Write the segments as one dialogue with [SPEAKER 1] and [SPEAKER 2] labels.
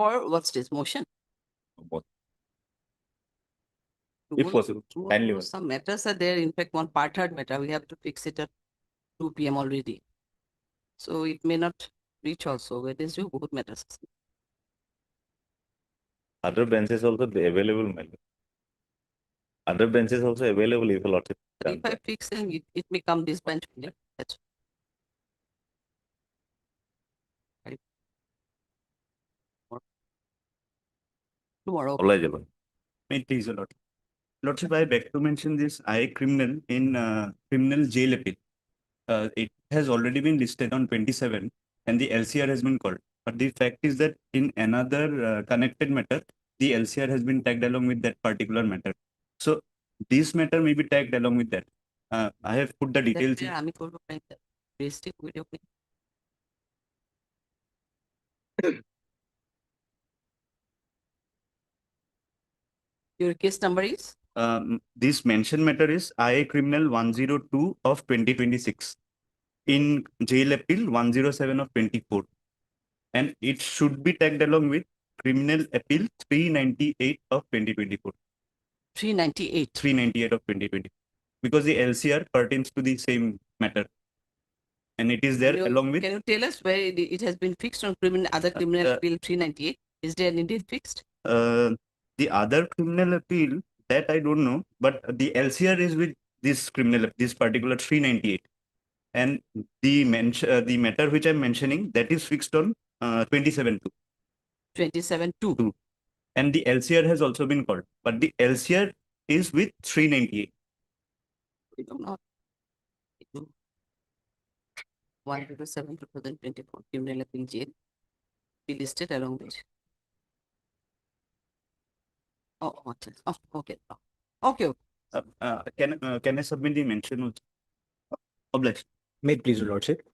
[SPEAKER 1] for what's this motion?
[SPEAKER 2] Both. If possible, kindly.
[SPEAKER 1] Some matters are there. In fact, one part third matter, we have to fix it at 2 p.m. already. So it may not reach also. Where is you both matters?
[SPEAKER 2] Other benches also available, my lord. Other benches also available if a lot of.
[SPEAKER 1] If I fix it, it may come this bench. Yeah, that's right. Tomorrow.
[SPEAKER 2] Tomorrow.
[SPEAKER 3] May it please, Lord. Lordship, I beg to mention this I criminal in criminal jail appeal. It has already been listed on 27 and the LCR has been called. But the fact is that in another connected matter, the LCR has been tagged along with that particular matter. So this matter may be tagged along with that. I have put the details.
[SPEAKER 1] Your case number is?
[SPEAKER 3] This mentioned matter is IA Criminal 102 of 2026 in Jail Appeal 107 of 24. And it should be tagged along with Criminal Appeal 398 of 2024.
[SPEAKER 1] 398.
[SPEAKER 3] 398 of 2020. Because the LCR pertains to the same matter. And it is there along with.
[SPEAKER 1] Can you tell us where it has been fixed on other criminal appeal 398? Is there indeed fixed?
[SPEAKER 3] The other criminal appeal, that I don't know, but the LCR is with this particular 398. And the matter which I'm mentioning, that is fixed on 27-2.
[SPEAKER 1] 27-2.
[SPEAKER 3] And the LCR has also been called, but the LCR is with 398.
[SPEAKER 1] We do not. 107/2024 criminal appeal jail be listed along with. Oh, okay. Okay.
[SPEAKER 3] Can I submit the mention also? Obliged.
[SPEAKER 4] May it please, Your Lordship.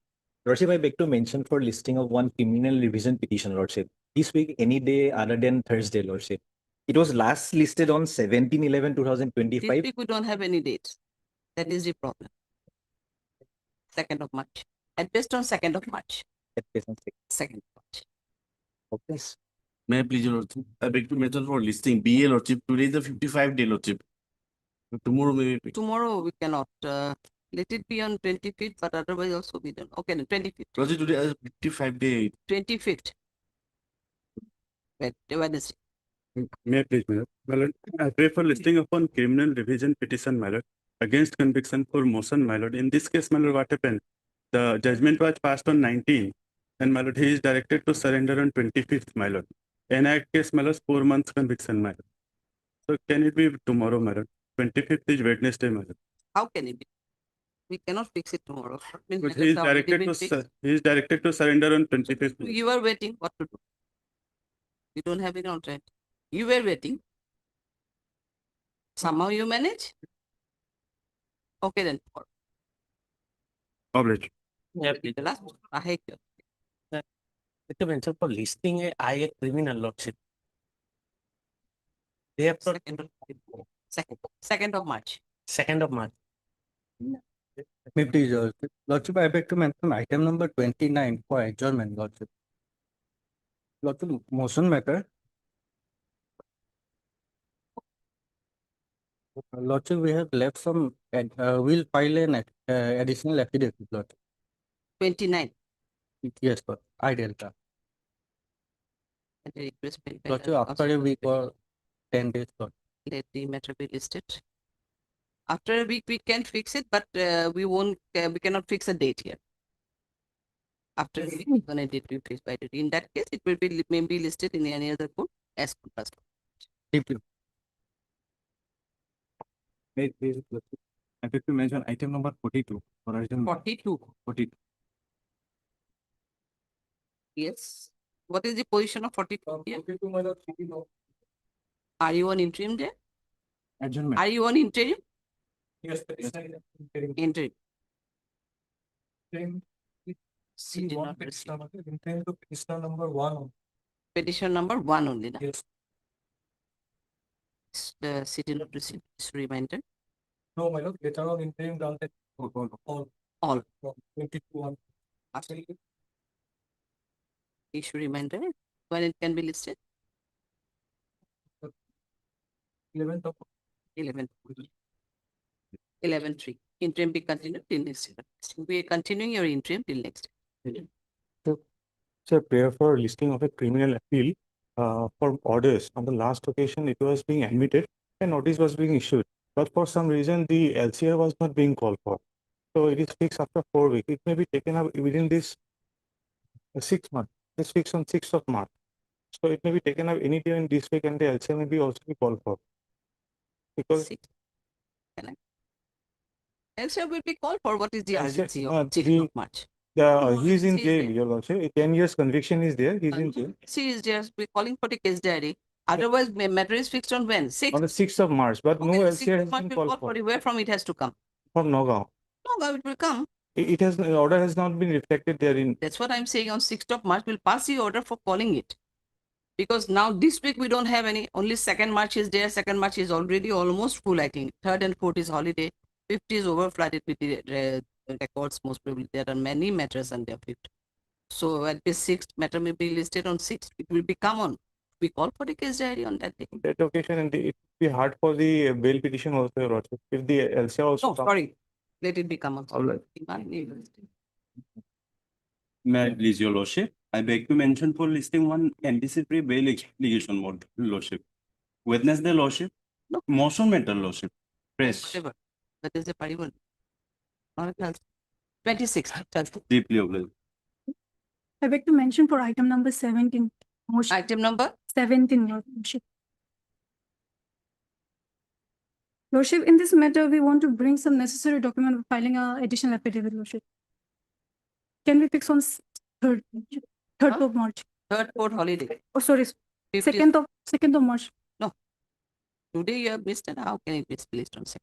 [SPEAKER 4] Lordship, I beg to mention for listing of one criminal revision petition, Lordship. This week, any day other than Thursday, Lordship. It was last listed on 17/11/2025.
[SPEAKER 1] This week we don't have any dates. That is the problem. 2nd of March. At best on 2nd of March.
[SPEAKER 4] At best on
[SPEAKER 1] 2nd of March.
[SPEAKER 4] Okay.
[SPEAKER 5] May I please, Your Lordship? I beg to mention for listing BA, Lordship. Today is the 55-day, Lordship. Tomorrow maybe.
[SPEAKER 1] Tomorrow we cannot. Let it be on 25th, but otherwise also we don't. Okay, no, 25th.
[SPEAKER 5] Lordship, today is 55-day.
[SPEAKER 1] 25th. Wednesday.
[SPEAKER 6] May I please, Malord? I pray for listing upon criminal revision petition, Malord, against conviction for motion, Malord. In this case, Malord, what happened? The judgment was passed on 19th, and Malord, he is directed to surrender on 25th, Malord. In that case, Malord, 4 months conviction, Malord. So can it be tomorrow, Malord? 25th is Wednesday, Malord.
[SPEAKER 1] How can it be? We cannot fix it tomorrow.
[SPEAKER 6] But he is directed to surrender on 25th.
[SPEAKER 1] You are waiting. What to do? We don't have it on time. You were waiting. Somehow you manage. Okay then.
[SPEAKER 6] Obliged.
[SPEAKER 7] Yeah,
[SPEAKER 1] The last one. I hate you.
[SPEAKER 7] It mention for listing a IA criminal, Lordship. They have to
[SPEAKER 1] 2nd of March.
[SPEAKER 7] 2nd of March.
[SPEAKER 4] May it please, Lordship, I beg to mention item number 29 for adjournment, Lordship. Lordship, motion matter. Lordship, we have left some, we'll file an additional affidavit, Lordship.
[SPEAKER 1] 29.
[SPEAKER 4] Yes, Lord. I Delta. Lordship, after a week or 10 days, Lord.
[SPEAKER 1] Let the matter be listed. After a week, we can fix it, but we cannot fix a date here. After a week, we're going to date be fixed by date. In that case, it will be maybe listed in any other court as contrast.
[SPEAKER 4] Thank you.
[SPEAKER 6] May I please, I beg to mention item number 42.
[SPEAKER 1] 42.
[SPEAKER 6] 42.
[SPEAKER 1] Yes. What is the position of 42 here? Are you on interim there?
[SPEAKER 6] Adjournment.
[SPEAKER 1] Are you on interim?
[SPEAKER 6] Yes,
[SPEAKER 1] Interim.
[SPEAKER 6] Petition number 1.
[SPEAKER 1] Petition number 1 only. Na?
[SPEAKER 6] Yes.
[SPEAKER 1] The city not received this reminder.
[SPEAKER 6] No, my lord, later on interim down that
[SPEAKER 1] All.
[SPEAKER 6] 22
[SPEAKER 1] Issue reminder. when it can be listed?
[SPEAKER 4] 11th of
[SPEAKER 1] 11. 11.3. Interim be continued till next year. We are continuing your interim till next year.
[SPEAKER 8] So prayer for listing of a criminal appeal for orders. On the last occasion, it was being admitted and notice was being issued. But for some reason, the LCR was not being called for. So it is fixed after 4 weeks. It may be taken up within this 6 months. It's fixed on 6th of March. So it may be taken up any day in this week and the LCR may be also be called for. Because
[SPEAKER 1] 6. Can I? LCR will be called for. What is the
[SPEAKER 8] LCR,
[SPEAKER 1] urgency of 6th of March?
[SPEAKER 8] he is in
[SPEAKER 1] He is
[SPEAKER 8] jail,
[SPEAKER 1] there.
[SPEAKER 8] Your Lordship. 10 years conviction is there. He is in jail.
[SPEAKER 1] See, is just we're calling for the case diary. Otherwise, matter is fixed on when? 6th.
[SPEAKER 8] On the 6th of March, but no
[SPEAKER 1] Okay, 6th
[SPEAKER 8] LCR
[SPEAKER 1] of
[SPEAKER 8] has
[SPEAKER 1] March
[SPEAKER 8] been
[SPEAKER 1] will
[SPEAKER 8] called
[SPEAKER 1] call
[SPEAKER 8] for.
[SPEAKER 1] for it. Where from it has to come?
[SPEAKER 8] From Nagaon.
[SPEAKER 1] No, it will come.
[SPEAKER 8] It has, the order has not been reflected therein.
[SPEAKER 1] That's what I'm saying. On 6th of March, we'll pass the order for calling it. Because now this week we don't have any. Only 2nd March is there. 2nd March is already almost full, I think. 3rd and 4th is holiday. 5th is overflooded with the records, most probably. There are many matters under 5th. So at the 6th, matter may be listed on 6th. It will become on. We call for the case diary on that day.
[SPEAKER 8] That occasion, and it will be hard for the bail petition also, Your Lordship. If the LCR also
[SPEAKER 1] No,
[SPEAKER 8] comes.
[SPEAKER 1] sorry. Let it become on.
[SPEAKER 8] All right.
[SPEAKER 3] May I please, Your Lordship? I beg to mention for listing one anticipatory bail litigation mode, Lordship. Wednesday, Lordship.
[SPEAKER 1] No.
[SPEAKER 3] Motion matter, Lordship. Press.
[SPEAKER 1] Whatever. That is the parable. Not a Thursday. 26th. Thursday.
[SPEAKER 3] Deeply obliged.
[SPEAKER 9] I beg to mention for item number 17. Motion
[SPEAKER 1] Item number?
[SPEAKER 9] 17, Your Lordship. Lordship, in this matter, we want to bring some necessary document of filing a additional affidavit, Lordship. Can we fix on 3rd
[SPEAKER 1] Huh?
[SPEAKER 9] of March?
[SPEAKER 1] 3rd, 4th holiday.
[SPEAKER 9] Oh, sorry,
[SPEAKER 1] 50th.
[SPEAKER 9] 2nd of March.
[SPEAKER 1] Today you have missed it. How can it be placed on 2nd?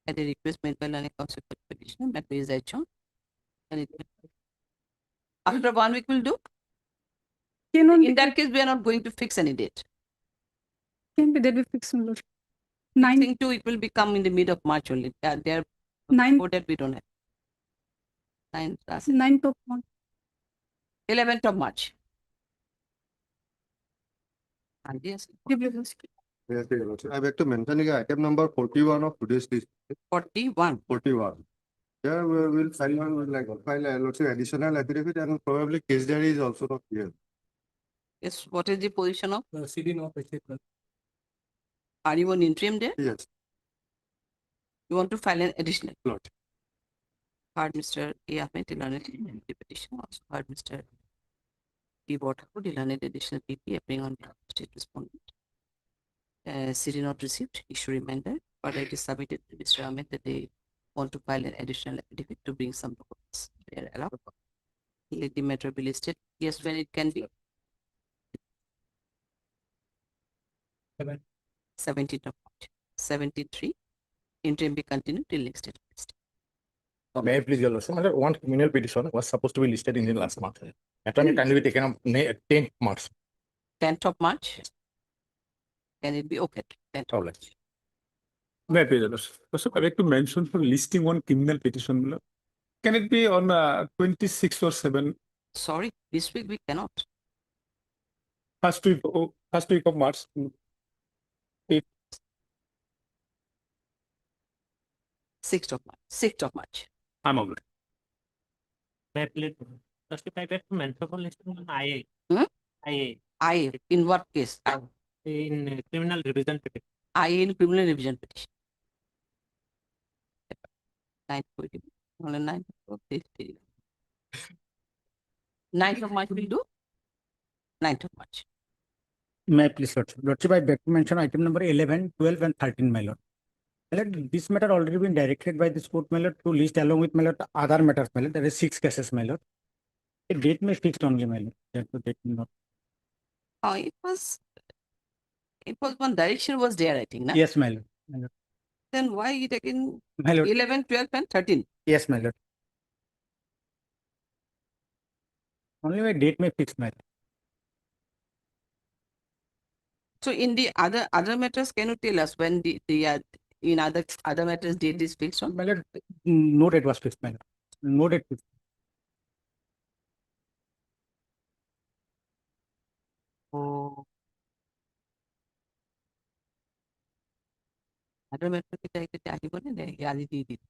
[SPEAKER 1] At a request made by a consequent petitioner, matter is adjourned. And it after 1 week will do. In that case, we are not going to fix any date.
[SPEAKER 9] Can be that we fix on Lordship.
[SPEAKER 1] I
[SPEAKER 9] 9th,
[SPEAKER 1] think too, it will become in the mid of March only. There,
[SPEAKER 9] 9th,
[SPEAKER 1] before that we don't have.
[SPEAKER 9] 9th of March.
[SPEAKER 1] 11th of March. And yes,
[SPEAKER 10] Yes, Your Lordship. I beg to mention item number 41 of today's list.
[SPEAKER 1] 41.
[SPEAKER 10] 41. Yeah, we will file a Lordship additional affidavit and probably case diary is also not clear.
[SPEAKER 1] Yes, what is the position of?
[SPEAKER 4] proceeding of etc.
[SPEAKER 1] Are you on interim there?
[SPEAKER 10] Yes,
[SPEAKER 1] You want to file an additional?
[SPEAKER 10] Lordship.
[SPEAKER 1] Heard Mr. A. Ahmed Tilane, the petition. Also heard Mr. P. Waterford Tilane, additional PP appearing on behalf of state respondent. CD not received, issue reminder, but it is submitted to Mr. Ahmed that they want to file an additional affidavit to bring some documents. They are allowed. Let the matter be listed. Yes, when it can be. 17th of March. 73. Interim be continued till next date.
[SPEAKER 8] May I please, Your Lordship? One criminal petition was supposed to be listed in the last month. That one can be taken up 10th March.
[SPEAKER 1] 10th of March. Can it be okay? 10th of
[SPEAKER 8] All right.
[SPEAKER 6] May I please, Your Lordship? Also, I beg to mention for listing one criminal petition. Can it be on 26 or 7,
[SPEAKER 1] Sorry, this week we cannot.
[SPEAKER 6] first week of March?
[SPEAKER 1] 6th of March. 6th of March.
[SPEAKER 6] I'm all right.
[SPEAKER 7] May I please, Lordship, I beg to mention for listing on IA.
[SPEAKER 1] Hmm?
[SPEAKER 7] IA
[SPEAKER 1] In what case?
[SPEAKER 7] in criminal revision petition.
[SPEAKER 1] In criminal revision petition. 9th of March will do? 9th of March.
[SPEAKER 11] May I please, Lordship? Lordship, I beg to mention item number 11, 12, and 13, my lord. My lord, this matter already been directed by this court, my lord, to list along with my lord other matters, my lord. There is 6 cases, my lord. A date may fixed only, my lord. Therefore, date will not.
[SPEAKER 1] It was one direction was there, I think. Na?
[SPEAKER 11] Yes, my lord. My lord.
[SPEAKER 1] Then why it again
[SPEAKER 11] My lord.
[SPEAKER 1] 11, 12, and 13?
[SPEAKER 11] Yes, my lord. Only my date may fix, my lord.
[SPEAKER 1] So in the other matters, can you tell us when the in other matters date is fixed on?
[SPEAKER 11] My lord, no date was fixed, my lord. No date fixed.
[SPEAKER 1] Other matter কেইটা আহিবনে নে আজি দি দিম?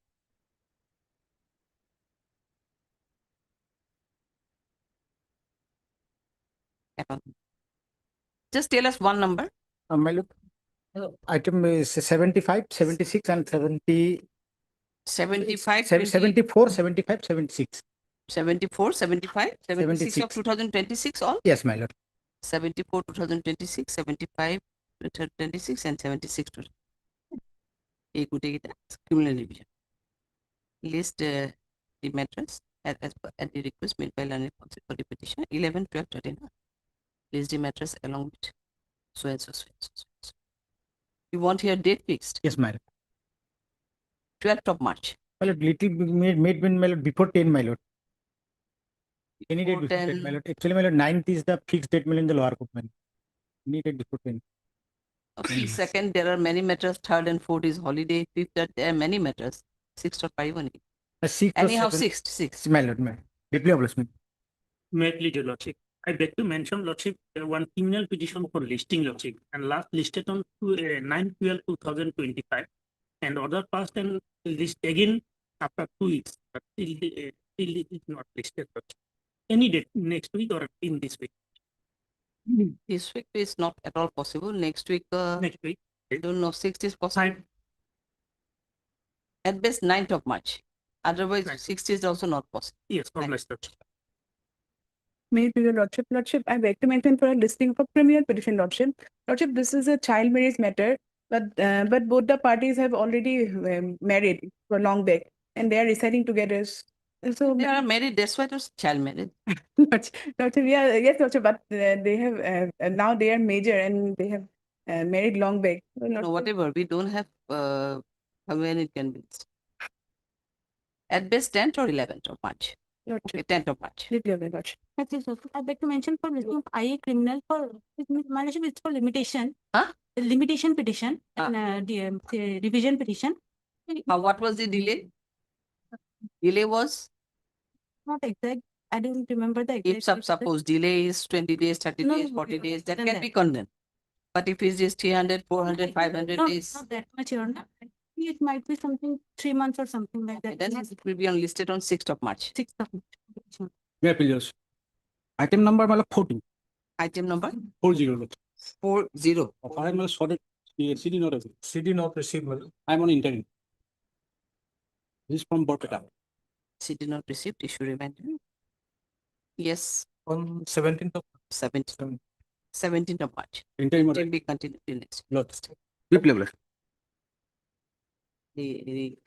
[SPEAKER 1] Just tell us one number.
[SPEAKER 11] My lord, item is 75, 76 and 70,
[SPEAKER 1] 75,
[SPEAKER 11] 74, 75, 76.
[SPEAKER 1] 74, 75, 76 of
[SPEAKER 11] 76.
[SPEAKER 1] 2026 all?
[SPEAKER 11] Yes, my lord.
[SPEAKER 1] 74 2026, 75 2026 and 76 to এই গোটেইকেইটা criminal revision. List the matters at the request made by learned counsel for the petition 11, 12, 13. List the matters along with so and so, so and so, so and so. You want here date fixed?
[SPEAKER 11] Yes, my lord.
[SPEAKER 1] 12th of March.
[SPEAKER 11] My lord, little made my lord before 10, my lord. Any date
[SPEAKER 1] Before
[SPEAKER 11] before 10,
[SPEAKER 1] 10.
[SPEAKER 11] my lord. Actually, my lord, 9th is the fixed date, my lord, in the lower court, my lord. Any date before 10.
[SPEAKER 1] Okay, second, there are many matters. Third and fourth is holiday. Fifth, there are many matters. Sixth or five only.
[SPEAKER 11] 6th or
[SPEAKER 1] Anyhow,
[SPEAKER 11] 7th.
[SPEAKER 1] sixth.
[SPEAKER 11] My lord, my lord. Deeply obliged, my lord.
[SPEAKER 7] May I plead your lordship? I beg to mention, lordship, one criminal petition for listing, lordship, and last listed on 9/12/2025, and order passed and list again after 2 weeks, but till it is not listed, lordship. Any date next week or in this week?
[SPEAKER 1] This week is not at all possible. Next week,
[SPEAKER 7] Next week.
[SPEAKER 1] I don't know, 6th is possible.
[SPEAKER 7] Fine.
[SPEAKER 1] At best, 9th of March. Otherwise,
[SPEAKER 7] Right.
[SPEAKER 1] 6th is also not possible.
[SPEAKER 7] Yes, obliged, lordship.
[SPEAKER 12] May it please your lordship. Lordship, I beg to mention for a listing of a criminal petition, lordship. Lordship, this is a child marriage matter, but both the parties have already married for long back, and they are residing together. So,
[SPEAKER 1] They are married, that's why it was child marriage.
[SPEAKER 12] lordship, yeah, yes, lordship, but they have now they are major and they have married long back. So,
[SPEAKER 1] No,
[SPEAKER 12] lordship,
[SPEAKER 1] whatever. We don't have when it can be. At best, 10th or 11th of March.
[SPEAKER 12] lordship,
[SPEAKER 1] Okay, 10th of March.
[SPEAKER 12] deeply obliged, lordship.
[SPEAKER 13] I beg to mention for listing of IA criminal for my lordship, it's for limitation.
[SPEAKER 1] Huh?
[SPEAKER 13] Limitation petition and the revision petition.
[SPEAKER 1] What was the delay? Delay was,
[SPEAKER 13] Not exact. I don't remember the exact.
[SPEAKER 1] if suppose delay is 20 days, 30
[SPEAKER 13] No,
[SPEAKER 1] days,
[SPEAKER 13] no,
[SPEAKER 1] 40 days, that
[SPEAKER 13] than
[SPEAKER 1] can
[SPEAKER 13] that.
[SPEAKER 1] be condemned. But if it's just 300, 400, 500
[SPEAKER 13] No,
[SPEAKER 1] days,
[SPEAKER 13] not that much, Your Honor. I think it might be something 3 months or something like that.
[SPEAKER 1] then it will be listed on 6th of March.
[SPEAKER 13] 6th of March.
[SPEAKER 11] May I please, lordship? Item number, my lord, 14.
[SPEAKER 1] Item number
[SPEAKER 11] 40, lord.
[SPEAKER 1] 40.
[SPEAKER 11] I am sorry. CD not received. CD not received, my lord. I am on interim. This is from Borpeta.
[SPEAKER 1] CD not received, issue reminder. Yes,
[SPEAKER 8] On 17th of
[SPEAKER 1] 17th of March.
[SPEAKER 11] Interim
[SPEAKER 1] It will be continued till next.
[SPEAKER 11] Lord. Deeply obliged.
[SPEAKER 1] The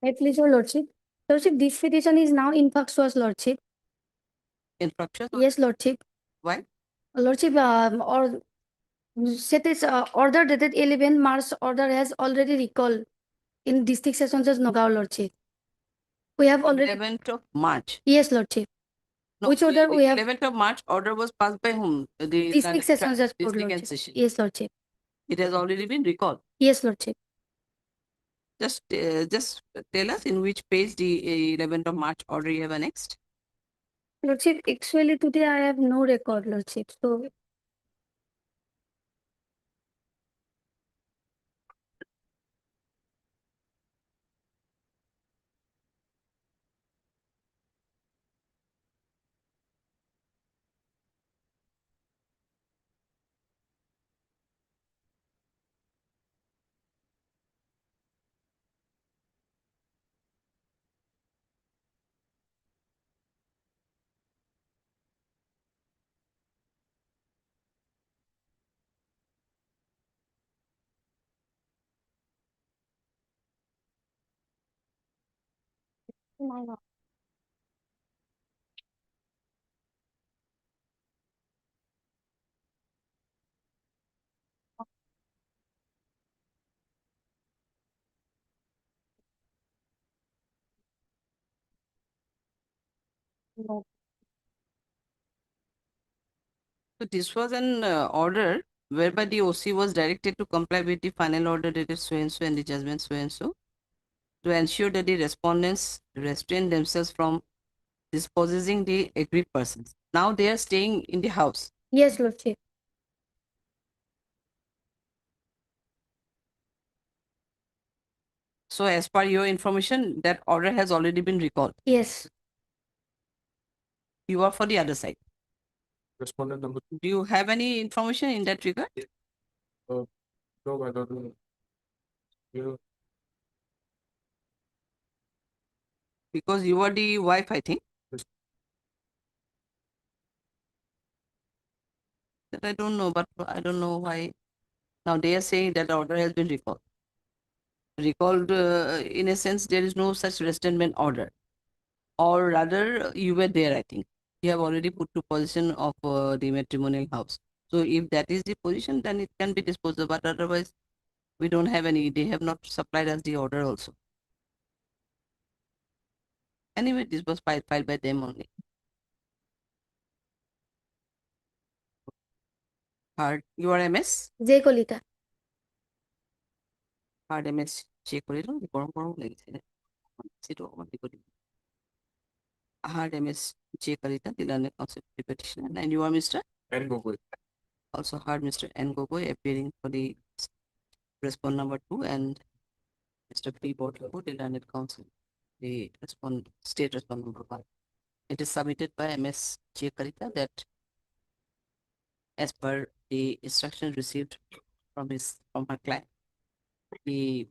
[SPEAKER 9] May it please your lordship. Lordship, this petition is now infructuous, lordship.
[SPEAKER 1] infraction?
[SPEAKER 9] Yes, lordship.
[SPEAKER 1] Why?
[SPEAKER 9] Lordship, or set is order dated 11 March order has already recalled in district session judge Nagaon, lordship. We have already.
[SPEAKER 1] 11th of March.
[SPEAKER 9] Yes, lordship.
[SPEAKER 1] No,
[SPEAKER 9] Which order we have?
[SPEAKER 1] 11th of March order was passed by whom? The
[SPEAKER 9] District session judge court,
[SPEAKER 1] district and
[SPEAKER 9] lordship.
[SPEAKER 1] session.
[SPEAKER 9] Yes, lordship.
[SPEAKER 1] It has already been recalled.
[SPEAKER 9] Yes, lordship.
[SPEAKER 1] Just tell us in which page the 11th of March order you have annexed.
[SPEAKER 9] Lordship, actually today I have no record, lordship. So
[SPEAKER 1] So this was an order whereby the OC was directed to comply with the final order dated so and so and the judgment so and so to ensure that the respondents restrain themselves from dispossessing the agreed persons. Now they are staying in the house.
[SPEAKER 9] Yes, Lordship.
[SPEAKER 1] So as per your information, that order has already been recalled.
[SPEAKER 9] Yes.
[SPEAKER 1] You are for the other side.
[SPEAKER 6] Respondent number
[SPEAKER 1] Do you have any information in that regard?
[SPEAKER 6] no, I don't know. You
[SPEAKER 1] Because you are the wife, I think.
[SPEAKER 6] Yes.
[SPEAKER 1] That I don't know, but I don't know why. Now they are saying that the order has been recalled. Recalled in a sense, there is no such restrainment order. Or rather, you were there, I think. You have already put to position of the matrimonial house. So if that is the position, then it can be disposed of. But otherwise, we don't have any. They have not supplied us the order also. Anyway, this was filed by them only. Hard. You are MS?
[SPEAKER 9] J. Kolita.
[SPEAKER 1] Hard MS check করে দিলাম গরম গরম লেগেছে সেটা আমার দিকে hard MS check Kalita, the learned concept petitioner, and you are Mr.
[SPEAKER 6] and Gogoi.
[SPEAKER 1] Also hard Mr. N. Gogoi appearing for the respond number 2 and Mr. P. Botlapo, the learned counsel, the state respond number 1. It is submitted by MS Chekarita that as per the instructions received from her client, the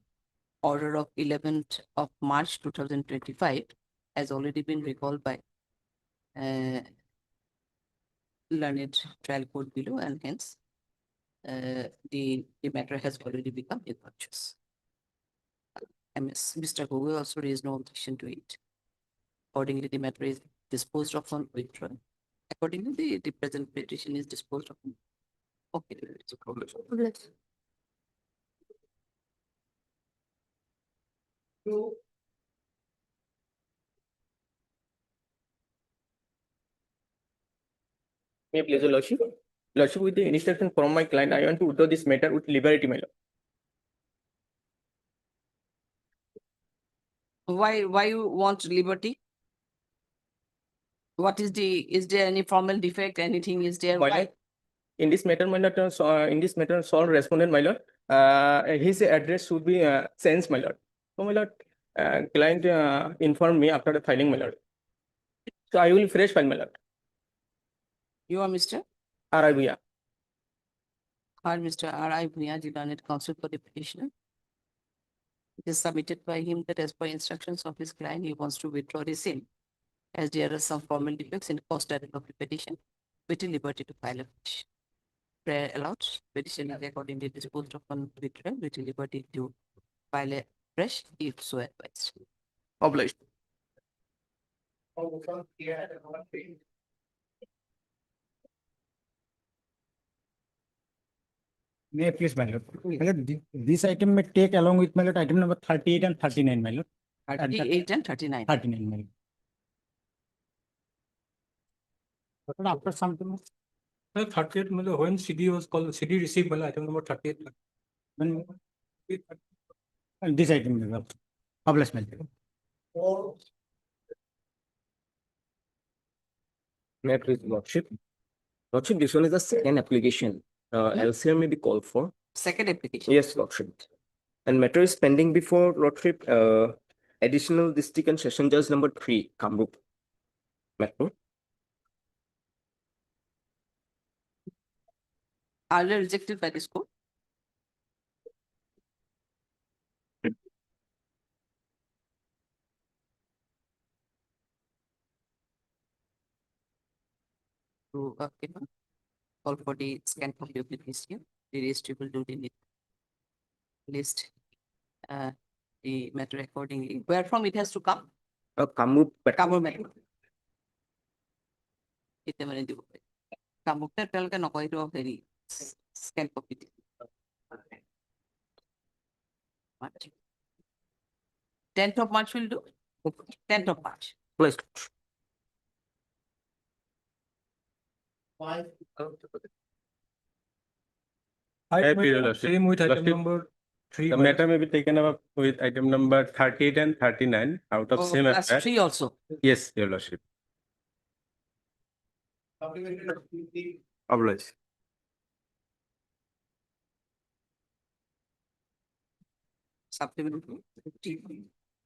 [SPEAKER 1] order of 11th of March 2025 has already been recalled by learned trial court below, and hence the matter has already become infectious. Mr. Gogoi also raised no objection to it. Accordingly, the matter is disposed of on withdrawal. Accordingly, the present petition is disposed of. Okay.
[SPEAKER 9] Yes.
[SPEAKER 14] May I please, your Lordship? Lordship, with the instruction from my client, I want to withdraw this matter with liberty, my lord.
[SPEAKER 1] Why you want liberty? What is there any formal defect? Anything is there?
[SPEAKER 14] My
[SPEAKER 1] Why?
[SPEAKER 14] lord, in this matter, my lord, in this matter, sole respondent, my lord, his address should be changed, my lord. So, my lord, client informed me after the filing, my lord. So I will fresh file, my lord.
[SPEAKER 1] You are Mr.
[SPEAKER 14] Arabia.
[SPEAKER 1] Or Mr. R.I. Bhuya, the learned counsel for the petitioner. It is submitted by him that as per instructions of his client, he wants to withdraw the same, as there are some formal defects in cost of the petition, with the liberty to file a petition. Prayer allowed, petition is accordingly disposed of on withdrawal, with the liberty to file a fresh if so advised.
[SPEAKER 14] Obliged.
[SPEAKER 11] May I please, my lord? My lord, this item may take along with my lord item number 38 and 39, my lord.
[SPEAKER 1] 38 and 39.
[SPEAKER 11] 39, my lord. But after some time,
[SPEAKER 8] 38 when CD was called, CD received item number 38.
[SPEAKER 11] when this item, my lord. Published, my lord.
[SPEAKER 14] May I please, Lordship? Lordship, this one is the second application. LCR may be called for.
[SPEAKER 1] Second application.
[SPEAKER 14] Yes, Lordship. And matter is pending before Lordship, additional district and session judge number 3, Kamrup. Matter.
[SPEAKER 1] Earlier rejected by this court. To call for the scan copy of the list here. The registry will do the list the matter accordingly. Where from it has to come?
[SPEAKER 14] Kamrup
[SPEAKER 1] Kamrup মেট্ৰ' এতিয়া মানে দিব পাৰি কামৰূপতে তেওঁলোকে নকয় এইটো হেৰি scan copy 10th of March will do. 10th of March.
[SPEAKER 14] Please.
[SPEAKER 4] Same with item number 3.
[SPEAKER 5] The matter may be taken up with item number 38 and 39 out of same
[SPEAKER 1] Plus
[SPEAKER 5] affair.
[SPEAKER 1] 3 also.
[SPEAKER 5] Yes, Your Lordship. Obliged.
[SPEAKER 1] Supplementary.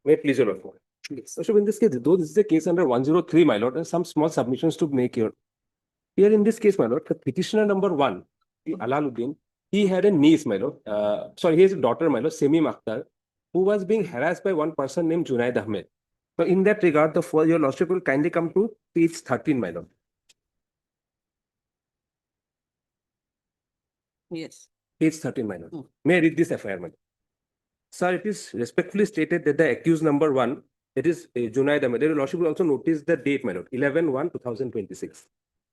[SPEAKER 15] Wait, please, Your Lordship. So in this case, though this is a case under 103, my lord, and some small submissions to make here. Here in this case, my lord, the petitioner number 1, Alaluddin, he had a niece, my lord. Sorry, he has a daughter, my lord, Semim Akhtar, who was being harassed by one person named Junaid Ahmed. So in that regard, your lordship will kindly come to page 13, my lord.
[SPEAKER 1] Yes.
[SPEAKER 15] Page 13, my lord. May I read this FIR, my lord? Sir, it is respectfully stated that the accused number 1, it is Junaid Ahmed. Your lordship will also notice the date, my lord, 11/1/2026.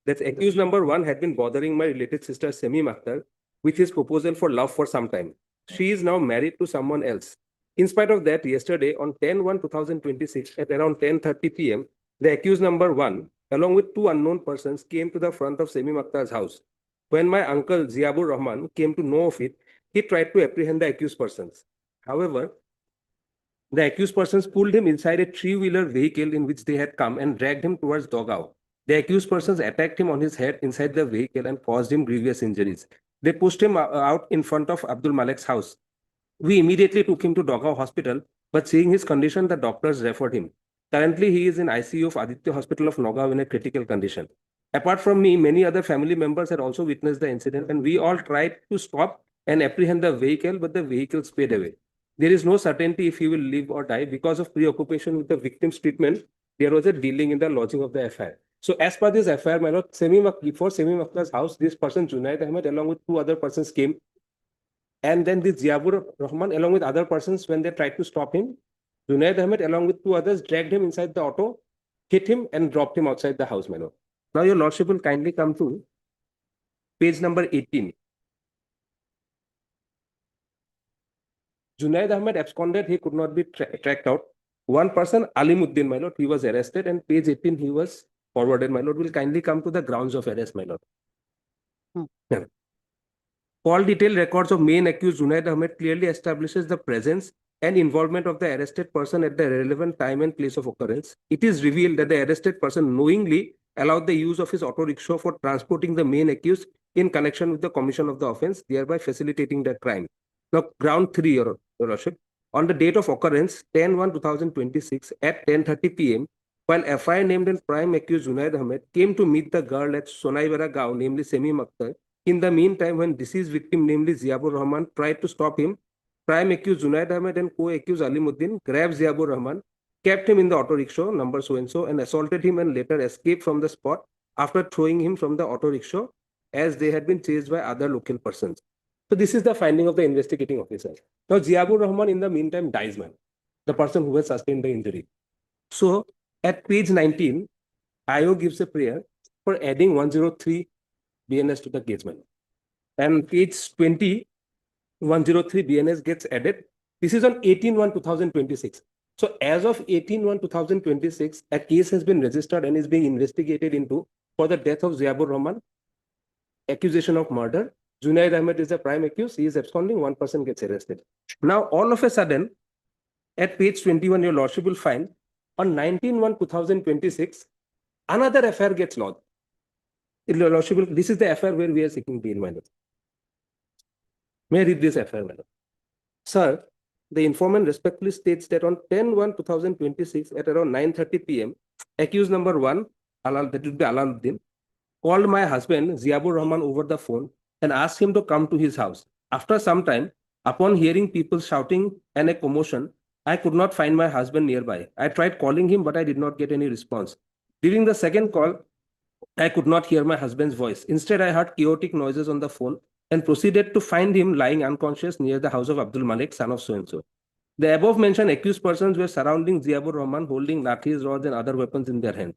[SPEAKER 15] That accused number 1 had been bothering my related sister Semim Akhtar with his proposal for love for some time. She is now married to someone else. In spite of that, yesterday on 10/1/2026 at around 10:30 p.m., the accused number 1, along with 2 unknown persons, came to the front of Semim Akhtar's house. When my uncle Ziabur Rahman came to know of it, he tried to apprehend the accused persons. However, the accused persons pulled him inside a 3-wheeler vehicle in which they had come and dragged him towards Dogao. The accused persons attacked him on his head inside the vehicle and caused him grievous injuries. They pushed him out in front of Abdul Malik's house. We immediately took him to Dogao Hospital, but seeing his condition, the doctors referred him. Currently, he is in ICU of Aditya Hospital of Nagaon in a critical condition. Apart from me, many other family members had also witnessed the incident, and we all tried to stop and apprehend the vehicle, but the vehicle sped away. There is no certainty if he will live or die. Because of preoccupation with the victim's treatment, there was a delaying in the lodging of the FIR. So as per this FIR, my lord, before Semim Akhtar's house, this person, Junaid Ahmed, along with 2 other persons came. And then this Ziabur Rahman, along with other persons, when they tried to stop him, Junaid Ahmed, along with 2 others, dragged him inside the auto, hit him and dropped him outside the house, my lord. Now your lordship will kindly come to page number 18. Junaid Ahmed absconded, he could not be tracked out. One person, Alimuddin, my lord, he was arrested, and page 18, he was forwarded, my lord. Will kindly come to the grounds of arrest, my lord. Yeah. All detailed records of main accused Junaid Ahmed clearly establishes the presence and involvement of the arrested person at the relevant time and place of occurrence. It is revealed that the arrested person knowingly allowed the use of his auto rickshaw for transporting the main accused in connection with the commission of the offense, thereby facilitating the crime. Now, ground 3, Your Lordship. On the date of occurrence, 10/1/2026 at 10:30 p.m., while FIR named and prime accused Junaid Ahmed came to meet the girl at Sonaibara Gaon, namely Semim Akhtar. In the meantime, when deceased victim, namely Ziabur Rahman, tried to stop him, prime accused Junaid Ahmed and co-accused Alimuddin grabbed Ziabur Rahman, kept him in the auto rickshaw, number so-and-so, and assaulted him and later escaped from the spot after throwing him from the auto rickshaw as they had been chased by other local persons. So this is the finding of the investigating officer. Now, Ziabur Rahman in the meantime dies, man, the person who has sustained the injury. So at page 19, IO gives a prayer for adding 103 BNS to the case, man. And page 20, 103 BNS gets added. This is on 18/1/2026. So as of 18/1/2026, a case has been registered and is being investigated into for the death of Ziabur Rahman, accusation of murder. Junaid Ahmed is the prime accused. He is absconding. 1 person gets arrested. Now, all of a sudden, at page 21, your lordship will find on 19/1/2026, another FIR gets lodged. Your lordship will, this is the FIR where we are seeking bail, my lord. May I read this FIR, my lord? Sir, the informant respectfully states that on 10/1/2026 at around 9:30 p.m., accused number 1, that would be Alaluddin, called my husband Ziabur Rahman over the phone and asked him to come to his house. After some time, upon hearing people shouting and a commotion, I could not find my husband nearby. I tried calling him, but I did not get any response. During the second call, I could not hear my husband's voice. Instead, I heard chaotic noises on the phone and proceeded to find him lying unconscious near the house of Abdul Malik, son of so-and-so. The above mentioned accused persons were surrounding Ziabur Rahman holding lathis, rods, and other weapons in their hands.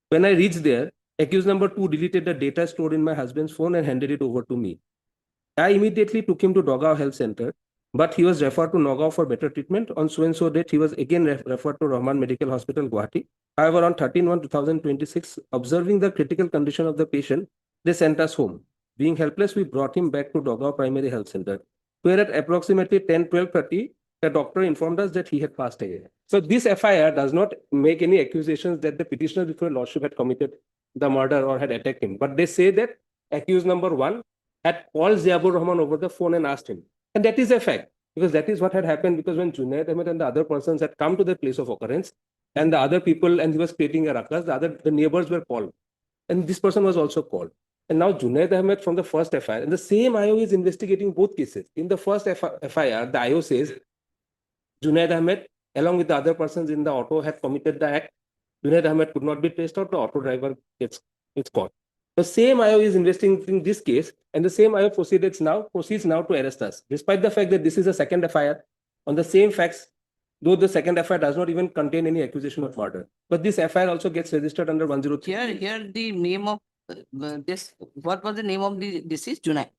[SPEAKER 15] When I reached there, accused number 2 deleted the data stored in my husband's phone and handed it over to me. I immediately took him to Dogao Health Center, but he was referred to Nagaon for better treatment. On so-and-so date, he was again referred to Rahman Medical Hospital, Gauhati. However, on 13/1/2026, observing the critical condition of the patient, they sent us home. Being helpless, we brought him back to Dogao Primary Health Center, where at approximately 10:12:30, the doctor informed us that he had passed away. So this FIR does not make any accusations that the petitioner before lordship had committed the murder or had attacked him, but they say that accused number 1 had called Ziabur Rahman over the phone and asked him. And that is a fact, because that is what had happened, because when Junaid Ahmed and the other persons had come to the place of occurrence, and the other people, and he was creating a ruckus, the neighbors were called. And this person was also called. And now Junaid Ahmed from the first FIR, and the same IO is investigating both cases. In the first FIR, the IO says Junaid Ahmed, along with the other persons in the auto, had committed the act. Junaid Ahmed could not be traced out, the auto driver gets caught. The same IO is investigating this case, and the same IO proceeds now to arrest us, despite the fact that this is a second FIR on the same facts, though the second FIR does not even contain any accusation of murder. But this FIR also gets registered under 103.
[SPEAKER 1] Here the name of this, what was the name of the deceased? Junaid.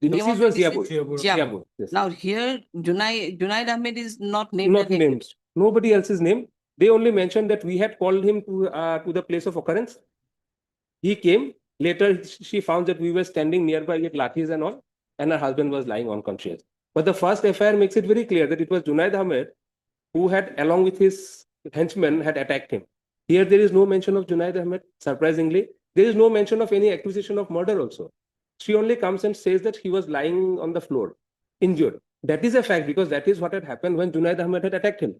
[SPEAKER 15] The
[SPEAKER 1] Name
[SPEAKER 15] deceased
[SPEAKER 1] of
[SPEAKER 15] was
[SPEAKER 1] the deceased?
[SPEAKER 15] Ziabur.
[SPEAKER 1] Ziabur.
[SPEAKER 15] Yes.
[SPEAKER 1] Now here Junaid Ahmed is not named.
[SPEAKER 15] Not
[SPEAKER 1] as the
[SPEAKER 15] named.
[SPEAKER 1] accused.
[SPEAKER 15] Nobody else's name. They only mentioned that we had called him to the place of occurrence. He came. Later, she found that we were standing nearby with lathis and all, and her husband was lying unconscious. But the first FIR makes it very clear that it was Junaid Ahmed who had, along with his henchmen, had attacked him. Here, there is no mention of Junaid Ahmed. Surprisingly, there is no mention of any accusation of murder also. She only comes and says that he was lying on the floor, injured. That is a fact, because that is what had happened when Junaid Ahmed had attacked him.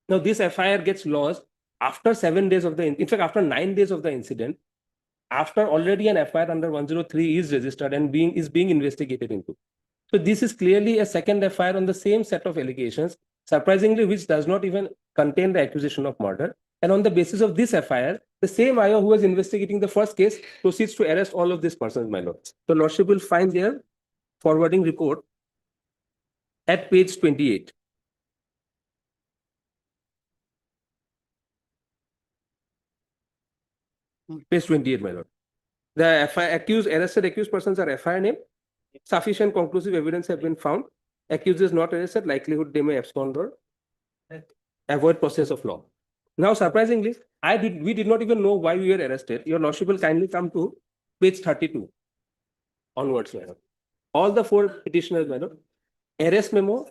[SPEAKER 15] Now, this FIR gets lost after 7 days of in fact, after 9 days of the incident, after already an FIR under 103 is registered and is being investigated into. So this is clearly a second FIR on the same set of allegations, surprisingly, which does not even contain the accusation of murder. And on the basis of this FIR, the same IO who was investigating the first case proceeds to arrest all of these persons, my lords. So lordship will find their forwarding report at page 28. Page 28, my lord. The arrested accused persons are FIR name. Sufficient conclusive evidence have been found. Accused is not arrested, likelihood they may abscond or avoid process of law. Now, surprisingly, we did not even know why we were arrested. Your lordship will kindly come to page 32 onwards, my lord. All the 4 petitioners, my lord. Arrest memo,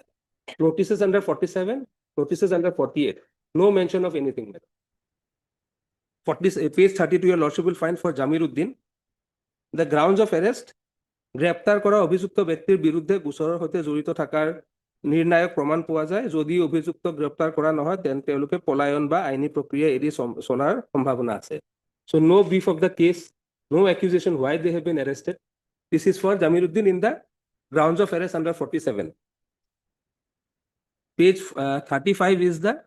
[SPEAKER 15] notices under 47, notices under 48. No mention of anything, my lord. Page 32, your lordship will find for Jamiruddin, the grounds of arrest, গ্রেপ্তার করা অভিযুক্ত ব্যক্তির বিরুদ্ধে গোচৰৰ সৈতে জড়িত থাকাৰ নিৰ্ণায়ক প্ৰমাণ পোৱা যায় যদি অভিযুক্ত গ্ৰেপ্তাৰ কৰা নহয় তেন্তে তেওঁলোকে পলায়ন বা আইনী প্ৰক্ৰিয়া এৰি চলাৰ সম্ভাৱনা আছে so no brief of the case, no accusation why they have been arrested. This is for Jamiruddin in the grounds of arrest under 47. Page 35 is the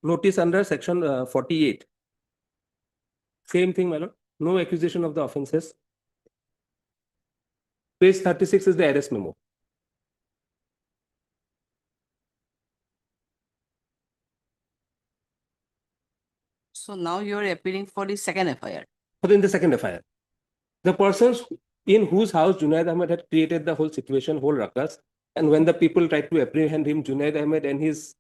[SPEAKER 15] notice under section 48. Same thing, my lord. No accusation of the offences. Page 36 is the arrest memo.
[SPEAKER 1] So now you are appealing for the second FIR.
[SPEAKER 15] But in the second FIR, the persons in whose house Junaid Ahmed had created the whole situation, whole ruckus, and when the people tried to apprehend him, Junaid Ahmed and his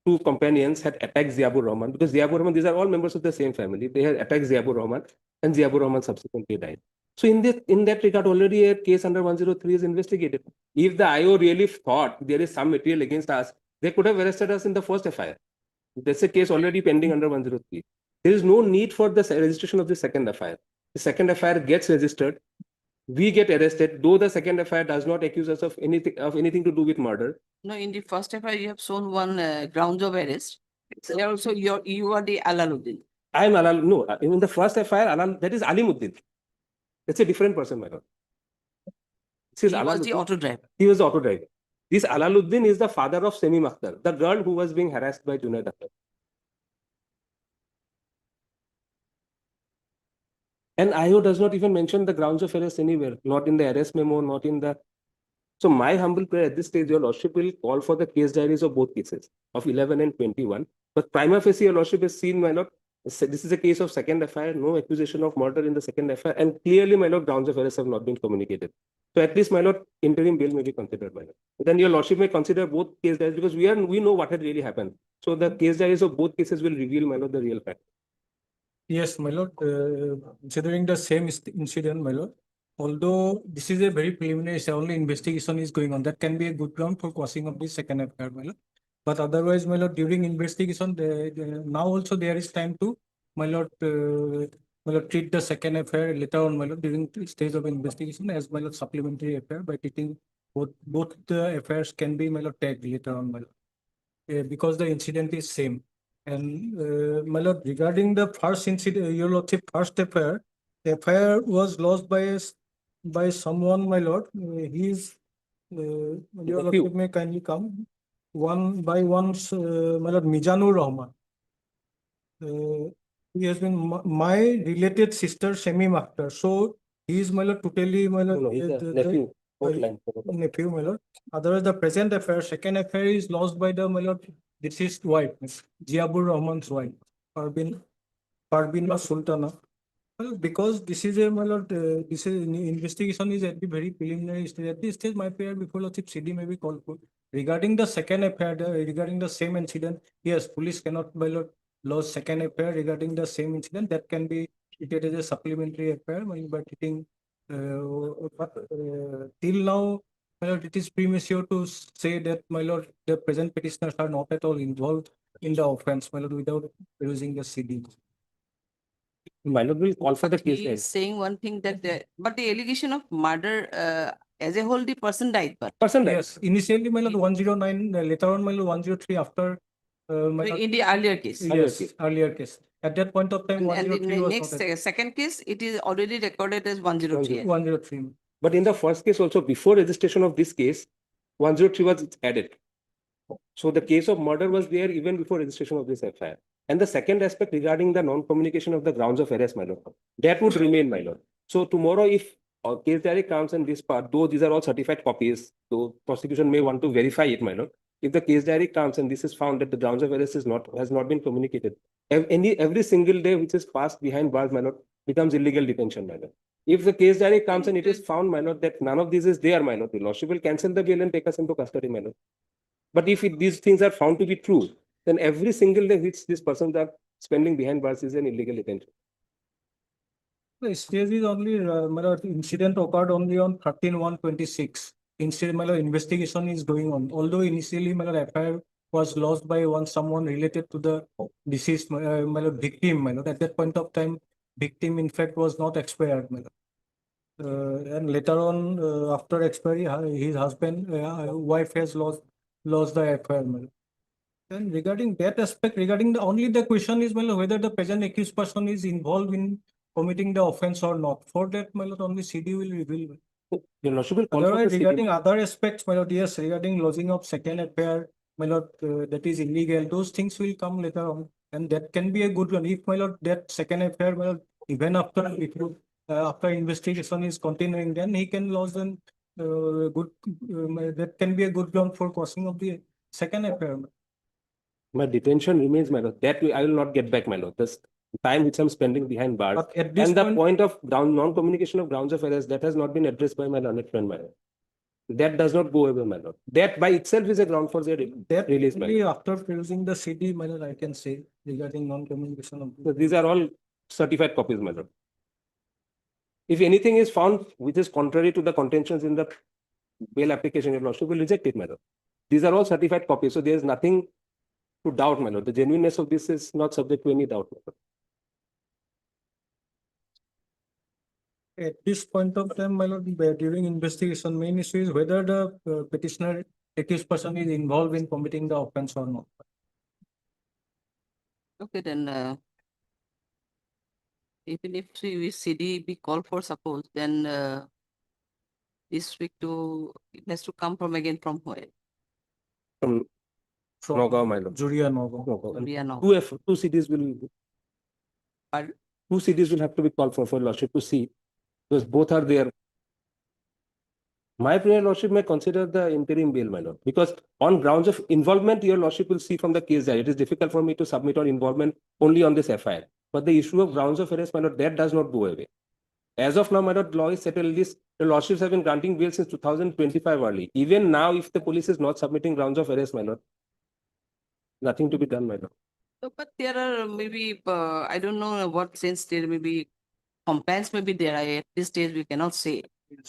[SPEAKER 15] 2 companions had attacked Ziabur Rahman, because Ziabur Rahman, these are all members of the same family. They had attacked Ziabur Rahman, and Ziabur Rahman subsequently died. So in that regard, already a case under 103 is investigated. If the IO really thought there is some material against us, they could have arrested us in the first FIR. That's a case already pending under 103. There is no need for the registration of the second FIR. The second FIR gets registered. We get arrested, though the second FIR does not accuse us of anything to do with murder.
[SPEAKER 1] No, in the first FIR you have shown one grounds of arrest. There also you are the Alaluddin.
[SPEAKER 15] I am Alal. No, in the first FIR, that is Alimuddin. That's a different person, my lord.
[SPEAKER 1] He was the auto driver.
[SPEAKER 15] He was the auto driver. This Alaluddin is the father of Semi Akhtar, the girl who was being harassed by Junaid Ahmed. And IO does not even mention the grounds of arrest anywhere, not in the arrest memo, not in the So my humble prayer at this stage, your lordship will call for the case diaries of both cases of 11 and 21. But prima facie, your lordship has seen, my lord, this is a case of second FIR, no accusation of murder in the second FIR, and clearly, my lord, grounds of arrest have not been communicated. So at least, my lord, interim bail may be considered, my lord. Then your lordship may consider both case diaries because we know what had really happened. So the case diaries of both cases will reveal, my lord, the real fact.
[SPEAKER 16] Yes, my lord, considering the same incident, my lord, although this is a very preliminary, only investigation is going on, that can be a good ground for quashing of the second FIR, my lord. But otherwise, my lord, during investigation, now also there is time to, my lord, treat the second FIR later on, my lord, during the stage of investigation as my lord supplementary FIR by treating both the FIRs can be, my lord, tagged later on, my lord, because the incident is same. And my lord, regarding the first incident, your lordship, first FIR, the FIR was lost by someone, my lord. He is, your lordship may kindly come. One by one, my lord, Mizanur Rahman. He has been my related sister, Shemi Akhtar. So he is, my lord, totally, my lord,
[SPEAKER 15] No, he's a nephew.
[SPEAKER 16] nephew, my lord. Otherwise, the present affair, second affair is lost by the, my lord, deceased wife, Jiabur Rahman's wife, Parbina Sultana. Well, because this is a, my lord, this is investigation is at the very preliminary stage. At this stage, my prayer before lordship CD may be called for. Regarding the second affair, regarding the same incident, yes, police cannot, my lord, lodge second affair regarding the same incident. That can be treated as a supplementary affair by treating. Till now, my lord, it is premature to say that, my lord, the present petitioners are not at all involved in the offense, my lord, without using the CD.
[SPEAKER 15] My lord will call for the case.
[SPEAKER 1] He is saying one thing that but the allegation of murder as a whole, the person died, but
[SPEAKER 16] Yes, initially, my lord, 109, later on, my lord, 103 after.
[SPEAKER 1] in the earlier case.
[SPEAKER 16] Yes, earlier case. At that point of time,
[SPEAKER 1] And in
[SPEAKER 16] 103
[SPEAKER 1] the
[SPEAKER 16] was
[SPEAKER 1] next
[SPEAKER 16] not.
[SPEAKER 1] second case, it is already recorded as 103.
[SPEAKER 16] 103.
[SPEAKER 15] But in the first case also, before registration of this case, 103 was added. So the case of murder was there even before registration of this FIR. And the second aspect regarding the non-communication of the grounds of arrest, my lord, that would remain, my lord. So tomorrow, if case diary comes in this part, though these are all certified copies, so prosecution may want to verify it, my lord. If the case diary comes and this is found that the grounds of arrest has not been communicated, every single day which is passed behind bars, my lord, becomes illegal detention, my lord. If the case diary comes and it is found, my lord, that none of these is there, my lord, the lordship will cancel the bail and take us into custody, my lord. But if these things are found to be true, then every single day which these persons are spending behind bars is an illegal detention.
[SPEAKER 16] The stage is only, my lord, incident occurred only on 13/1/26. Instead, my lord, investigation is going on. Although initially, my lord, FIR was lost by someone related to the deceased, my lord, victim, my lord. At that point of time, victim, in fact, was not expired, my lord. And later on, after expiry, his husband, wife has lost the FIR, my lord. And regarding that aspect, regarding the question is, my lord, whether the present accused person is involved in committing the offense or not. For that, my lord, only CD will reveal.
[SPEAKER 15] Your lordship will call for
[SPEAKER 16] Otherwise,
[SPEAKER 15] the
[SPEAKER 16] regarding
[SPEAKER 15] CD.
[SPEAKER 16] other aspects, my lord, yes, regarding lodging of second FIR, my lord, that is illegal. Those things will come later on, and that can be a good one. If, my lord, that second FIR, my lord, even after after investigation is continuing, then he can lodge an good. That can be a good ground for crossing of the second FIR.
[SPEAKER 15] My detention remains, my lord. That I will not get back, my lord. This time which I'm spending behind bars.
[SPEAKER 16] But at this
[SPEAKER 15] And the point of non-communication of grounds of arrest, that has not been addressed by my learned friend, my lord. That does not go away, my lord. That by itself is a ground for their release, my
[SPEAKER 16] only
[SPEAKER 15] lord.
[SPEAKER 16] after producing the CD, my lord, I can say regarding non-communication of.
[SPEAKER 15] So these are all certified copies, my lord. If anything is found which is contrary to the contentions in the bail application, your lordship will reject it, my lord. These are all certified copies, so there is nothing to doubt, my lord. The genuineness of this is not subject to any doubt, my lord.
[SPEAKER 16] At this point of time, my lord, during investigation, main issue is whether the petitioner, accused person, is involved in committing the offense or not.
[SPEAKER 1] Okay, then even if we CD be called for, suppose, then this week it has to come from where?
[SPEAKER 15] From Nagaon, my lord.
[SPEAKER 16] Juria Nagaon.
[SPEAKER 1] Juria Nagaon.
[SPEAKER 15] Two CDs will have to be called for lordship to see, because both are there. My Premier Lordship may consider the interim bail, my lord, because on grounds of involvement, your lordship will see from the case that it is difficult for me to submit on involvement only on this FIR. But the issue of grounds of arrest, my lord, that does not go away. As of now, my lord, law is settled. This the lordships have been granting bail since 2025 early. Even now, if the police is not submitting grounds of arrest, my lord, nothing to be done, my lord.
[SPEAKER 1] So, but there are maybe, I don't know what sense there may be, compliance may be there. At this stage, we cannot say.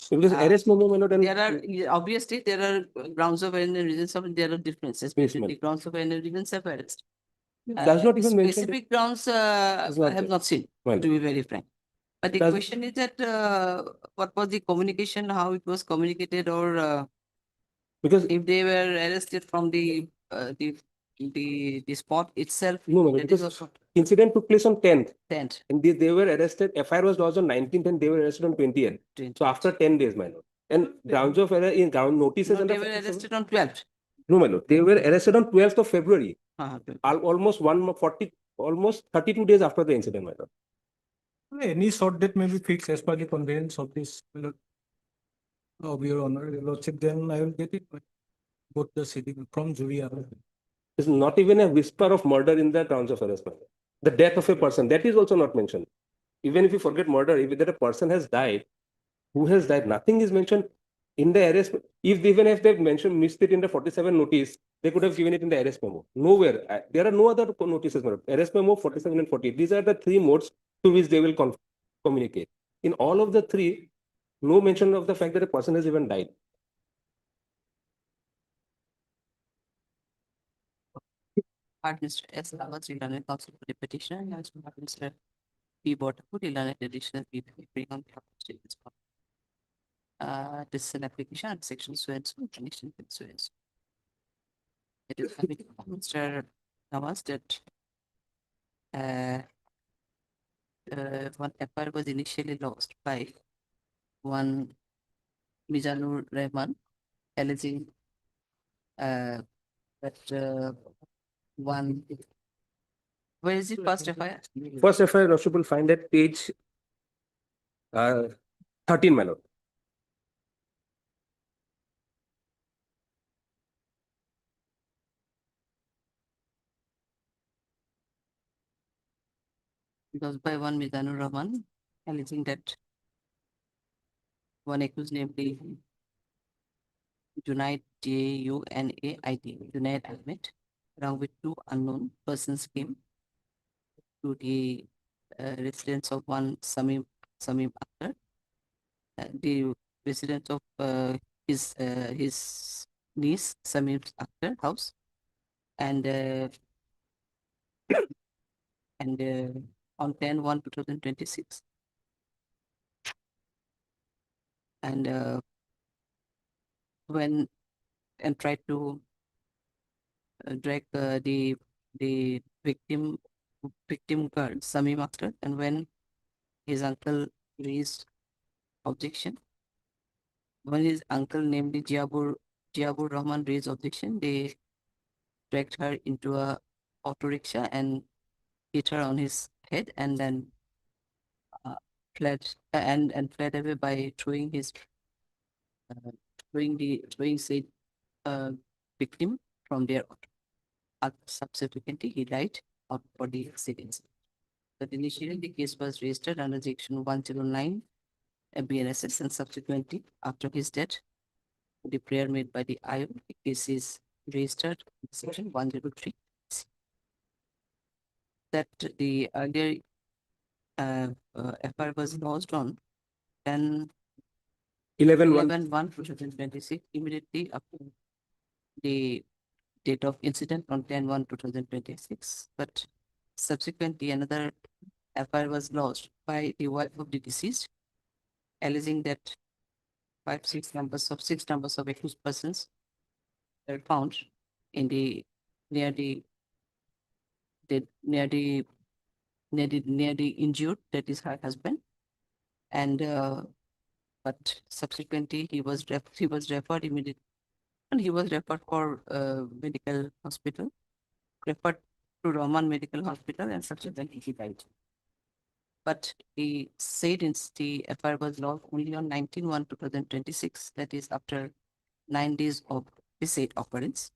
[SPEAKER 15] Because arrest memo, my lord, and
[SPEAKER 1] There are, obviously, there are grounds of arrest and reasons of, there are differences
[SPEAKER 15] Yes,
[SPEAKER 1] between
[SPEAKER 15] ma'am.
[SPEAKER 1] the grounds of arrest and reasons of arrest.
[SPEAKER 15] Does not even mention
[SPEAKER 1] Specific grounds, I
[SPEAKER 15] not
[SPEAKER 1] have
[SPEAKER 15] there.
[SPEAKER 1] not seen,
[SPEAKER 15] Well,
[SPEAKER 1] to be very frank. But the
[SPEAKER 15] Does-
[SPEAKER 1] question is that, what was the communication, how it was communicated, or
[SPEAKER 15] because
[SPEAKER 1] if they were arrested from the spot itself.
[SPEAKER 15] no, no,
[SPEAKER 1] that is
[SPEAKER 15] because
[SPEAKER 1] also
[SPEAKER 15] incident took place on 10th.
[SPEAKER 1] 10th.
[SPEAKER 15] And they were arrested. FIR was lodged on 19th and they were arrested on 20th. So after 10 days, my lord. And grounds of error in ground notices
[SPEAKER 1] No,
[SPEAKER 15] under
[SPEAKER 1] they were
[SPEAKER 15] 47
[SPEAKER 1] arrested on 12th.
[SPEAKER 15] No, my lord. They were arrested on 12th of February.
[SPEAKER 1] Okay.
[SPEAKER 15] Almost 140, almost 32 days after the incident, my lord.
[SPEAKER 16] Any short date may be fixed as per the convenience of this, my lord, of your honor, your lordship, then I will get it. But both the city from jury are.
[SPEAKER 15] There's not even a whisper of murder in the grounds of arrest, my lord. The death of a person, that is also not mentioned. Even if you forget murder, if that a person has died, who has died, nothing is mentioned in the arrest. Even if they've mentioned, missed it in the 47 notice, they could have given it in the arrest memo. Nowhere. There are no other notices, my lord. Arrest memo, 47 and 48. These are the three modes to which they will communicate. In all of the three, no mention of the fact that a person has even died.
[SPEAKER 1] Mr. S. Lavas, Reliance Council for the petitioner, and also Mr. P. Waterford, Reliance additional people bring on behalf of students. This is an application under section so and so, condition with so and so. It is having Mr. Lavas that one FIR was initially lost by one Mizanur Rahman, alleging that one. Where is the first FIR?
[SPEAKER 15] First FIR, Lordship will find at page 13, my lord.
[SPEAKER 1] Because by one Mizanur Rahman, alleging that one accused, namely Junaid Junaid Junaid Ahmed, along with two unknown persons, came to the residence of one Samim Akhtar, the residence of his niece Samim Akhtar house, and on 10/1/2026, and when and tried to drag the victim girl Samim Akhtar, and when his uncle raised objection, when his uncle, namely Jiabur Rahman, raised objection, they dragged her into a auto rickshaw and hit her on his head, and then fled and fled away by throwing said victim from their auto. Subsequently, he died out for the accident. But initially, the case was registered under section 109 BNSS, and subsequently, after his death, the prayer made by the IO, the case is registered in section 103. That the earlier FIR was lodged on 11/1/2026, immediately after the date of incident on 10/1/2026. But subsequently, another FIR was lodged by the wife of the deceased, alleging that six numbers of accused persons were found in the near the injured, that is her husband, and but subsequently he was referred immediately, and he was referred for medical hospital, referred to Rahman Medical Hospital, and subsequently he died. but he said in the FIR was logged only on 19/1/2026, that is after 9 days of the said occurrence.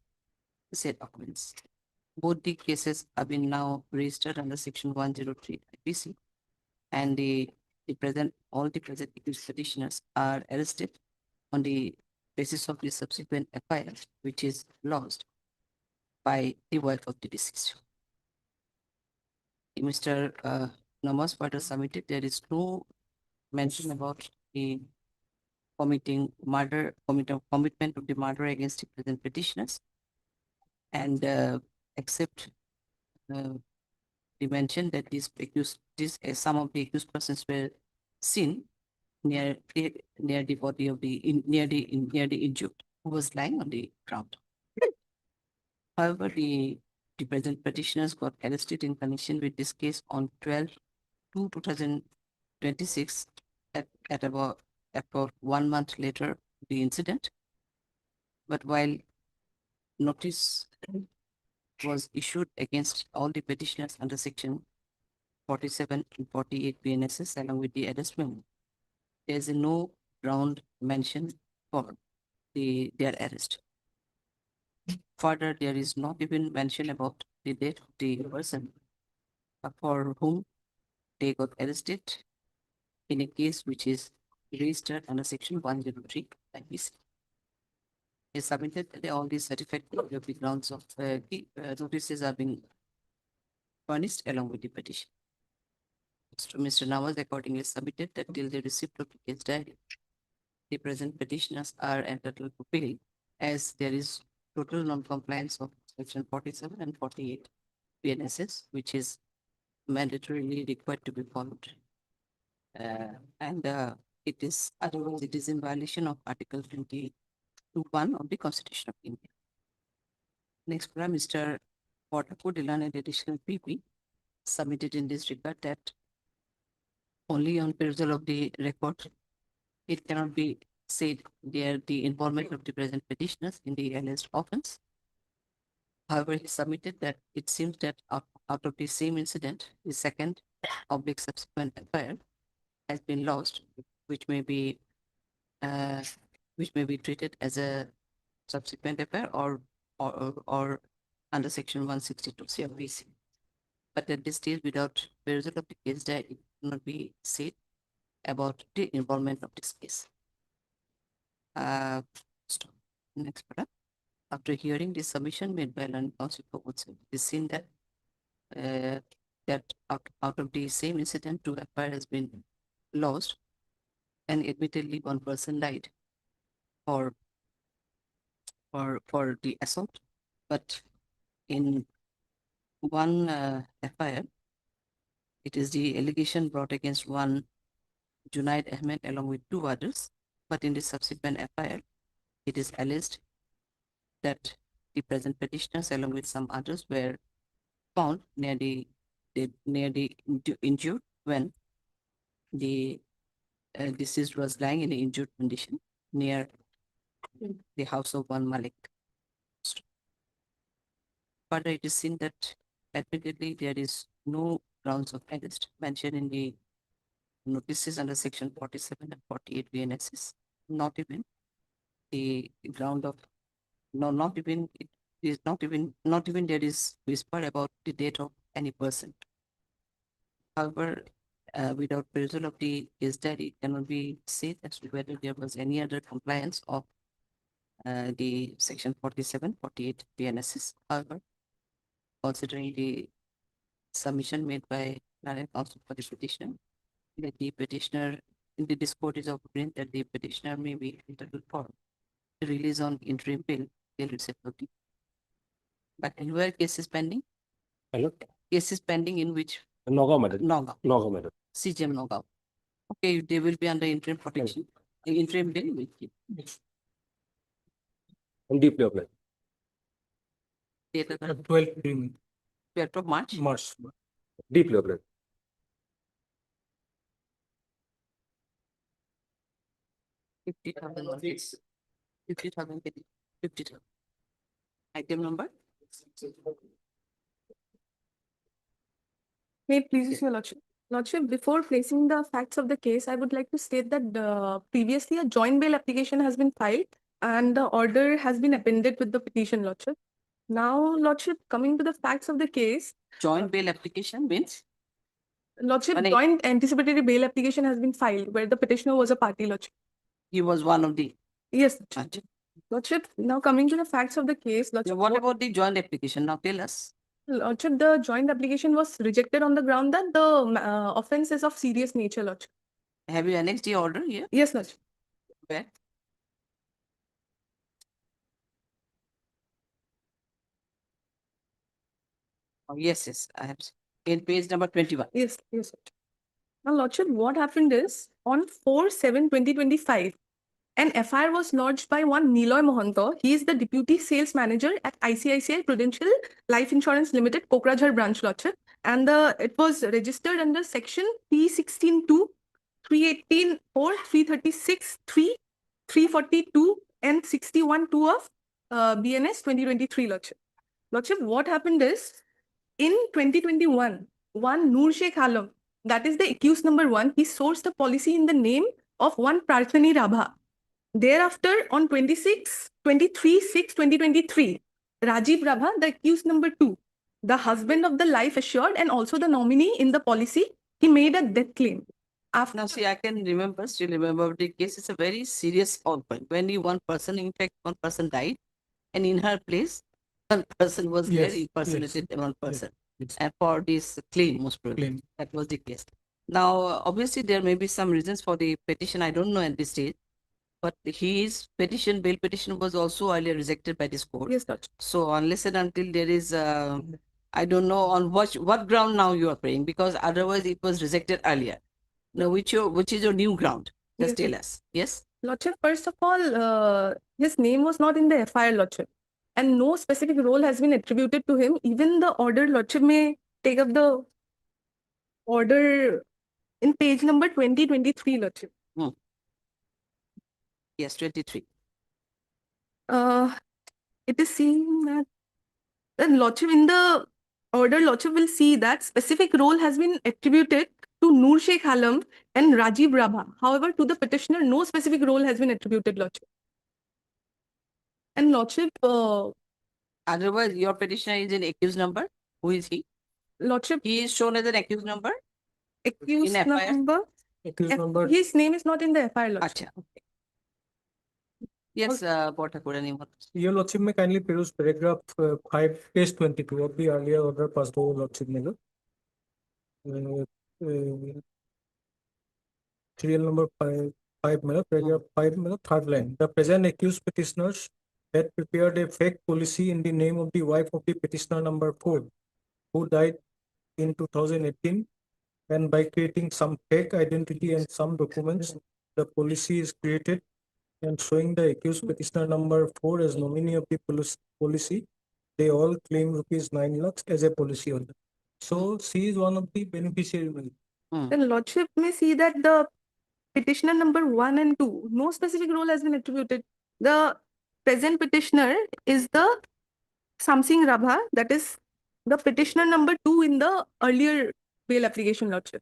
[SPEAKER 1] Both the cases have been now registered under Section 103 IPC, and all the present accused petitioners are arrested on the basis of the subsequent FIR, which is lodged by the wife of the deceased. Mr. Namas further submitted there is no mention about the commitment of the murder against the present petitioners, and except the mention that some of the accused persons were seen near the body of near the injured who was lying on the ground. However, the present petitioners got arrested in connection with this case on 12/2/2026 at about 1 month later the incident. But while notice was issued against all the petitioners under Section 47 and 48 BNSS along with the arrest memo, there is no ground mentioned for their arrest. Further, there is not even mention about the date of the person for whom they got arrested in a case which is registered under Section 103 IPC. He submitted that all these certified of the grounds of notices are being furnished along with the petition. Mr. Nawaz accordingly submitted that till the receipt of the case diary, the present petitioners are entitled to bail, as there is total non-compliance of Section 47 and 48 BNSS, which is mandatorily required to be followed. It is otherwise it is in violation of Article 22(1) of the Constitution of India. Next, Mr. Portaco Dilan and additional PP submitted in this regard that only on perusal of the record, it cannot be said there the involvement of the present petitioners in the alleged offense. However, he submitted that it seems that out of the same incident, the second subsequent affair has been lost, which may be treated as a subsequent affair or under Section 162 CRPC. But at this stage, without perusal of the case diary, it cannot be said about the involvement of this case. Next product. After hearing the submission made by Learned Counsel for Woodson, it is seen that out of the same incident, 2 FIR has been lost, and admittedly one person died for the assault, but in one FIR, it is the allegation brought against one Junaid Ahmed along with 2 others, but in the subsequent FIR, it is alleged that the present petitioners along with some others were found near the injured when the deceased was lying in an injured condition near the house of one Malik. Further, it is seen that admittedly there is no grounds of arrest mentioned in the notices under Section 47 and 48 BNSS, not even the ground of not even there is whisper about the date of any person. However, without perusal of the case diary, it cannot be said as to whether there was any other compliance of the Section 47, 48 BNSS. However, considering the submission made by Learned Counsel for the petitioner, that the petitioner in the discourse is of opinion that the petitioner may be entitled for release on interim bail till receipt of the. But where case is pending?
[SPEAKER 15] Hello?
[SPEAKER 1] Case is pending in which?
[SPEAKER 15] Nagaon, madam.
[SPEAKER 1] Nagaon.
[SPEAKER 15] Madam.
[SPEAKER 1] CGM Nagaon. Okay, they will be under interim protection. Interim bail will keep.
[SPEAKER 15] And deeply applied.
[SPEAKER 1] Date of
[SPEAKER 16] 12th
[SPEAKER 1] of March.
[SPEAKER 15] Deeply applied.
[SPEAKER 1] $50,000. 50,000. 50,000. Item number?
[SPEAKER 12] May it please your lordship. Lordship, before placing the facts of the case, I would like to state that previously a joint bail application has been filed and the order has been appended with the petition, Lordship. Now, Lordship, coming to the facts of the case.
[SPEAKER 1] Joint bail application means?
[SPEAKER 12] Lordship, joint anticipatory bail application has been filed where the petitioner was a party, Lordship.
[SPEAKER 1] He was one of the.
[SPEAKER 12] Yes, Lordship. Now coming to the facts of the case, Lordship.
[SPEAKER 1] What about the joint application? Now tell us.
[SPEAKER 12] Lordship, the joint application was rejected on the ground that the offense is of serious nature, Lordship.
[SPEAKER 1] Have you annexed the order here?
[SPEAKER 12] Yes, Lordship.
[SPEAKER 1] Where? Oh, yes, I have seen. In page number 21.
[SPEAKER 12] Yes, yes. Now, Lordship, what happened is on 4/7/2025, an FIR was lodged by one Niloy Mohanto. He is the deputy sales manager at ICICI Prudential Life Insurance Limited, Kokrajhar branch, Lordship. And it was registered under section P16(2), 318(4), 336(3), 342, and 61(2) of BNS 2023, Lordship. Lordship, what happened is in 2021, one Noor Sheikh Alam, that is the accused number 1, he sourced the policy in the name of one Prarthani Rabha. Thereafter, on 23/6/2023, Rajiv Rabha, the accused number 2, the husband of the life assured and also the nominee in the policy, he made a death claim.
[SPEAKER 1] Now, see, I can still remember the case is a very serious point. When one person died, and in her place, one person was there, impersonated one person. And for this claim, most probably, that was the case. Now, obviously, there may be some reasons for the petition. I don't know at this stage. But his bail petition was also earlier rejected by this court.
[SPEAKER 12] Yes, Lordship.
[SPEAKER 1] So unless and until there is, I don't know on what ground now you are praying, because otherwise it was rejected earlier. Now, which is your new ground? Just tell us. Yes?
[SPEAKER 12] Lordship, first of all, his name was not in the FIR, Lordship. And no specific role has been attributed to him. Even the order, Lordship may take up the order in page number 2023, Lordship.
[SPEAKER 1] Yes, 23.
[SPEAKER 12] It is seen that Lordship in the order, Lordship will see that specific role has been attributed to Noor Sheikh Alam and Rajiv Rabha. However, to the petitioner, no specific role has been attributed, Lordship. And Lordship.
[SPEAKER 1] Otherwise, your petitioner is an accused number. Who is he?
[SPEAKER 12] Lordship.
[SPEAKER 1] He is shown as an accused number.
[SPEAKER 12] Accused
[SPEAKER 1] in
[SPEAKER 12] number.
[SPEAKER 16] Accused number.
[SPEAKER 12] His name is not in the FIR, Lordship.
[SPEAKER 1] Okay. Yes,
[SPEAKER 16] Your Lordship may kindly peruse paragraph 5, page 22 of the earlier order passed over Lordship Miller. Serial number 5, paragraph 5, third line. The present accused petitioners had prepared a fake policy in the name of the wife of the petitioner number 4, who died in 2018, and by creating some fake identity and some documents, the policy is created and showing the accused petitioner number 4 as nominee of the policy. They all claim ₹9 lakhs as a policy holder. So she is one of the beneficiaries.
[SPEAKER 12] Then Lordship may see that the petitioner number 1 and 2, no specific role has been attributed. The present petitioner is the Samsing Rabha, that is the petitioner number 2 in the earlier bail application, Lordship.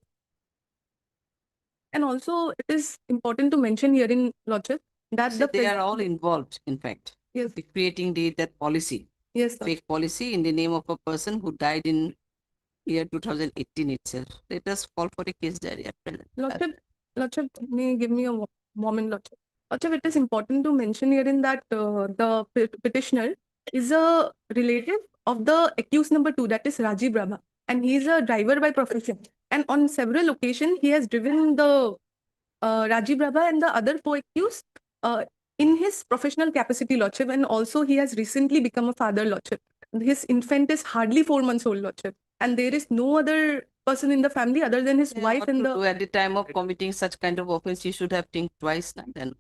[SPEAKER 12] And also, it is important to mention here in Lordship that
[SPEAKER 1] they are all involved, in fact.
[SPEAKER 12] Yes.
[SPEAKER 1] Creating that policy.
[SPEAKER 12] Yes,
[SPEAKER 1] fake policy in the name of a person who died in year 2018 itself. Let us call for a case diary at present.
[SPEAKER 12] Lordship, may give me a moment, Lordship. Lordship, it is important to mention here in that the petitioner is a relative of the accused number 2, that is Rajiv Rabha, and he is a driver by profession. And on several occasions, he has driven the Rajiv Rabha and the other co-accused in his professional capacity, Lordship, and also he has recently become a father, Lordship. His infant is hardly 4 months old, Lordship, and there is no other person in the family other than his wife and the.
[SPEAKER 1] At the time of committing such kind of offense, he should have think twice. Then,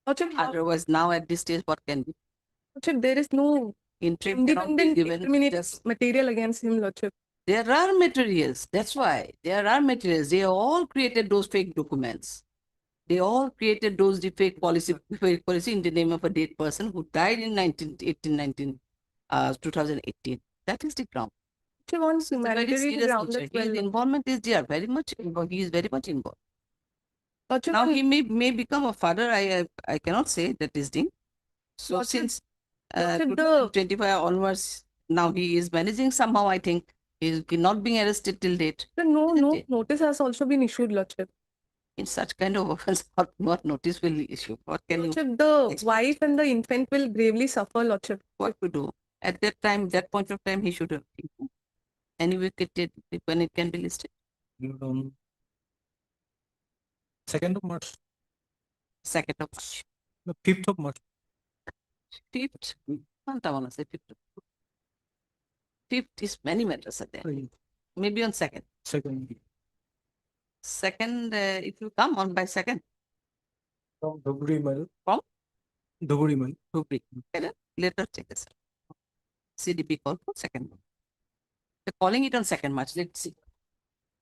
[SPEAKER 1] otherwise, now at this stage, what can be?
[SPEAKER 12] Lordship, there is no independent material against him, Lordship.
[SPEAKER 1] There are materials. That's why there are materials. They all created those fake documents. They all created those fake policy in the name of a dead person who died in 2018. That is the ground.
[SPEAKER 12] Lordship on
[SPEAKER 1] It's a very
[SPEAKER 12] humanitarian
[SPEAKER 1] serious
[SPEAKER 12] ground
[SPEAKER 1] nature.
[SPEAKER 12] as well.
[SPEAKER 1] His involvement is there, very much involved. He is very much involved.
[SPEAKER 12] Lordship
[SPEAKER 1] Now
[SPEAKER 12] on
[SPEAKER 1] he may become a father. I cannot say that is thing. So
[SPEAKER 12] Lordship-
[SPEAKER 1] since
[SPEAKER 12] Lordship, the
[SPEAKER 1] 2025 onwards, now he is managing somehow. I think he is not being arrested till date.
[SPEAKER 12] no
[SPEAKER 1] Isn't it?
[SPEAKER 12] notice has also been issued, Lordship.
[SPEAKER 1] In such kind of offense, what notice will issue? What can you
[SPEAKER 12] Lordship, the
[SPEAKER 1] expect?
[SPEAKER 12] wife and the infant will gravely suffer, Lordship.
[SPEAKER 1] What to do? At that time, that point of time, he should have taken. Anyway, when it can be listed.
[SPEAKER 16] On 2nd of March,
[SPEAKER 1] 2nd of March.
[SPEAKER 16] the 5th of March.
[SPEAKER 1] 5th. I want to say 5th. 5th is many matters are there. Maybe on 2nd.
[SPEAKER 16] 2nd.
[SPEAKER 1] 2nd, if you come on by 2nd.
[SPEAKER 16] From Dhubri Mall.
[SPEAKER 1] From?
[SPEAKER 16] Dhubri Mall.
[SPEAKER 1] Dhubri. Later check this. CDP call for 2nd. They're calling it on 2nd March. Let's see.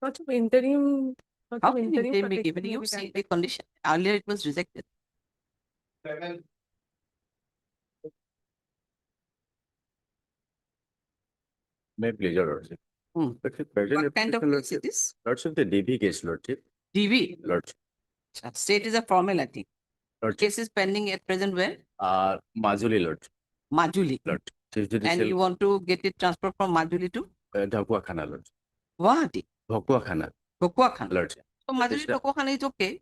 [SPEAKER 12] Lordship, interim.
[SPEAKER 1] How
[SPEAKER 12] Lordship,
[SPEAKER 1] can
[SPEAKER 12] interim
[SPEAKER 1] interim be
[SPEAKER 12] protection
[SPEAKER 1] given?
[SPEAKER 12] may
[SPEAKER 1] You
[SPEAKER 12] be
[SPEAKER 1] see
[SPEAKER 12] granted.
[SPEAKER 1] the condition. Earlier it was rejected.
[SPEAKER 2] My pleasure, Lordship. Lordship, present
[SPEAKER 1] What kind of
[SPEAKER 2] application,
[SPEAKER 1] case it is?
[SPEAKER 2] Lordship, the DB case, Lordship.
[SPEAKER 1] DV.
[SPEAKER 2] Lordship.
[SPEAKER 1] State is a formality.
[SPEAKER 2] Lordship.
[SPEAKER 1] Case is pending at present where?
[SPEAKER 2] Majuli, Lordship.
[SPEAKER 1] Majuli.
[SPEAKER 2] Lordship.
[SPEAKER 1] And you want to get it transferred from Majuli to?
[SPEAKER 2] Dhakua Khana, Lordship.
[SPEAKER 1] Guwahati.
[SPEAKER 2] Dhakua Khana.
[SPEAKER 1] Dhokua Khan.
[SPEAKER 2] Lordship.
[SPEAKER 1] So Majuli Dhokua Khan is okay.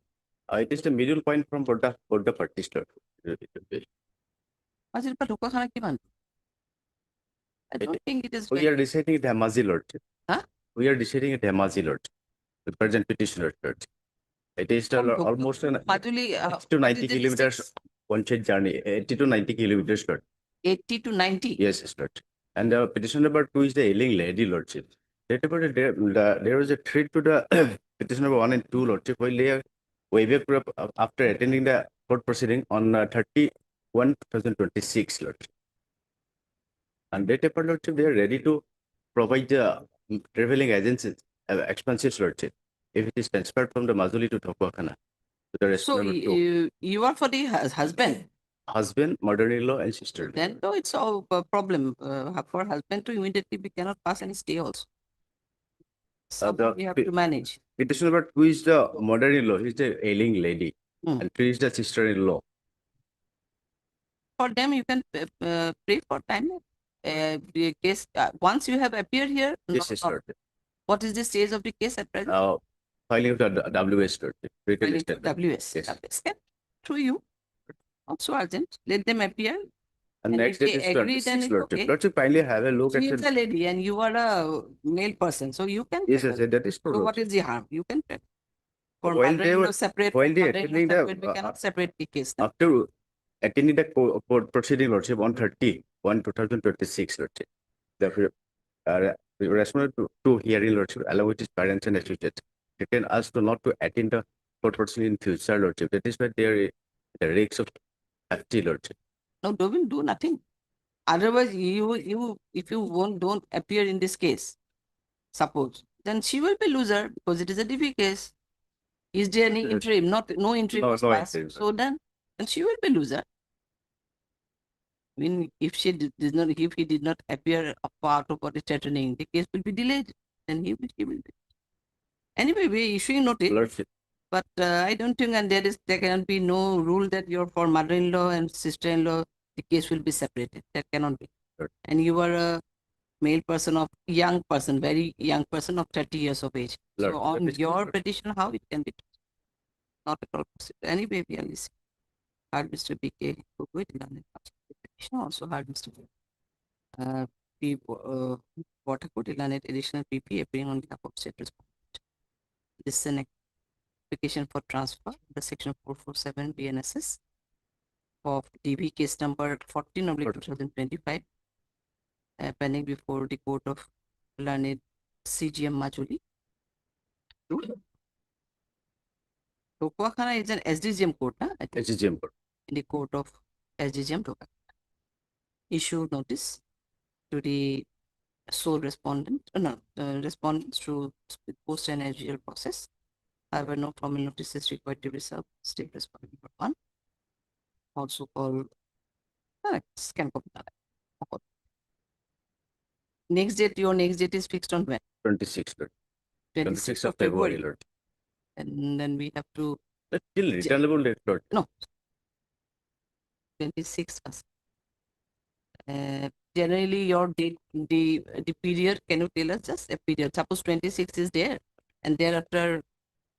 [SPEAKER 2] It is the middle point from Bodda parties, Lordship.
[SPEAKER 1] Majuli Dhokua Khan ki man? I don't think it is.
[SPEAKER 2] We are deciding the Hamazi, Lordship.
[SPEAKER 1] Huh?
[SPEAKER 2] We are deciding the Hamazi, Lordship. The present petitioner, Lordship. It is almost an
[SPEAKER 1] Majuli,
[SPEAKER 2] 80 to 90 kilometers one side journey, 80 to 90 kilometers, Lord.
[SPEAKER 1] 80 to 90?
[SPEAKER 2] Yes, Lord. And the petition number 2 is the ailing lady, Lordship. There was a threat to the petition number 1 and 2, Lordship, while they are way back after attending the court proceeding on 31/2026, Lordship. And that paper, Lordship, they are ready to provide the traveling agencies expenses, Lordship, if it is transferred from the Majuli to Dhokwakhana.
[SPEAKER 1] So you are for the husband?
[SPEAKER 2] Husband, mother-in-law, and sister.
[SPEAKER 1] Then though it's a problem for husband to immediately we cannot pass any stay also. So we have to manage.
[SPEAKER 2] Petition number 2 is the mother-in-law, he is the ailing lady, and 3 is the sister-in-law.
[SPEAKER 1] For them, you can pray for time. The case once you have appeared here.
[SPEAKER 2] Yes, Lord.
[SPEAKER 1] What is the stage of the case at present?
[SPEAKER 2] Filing of the WS, Lord.
[SPEAKER 1] WS.
[SPEAKER 2] Yes.
[SPEAKER 1] WS. Through you. Also urgent. Let them appear.
[SPEAKER 2] And next
[SPEAKER 1] if
[SPEAKER 2] date
[SPEAKER 1] they
[SPEAKER 2] is
[SPEAKER 1] agree, then
[SPEAKER 2] 26,
[SPEAKER 1] it's
[SPEAKER 2] Lord.
[SPEAKER 1] okay.
[SPEAKER 2] Lord, you kindly have a look
[SPEAKER 1] She
[SPEAKER 2] at
[SPEAKER 1] is a lady and you are a male person, so you can.
[SPEAKER 2] Yes, yes, that is true.
[SPEAKER 1] So
[SPEAKER 2] Lord.
[SPEAKER 1] what is the harm? You can pray. For
[SPEAKER 2] While they were
[SPEAKER 1] separate,
[SPEAKER 2] while they
[SPEAKER 1] mother-in-law
[SPEAKER 2] attending
[SPEAKER 1] separate, we
[SPEAKER 2] the
[SPEAKER 1] cannot separate the case. No?
[SPEAKER 2] after attending the court proceeding, Lordship, on 30/1/2026, Lordship, the response to hearing, Lordship, along with his parents and associates, retain us to not to attend the court proceeding in future, Lordship. That is why there is the risks of hefty, Lordship.
[SPEAKER 1] No, don't do nothing. Otherwise, if you don't appear in this case, suppose, then she will be loser because it is a DV case. Is there any interim? No interim.
[SPEAKER 2] No,
[SPEAKER 1] was
[SPEAKER 2] no
[SPEAKER 1] passed.
[SPEAKER 2] interim.
[SPEAKER 1] So then she will be loser. I mean, if he did not appear a part of what is threatening, the case will be delayed. Then he will be. Anyway, we are issuing notice.
[SPEAKER 2] Lordship.
[SPEAKER 1] But I don't think, and there cannot be no rule that you're for mother-in-law and sister-in-law, the case will be separated. That cannot be.
[SPEAKER 2] Sure.
[SPEAKER 1] And you are a male person very young person of 30 years of age.
[SPEAKER 2] Lord,
[SPEAKER 1] so on
[SPEAKER 2] that is
[SPEAKER 1] your
[SPEAKER 2] true.
[SPEAKER 1] petition, how it can be? Not at all possible. Anyway, we are listening. Heard Mr. BK petition also heard Mr. Water Code Ilanet additional PP appearing on behalf of state respondent. This is an application for transfer, the section 447 BNSS of DB case number 14/2025, pending before the court of learned CGM Majuli. Dhokwakhana is an SDGM court,
[SPEAKER 2] SDGM court.
[SPEAKER 1] in the court of SDGM Dhokwakhana. Issue notice to the sole respondent, respondents through post and SGL process. However, no formal notice is required to be served. State respondent number 1. Also called scan copy. Next date, your next date is fixed on when?
[SPEAKER 2] 26th,
[SPEAKER 1] 26th of
[SPEAKER 2] February,
[SPEAKER 1] February.
[SPEAKER 2] Lord.
[SPEAKER 1] And then we have to,
[SPEAKER 2] That's still returnable date, Lord.
[SPEAKER 1] no, 26th. Generally, your date, the period, can you tell us just a period? Suppose 26 is there, and thereafter,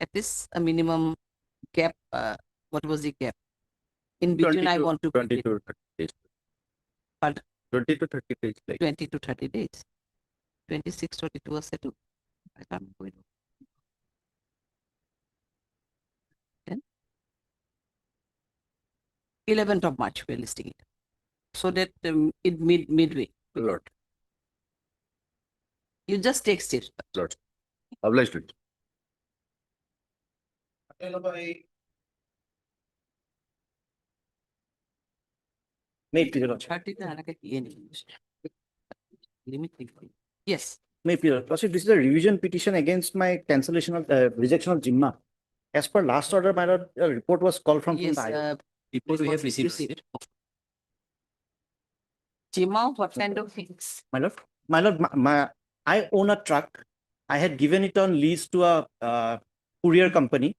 [SPEAKER 1] at least a minimum gap. What was the gap? In between, I want to
[SPEAKER 2] 20 to 30 days.
[SPEAKER 1] Pardon?
[SPEAKER 2] 20 to 30 days, like.
[SPEAKER 1] 20 to 30 days. 26, 22 was settled. I can't go. Then 11th of March, we're listing it. So that it midway.
[SPEAKER 2] Lord.
[SPEAKER 1] You just text it.
[SPEAKER 2] Lord. Obliged, Lord.
[SPEAKER 4] May period.
[SPEAKER 1] 30 limit. Yes.
[SPEAKER 4] May period. This is a revision petition against my cancellation of rejection of Jimma. As per last order, my lord, a report was called from
[SPEAKER 1] Yes.
[SPEAKER 4] the
[SPEAKER 1] Report we have received. Jima, what kind of things?
[SPEAKER 4] My lord, I own a truck. I had given it on lease to a courier company.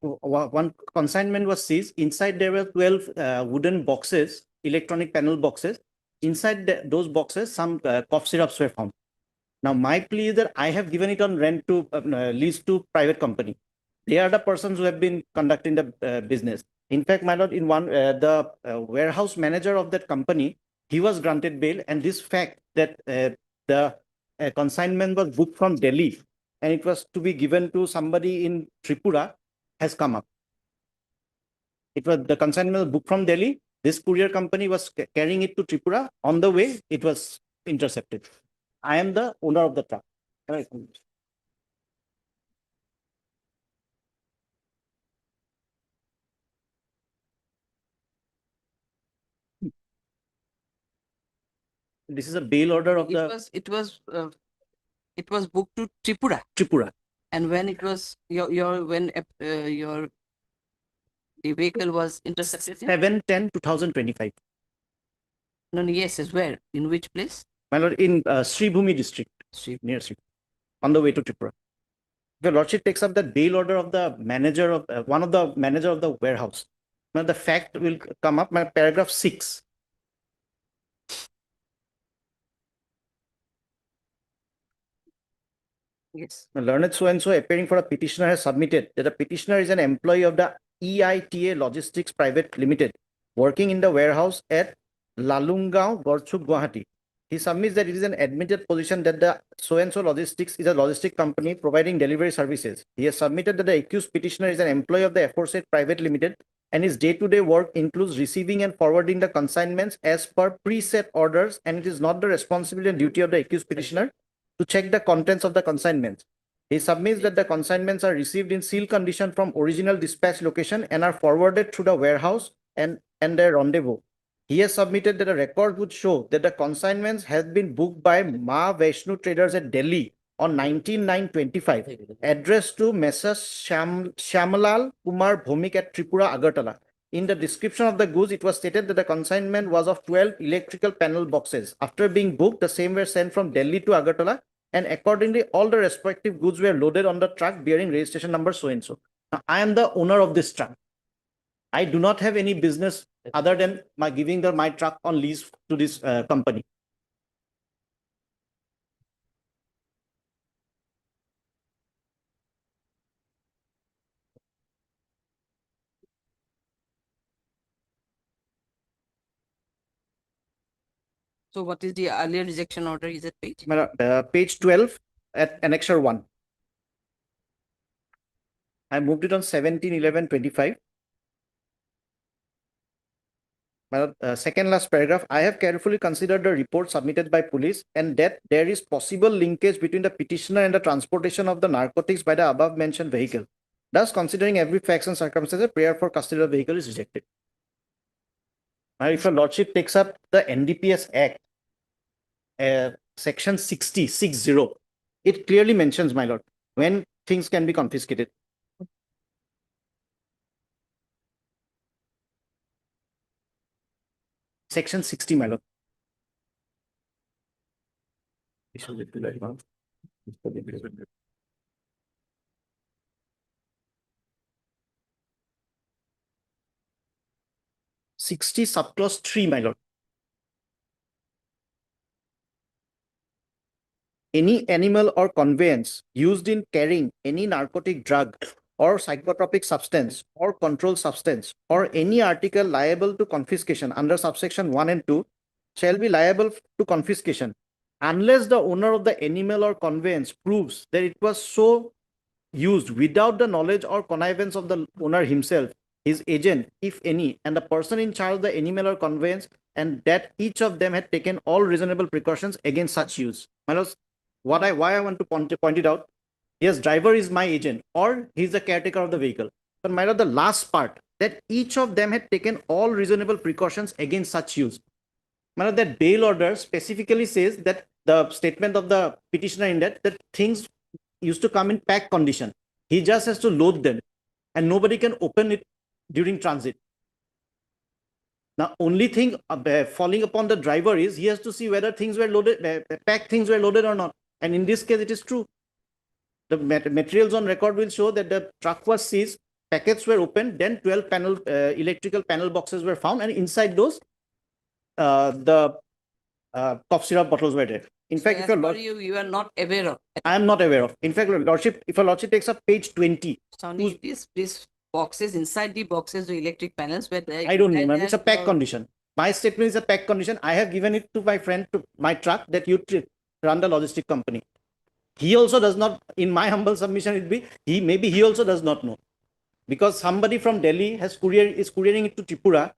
[SPEAKER 4] One consignment was seized. Inside there were 12 wooden boxes, electronic panel boxes. Inside those boxes, some cough syrups were found. Now, my plea is that I have given it on rent to lease to private company. They are the persons who have been conducting the business. In fact, my lord, in one the warehouse manager of that company, he was granted bail, and this fact that the consignment was booked from Delhi and it was to be given to somebody in Tripura has come up. It was the consignment was booked from Delhi. This courier company was carrying it to Tripura. On the way, it was intercepted. I am the owner of the truck. This is a bail order of
[SPEAKER 1] It was booked to Tripura.
[SPEAKER 4] Tripura.
[SPEAKER 1] And when it was when the vehicle was intercepted?
[SPEAKER 4] 7/10/2025.
[SPEAKER 1] No, yes, is where? In which place?
[SPEAKER 4] My lord, in Sribhumi district, near Sri, on the way to Tripura. The lordship takes up the bail order of the manager of one of the manager of the warehouse. Now the fact will come up. My paragraph 6.
[SPEAKER 1] Yes.
[SPEAKER 4] Learned so and so appearing for a petitioner has submitted that the petitioner is an employee of the EITA Logistics Private Limited, working in the warehouse at Lalungao, Gorchuk, Gauhati. He submits that it is an admitted position that the so and so logistics is a logistic company providing delivery services. He has submitted that the accused petitioner is an employee of the aforesaid private limited and his day-to-day work includes receiving and forwarding the consignments as per preset orders, and it is not the responsibility and duty of the accused petitioner to check the contents of the consignments. He submits that the consignments are received in sealed condition from original dispatch location and are forwarded through the warehouse and their rendezvous. He has submitted that a record would show that the consignments have been booked by Ma Vaishnu Traders at Delhi on 19/9/25, addressed to Messrs. Shyamalal Kumar Bhomik at Tripura, Agartala. In the description of the goods, it was stated that the consignment was of 12 electrical panel boxes. After being booked, the same were sent from Delhi to Agartala, and accordingly, all the respective goods were loaded on the truck bearing registration number so and so. Now, I am the owner of this truck. I do not have any business other than my giving my truck on lease to this company.
[SPEAKER 1] So what is the earlier rejection order? Is it page?
[SPEAKER 4] Page 12 at annexure 1. I moved it on 17/11/25. Second last paragraph, I have carefully considered the report submitted by police and that there is possible linkage between the petitioner and the transportation of the narcotics by the above mentioned vehicle. Thus, considering every facts and circumstances, prayer for custody of the vehicle is rejected. Now, if your lordship takes up the NDPS Act, section 60, it clearly mentions, my lord, when things can be confiscated. Section 60, my lord. 60 subclause 3, my lord. Any animal or conveyance used in carrying any narcotic drug or psychotropic substance or controlled substance or any article liable to confiscation under subsection 1 and 2 shall be liable to confiscation unless the owner of the animal or conveyance proves that it was so used without the knowledge or connivance of the owner himself, his agent, if any, and the person in charge of the animal or conveyance, and that each of them had taken all reasonable precautions against such use. My lords, why I want to point it out, yes, driver is my agent or he's the caretaker of the vehicle. But my lord, the last part, that each of them had taken all reasonable precautions against such use. My lord, that bail order specifically says that the statement of the petitioner in that things used to come in packed condition. He just has to load them and nobody can open it during transit. Now, only thing falling upon the driver is he has to see whether things were loaded, packed things were loaded or not. And in this case, it is true. The materials on record will show that the truck was seized, packets were opened, then 12 panel electrical panel boxes were found, and inside those, the cough syrup bottles were there. In fact, if
[SPEAKER 1] you are not aware of.
[SPEAKER 4] I am not aware of. In fact, lordship, if a lordship takes up page 20,
[SPEAKER 1] Sonny, these boxes, inside the boxes, the electric panels were there.
[SPEAKER 4] I don't know, ma'am. It's a pack condition. My statement is a pack condition. I have given it to my friend, to my truck, that you run the logistic company. He also does not, in my humble submission, maybe he also does not know. Because somebody from Delhi is couriering it to Tripura,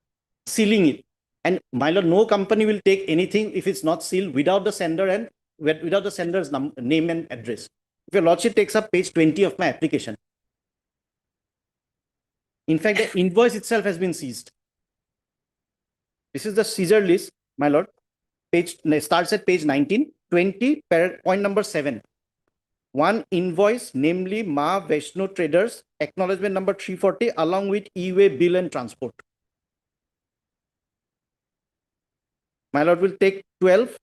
[SPEAKER 4] sealing it. And my lord, no company will take anything if it's not sealed without the sender and without the sender's name and address. If your lordship takes up page 20 of my application. In fact, the invoice itself has been seized. This is the seizure list, my lord. Page starts at page 19, 20, point number 7. One invoice, namely Ma Vaishno Traders, acknowledgement number 340, along with e-way bill and transport. My lord will take 12,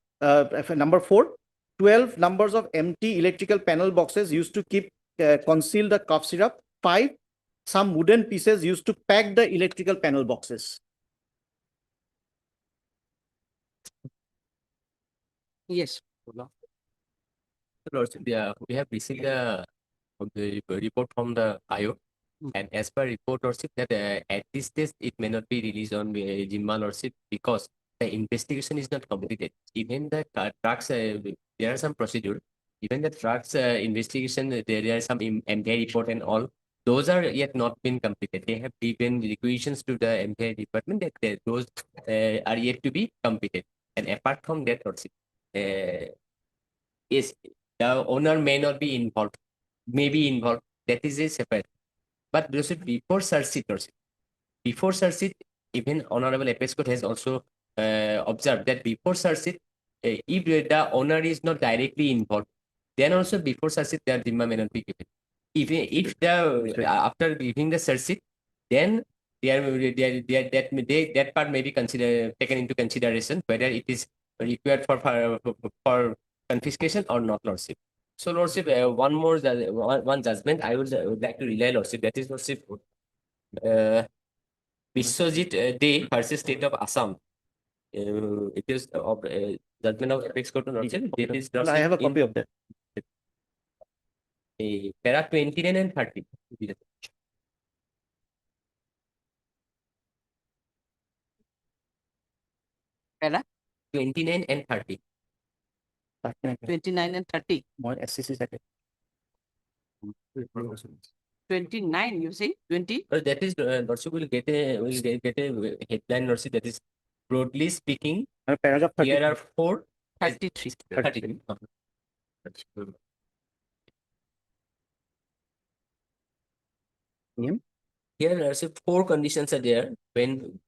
[SPEAKER 4] number 4, 12 numbers of empty electrical panel boxes used to keep conceal the cough syrup. 5, some wooden pieces used to pack the electrical panel boxes.
[SPEAKER 1] Yes.
[SPEAKER 17] Yeah, we have received the report from the IO, and as per report lordship that at this stage it may not be released on Jimma lordship because the investigation is not completed. Even the trucks, there are some procedure. Even the trucks investigation, there are some MPI report and all. Those are yet not been completed. They have given requisitions to the MPI department that those are yet to be completed. And apart from that, lordship, is the owner may not be involved, may be involved. That is a separate. But before search it, even Honorable Apex Court has also observed that before search it, if the owner is not directly involved, then also before search it, their Zimma may not be given. If the after giving the search it, then that part may be taken into consideration whether it is required for confiscation or not, lordship. So, lordship, one more one judgment I would like to relay, lordship. That is, lordship, Biswajit Day versus State of Assam. It is of judgment of Apex Court, lordship. It is, lordship,
[SPEAKER 4] I have a copy of that.
[SPEAKER 17] Para 29 and 30.
[SPEAKER 1] Para
[SPEAKER 17] 29 and 30.
[SPEAKER 1] 29 and 30.
[SPEAKER 4] More SCC second.
[SPEAKER 1] 29, you say? 20?
[SPEAKER 17] That is, lordship will get a headline, lordship, that is broadly speaking.
[SPEAKER 4] Paragraph 30.
[SPEAKER 17] Here are 4.
[SPEAKER 1] 33.
[SPEAKER 17] 33. Here, lordship, 4 conditions are there when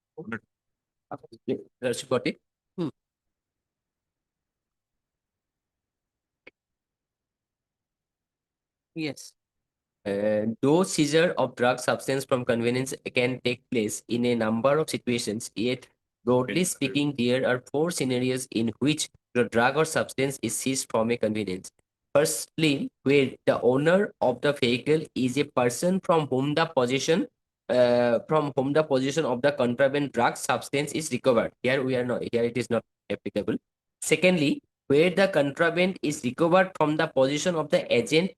[SPEAKER 17] lordship got it.
[SPEAKER 1] Yes.
[SPEAKER 17] Though seizure of drug substance from convenience can take place in a number of situations, yet broadly speaking, there are 4 scenarios in which drug or substance is seized from a convenience. Firstly, where the owner of the vehicle is a person from whom the possession of the contraband drug substance is recovered. Here it is not applicable. Secondly, where the contraband is recovered from the possession of the agent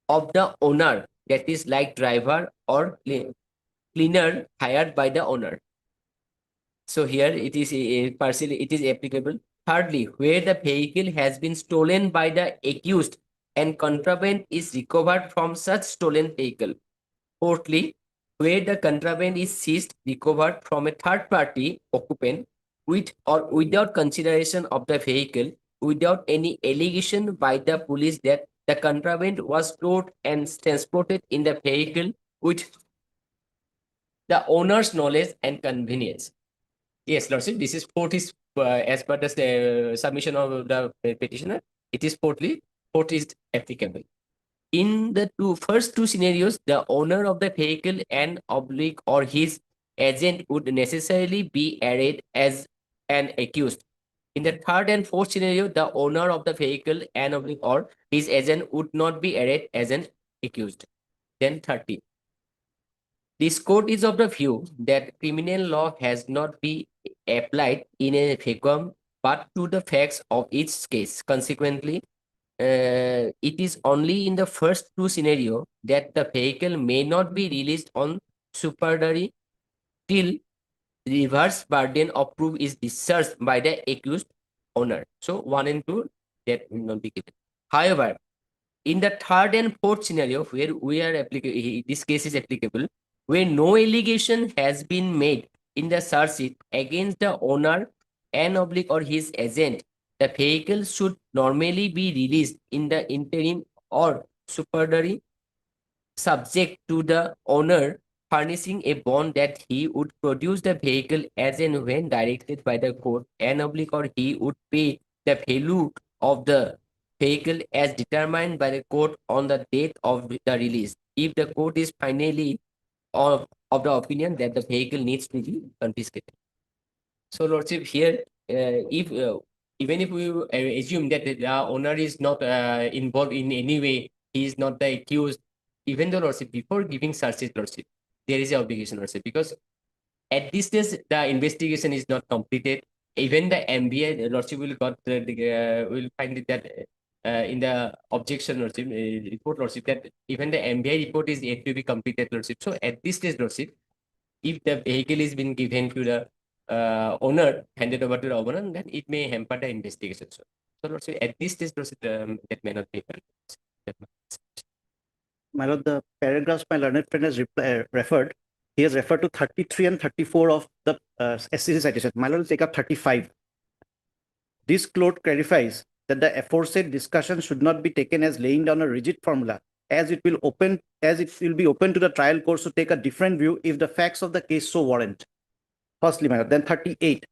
[SPEAKER 17] of the owner, that is like driver or cleaner hired by the owner. So here it is partially it is applicable. Thirdly, where the vehicle has been stolen by the accused and contraband is recovered from such stolen vehicle. Fourthly, where the contraband is seized, recovered from a third party occupant with or without consideration of the vehicle, without any allegation by the police that the contraband was stored and transported in the vehicle with the owner's knowledge and convenience. Yes, Lordship, this is fourth is as per the submission of the petitioner. It is fourth is applicable. In the first two scenarios, the owner of the vehicle and oblique or his agent would necessarily be arraigned as an accused. In the third and fourth scenario, the owner of the vehicle and oblique or his agent would not be arraigned as an accused. Then 30. This court is of the view that criminal law has not been applied in a vacuum but to the facts of each case. Consequently, it is only in the first two scenario that the vehicle may not be released on supervisory till reverse burden of proof is discharged by the accused owner. So 1 and 2 that will not be given. However, in the third and fourth scenario where we are applicable, this case is applicable, where no allegation has been made in the search sheet against the owner and oblique or his agent, the vehicle should normally be released in the interim or supervisory subject to the owner furnishing a bond that he would produce the vehicle as and when directed by the court and oblique or he would pay the value of the vehicle as determined by the court on the date of the release. If the court is finally of the opinion that the vehicle needs to be confiscated. So, Lordship, here, if even if we assume that the owner is not involved in any way, he is not the accused, even though, Lordship, before giving searches, Lordship, there is an obligation, Lordship, because at this stage, the investigation is not completed. Even the MBI, Lordship, will find it that in the objection, Lordship, report, Lordship, that even the MBI report is yet to be completed, Lordship. So, at this stage, Lordship, if the vehicle is been given to the owner, handed over to the owner, then it may hamper the investigation. So, Lordship, at this stage, Lordship, that may not be done.
[SPEAKER 4] My lord, the paragraphs my learned friend has referred, he has referred to 33 and 34 of the SCC citation. My lord will take up 35. This court clarifies that the aforesaid discussion should not be taken as laying down a rigid formula, as it will be open to the trial courts to take a different view if the facts of the case so warrant. Firstly, my lord. Then 38.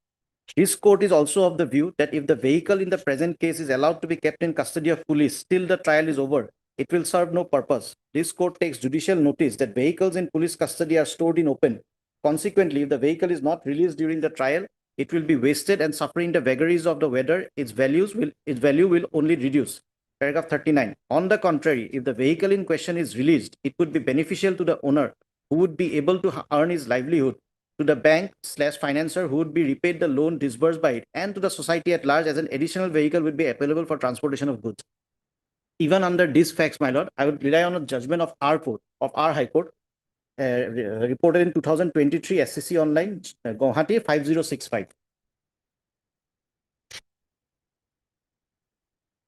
[SPEAKER 4] This court is also of the view that if the vehicle in the present case is allowed to be kept in custody of police till the trial is over, it will serve no purpose. This court takes judicial notice that vehicles in police custody are stored in open. Consequently, if the vehicle is not released during the trial, it will be wasted and suffering the vagaries of the weather, its value will only reduce. Paragraph 39. On the contrary, if the vehicle in question is released, it would be beneficial to the owner who would be able to earn his livelihood, to the bank/financer who would be repaid the loan disbursed by it, and to the society at large as an additional vehicle would be available for transportation of goods. Even under these facts, my lord, I would rely on a judgment of our court, of our High Court, reported in 2023 SCC Online, Gauhati 5065.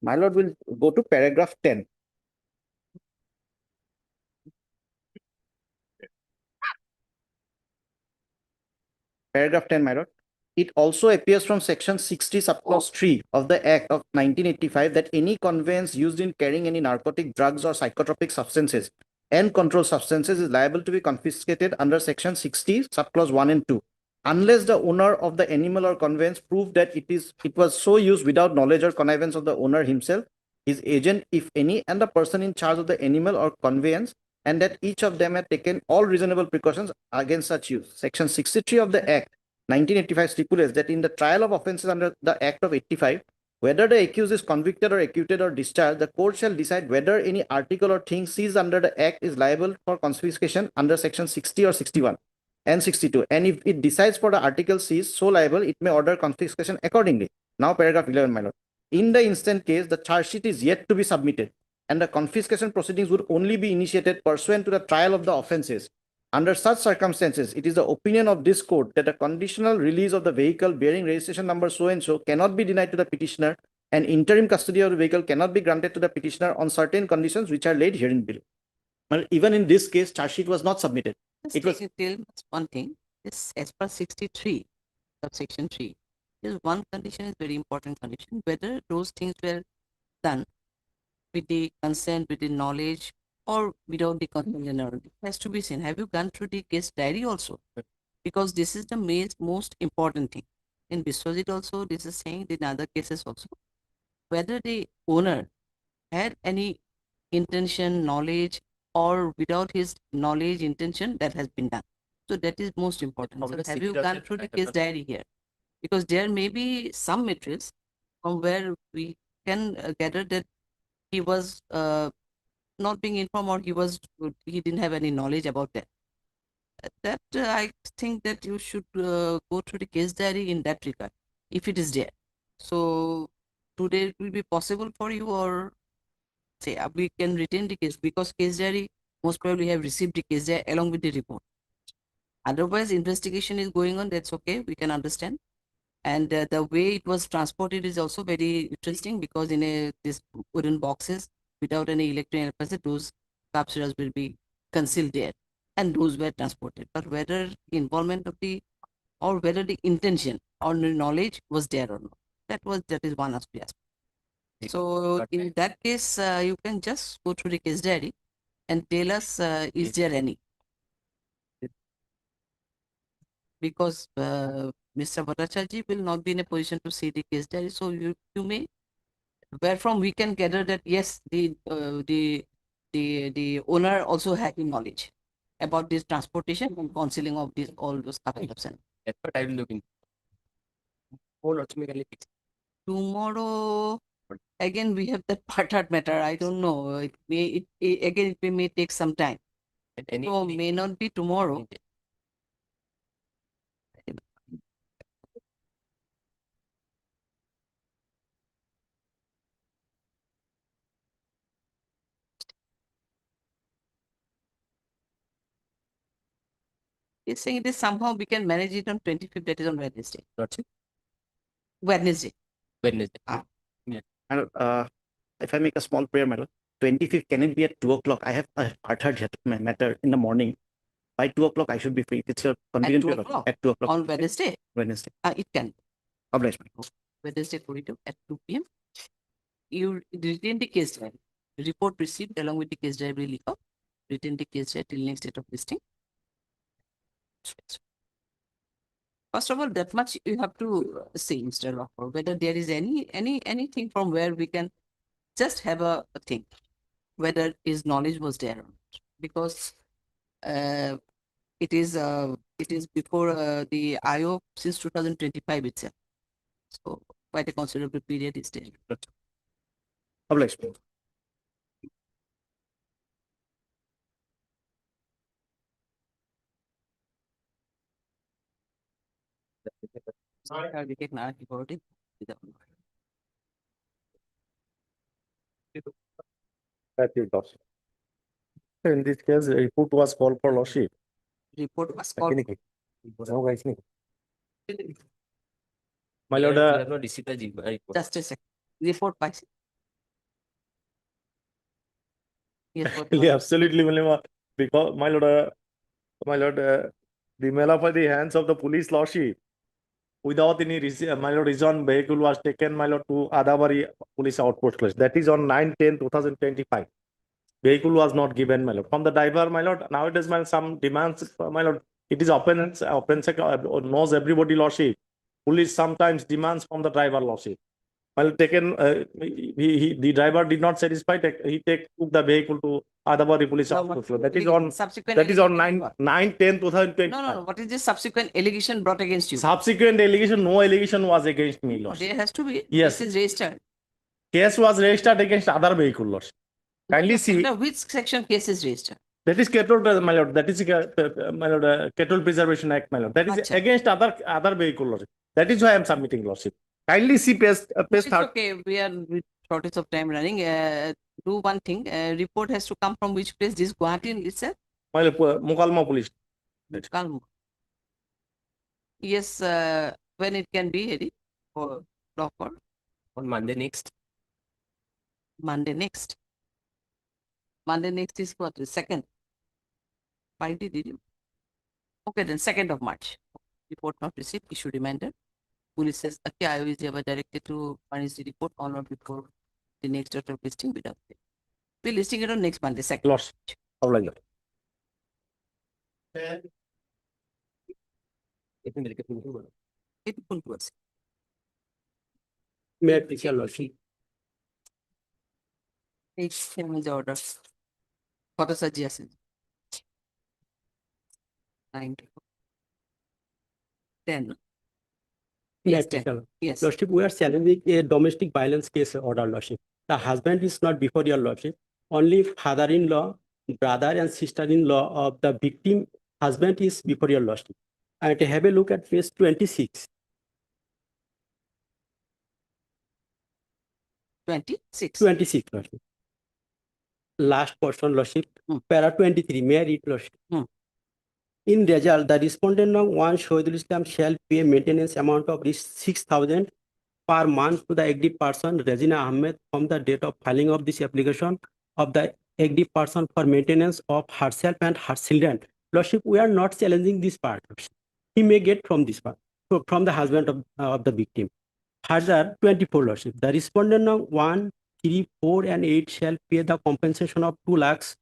[SPEAKER 4] My lord will go to paragraph 10. Paragraph 10, my lord. It also appears from section 60 subclause 3 of the Act of 1985 that any conveyance used in carrying any narcotic drugs or psychotropic substances and controlled substances is liable to be confiscated under section 60 subclause 1 and 2, unless the owner of the animal or conveyance proved that it was so used without knowledge or connivance of the owner himself, his agent, if any, and the person in charge of the animal or conveyance, and that each of them had taken all reasonable precautions against such use. Section 63 of the Act 1985 stipulates that in the trial of offences under the Act of 85, whether the accused is convicted or acquitted or discharged, the court shall decide whether any article or thing seized under the act is liable for confiscation under section 60 or 61 and 62. And if it decides for the article seized so liable, it may order confiscation accordingly. Now paragraph 11, my lord. In the instant case, the charge sheet is yet to be submitted, and the confiscation proceedings would only be initiated pursuant to the trial of the offences. Under such circumstances, it is the opinion of this court that the conditional release of the vehicle bearing registration number so and so cannot be denied to the petitioner, and interim custody of the vehicle cannot be granted to the petitioner on certain conditions which are laid herein below. Well, even in this case, charge sheet was not submitted.
[SPEAKER 1] It was one thing. This as per 63 subsection 3. There's one condition is very important condition, whether those things were done with the consent, with the knowledge, or without the consent generally. It has to be seen. Have you gone through the case diary also? Because this is the most important thing. In Biswajit also, this is saying in other cases also, whether the owner had any intention, knowledge, or without his knowledge, intention, that has been done. So that is most important. So have you gone through the case diary here? Because there may be some materials from where we can gather that he was not being informed, or he didn't have any knowledge about that. I think that you should go through the case diary in that regard, if it is there. So today it will be possible for you, or say we can retain the case, because case diary most probably have received the case diary along with the report. Otherwise, investigation is going on. That's okay. We can understand. And the way it was transported is also very interesting, because in this wooden boxes without any electronic electricity, those capsules will be concealed there, and those were transported. But whether the involvement of or whether the intention or the knowledge was there or not, that is one aspect. So in that case, you can just go through the case diary and tell us, is there any? Because Mr. Bhattacharya will not be in a position to see the case diary, so you may, wherefrom we can gather that yes, the owner also had the knowledge about this transportation and concealing of all those capsules.
[SPEAKER 17] That's what I will look into.
[SPEAKER 1] Tomorrow, again, we have that part matter. I don't know. It may take some time. So may not be tomorrow. It's saying it is somehow we can manage it on 25th, that is on Wednesday. Wednesday.
[SPEAKER 17] Yeah.
[SPEAKER 4] And if I make a small prayer, madam, 25th, can it be at 2 o'clock? I have a heart matter in the morning. By 2 o'clock, I should be free. It's your convenient.
[SPEAKER 1] At 2 o'clock?
[SPEAKER 4] At 2 o'clock.
[SPEAKER 1] On Wednesday?
[SPEAKER 4] Wednesday.
[SPEAKER 1] It can.
[SPEAKER 4] Obliged.
[SPEAKER 1] Wednesday corridor at 2 p.m. You retain the case diary. Report received along with the case diary will leak up. Retain the case diary till next date of listing. First of all, that much you have to say, Mr. Rocker, whether there is anything from where we can just have a thing, whether his knowledge was there or not. Because it is before the IO since 2025 itself. So quite a considerable period is there.
[SPEAKER 4] Obliged.
[SPEAKER 11] In this case, a report was called for lordship.
[SPEAKER 1] Report was called.
[SPEAKER 11] My lord,
[SPEAKER 17] not received the report.
[SPEAKER 1] Just a second. Report by. Yes,
[SPEAKER 11] absolutely, because my lord, the mail by the hands of the police lordship, without any my lord, reason vehicle was taken, my lord, to Adabari police outpost place. That is on 9/10/2025. Vehicle was not given, my lord. From the driver, my lord, nowadays, my some demands, my lord, it is open knows everybody lordship. Police sometimes demands from the driver lordship.
[SPEAKER 4] Well, taken, the driver did not satisfy, he took the vehicle to Adabari police
[SPEAKER 1] No,
[SPEAKER 4] officer. That is
[SPEAKER 1] allegation-
[SPEAKER 4] on,
[SPEAKER 1] subsequent
[SPEAKER 4] that is on
[SPEAKER 1] allegation
[SPEAKER 4] 9,
[SPEAKER 1] what?
[SPEAKER 4] 9/10/2025.
[SPEAKER 1] No. What is this subsequent allegation brought against you?
[SPEAKER 4] Subsequent allegation, no allegation was against me,
[SPEAKER 1] No,
[SPEAKER 4] Lord.
[SPEAKER 1] there has to be.
[SPEAKER 4] Yes.
[SPEAKER 1] This is registered.
[SPEAKER 4] Case was registered against other vehicle, Lord. Kindly see,
[SPEAKER 1] Under which section case is registered?
[SPEAKER 4] that is cattle, my lord, that is, my lord, Cattle Preservation Act, my lord. That is
[SPEAKER 1] Acha.
[SPEAKER 4] against other vehicle, Lord. That is why I am submitting, Lordship. Kindly see page
[SPEAKER 1] It's
[SPEAKER 4] 30.
[SPEAKER 1] okay. We are with shortage of time running. Do one thing. Report has to come from which place? This Gauhati itself?
[SPEAKER 4] My lord, Mukalma police.
[SPEAKER 1] Kalmu. Yes. When it can be ready for law court?
[SPEAKER 17] On Monday next.
[SPEAKER 1] Monday next. Monday next is what? The second. Friday, did you? Okay, then 2nd of March. Report not received. Issue reminder. Police says, okay, I is ever directed to furnish the report on or before the next date of listing without it. We're listing it on next Monday, 2nd.
[SPEAKER 4] Lost. How like that?
[SPEAKER 1] It will do us.
[SPEAKER 15] May I please, your lordship?
[SPEAKER 1] Page 7 is the order. Photo suggestion. 9 to 10.
[SPEAKER 15] May I
[SPEAKER 1] Yes,
[SPEAKER 15] please,
[SPEAKER 1] 10.
[SPEAKER 15] your
[SPEAKER 1] Yes.
[SPEAKER 15] lordship, we are challenging a domestic violence case order, lordship. The husband is not before your lordship. Only father-in-law, brother and sister-in-law of the victim husband is before your lordship. And have a look at page 26.
[SPEAKER 1] 26.
[SPEAKER 15] 26, lordship. Last portion, lordship. Para 23, may I read, lordship? In result, the respondent number 1 Shohidul Islam shall pay maintenance amount of 6,000 per month to the aggrieved person Regina Ahmed from the date of filing of this application of the aggrieved person for maintenance of herself and her children. Lordship, we are not challenging this part. He may get from this part, from the husband of the victim. Further, 24, Lordship. The respondent number 1, 3, 4, and 8 shall pay the compensation of 2 lakhs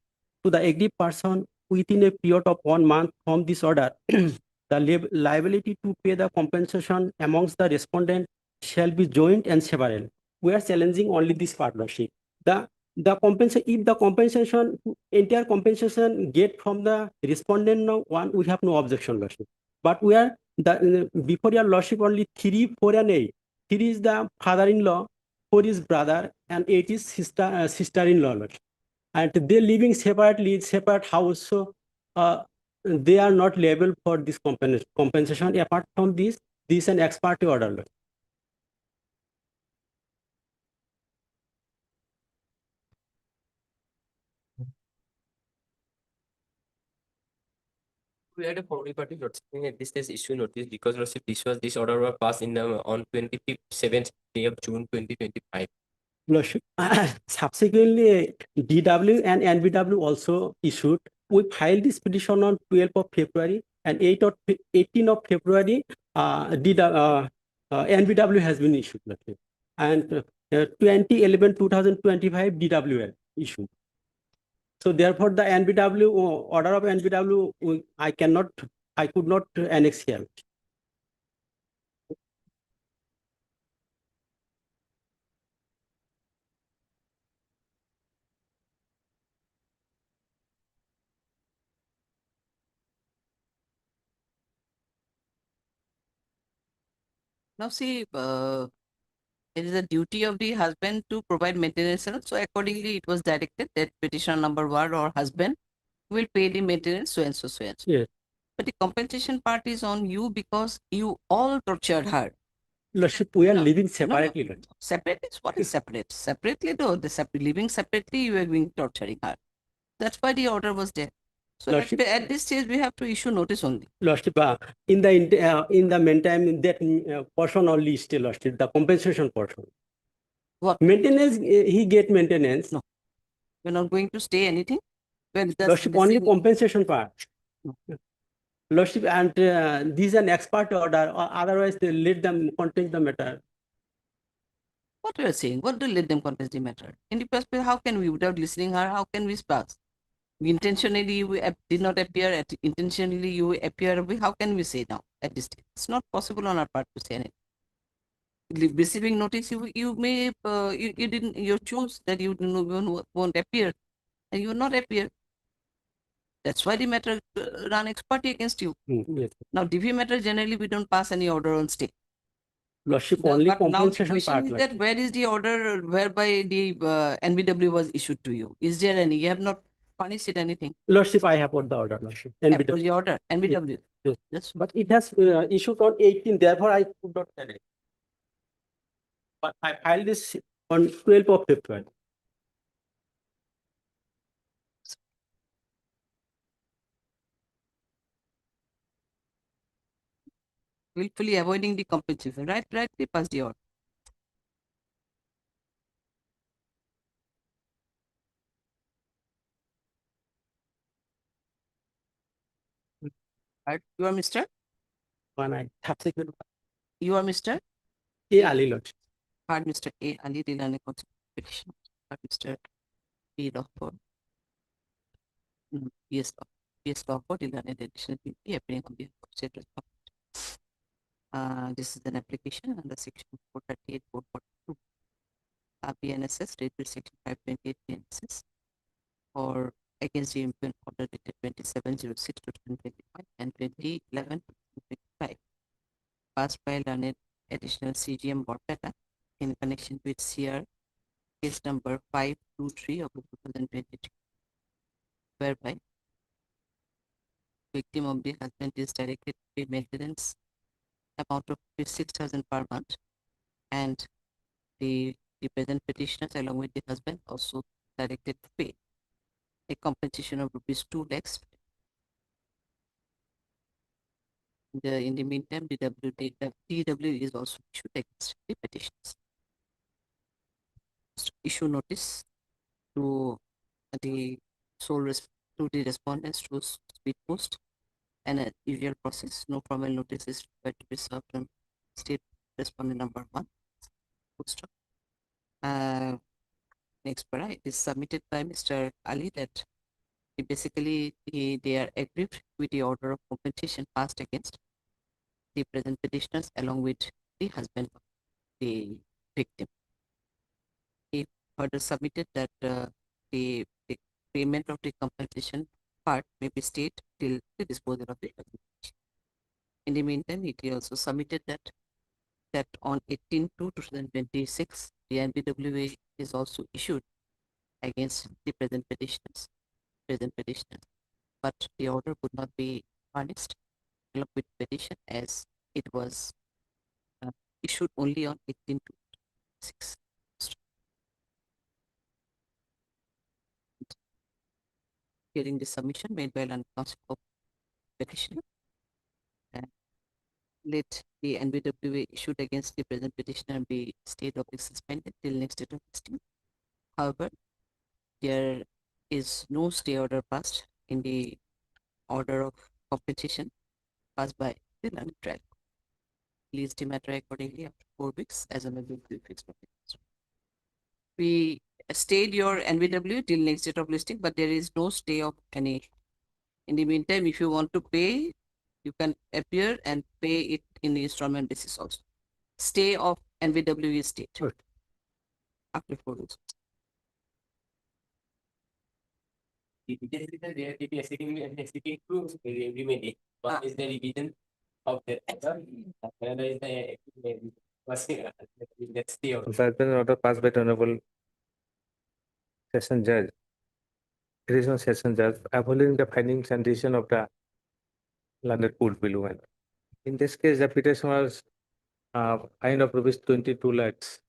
[SPEAKER 15] to the aggrieved person within a period of 1 month from this order. The liability to pay the compensation amongst the respondent shall be joint and several. We are challenging only this partnership. If the compensation, entire compensation get from the respondent now one, we have no objection, Lordship. But we are before your Lordship only 3, 4, and 8. 3 is the father-in-law, 4 is brother, and 8 is sister-in-law. And they living separately, separate house. So they are not liable for this compensation. Apart from this is an ex parte order.
[SPEAKER 17] We had a formal party notice this is issue notice because Lordship, this order was passed in on 25th 7th day of June 2025.
[SPEAKER 15] Lordship, subsequently, DW and NBW also issued. We filed this petition on 12th of February and 18th of February, NBW has been issued. Lordship. And 2011-2025 DWL issued. So therefore, the NBW order of NBW, I could not annex here.
[SPEAKER 1] Now see, it is a duty of the husband to provide maintenance. So accordingly, it was directed that petitioner number 1 or husband will pay the maintenance so and so, so and so.
[SPEAKER 15] Yes.
[SPEAKER 1] But the compensation part is on you because you all tortured her.
[SPEAKER 15] Lordship, we are living separately.
[SPEAKER 1] No. Separately? What is separate? Separately, though, living separately, you are being torturing her. That's why the order was there. So at this stage, we have to issue notice only.
[SPEAKER 15] Lordship, in the meantime, that portion only still Lordship, the compensation portion.
[SPEAKER 1] What?
[SPEAKER 15] Maintenance, he get maintenance.
[SPEAKER 1] No. We're not going to stay anything?
[SPEAKER 15] Lordship, only compensation part.
[SPEAKER 1] No.
[SPEAKER 15] Lordship, and this is an ex parte order, or otherwise they let them contest the matter.
[SPEAKER 1] What we are saying? What do let them contest the matter? In the first place, how can we, without listening her, how can we pass? Intentionally you did not appear, intentionally you appear, how can we say now at this stage? It's not possible on our part to say anything. receiving notice, you may, you didn't, you chose that you won't appear, and you will not appear. That's why the matter run ex parte against you.
[SPEAKER 15] Yes.
[SPEAKER 1] Now, DV matter, generally, we don't pass any order on stay.
[SPEAKER 15] Lordship,
[SPEAKER 1] But
[SPEAKER 15] only
[SPEAKER 1] now the
[SPEAKER 15] compensation
[SPEAKER 1] question
[SPEAKER 15] part.
[SPEAKER 1] is that where is the order whereby the NBW was issued to you? Is there any? You have not punished it anything.
[SPEAKER 15] Lordship, I have got the order, Lordship.
[SPEAKER 1] Approach the order, NBW.
[SPEAKER 15] Yes.
[SPEAKER 1] Yes.
[SPEAKER 15] But it has issued on 18, therefore I could not tell it. But I filed this on 12th of February.
[SPEAKER 1] Willfully avoiding the compensation, right? Right, they pass the order. Right. You are Mr.
[SPEAKER 15] One I subsequent.
[SPEAKER 1] You are Mr.
[SPEAKER 15] A. Ali, Lordship.
[SPEAKER 1] Hard Mr. A. Ali Dilane petition. Hard Mr. B. Lawford. Yes, yes, Lawford Dilane additional PP appearing on behalf of state responsibility. This is an application under section 438, 442. BNSS, related section 528 BNSS, or against the implement order dated 2706/2025 and 2011/2025, passed by learned additional CGM Borpeta in connection with CR case number 523 of 2022, whereby victim of the husband is directed to pay maintenance amount of 6,000 per month, and the present petitioners along with the husband also directed to pay a compensation of rupees 2 lakhs. In the meantime, the TW is also issued against the petitioners. Issue notice to the to the respondents through speed post and a usual process. No formal notice is required to be served on state respondent number 1. Poster. Next para, it is submitted by Mr. Ali that basically they are aggrieved with the order of compensation passed against the present petitioners along with the husband of the victim. He further submitted that the payment of the compensation part may be stayed till the disposal of the compensation. In the meantime, he also submitted that on 18/2/2026, the NBWA is also issued against the present petitioners, but the order could not be furnished along with petition as it was issued only on 18/2/6. Hearing the submission made by an counsel petitioner, let the NBWA issued against the present petitioner be stayed or be suspended till next date of listing. However, there is no stay order passed in the order of compensation passed by the learned trial. Please the matter accordingly after 4 weeks as a member of the fixed. We stayed your NBW till next date of listing, but there is no stay of any. In the meantime, if you want to pay, you can appear and pay it in the installment basis also. Stay of NBW is stayed after 4 weeks.
[SPEAKER 17] They are seeking two remedy. One is the revision of the another is the stay of
[SPEAKER 8] Judgment order passed by the Honorable Session Judge, Regional Session Judge, upholding the findings and decision of the landed court below. In this case, the petition was fined of rupees 22 lakhs.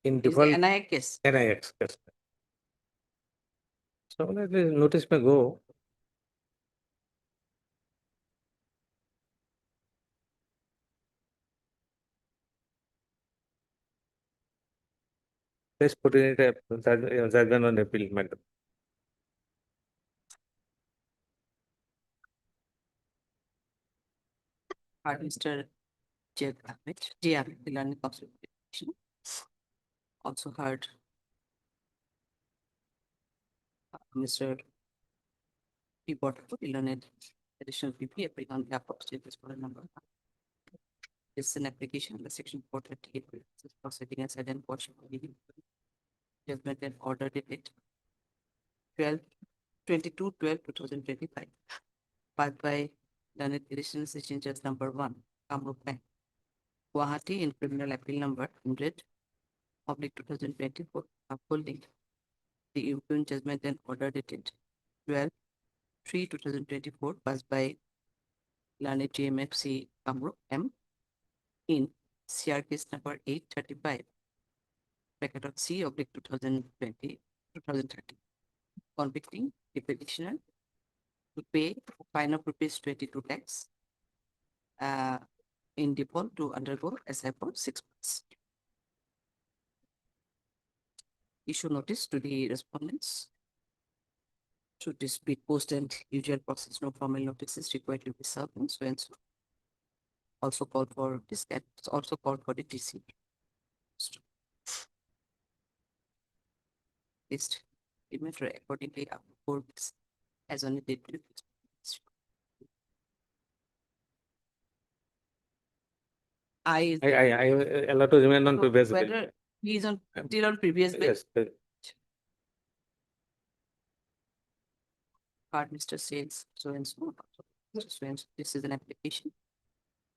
[SPEAKER 8] In
[SPEAKER 1] Is the
[SPEAKER 8] default,
[SPEAKER 1] NIA case?
[SPEAKER 8] NIX case. So let the notice may go. Let's put in a judgment on appeal matter.
[SPEAKER 1] Mr. J. Ahmed, the learning council petition. Also heard Mr. P. Botford, the learned additional PP appearing on behalf of state respondent number 1. It's an application under section 438, proceeding as said and portion of the judgment and order dated 22/12/2025, filed by Learned Additional Session Judge number 1, Kamrup Bank, Gauhati, in criminal appeal number 100/2024, upholding the impugned judgment and order dated 12/3/2024, passed by Learned GMFC Kamrup M in CR case number 835, bracket of C/2020, 2030, convicting the petitioner to pay a fine of rupees 22 lakhs in default to undergo SI for 6 months. Issue notice to the respondents. Should this be post and usual process, no formal notice is required to be served and so and so. Also called for this, also called for the TC. List the matter accordingly up 4 weeks as on a date. I
[SPEAKER 8] allowed to remain on previous bill.
[SPEAKER 1] whether he is on still on previous bill.
[SPEAKER 8] Yes.
[SPEAKER 1] Card Mr. Sales, so and so. So and so. This is an application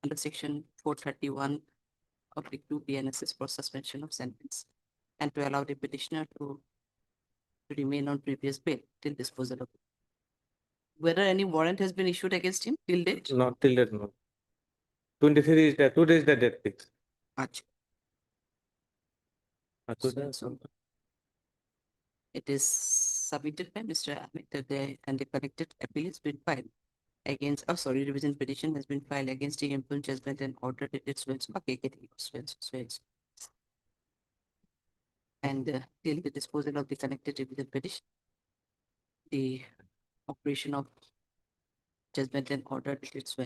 [SPEAKER 1] under section 431/2 BNSS for suspension of sentence and to allow the petitioner to remain on previous bail till disposal of it. Whether any warrant has been issued against him till date?
[SPEAKER 8] Not till date, no. 23 is the 2 days the date fixed.
[SPEAKER 1] Achha. So it is submitted by Mr. Ahmed and the collected appeal has been filed against, revision petition has been filed against the impugned judgment and order dated so and till the disposal of the connected revision petition, the operation of judgment and order dated so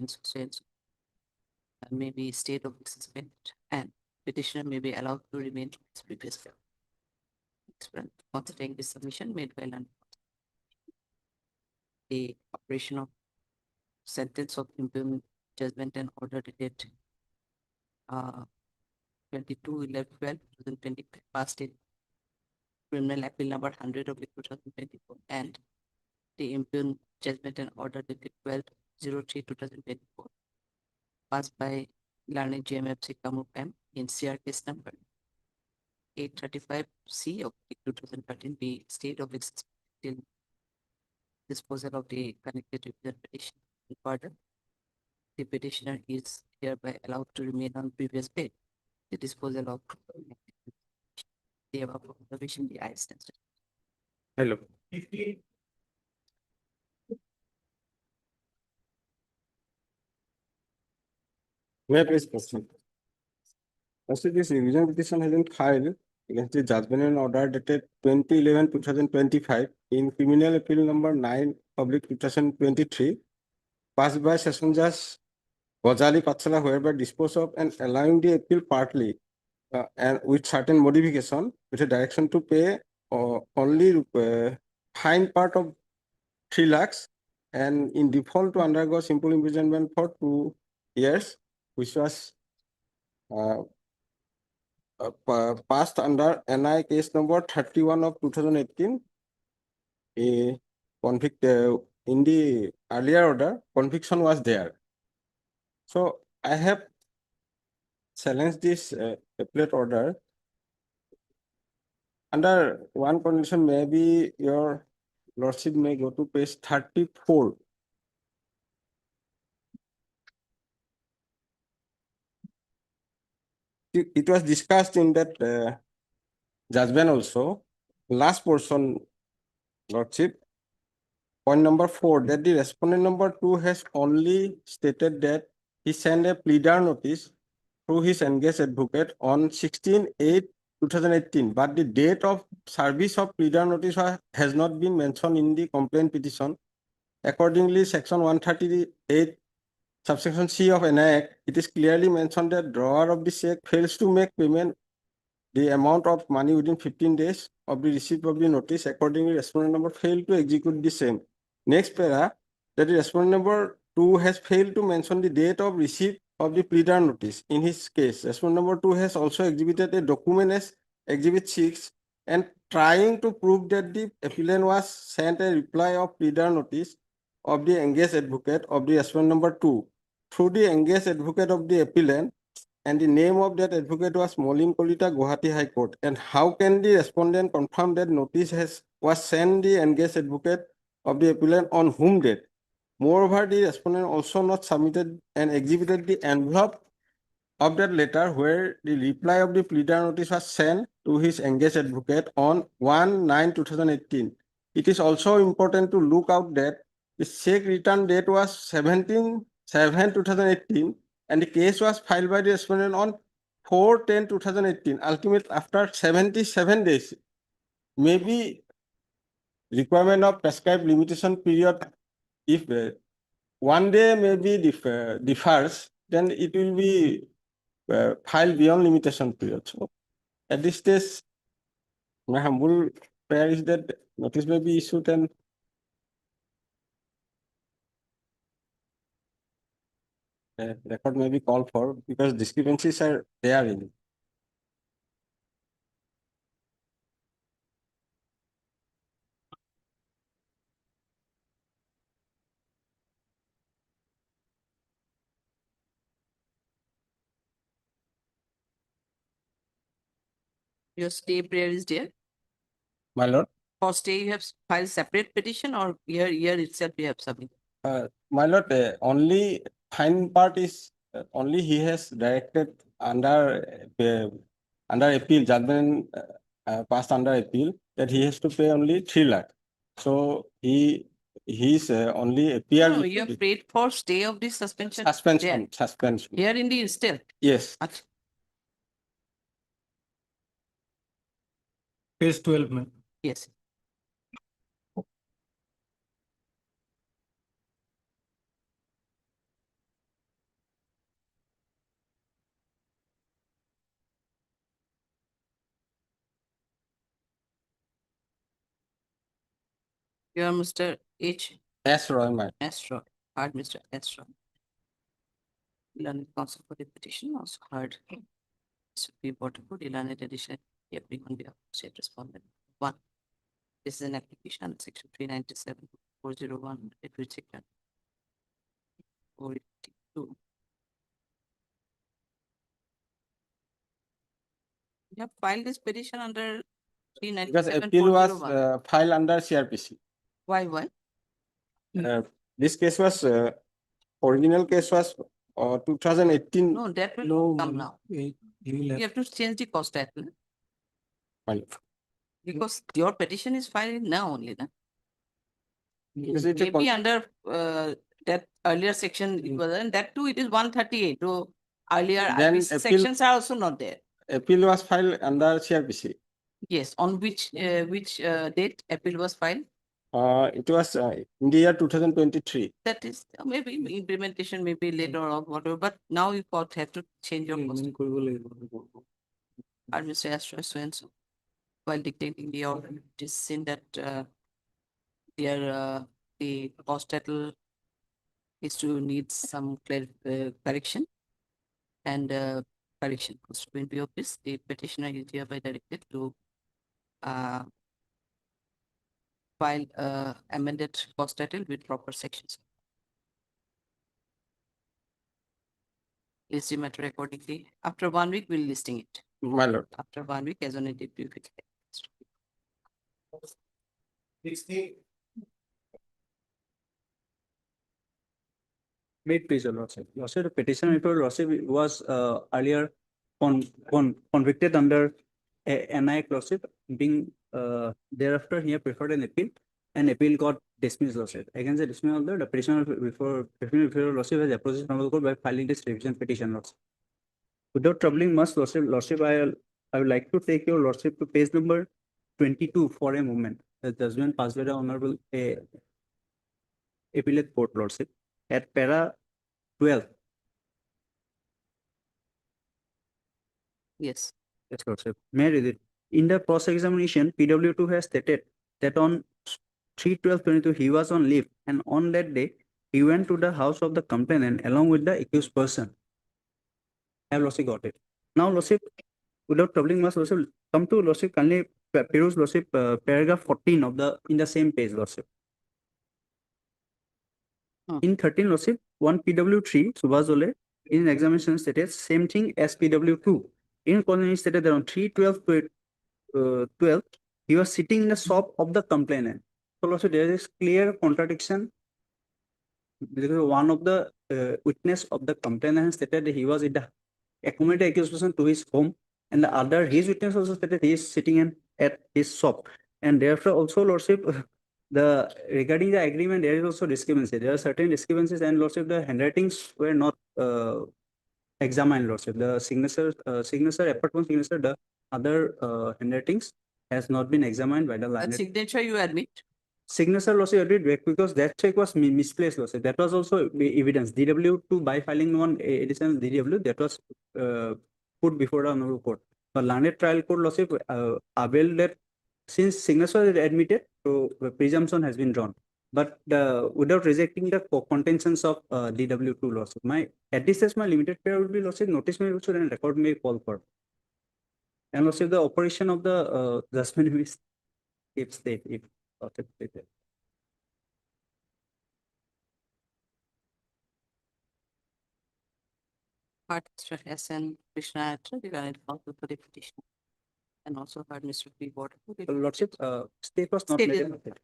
[SPEAKER 1] may be state of suspended and petitioner may be allowed to remain its previous level. Considering this submission made by London, the operation of sentence of impugned judgment and order dated 22/11/12/2020 passed in criminal appeal number 100/2024 and the impugned judgment and order dated 12/03/2024 passed by Learned GMFC Kamrup M in CR case number 835C of 2013 be state of existence till disposal of the connected revision petition. Further, the petitioner is hereby allowed to remain on previous bail. The disposal of the above observation, the I stands.
[SPEAKER 8] Hello. May I please proceed? First, this revision petition has been filed against the judgment and order dated 2011-2025 in criminal appeal number 9/2023, passed by Session Judge Gauhati Patsala, whereby dispose of and allowing the appeal partly and with certain modification with a direction to pay only fine part of 3 lakhs and in default to undergo simple imprisonment for 2 years, which was passed under NI case number 31 of 2018. A convict in the earlier order, conviction was there. So I have challenged this appellate order under one condition. Maybe your lordship may go to page 34. It was discussed in that judgment also. Last portion, lordship, point number 4, that the respondent number 2 has only stated that he sent a pleader notice through his engaged advocate on 16/8/2018, but the date of service of pleader notice has not been mentioned in the complaint petition. Accordingly, section 138 subsection C of NI Act, it is clearly mentioned that drawer of the check fails to make payment the amount of money within 15 days of the receipt of the notice. Accordingly, respondent number failed to execute the same. Next para, that the respondent number 2 has failed to mention the date of receipt
[SPEAKER 15] of the pleader notice. In his case, respondent number 2 has also exhibited a document as Exhibit 6 and trying to prove that the appellant was sent a reply of pleader notice of the engaged advocate of the respondent number 2 through the engaged advocate of the appellant, and the name of that advocate was Molin Kolita, Gauhati High Court. And how can the respondent confirm that notice was sent the engaged advocate of the appellant on whom date? Moreover, the respondent also not submitted and exhibited the envelope of that letter where the reply of the pleader notice was sent to his engaged advocate on 1/9/2018. It is also important to look out that the check return date was 17/7/2018 and the case was filed by the respondent on 4/10/2018. Ultimately, after 77 days, maybe requirement of prescribed limitation period, if one day maybe differs, then it will be filed beyond limitation period. So at this stage, my humble prayer is that notice may be issued and record may be called for because discrepancies are there in it.
[SPEAKER 1] Your stay prayer is there.
[SPEAKER 15] My lord,
[SPEAKER 1] For stay, you have filed separate petition, or here itself you have submitted?
[SPEAKER 15] my lord, only fine part is only he has directed under appeal judgment passed under appeal that he has to pay only 3 lakh. So he's only appeal.
[SPEAKER 1] No, you have paid for stay of this suspension.
[SPEAKER 15] Suspension.
[SPEAKER 1] Here in the still.
[SPEAKER 15] Yes.
[SPEAKER 16] Page 12, ma'am.
[SPEAKER 1] Yes. You are Mr. H.
[SPEAKER 15] S. Roy, ma'am.
[SPEAKER 1] S. Roy. Heard Mr. S. Roy. Learned counsel for the petition also heard. Supreme Court of Learned edition. Everyone be upset respondent. 1. This is an application section 397/401. It will check that. 482. You have filed this petition under
[SPEAKER 15] Because appeal was
[SPEAKER 1] 397/401.
[SPEAKER 15] filed under CRPC.
[SPEAKER 1] Why?
[SPEAKER 15] This case was original case was 2018.
[SPEAKER 1] No, that will come now. You have to change the cost title. Because your petition is filed now only, na?
[SPEAKER 15] Because it's a
[SPEAKER 1] Maybe under that earlier section, it was, and that too, it is 138. So earlier
[SPEAKER 15] Then
[SPEAKER 1] IPC
[SPEAKER 15] appeal-
[SPEAKER 1] sections are also not there.
[SPEAKER 15] Appeal was filed under CRPC.
[SPEAKER 1] Yes, on which date appeal was filed?
[SPEAKER 15] It was in the year 2023.
[SPEAKER 1] That is maybe implementation may be later or whatever, but now you have to change your cost. Mr. Astro so and so, while dictating the order, it is seen that the cost title is to need some correction, and correction consequent of this, the petitioner is hereby directed to file amended cost title with proper sections. List the matter accordingly. After 1 week, we'll listing it.
[SPEAKER 15] My lord.
[SPEAKER 1] After 1 week, as on a date, we fix it.
[SPEAKER 3] Made please, Your Lordship. Lordship, the petitioner before Lordship was earlier convicted under NI Lordship, being thereafter he preferred an appeal, and appeal got dismissed, Lordship. Against the dismissal order, the petitioner before Lordship has approached the court by filing this revision petition, Lordship. Without troubling much, Lordship, I would like to take your Lordship to page number 22 for a moment. The judgment passed by the Honorable Appellate Court, Lordship. At para 12.
[SPEAKER 1] Yes.
[SPEAKER 3] Yes, Lordship. May I read it? In the cross-examination, PW2 has stated that on 3/12/22 he was on leave, and on that day he went to the house of the complainant along with the accused person.
[SPEAKER 18] I have Lordship got it. Now, Lordship, without troubling much, Lordship, come to Lordship, kindly peruse Lordship, paragraph 14 of in the same page, Lordship. In 13, Lordship, 1 PW3, Subhazole, in examination stated same thing as PW2. In colony stated that on 3/12 to 12, he was sitting in the shop of the complainant. So, Lordship, there is clear contradiction. Because one of the witness of the complainant stated that he was in the accommodated accused person to his home, and the other, his witness also stated he is sitting at his shop. And therefore, also, Lordship, regarding the agreement, there is also discrepancy. There are certain discrepancies, and Lordship, the handwritings were not examined, Lordship. The signature, apart from signature, the other handwritings has not been examined by the
[SPEAKER 1] That
[SPEAKER 18] line.
[SPEAKER 1] signature you admit?
[SPEAKER 18] Signature Lordship agreed back because that check was misplaced, Lordship. That was also evidence. DW2 by filing one additional DW that was put before the honorable court. But learned trial court, Lordship, availed that since signature is admitted, so the presumption has been drawn. But without rejecting the contentions of DW2, Lordship, at this stage my limited prayer would be, Lordship, notice may also and record may call for. And Lordship, the operation of the judgment will keep state if Lordship stated.
[SPEAKER 1] Heard Mr. S.N. Krishna regarding counsel for the petition, and also heard Mr. P. Water.
[SPEAKER 18] Lordship, state was not
[SPEAKER 1] State
[SPEAKER 18] made.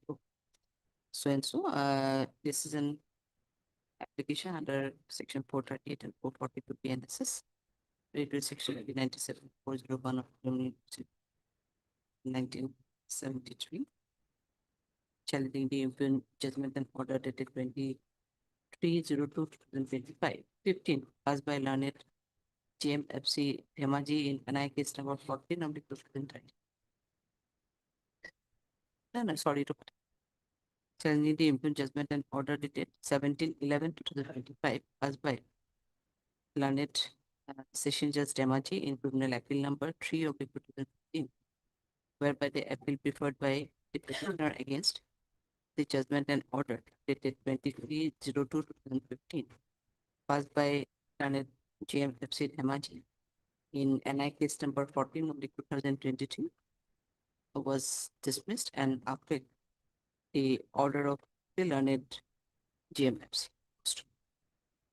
[SPEAKER 1] So and so, this is an application under section 438 and 442 PNSS. Related section 97/401 of 1973. Challenging the impugned judgment and order dated 23/02/2025. 15. Passed by learned JMFC Dhemaji in NI case number 14 of the 2009. No, sorry to challenging the impugned judgment and order dated 17/11/2025. Passed by learned Session Judge Dhemaji in criminal appeal number 3 of the 2015, whereby the appeal preferred by the petitioner against the judgment and order dated 23/02/2015, passed by learned JMFC Dhemaji in NI case number 14 of the 2022, was dismissed and upheld the order of the learned GMFC.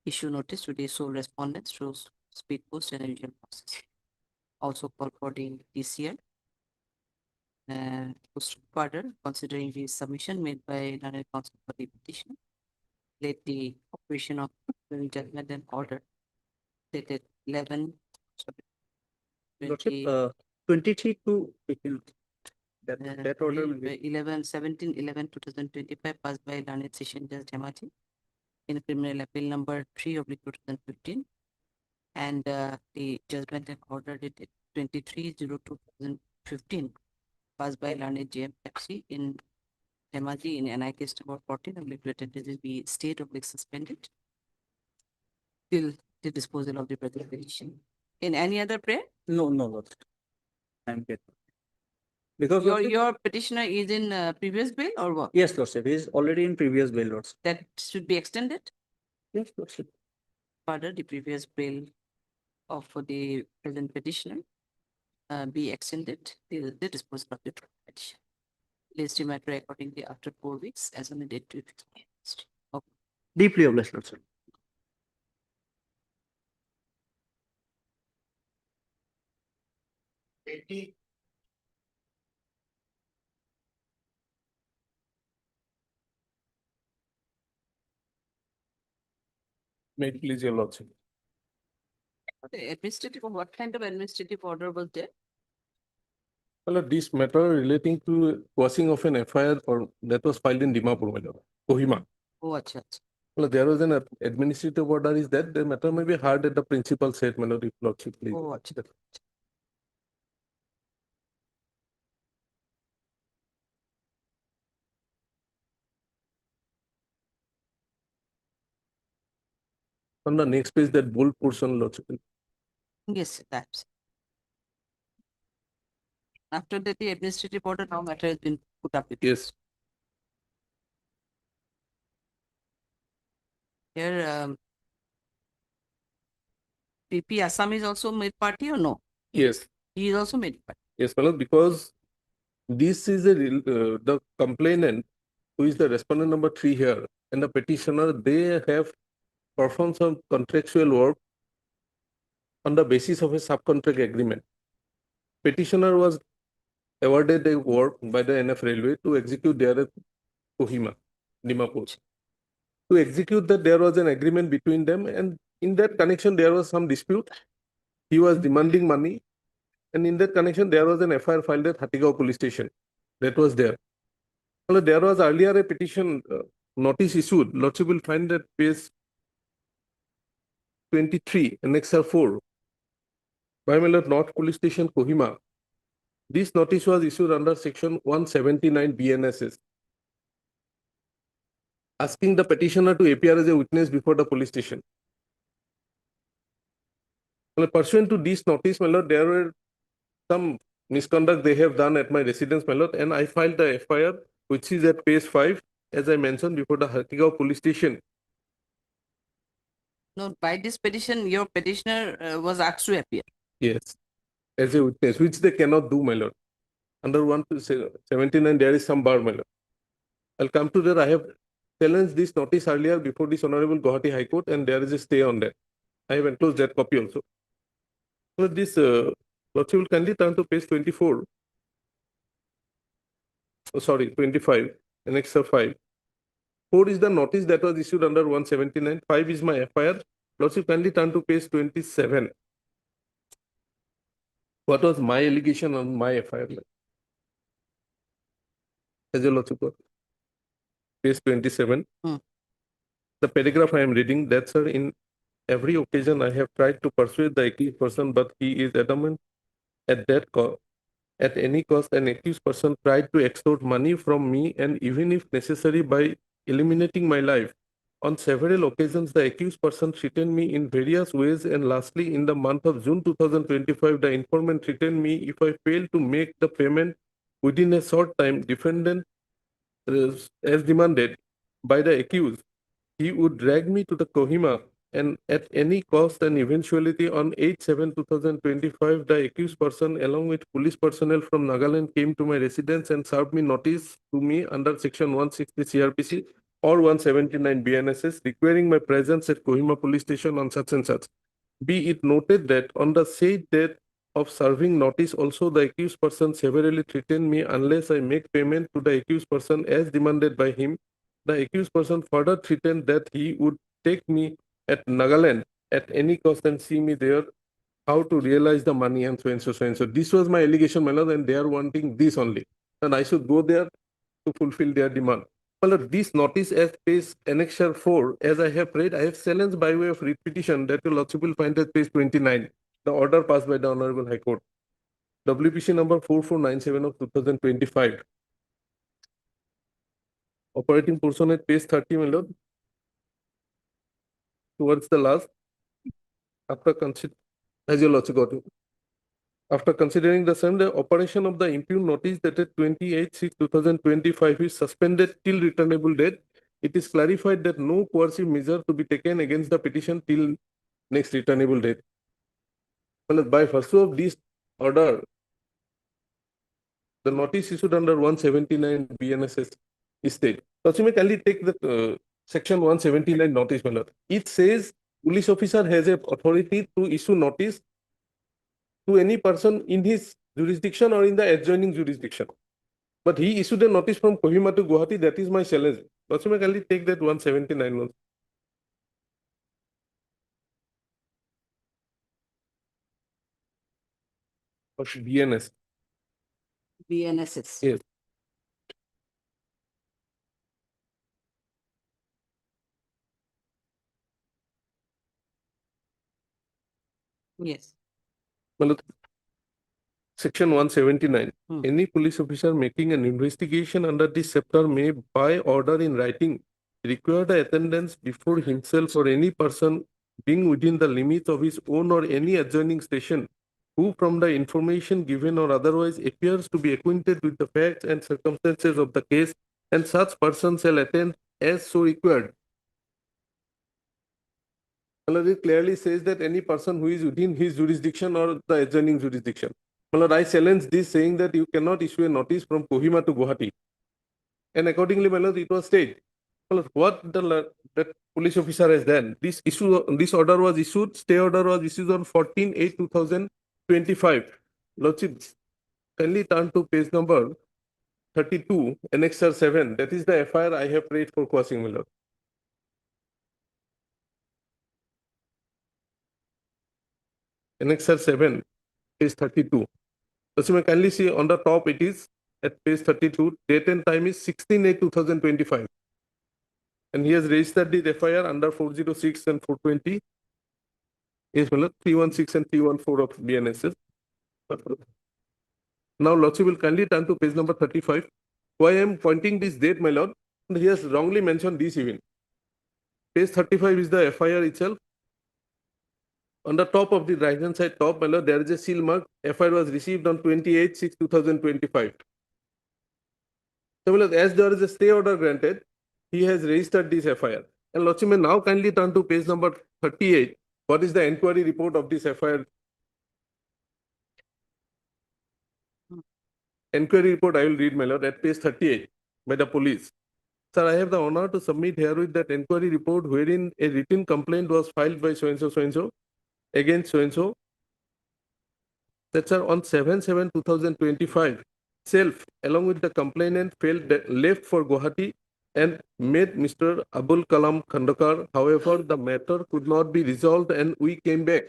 [SPEAKER 1] Issue notice to the sole respondents through speed post and usual process. Also call for the DCR post further, considering the submission made by learned counsel for the petition, let the operation of the judgment and order dated 11.
[SPEAKER 18] Lordship, 23 to 18. That order will be
[SPEAKER 1] 17/11/2025 passed by learned Session Judge Dhemaji in criminal appeal number 3 of 2015, and the judgment and order dated 23/02/2015 passed by learned JMFC in Dhemaji in NI case number 14 of will be stayed or suspended till the disposal of the present petition. In any other prayer?
[SPEAKER 18] no, Lordship. I'm good. Because
[SPEAKER 1] your petitioner is in previous bail or what?
[SPEAKER 18] Yes, Lordship. He is already in previous bail, Lordship.
[SPEAKER 1] That should be extended?
[SPEAKER 18] Yes, Lordship.
[SPEAKER 1] Further, the previous bail of the present petitioner be extended till the disposal of the petition. List matter accordingly after 4 weeks as on the date to be fixed. Okay.
[SPEAKER 18] Deeply obliged, Lordship.
[SPEAKER 5] May it please your lordship.
[SPEAKER 1] The administrative, what kind of administrative order was there?
[SPEAKER 5] Well, this matter relating to quashing of an FIR or that was filed in Dimapur, my lord, Kohima.
[SPEAKER 1] Oh, acha.
[SPEAKER 5] Well, there was an administrative order is that the matter may be heard at the principal set, my lord, if lordship please.
[SPEAKER 1] Oh, acha.
[SPEAKER 5] On the next page, that bold portion, lordship.
[SPEAKER 1] Yes, that's. After that, the administrative order now matter has been put up with.
[SPEAKER 5] Yes.
[SPEAKER 1] Here, PP Assam is also made party or no?
[SPEAKER 15] Yes,
[SPEAKER 1] He is also made party.
[SPEAKER 15] yes, my lord, because this is the complainant who is the respondent number 3 here, and the petitioner, they have performed some contractual work on the basis of a subcontract agreement. Petitioner was awarded a work by the NF Railway to execute there at Kohima, Dimapur. To execute that, there was an agreement between them, and in that connection, there was some dispute. He was demanding money, and in that connection, there was an FIR filed at Hatigao police station. That was there. Well, there was earlier a petition notice issued. Lordship will find that page 23, annexure 4, by my lord, North Police Station, Kohima. This notice was issued under section 179 BNSS, asking the petitioner to appear as a witness before the police station. Well, pursuant to this notice, my lord, there were some misconduct they have done at my residence, my lord, and I filed the FIR, which is at page 5, as I mentioned, before the Hatigao police station.
[SPEAKER 1] No, by this petition, your petitioner was asked to appear.
[SPEAKER 15] Yes, as a witness, which they cannot do, my lord. Under 179, there is some bar, my lord. I'll come to that. I have challenged this notice earlier before this Honorable Gauhati High Court, and there is a stay on that. I have enclosed that copy also. So this, Lordship will kindly turn to page 24. Oh, sorry, 25, annexure 5. 4 is the notice that was issued under 179. 5 is my FIR. Lordship, kindly turn to page 27. What was my allegation on my FIR? As your Lordship, page 27. The paragraph I am reading, that, sir, in every occasion I have tried to persuade the accused person, but he is adamant at any cost, an accused person tried to extort money from me, and even if necessary by eliminating my life. On several occasions, the accused person threatened me in various ways, and lastly, in the month of June 2025, the informant threatened me if I fail to make the payment within a short time, defendant, as demanded by the accused, he would drag me to the Kohima, and at any cost and eventuality on 8/7/2025, the accused person along with police personnel from Nagaland came to my residence and served me notice to me under section 160 CRPC or 179 BNSS requiring my presence at Kohima police station on such and such. Be it noted that on the said date of serving notice also, the accused person severally threatened me unless I make payment to the accused person as demanded by him. The accused person further threatened that he would take me at Nagaland at any cost and see me there, how to realize the money, and so and so, so and so. This was my allegation, my lord, and they are wanting this only. And I should go there to fulfill their demand. My lord, this notice as page annexure 4, as I have read, I have challenged by way of repetition that your lordship will find at page 29, the order passed by the Honorable High Court. WPC number 4497 of 2025. Operating portion at page 30, my lord. Towards the last, after as your lordship got it. After considering the same, the operation of the impugned notice dated 28/6/2025 is suspended till returnable date. It is clarified that no coercive measure to be taken against the petition till next returnable date. Well, by virtue of this order, the notice issued under 179 BNSS is state. So you may kindly take the section 179 notice, my lord. It says police officer has a authority to issue notice to any person in his jurisdiction or in the adjoining jurisdiction. But he issued a notice from Kohima to Gauhati. That is my challenge. So you may kindly take that 179 notice. BNS.
[SPEAKER 1] BNSS.
[SPEAKER 15] Yes.
[SPEAKER 1] Yes.
[SPEAKER 15] Section 179. Any police officer making an investigation under this chapter may, by order in writing, require the attendance before himself or any person being within the limits of his own or any adjoining station, who from the information given or otherwise appears to be acquainted with the facts and circumstances of the case, and such person shall attend as so required.
[SPEAKER 19] My lord, it clearly says that any person who is within his jurisdiction or the adjoining jurisdiction. My lord, I challenge this saying that you cannot issue a notice from Kohima to Gauhati. And accordingly, my lord, it was stayed. My lord, what that police officer has done, this order was issued, stay order was issued on 14/8/2025. Lordship, kindly turn to page number 32, Annexure 7. That is the FIR I have prayed for quashing, my lord. Annexure 7, page 32. So you may kindly see on the top it is at page 32, date and time is 16/8/2025. And he has registered the FIR under 406 and 420. Yes, my lord, 316 and 314 of BNSS. Now, Lordship will kindly turn to page number 35. Why I am pointing this date, my lord, he has wrongly mentioned this event. Page 35 is the FIR itself. On the top of the right hand side top, my lord, there is a seal mark. FIR was received on 28/6/2025. So, my lord, as there is a stay order granted, he has registered this FIR. And Lordship may now kindly turn to page number 38. What is the inquiry report of this FIR? Inquiry report I will read, my lord, at page 38 by the police. Sir, I have the honor to submit herewith that inquiry report wherein a written complaint was filed by so-and-so against so-and-so. That, sir, on 7/7/2025, self, along with the complainant, left for Gauhati and met Mr. Abul Kalam Khandakar. However, the matter could not be resolved and we came back.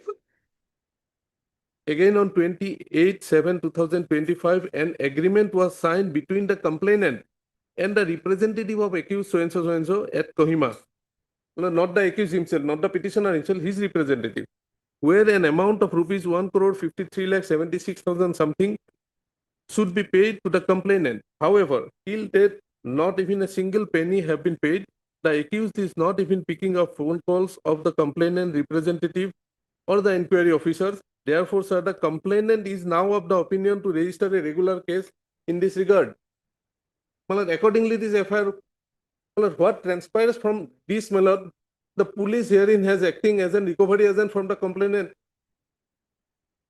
[SPEAKER 19] Again on 28/7/2025, an agreement was signed between the complainant and the representative of accused so-and-so at Kohima. No, not the accused himself, not the petitioner himself, his representative, where an amount of rupees 1,53,76,000 something should be paid to the complainant. However, till date, not even a single penny have been paid. The accused is not even picking up phone calls of the complainant representative or the inquiry officers. Therefore, sir, the complainant is now of the opinion to register a regular case in this regard. Accordingly, this FIR, what transpires from this, my lord, the police herein has acting as a recovery agent from the complainant.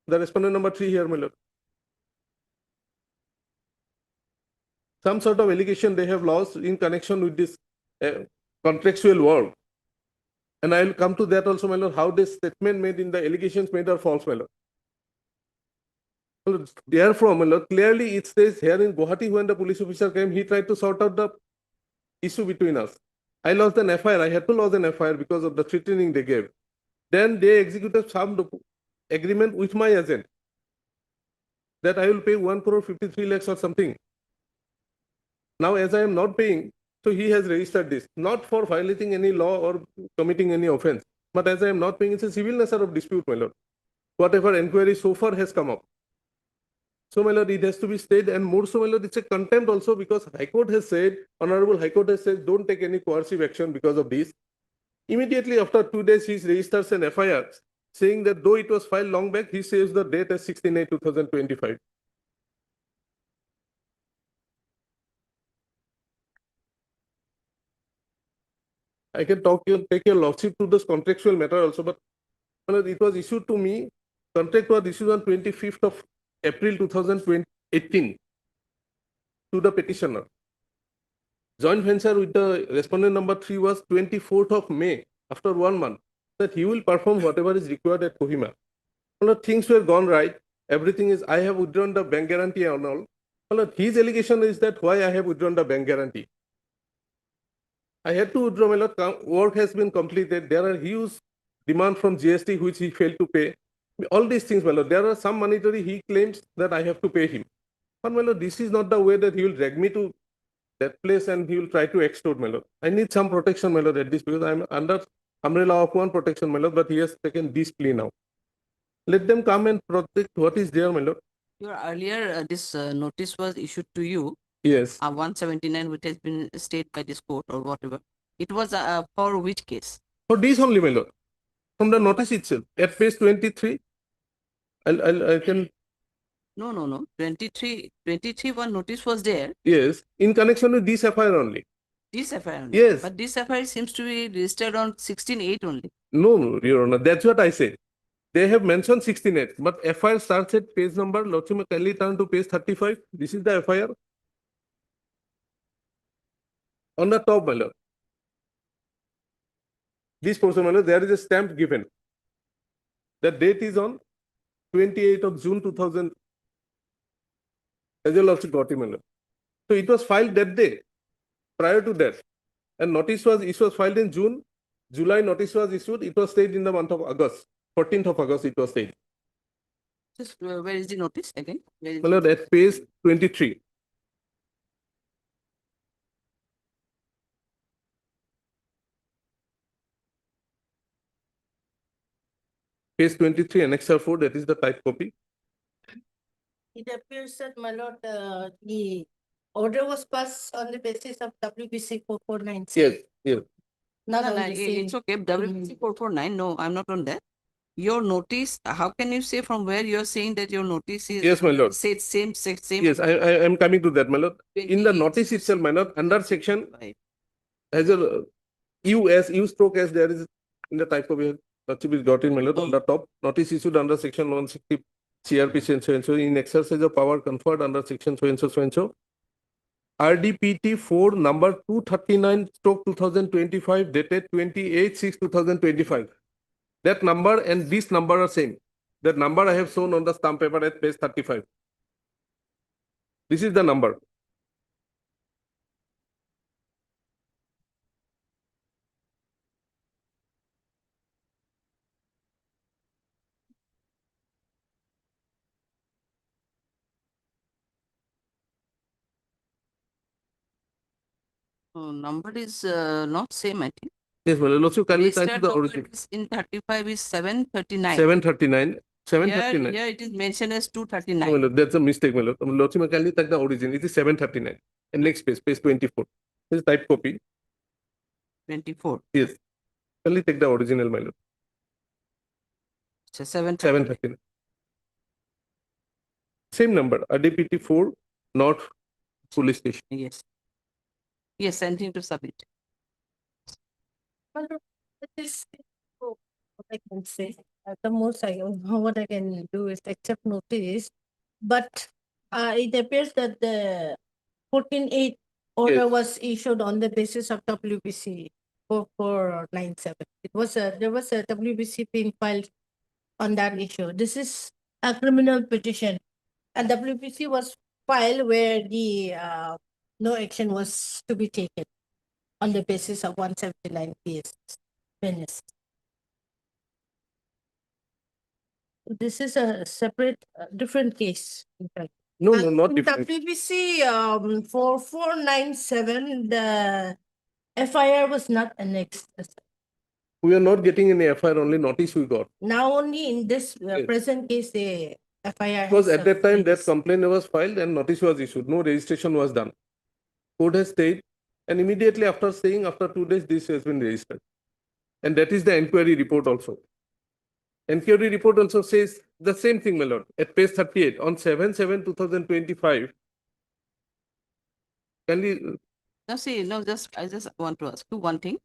[SPEAKER 19] The respondent number 3 here, my lord. Some sort of allegation they have lost in connection with this contractual work. And I will come to that also, my lord, how this statement made in the allegations made are false, my lord. Therefore, my lord, clearly it says here in Gauhati, when the police officer came, he tried to sort out the issue between us. I lost an FIR. I had to lose an FIR because of the threatening they gave. Then they executed some agreement with my agent that I will pay 1,53 lakhs or something. Now, as I am not paying, so he has registered this, not for violating any law or committing any offense. But as I am not paying, it's a civil nature of dispute, my lord. Whatever inquiry so far has come up. So, my lord, it has to be stayed, and more so, my lord, it's a contempt also, because High Court has said, Honorable High Court has said, don't take any coercive action because of this. Immediately after 2 days, he registers an FIR saying that though it was filed long back, he saves the date as 16/8/2025. I can take your lordship to this contractual matter also, but it was issued to me. Contract was issued on 25th of April 2018 to the petitioner. Joint venture with the respondent number 3 was 24th of May, after 1 month, that he will perform whatever is required at Kohima. Things were gone right. Everything is, I have withdrawn the bank guarantee and all. His allegation is that why I have withdrawn the bank guarantee. I had to withdraw, my lord. Work has been completed. There are huge demand from GST which he failed to pay. All these things, my lord. There are some monetary he claims that I have to pay him. But, my lord, this is not the way that he will drag me to that place and he will try to extort, my lord. I need some protection, my lord, at this, because I am under umbrella of one protection, my lord, but he has taken this plea now. Let them come and protect what is there, my lord.
[SPEAKER 1] Your earlier, this notice was issued to you.
[SPEAKER 19] Yes.
[SPEAKER 1] 179, which has been stayed by this court or whatever. It was for which case?
[SPEAKER 19] For this only, my lord. From the notice itself, at page 23, I can.
[SPEAKER 1] No. 23 one notice was there.
[SPEAKER 19] Yes, in connection with this FIR only.
[SPEAKER 1] This FIR only.
[SPEAKER 19] Yes.
[SPEAKER 1] But this FIR seems to be registered on 16/8 only.
[SPEAKER 19] No, Your Honor, that's what I said. They have mentioned 16X, but FIR starts at page number, Lordship may kindly turn to page 35. This is the FIR. On the top, my lord. This portion, my lord, there is a stamp given. The date is on 28th of June 2000. As well also got him, my lord. So it was filed that day, prior to that. And notice was, it was filed in June. July notice was issued. It was stayed in the month of August. 14th of August, it was stayed.
[SPEAKER 1] Just where is the notice again? Where is
[SPEAKER 19] My lord, at page 23. Page 23, Annexure 4, that is the type copy.
[SPEAKER 13] It appears that, my lord, the order was passed on the basis of WBC 449.
[SPEAKER 19] Yes, yes.
[SPEAKER 13] Not
[SPEAKER 1] No,
[SPEAKER 13] on
[SPEAKER 1] no,
[SPEAKER 13] the same.
[SPEAKER 1] it's okay. WBC 449. No, I'm not on that. Your notice, how can you say from where you're saying that your notice is
[SPEAKER 19] Yes, my lord.
[SPEAKER 1] said same.
[SPEAKER 19] Yes, I am coming to that, my lord. In the notice itself, my lord, under section as a U stroke as there is in the type of Lordship is got in, my lord, on the top. Notice issued under section 160 CRP so and so in exercise of power conferred under section so and so so and so. RDPT 4 number 239 stroke 2025 dated 28/6/2025. That number and this number are same. That number I have shown on the stamp paper at page 35. This is the number.
[SPEAKER 1] Number is not same, I think.
[SPEAKER 19] Yes, my lord. Also, kindly try to
[SPEAKER 1] Registered
[SPEAKER 19] the
[SPEAKER 1] number
[SPEAKER 19] origin.
[SPEAKER 1] is in 35 is 739.
[SPEAKER 19] 739.
[SPEAKER 1] Here,
[SPEAKER 19] 739.
[SPEAKER 1] here it is mentioned as
[SPEAKER 19] No,
[SPEAKER 1] 239.
[SPEAKER 19] my lord, that's a mistake, my lord. Lordship, kindly take the origin. It is 739. And next page, page 24. This is type copy.
[SPEAKER 1] 24.
[SPEAKER 19] Yes. Kindly take the original, my lord.
[SPEAKER 1] So 739.
[SPEAKER 19] Same number, RDPT 4, North Police Station.
[SPEAKER 1] Yes. Yes, send him to submit.
[SPEAKER 13] Well, it is what I can say. At the most, what I can do is accept notice. But it appears that the 14.8 order was issued on the basis of WBC 4497. There was a WBC being filed on that issue. This is a criminal petition. And WBC was filed where the no action was to be taken on the basis of 179 PS. Venice. This is a separate, different case, in fact.
[SPEAKER 19] No, no, not different.
[SPEAKER 13] WBC 4497, the FIR was not annexed.
[SPEAKER 19] We are not getting any FIR, only notice we got.
[SPEAKER 13] Now only in this
[SPEAKER 19] Yes.
[SPEAKER 13] present case, the FIR
[SPEAKER 19] Because
[SPEAKER 13] has
[SPEAKER 19] at that time, that
[SPEAKER 13] raised.
[SPEAKER 19] complaint was filed and notice was issued. No registration was done. Court has stayed. And immediately after staying, after 2 days, this has been registered. And that is the inquiry report also. Inquiry report also says the same thing, my lord. At page 38, on 7/7/2025. Can we?
[SPEAKER 1] Now see, no, I just want to ask you one thing.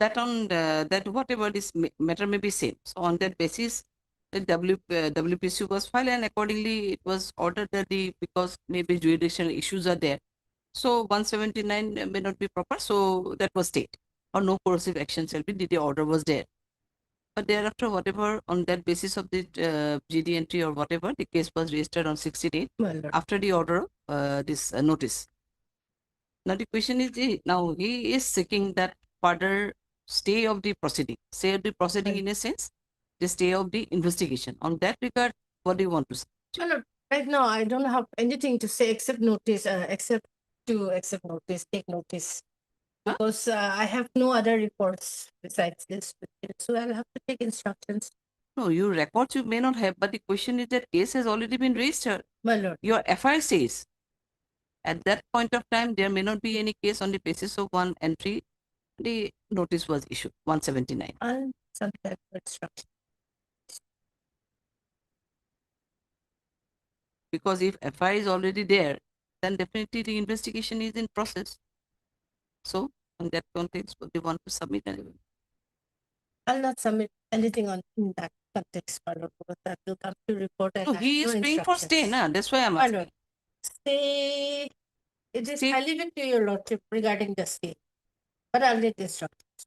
[SPEAKER 1] That on that whatever this matter may be same. So on that basis, the WPC was filed and accordingly it was ordered that because maybe jurisdictional issues are there. So 179 may not be proper. So that was stayed. Or no coercive action shall be. The order was there. But thereafter, whatever on that basis of the GD entry or whatever, the case was registered on 68 after the order, this notice. Now the question is, now he is seeking that further stay of the proceeding. Stay of the proceeding in a sense, the stay of the investigation. On that regard, what do you want to say?
[SPEAKER 13] Well, right now, I don't have anything to say except notice, except to accept notice, take notice. Because I have no other reports besides this. So I'll have to take instructions.
[SPEAKER 1] No, your records you may not have, but the question is that case has already been registered.
[SPEAKER 13] My lord.
[SPEAKER 1] Your FIR says at that point of time, there may not be any case on the basis of one entry. The notice was issued, 179.
[SPEAKER 13] I'll submit that for instruction.
[SPEAKER 1] Because if FIR is already there, then definitely the investigation is in process. So, in that context, what they want to submit anyway.
[SPEAKER 13] I'll not submit anything on in that context, my lord, because that will come to report and
[SPEAKER 1] No,
[SPEAKER 13] I have
[SPEAKER 1] he is
[SPEAKER 13] no
[SPEAKER 1] paying for stay,
[SPEAKER 13] instructions.
[SPEAKER 1] na? That's why I'm
[SPEAKER 13] My
[SPEAKER 1] asking.
[SPEAKER 13] lord, stay, it is,
[SPEAKER 1] Stay.
[SPEAKER 13] I leave it to your lordship regarding the stay, but I'll need instructions.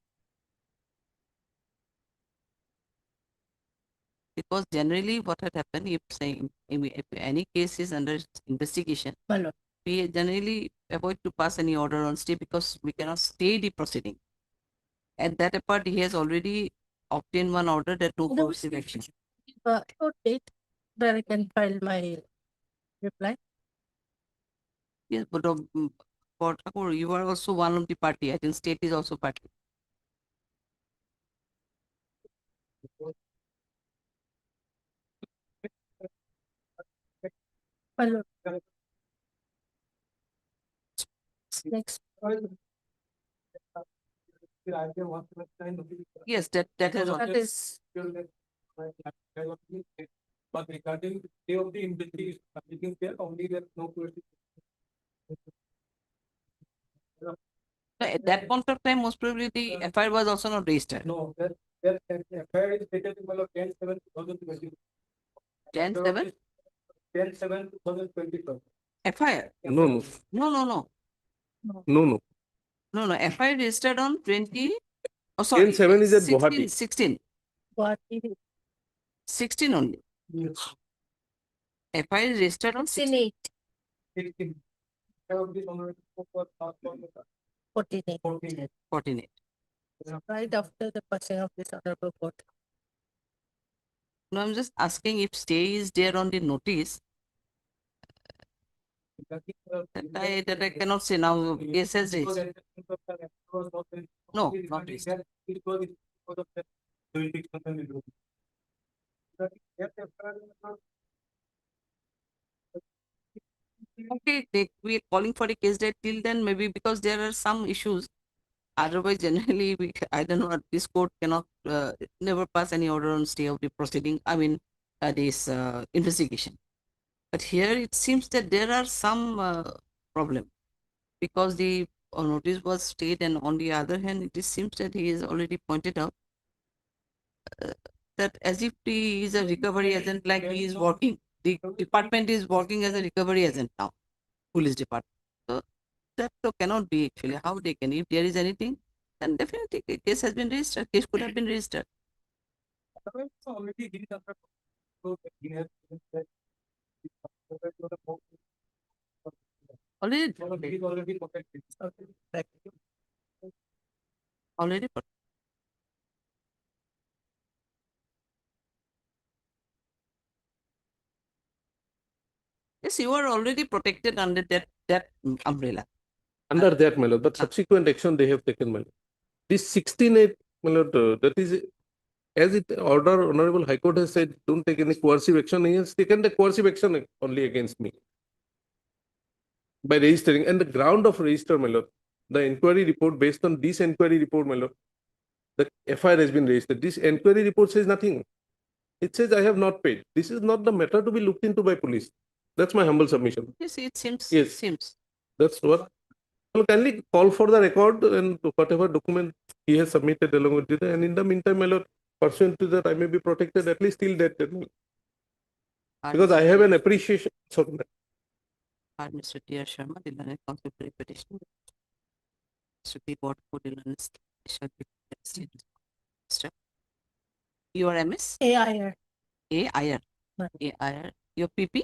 [SPEAKER 1] Because generally what had happened, if saying if any case is under investigation,
[SPEAKER 13] My lord,
[SPEAKER 1] we generally avoid to pass any order on stay because we cannot stay the proceeding. At that apart, he has already obtained one order that no
[SPEAKER 13] No,
[SPEAKER 1] coercive action.
[SPEAKER 13] short date that I can file my reply.
[SPEAKER 1] Yes, but for Thakur, you are also one of the party. I think state is also party.
[SPEAKER 13] My lord. Next.
[SPEAKER 1] Yes, that has
[SPEAKER 13] That is.
[SPEAKER 16] But regarding day of the investigation, everything there, only that no question.
[SPEAKER 1] So at that point of time, most probably the FIR was also not registered.
[SPEAKER 16] No, that FIR is dated in 10/7/2020.
[SPEAKER 1] 10/7?
[SPEAKER 16] 10/7/2020.
[SPEAKER 1] FIR?
[SPEAKER 19] No, no,
[SPEAKER 1] No, no, no.
[SPEAKER 19] no, no.
[SPEAKER 1] No, no. FIR registered on 20. Oh, sorry.
[SPEAKER 19] 10/7 is at
[SPEAKER 1] 16,
[SPEAKER 19] Gauhati.
[SPEAKER 1] 16.
[SPEAKER 13] Guwahati.
[SPEAKER 1] 16 only.
[SPEAKER 16] Yes.
[SPEAKER 1] FIR registered on 16.
[SPEAKER 13] 16.
[SPEAKER 16] 14.
[SPEAKER 1] 48.
[SPEAKER 13] Right after the passing of this honorable court.
[SPEAKER 1] No, I'm just asking if stay is there on the notice. That I cannot say now. Case has reached. No, not reached. Okay, we are calling for a case date till then, maybe because there are some issues. Otherwise, generally, I don't know, this court cannot never pass any order on stay of the proceeding. I mean, this investigation. But here it seems that there are some problem because the notice was stayed, and on the other hand, it seems that he is already pointed out that as if he is a recovery agent, like he is working. The department is working as a recovery agent now, police department. So that cannot be actually. How they can? If there is anything, then definitely a case has been registered. Case could have been registered. Already. Already. Yes, you are already protected under that umbrella.
[SPEAKER 19] Under that, my lord, but subsequent action they have taken, my lord. This 16/8, my lord, that is, as it order, Honorable High Court has said, don't take any coercive action. He has taken the coercive action only against me by registering. And the ground of register, my lord, the inquiry report, based on this inquiry report, my lord, the FIR has been registered. This inquiry report says nothing. It says I have not paid. This is not the matter to be looked into by police. That's my humble submission.
[SPEAKER 1] Yes, it seems.
[SPEAKER 19] Yes.
[SPEAKER 1] Seems.
[SPEAKER 19] That's what. Well, kindly call for the record and whatever document he has submitted along with it. And in the meantime, my lord, pursuant to that, I may be protected at least till that. Because I have an appreciation. Sorry.
[SPEAKER 1] Mr. T.R. Sharma, the learned counsel for petition. Should be bought for the learned shall be stated. Your MS?
[SPEAKER 13] AIR.
[SPEAKER 1] AIR. AIR. Your PP?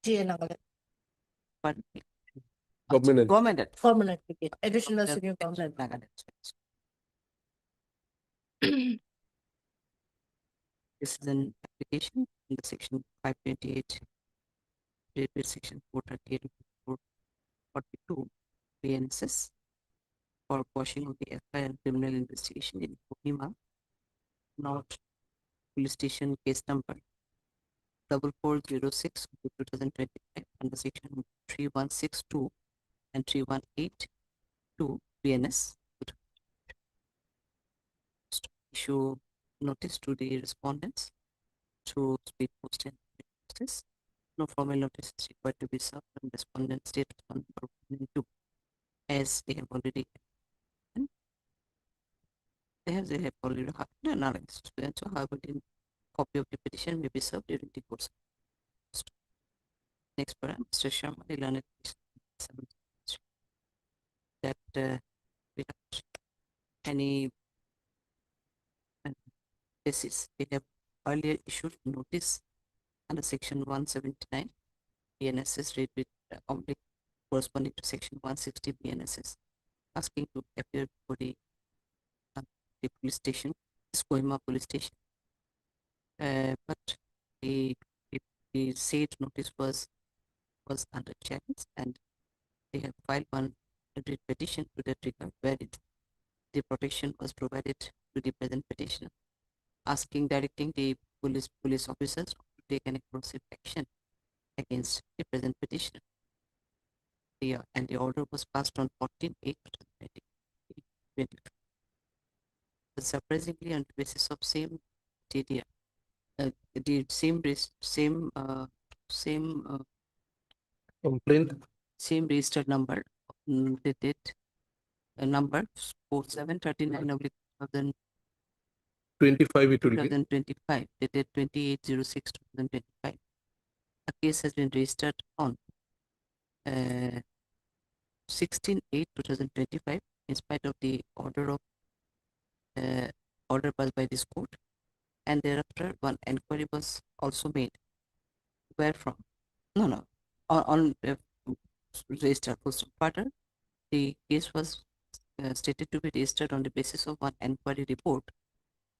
[SPEAKER 13] GNL.
[SPEAKER 1] Pardon me.
[SPEAKER 19] Government.
[SPEAKER 1] Government.
[SPEAKER 13] Government application. Additional senior government.
[SPEAKER 1] This is an application in the section 528, section 438, 442, BNSS for quashing of the FIR and criminal investigation in Kohima, North Police Station case number 4406 2025 under section 3162 and 3182 BNS. Issue notice to the respondents through speed post and process. No formal notice is required to be served on respondent state responsible for 2, as they have already They have already happened analyzed. And so, however, the copy of the petition may be served during the course. Next paragraph, Mr. Sharma, the learned that without any basis, we have earlier issued notice under section 179 BNSS read with conflict corresponding to section 160 BNSS, asking to appear before the police station, Kohima police station. But the said notice was under challenge, and they have filed one writ petition to that regard, where the protection was provided to the present petitioner, directing the police officers to take an aggressive action against the present petitioner. And the order was passed on 14/8/2020. Surprisingly, on the basis of same TDR, the same registered number, dated number
[SPEAKER 19] 4739/2025 it will be.
[SPEAKER 1] 2025, dated 28/06/2025. A case has been registered on 16/8/2025 in spite of the order passed by this court, and thereafter one inquiry was also made. Where from? No, on registered further, the case was stated to be registered on the basis of one inquiry report,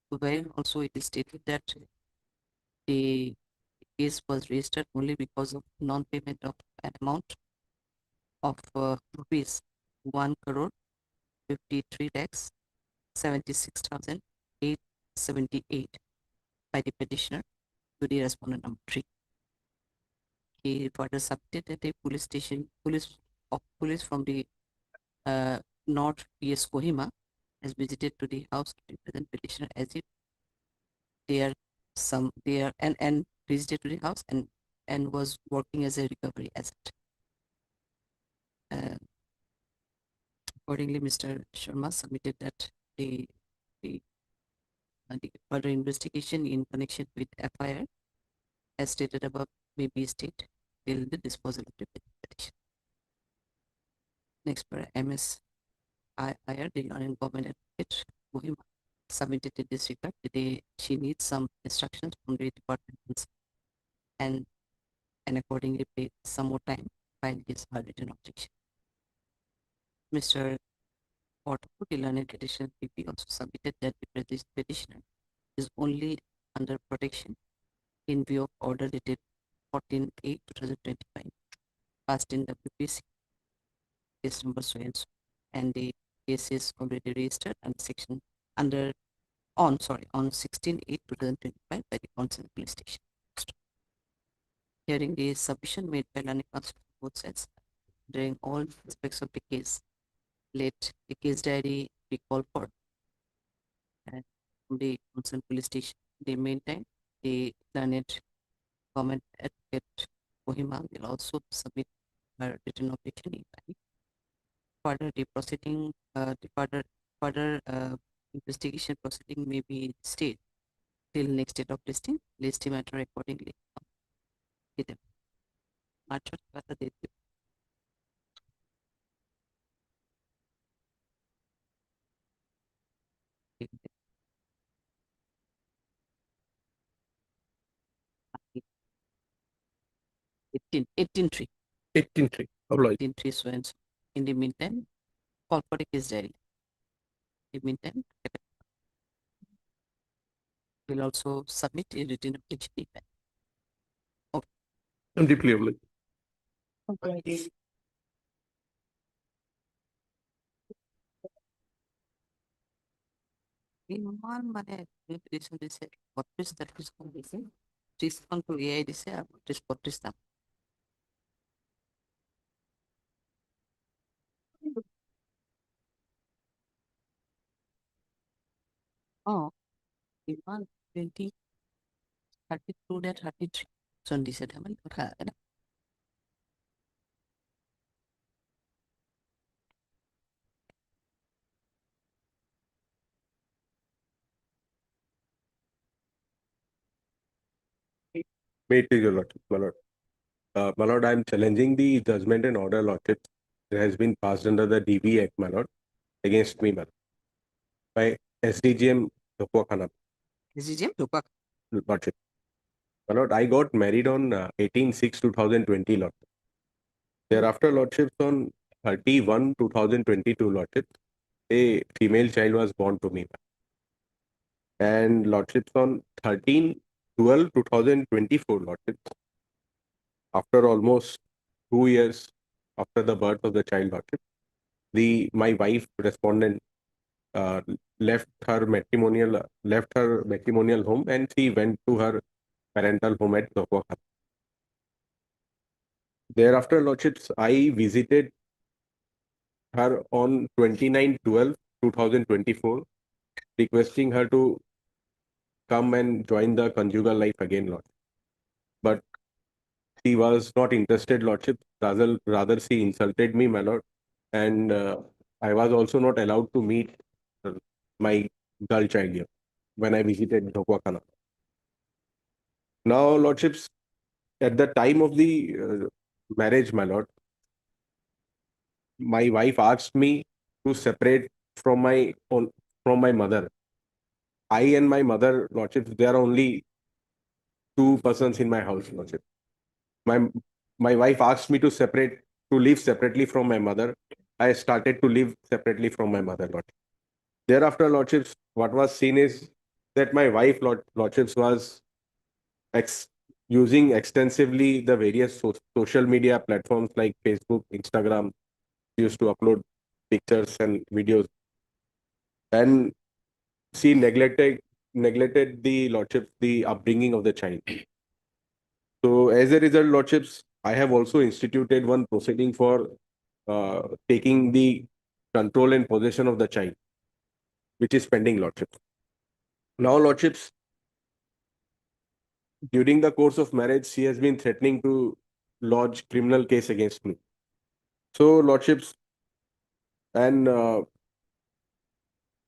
[SPEAKER 1] where also it is stated that the case was registered only because of non-payment of an amount of rupees 1,53,76,878 by the petitioner to the respondent number 3. He further submitted that a police from the North PS Kohima has visited to the house of the present petitioner as if and visited to the house and was working as a recovery asset. Accordingly, Mr. Sharma submitted that the further investigation in connection with FIR, as stated above, may be stayed till the disposal of the petition. Next, for MS IR, the non-government advocate Mohima, submitted in this regard. She needs some instructions from the department and accordingly paid some more time while his written objection. Mr. Porto, the learned petitioner PP, also submitted that the petitioner is only under protection in view of order dated 14/8/2025, passed in WPC, case number so and so, and the case is already registered under on 16/8/2025 by the concerned police station. Hearing the submission made by learning counsel for both sides, during all aspects of the case, let the case diary be called for and the concerned police station. In the meantime, the learned government advocate Kohima will also submit her written objection if any. Further, the proceeding, further investigation proceeding may be stayed till next date of listing. List the matter accordingly. Matter date. Eighteen three.
[SPEAKER 19] 18/3. Obliged.
[SPEAKER 1] 18/3 so and so. In the meantime, call for the case diary. In the meantime, will also submit a written objection if any. Okay.
[SPEAKER 19] I'm deeply obliged.
[SPEAKER 1] Okay. ইমান মানে petition দিছে 32 খন দিছে 30 খন উলিয়াই দিছে আৰু 32 টা ইমান 20 32 নে 33 জন দিছে ধেমালি কথা না
[SPEAKER 15] May it please your lordship, my lord. My lord, I am challenging the judgment and order, lordship, that has been passed under the DB Act, my lord, against me, my lord, by SDGM Dhokwakhana,
[SPEAKER 1] SDGM Dhupak.
[SPEAKER 15] lordship. My lord, I got married on 18/6/2020, lord. Thereafter, lordships, on 31/2022, lordship, a female child was born to me. And lordships, on 13/12/2024, lordships, after almost 2 years after the birth of the child, lordship, my wife respondent uh, left her matrimonial home, and she went to her parental home at Gauhati. Thereafter, lordships, I visited her on 29/12/2024, requesting her to come and join the conjugal life again, lord. But she was not interested, lordship. Rather she insulted me, my lord, and I was also not allowed to meet my girl child here when I visited Dhokwakhana. Now, lordships, at the time of the marriage, my lord, my wife asked me to separate from my mother. I and my mother, lordships, there are only two persons in my house, lordship. My wife asked me to live separately from my mother. I started to live separately from my mother, lord. Thereafter, lordships, what was seen is that my wife, lordships, was using extensively the various social media platforms like Facebook, Instagram. She used to upload pictures and videos, and she neglected the lordships, the upbringing of the child. So as a result, lordships, I have also instituted one proceeding for taking the control and possession of the child, which is pending, lordships. Now, lordships, during the course of marriage, she has been threatening to lodge criminal case against me. So, lordships, and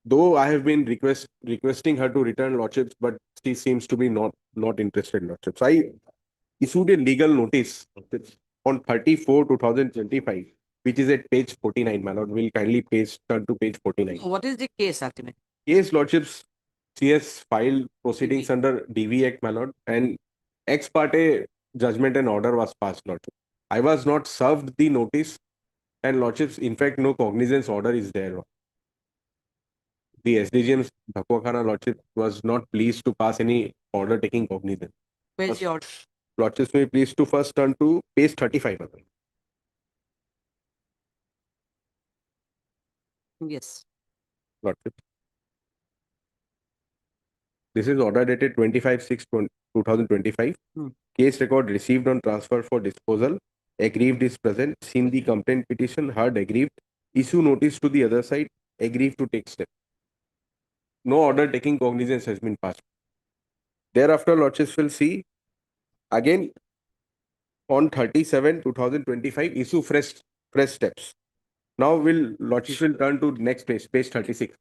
[SPEAKER 15] though I have been requesting her to return, lordships, but she seems to be not interested, lordships. I issued a legal notice on 34/2025, which is at page 49, my lord. Will kindly turn to page 49.
[SPEAKER 1] What is the case, ultimately?
[SPEAKER 15] Yes, lordships, she has filed proceedings under DV Act, my lord, and ex parte judgment and order was passed, lordship. I was not served the notice, and lordships, in fact, no cognizance order is there, lord. The SDGM's Dhokwakhana, lordship, was not pleased to pass any order taking cognizance.
[SPEAKER 1] Where's your order?
[SPEAKER 15] Lordships, may please to first turn to page 35.
[SPEAKER 1] Yes.
[SPEAKER 15] Lordship. This is order dated 25/6/2025. Case record received on transfer for disposal. Aggrieved is present. Seen the complaint petition. Heard aggrieved. Issue notice to the other side. Aggrieved to take step. No order taking cognizance has been passed. Thereafter, lordships will see again on 37/2025 issue fresh steps. Now lordships will turn to next page 36.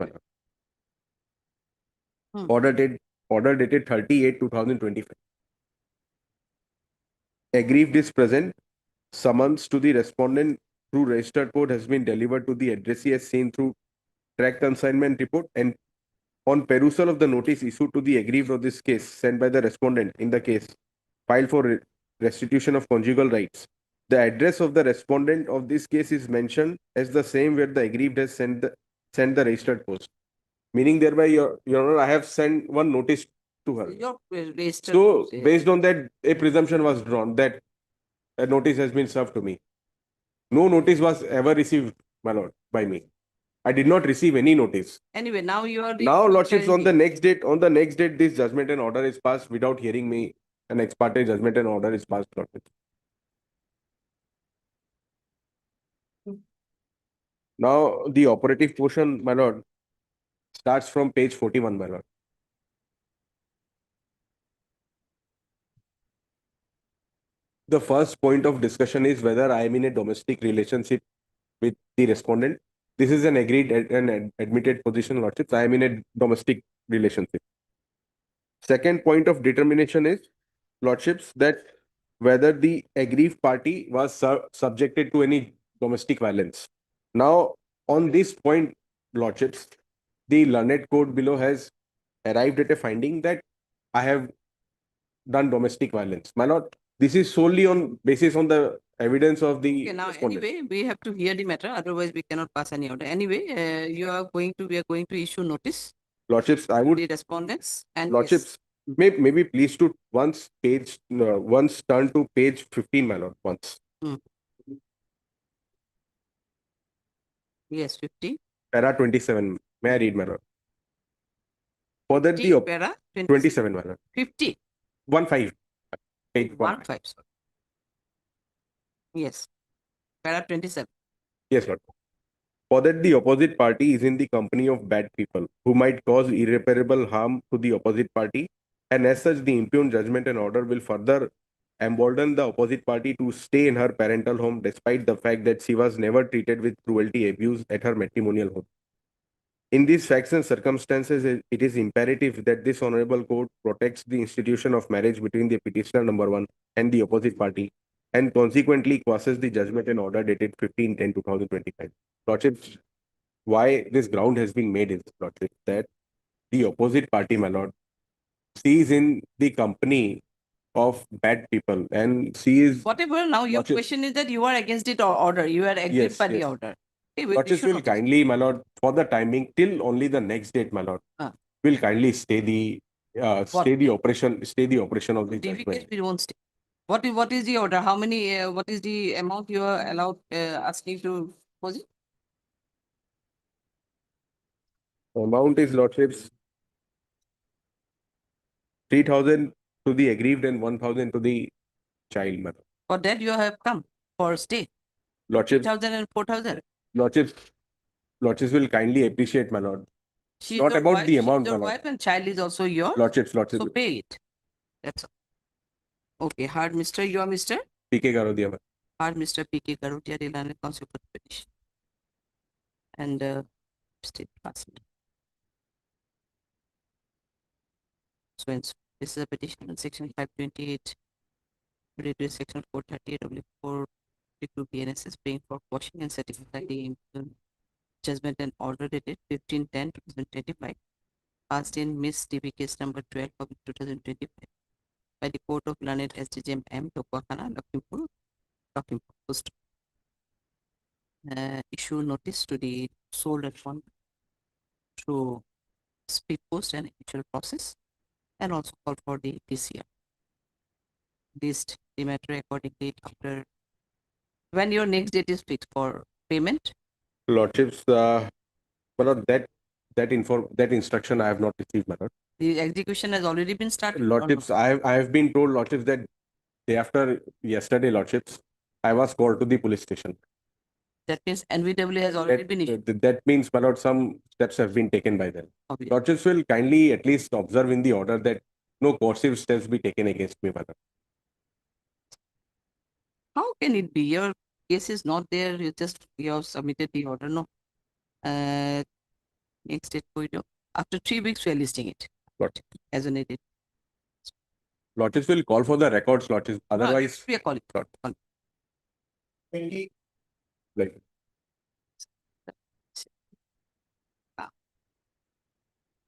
[SPEAKER 15] Order dated 38/2025. Aggrieved is present. Summons to the respondent through registered code has been delivered to the addressee as seen through track consignment report, and on perusal of the notice issued to the aggrieved of this case sent by the respondent in the case filed for restitution of conjugal rights. The address of the respondent of this case is mentioned as the same where the aggrieved has sent the registered post. Meaning thereby, your honor, I have sent one notice to her. So based on that, a presumption was drawn that a notice has been served to me. No notice was ever received, my lord, by me. I did not receive any notice.
[SPEAKER 1] Anyway, now you are
[SPEAKER 15] Now, lordships, on the next date, this judgment and order is passed without hearing me. An ex parte judgment and order is passed, lordships. Now, the operative portion, my lord, starts from page 41, my lord. The first point of discussion is whether I am in a domestic relationship with the respondent. This is an agreed and admitted position, lordships. I am in a domestic relationship. Second point of determination is Lordships, that whether the aggrieved party was subjected to any domestic violence. Now, on this point, Lordships, the learned court below has arrived at a finding that I have done domestic violence. My lord, this is solely on basis on the evidence of the
[SPEAKER 1] Okay, now
[SPEAKER 15] respondent.
[SPEAKER 1] anyway, we have to hear the matter, otherwise we cannot pass any order. Anyway, we are going to issue notice
[SPEAKER 15] Lordships, I
[SPEAKER 1] to
[SPEAKER 15] would
[SPEAKER 1] the respondents and
[SPEAKER 15] Lordships, maybe please to once turn to page 15, my lord, once.
[SPEAKER 1] yes, 50.
[SPEAKER 15] Para 27. May I read, my lord? For that
[SPEAKER 1] 50, para
[SPEAKER 15] 27, my lord.
[SPEAKER 1] 50.
[SPEAKER 15] 15. Page
[SPEAKER 1] 1 5. Sorry. Yes. Para 27.
[SPEAKER 15] Yes, lord. For that the opposite party is in the company of bad people who might cause irreparable harm to the opposite party, and as such, the impugned judgment and order will further embolden the opposite party to stay in her parental home despite the fact that she was never treated with cruelty abuse at her matrimonial home. In these facts and circumstances, it is imperative that this honorable court protects the institution of marriage between the petitioner number 1 and the opposite party, and consequently quashes the judgment and order dated 15/10/2025. Lordships, why this ground has been made is, Lordship, that the opposite party, my lord, she is in the company of bad people, and she is.
[SPEAKER 1] Whatever, now your
[SPEAKER 15] Lordship,
[SPEAKER 1] question is that you are against it or order. You are aggrieved
[SPEAKER 15] Yes,
[SPEAKER 1] by the
[SPEAKER 15] yes.
[SPEAKER 1] order. Okay, we
[SPEAKER 15] Lordships
[SPEAKER 1] should
[SPEAKER 15] will
[SPEAKER 1] notice.
[SPEAKER 15] kindly, my lord, for the timing till only the next date, my lord, will kindly stay the operation of the
[SPEAKER 1] DV case
[SPEAKER 15] judgment.
[SPEAKER 1] we won't stay. What is the order? How many? What is the amount you are allowed asking to deposit?
[SPEAKER 15] Amount is, Lordships, 3,000 to the aggrieved and 1,000 to the child, my lord.
[SPEAKER 1] For that you have come for stay.
[SPEAKER 15] Lordships,
[SPEAKER 1] 3,000 and 4,000.
[SPEAKER 15] Lordships will kindly appreciate, my lord. It's
[SPEAKER 1] She's
[SPEAKER 15] not
[SPEAKER 1] your
[SPEAKER 15] about
[SPEAKER 1] wife,
[SPEAKER 15] the amount,
[SPEAKER 1] she's your
[SPEAKER 15] my lord.
[SPEAKER 1] wife and child is also yours.
[SPEAKER 15] Lordships,
[SPEAKER 1] So pay it. That's all. Okay, hard Mr. You are Mr.
[SPEAKER 15] PK Garodia, my
[SPEAKER 1] Hard Mr. PK Garodia, Leland Council for Petition. And state passed. So this is a petition in section 528, related to section 438 of 452 BNSS, paying for quashing and certifying the judgment and order dated 15/10/2025, passed in Miss DB case number 12 of 2025 by the Court of Learned SDJM M. Tokwakana, Lakhimpur Post. Issue notice to the sole respondent through speed post and initial process, and also call for the DCR. List the matter accordingly after when your next date is fixed for payment.
[SPEAKER 15] Lordships, my lord, that instruction I have not received, my lord.
[SPEAKER 1] The execution has already been started.
[SPEAKER 15] Lordships, I have been told, Lordships, that day after yesterday, Lordships, I was called to the police station.
[SPEAKER 1] That means NVW has already been issued.
[SPEAKER 15] That means, my lord, some steps have been taken by them.
[SPEAKER 1] Okay.
[SPEAKER 15] Lordships will kindly at least observe in the order that no coercive steps be taken against me, my lord.
[SPEAKER 1] How can it be? Your case is not there. You have submitted the order. No. Next date corridor. After 3 weeks, we are listing it.
[SPEAKER 15] Lord.
[SPEAKER 1] As an edit.
[SPEAKER 15] Lordships will call for the records, Lordships. Otherwise,
[SPEAKER 1] we are calling.
[SPEAKER 15] Lord. Like,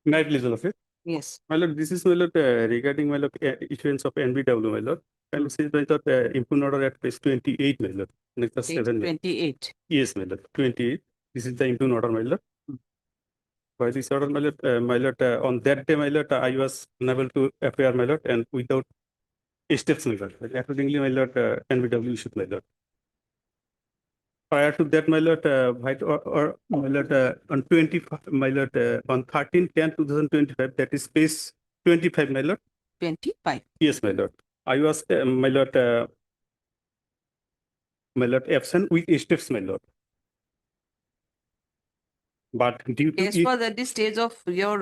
[SPEAKER 6] May I please, Lord?
[SPEAKER 1] Yes.
[SPEAKER 6] My lord, this is, my lord, regarding, my lord, issuance of NBW, my lord. And this is, my lord, impugned order at page 28, my lord. Next
[SPEAKER 1] Page
[SPEAKER 6] 7.
[SPEAKER 1] 28.
[SPEAKER 6] Yes, my lord, 28. This is the impugned order, my lord. By this order, my lord, on that day, my lord, I was unable to appear, my lord, and without steps, my lord. Accordingly, my lord, NBW issued, my lord. Prior to that, my lord, my lord, on 25, my lord, on 13/10/2025, that is page 25, my lord.
[SPEAKER 1] 25.
[SPEAKER 6] Yes, my lord. I was, my lord, absent with steps, my lord. But due to
[SPEAKER 1] Case was at the stage of your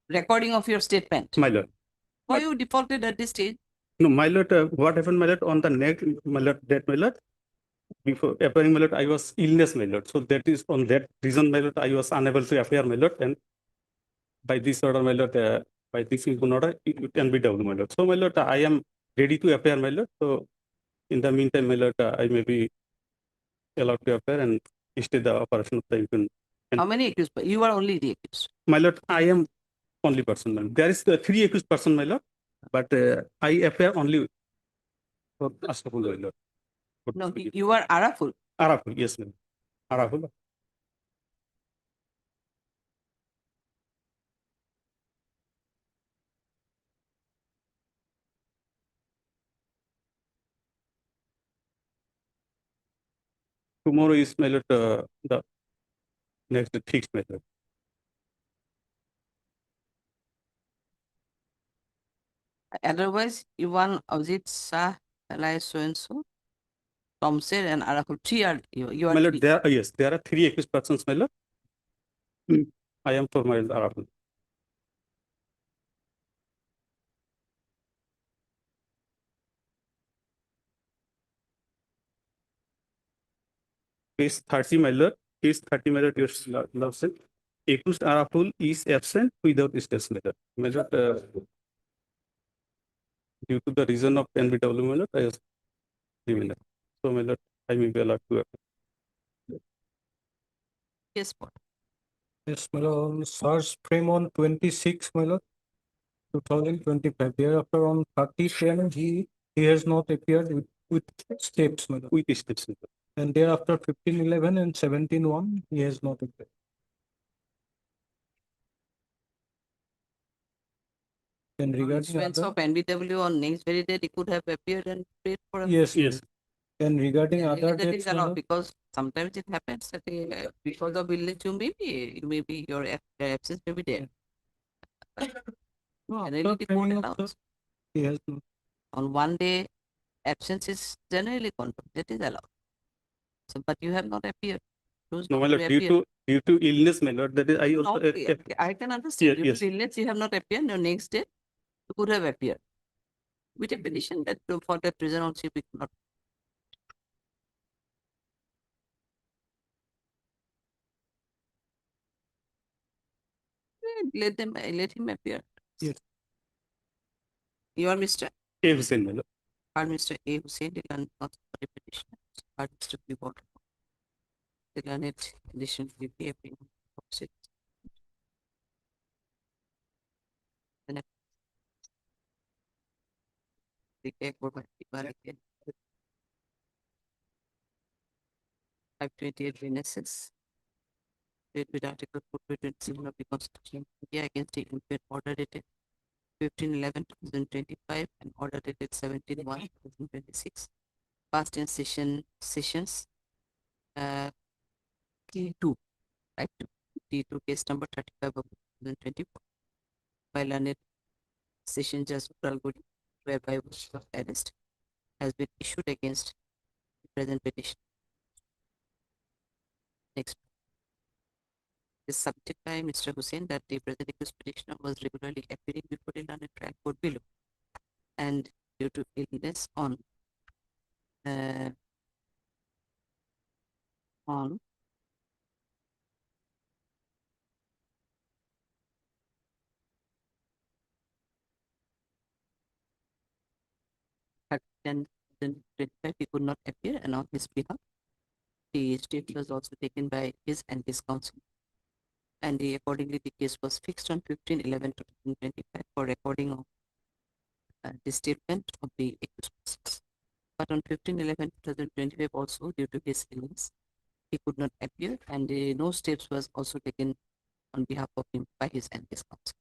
[SPEAKER 1] recording of your statement.
[SPEAKER 6] my lord.
[SPEAKER 1] Why you defaulted at this stage?
[SPEAKER 6] No, my lord, what happened, my lord, on the next, my lord, that, my lord, before appearing, my lord, I was illness, my lord. So that is on that reason, my lord, I was unable to appear, my lord. And by this order, my lord, by this is order, it can be double, my lord. So, my lord, I am ready to appear, my lord. So, in the meantime, my lord, I may be allowed to appear and stay the operation of the event.
[SPEAKER 1] How many accused? You are only the accused.
[SPEAKER 6] My lord, I am only person, my lord. There is 3 accused person, my lord, but I appear only for Astapul, my lord.
[SPEAKER 1] No, you are Araful.
[SPEAKER 6] Araful, yes, ma'am. Araful. Tomorrow is, my lord, the next fixed, my lord.
[SPEAKER 1] Otherwise, Ivan, Ajit, Shah, Alai, so and so, Tomser, and Araful. 3 are you are
[SPEAKER 6] My lord,
[SPEAKER 1] three.
[SPEAKER 6] there, yes, there are 3 accused persons, my lord. I am for my Araful. Page 30, my lord. Page 30, my lord, your lordship. Accused Araful is absent without statement, my lord. My lord, due to the reason of NBW, my lord, I was given. So, my lord, I may be allowed to appear.
[SPEAKER 1] Yes, what?
[SPEAKER 16] Yes, my lord. Search frame on 26, my lord, 2025. Thereafter on 30/10, he has not appeared with steps, my lord.
[SPEAKER 6] With steps, my lord.
[SPEAKER 16] And thereafter 15/11 and 17/1, he has not appeared. And regarding
[SPEAKER 1] Issuance
[SPEAKER 16] other,
[SPEAKER 1] of NBW on next very day, he could have appeared and paid for a
[SPEAKER 16] yes,
[SPEAKER 6] Yes.
[SPEAKER 16] and regarding
[SPEAKER 1] Yeah,
[SPEAKER 16] other
[SPEAKER 1] that is
[SPEAKER 16] dates, my
[SPEAKER 1] allowed
[SPEAKER 16] lord,
[SPEAKER 1] because sometimes it happens that because of illness you may be your absence may be there.
[SPEAKER 16] no,
[SPEAKER 1] Generally,
[SPEAKER 16] after
[SPEAKER 1] the court
[SPEAKER 16] training of
[SPEAKER 1] allows.
[SPEAKER 16] he has not.
[SPEAKER 1] On one day, absence is generally controlled. That is allowed. So, but you have not appeared. Choose
[SPEAKER 6] No,
[SPEAKER 1] not
[SPEAKER 6] my
[SPEAKER 1] to
[SPEAKER 6] lord,
[SPEAKER 1] appear.
[SPEAKER 6] due to illness, my lord, that is, I also.
[SPEAKER 1] Not, I can understand. Due
[SPEAKER 6] yes.
[SPEAKER 1] to illness, you have not appeared. The next day, you could have appeared. With a petition that for that reason also we could not. Let him appear.
[SPEAKER 16] Yes.
[SPEAKER 1] You are Mr.
[SPEAKER 6] A. Hussain, my lord.
[SPEAKER 1] Or Mr. A. Hussain, the learned consultant petitioner. Or Mr. P. Water. The learned edition will be appearing. The next. The cake for my again. 528 witnesses. Read with Article 427 of the Constitution of India against the impaired order dated 15/11/2025 and order dated 17/1/2026. Passed in sessions T2, right? T2 case number 35 of 2024 by learned session judge Pralgudi, whereby warrant of arrest has been issued against the present petition. Next. Is subject by Mr. Hussain that the present accused petitioner was regularly appearing before the learned trial court below, and due to illness on 10/25, he could not appear, and on his behalf, the state was also taken by his and his counsel. And accordingly, the case was fixed on 15/11/2025 for recording of the statement of the accused persons. But on 15/11/2025, also due to his illness, he could not appear, and no steps was also taken on behalf of him by his and his counsel.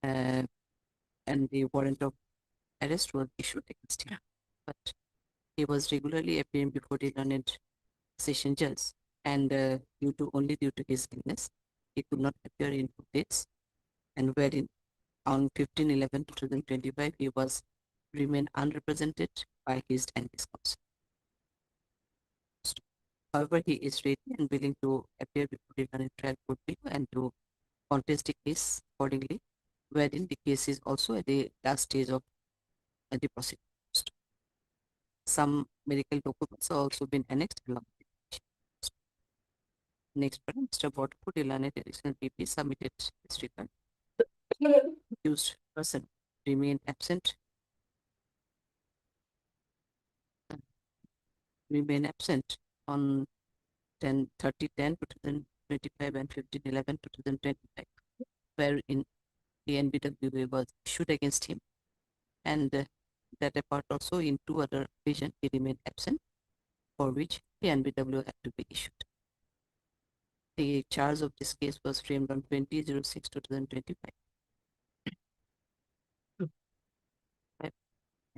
[SPEAKER 1] And the warrant of arrest was issued against him. But he was regularly appearing before the learned session judge, and only due to his illness, he could not appear in 2 dates, and wherein on 15/11/2025 he was remained unrepresented by his and his counsel. However, he is ready and willing to appear before the learned trial court below and to contest the case accordingly, wherein the case is also at the last stage of the proceedings. Some medical documents have also been annexed along with the petition. Next, Mr. Waterford, the learned additional PP submitted his record. accused person remain absent. Remain absent on 10/30/10/2025 and 15/11/2025, wherein the NBWA was issued against him, and that apart also in 2 other occasions he remained absent, for which the NBWA had to be issued. The charge of this case was framed on 20/06/2025.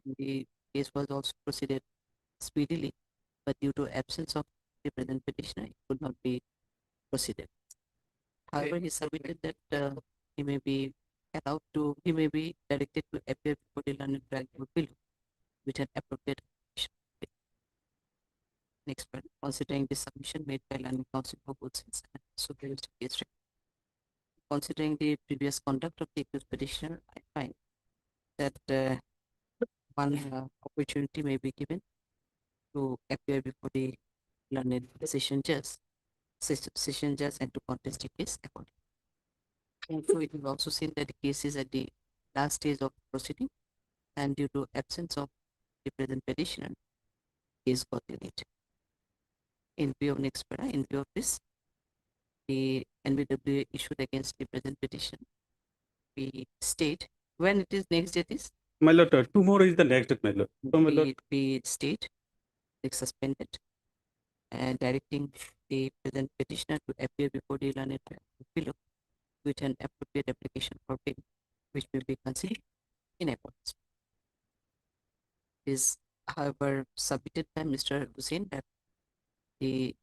[SPEAKER 1] And the case was also proceeded speedily, but due to absence of the present petitioner, it could not be proceeded. However, he submitted that he may be directed to appear before the learned trial court below with an appropriate application. Next one, considering the submission made by learning counsel for both sides and also the case. Considering the previous conduct of the accused petitioner, I find that one opportunity may be given to appear before the learned session judge and to contest the case accordingly. Also, it is also seen that the case is at the last stage of proceeding, and due to absence of the present petitioner, case got delayed. In view of next para, in view of this, the NBWA issued against the present petition, we state when it is next date is.
[SPEAKER 6] My lord, tomorrow is the next date, my lord. So, my lord,
[SPEAKER 1] We state like suspended, directing the present petitioner to appear before the learned below with an appropriate application for bail, which will be considered in accordance. Is, however, submitted by Mr. Hussain that the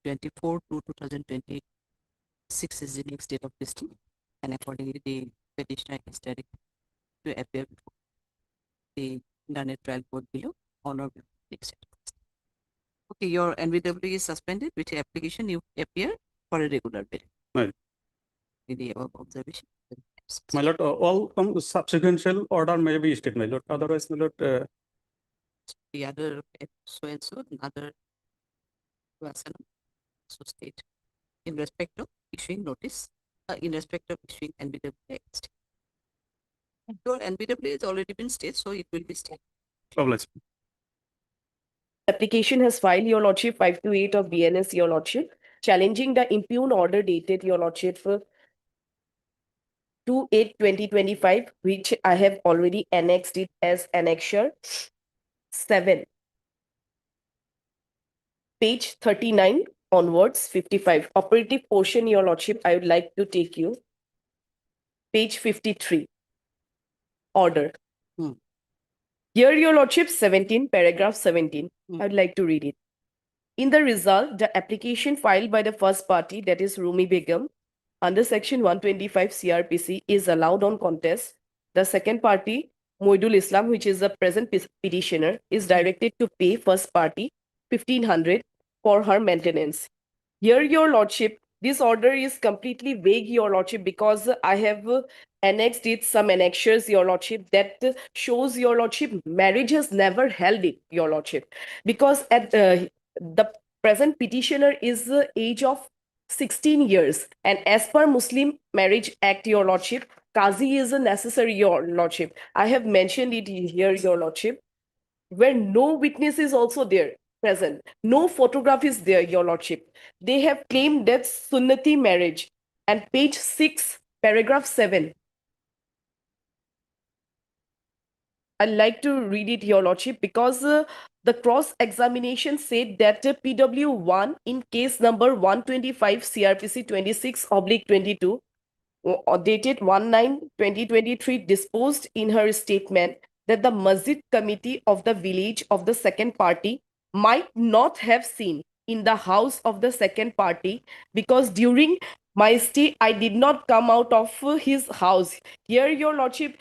[SPEAKER 1] 24/2/2026 is the next date of listing, and accordingly the petitioner is directed to appear before the learned trial court below on or before next date. Okay, your NBW is suspended. With the application, you appear for a regular bail.
[SPEAKER 6] Right.
[SPEAKER 1] With the above observation.
[SPEAKER 6] My lord, all subsequential order may be stayed, my lord. Otherwise, my lord,
[SPEAKER 1] the other so and so, another so state in respect of issuing notice, in respect of issuing NBW against. Your NBW has already been stayed, so it will be stayed.
[SPEAKER 20] Application has filed, Your Lordship, 528 of BNS, Your Lordship, challenging the impugned order dated, Your Lordship, for 2/8/2025, which I have already annexed it as Annexure 7. Page 39 onwards, 55. Operative portion, Your Lordship, I would like to take you. Page 53. Order. Here, Your Lordship, 17, paragraph 17. I would like to read it. In the result, the application filed by the first party, that is Rumi Begum, under section 125 CRPC is allowed on contest. The second party, Moidul Islam, which is the present petitioner, is directed to pay first party 1,500 for her maintenance. Here, Your Lordship, this order is completely vague, Your Lordship, because I have annexed it some annexures, Your Lordship, that shows, Your Lordship, marriage has never held it, Your Lordship, because at the present petitioner is the age of 16 years, and as per Muslim Marriage Act, Your Lordship, Qazi is a necessary, Your Lordship. I have mentioned it here, Your Lordship, where no witness is also there present. No photograph is there, Your Lordship. They have claimed that's Sunnati marriage. And page 6, paragraph 7. I'd like to read it, Your Lordship, because the cross-examination said that PW1 in case number 125 CRPC 26/22 dated 1/9/2023 disposed in her statement that the Masjid committee of the village of the second party might not have seen in the house of the second party because during my stay, I did not come out of his house. Here, Your Lordship,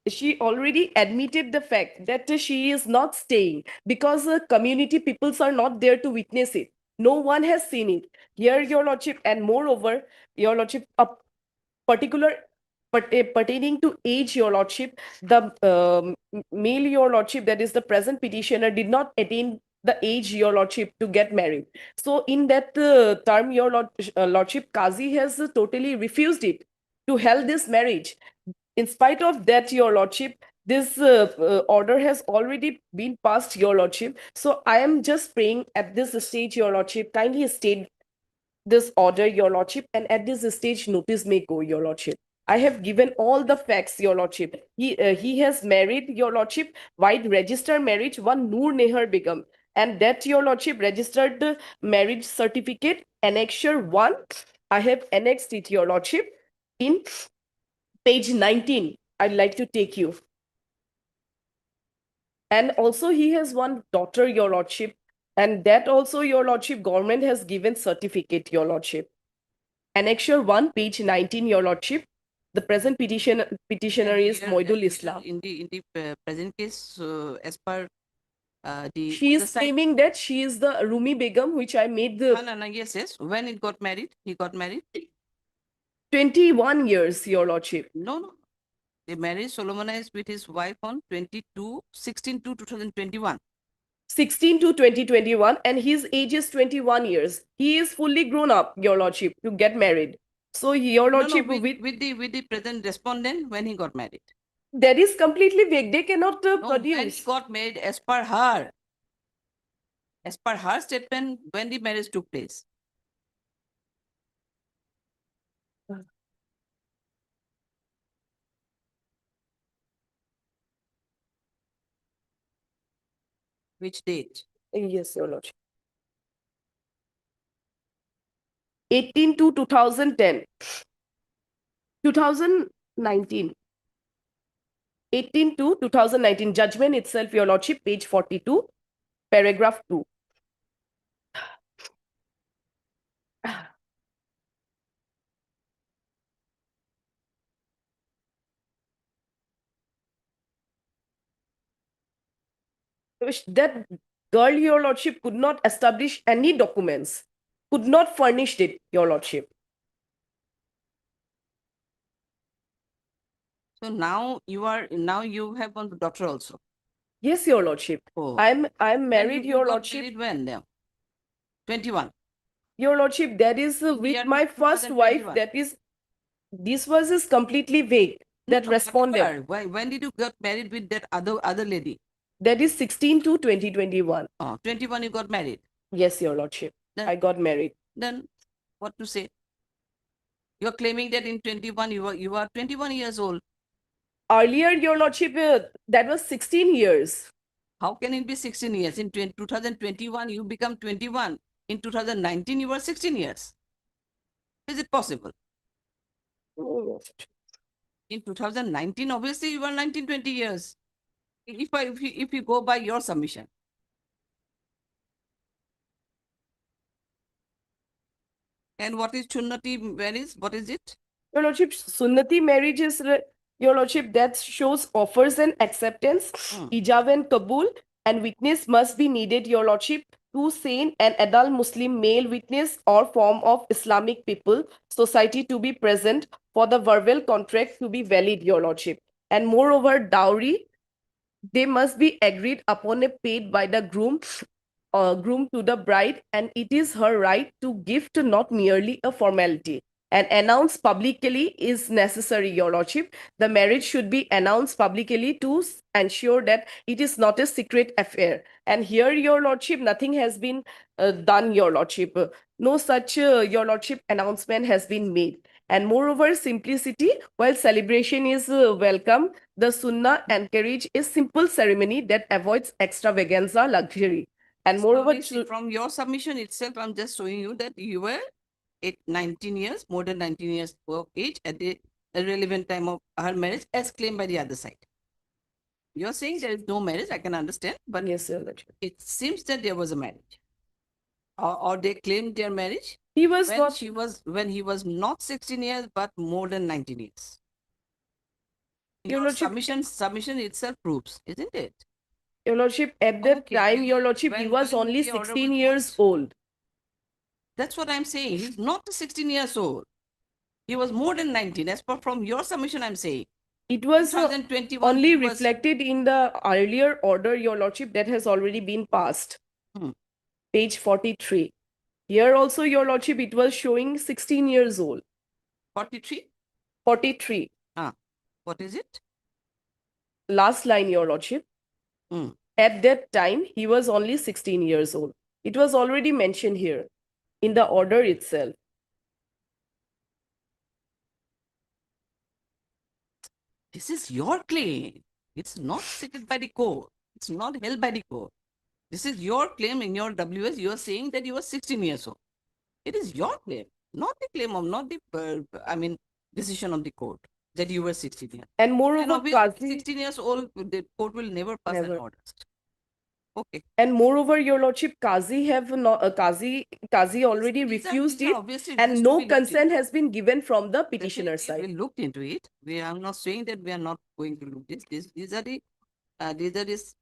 [SPEAKER 20] she already admitted the fact that she is not staying because community peoples are not there to witness it. No one has seen it. Here, Your Lordship, and moreover, Your Lordship, a particular pertaining to age, Your Lordship, the male, Your Lordship, that is the present petitioner, did not attain the age, your lordship, to get married. So in that term, your lordship, Qazi has totally refused it to held this marriage. In spite of that, your lordship, this order has already been passed, your lordship. So I am just praying at this stage, your lordship, kindly state this order, your lordship, and at this stage, notice may go, your lordship. I have given all the facts, your lordship. He has married, your lordship, white registered marriage, one Noor Nehar Begum, and that, your lordship, registered marriage certificate, annexure 1. I have annexed it, your lordship, in page 19. I'd like to take you. And also he has one daughter, your lordship, and that also, your lordship, government has given certificate, your lordship. Annexure 1, page 19, your lordship. The present petitioner is Moidul Islam.
[SPEAKER 1] In the present case, as per
[SPEAKER 20] She is claiming that she is the Rumi Begum, which I made the
[SPEAKER 1] no, yes. When it got married, he got married.
[SPEAKER 20] 21 years, your lordship.
[SPEAKER 1] No. The marriage solemnized with his wife on 16 to 2021.
[SPEAKER 20] 16 to 2021, and his age is 21 years. He is fully grown up, your lordship, to get married. So your lordship,
[SPEAKER 1] with the present respondent when he got married.
[SPEAKER 20] That is completely vague. They cannot produce.
[SPEAKER 1] When he got married, as per her statement, when the marriage took place. Which date?
[SPEAKER 20] Yes, your lordship. 18 to 2010. 2019. 18 to 2019. Judgment itself, your lordship, page 42, paragraph 2. That girl, your lordship, could not establish any documents, could not furnish it, your lordship.
[SPEAKER 1] So now you have one daughter also.
[SPEAKER 20] Yes, your lordship.
[SPEAKER 1] Oh.
[SPEAKER 20] I'm married, your lordship.
[SPEAKER 1] Married when then? 21.
[SPEAKER 20] Your lordship, that is with my first wife. That is, this was is completely vague. That responded.
[SPEAKER 1] When did you get married with that other lady?
[SPEAKER 20] That is 16 to 2021.
[SPEAKER 1] 21 you got married?
[SPEAKER 20] Yes, your lordship. Then, I got married.
[SPEAKER 1] Then what to say? You're claiming that in 21 you are 21 years old.
[SPEAKER 20] Earlier, your lordship, that was 16 years.
[SPEAKER 1] How can it be 16 years? In 2021 you become 21. In 2019 you were 16 years. Is it possible?
[SPEAKER 20] Oh, yes.
[SPEAKER 1] In 2019, obviously you were 19, 20 years. If you go by your submission. And what is Sunnati marriage? What is it?
[SPEAKER 20] Your lordship, Sunnati marriage is, your lordship, that shows offers and acceptance, ijab and kabul, and witness must be needed, your lordship, two sane and adult Muslim male witness or form of Islamic people, society to be present for the verbal contract to be valid, your lordship. And moreover, dowry, they must be agreed upon a paid by the groom to the bride, and it is her right to gift, not merely a formality. And announced publicly is necessary, your lordship. The marriage should be announced publicly to ensure that it is not a secret affair. And here, your lordship, nothing has been done, your lordship. No such, your lordship, announcement has been made. And moreover, simplicity, while celebration is welcome, the Sunnah encourage a simple ceremony that avoids extravaganza, luxury. And moreover,
[SPEAKER 1] from your submission itself, I'm just showing you that you were 19 years, more than 19 years of age at the relevant time of her marriage as claimed by the other side. You're saying there is no marriage, I can understand, but
[SPEAKER 20] yes, sir,
[SPEAKER 1] it seems that there was a marriage. Or they claimed their marriage.
[SPEAKER 20] He was
[SPEAKER 1] when he was not 16 years, but more than 19 years. Your submission itself proves, isn't it?
[SPEAKER 20] Your lordship, at that time, your lordship, he was only 16 years old.
[SPEAKER 1] That's what I'm saying. He's not 16 years old. He was more than 19. As per from your submission, I'm saying.
[SPEAKER 20] It was only reflected in the earlier order, your lordship, that has already been passed.
[SPEAKER 1] Hmm.
[SPEAKER 20] Page 43. Here also, Your Lordship, it was showing 16 years old.
[SPEAKER 1] 43?
[SPEAKER 20] 43.
[SPEAKER 1] What is it?
[SPEAKER 20] Last line, Your Lordship.
[SPEAKER 1] Hmm.
[SPEAKER 20] At that time, he was only 16 years old. It was already mentioned here in the order itself.
[SPEAKER 1] This is your claim. It's not stated by the court. It's not held by the court. This is your claim in your WS. You are saying that you were 16 years old. It is your claim, not the claim of, not the, decision of the court that you were 16 years.
[SPEAKER 20] And
[SPEAKER 1] And
[SPEAKER 20] moreover,
[SPEAKER 1] obviously, 16 years old, the court will never pass an
[SPEAKER 20] Never.
[SPEAKER 1] order. Okay.
[SPEAKER 20] And moreover, Your Lordship, Qazi have not Qazi already refused
[SPEAKER 1] These are
[SPEAKER 20] it,
[SPEAKER 1] obviously
[SPEAKER 20] and
[SPEAKER 1] just to
[SPEAKER 20] no
[SPEAKER 1] be looked
[SPEAKER 20] consent
[SPEAKER 1] into.
[SPEAKER 20] has been given from the petitioner
[SPEAKER 1] Definitely,
[SPEAKER 20] side.
[SPEAKER 1] we looked into it. We are not saying that we are not going to look this. These are the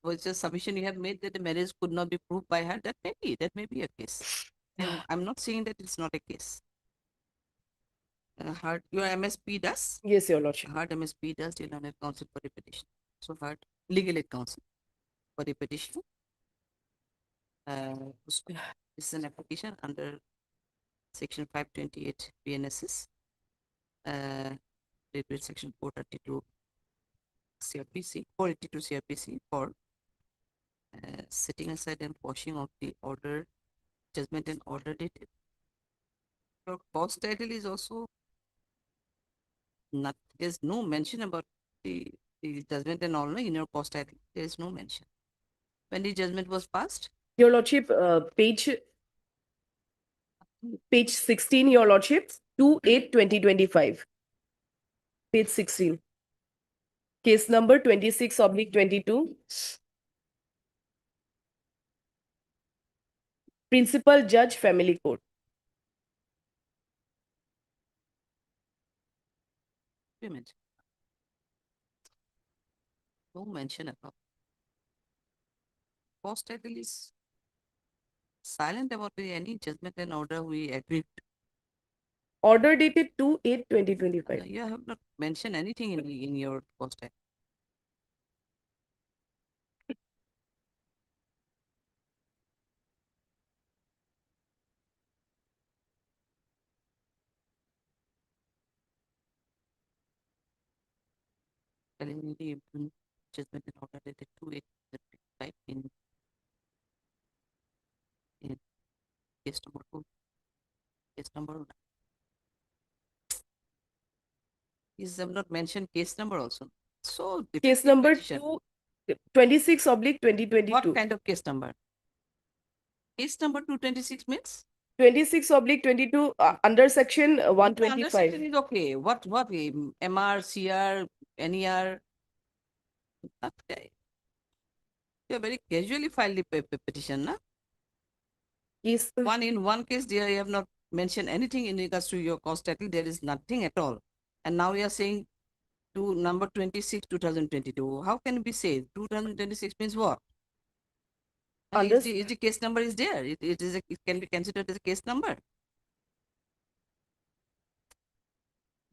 [SPEAKER 1] was the submission you have made that the marriage could not be proved by her. That may be a case. And I'm not saying that it's not a case. Your MSP does?
[SPEAKER 20] Yes, Your Lordship.
[SPEAKER 1] Hard MSP does deal on a counsel for a petition. So hard legal aid counsel for a petition. This is an application under section 528 BNSS. With section 432 CRPC, 482 CRPC for setting aside and quashing of the order, judgment and order dated. Your cause title is also not, there's no mention about the judgment and order in your cause title. There is no mention. When the judgment was passed?
[SPEAKER 20] Your Lordship, page 16, Your Lordship, 2/8/2025. Page 16. Case number 26/22. Principal Judge, Family Court.
[SPEAKER 1] Payment. No mention about. Cause title is silent about any judgment and order we agreed.
[SPEAKER 20] Order dated 2/8/2025.
[SPEAKER 1] You have not mentioned anything in your cause title. Preliminary judgment and order dated 2/8/2025 in case number 2. Case number 1. Is have not mentioned case number also. So
[SPEAKER 20] Case number
[SPEAKER 1] petition.
[SPEAKER 20] 26/2022.
[SPEAKER 1] What kind of case number? Case number 226 means?
[SPEAKER 20] 26/22 under section
[SPEAKER 1] Under
[SPEAKER 20] 125.
[SPEAKER 1] section is okay. What MR, CR, NER? Okay. You very casually filed the petition, na?
[SPEAKER 20] Yes.
[SPEAKER 1] In one case, dear, you have not mentioned anything in regards to your cause title. There is nothing at all. And now you are saying to number 26, 2022. How can it be said? 2026 means what? Is the case number is there? It can be considered as a case number.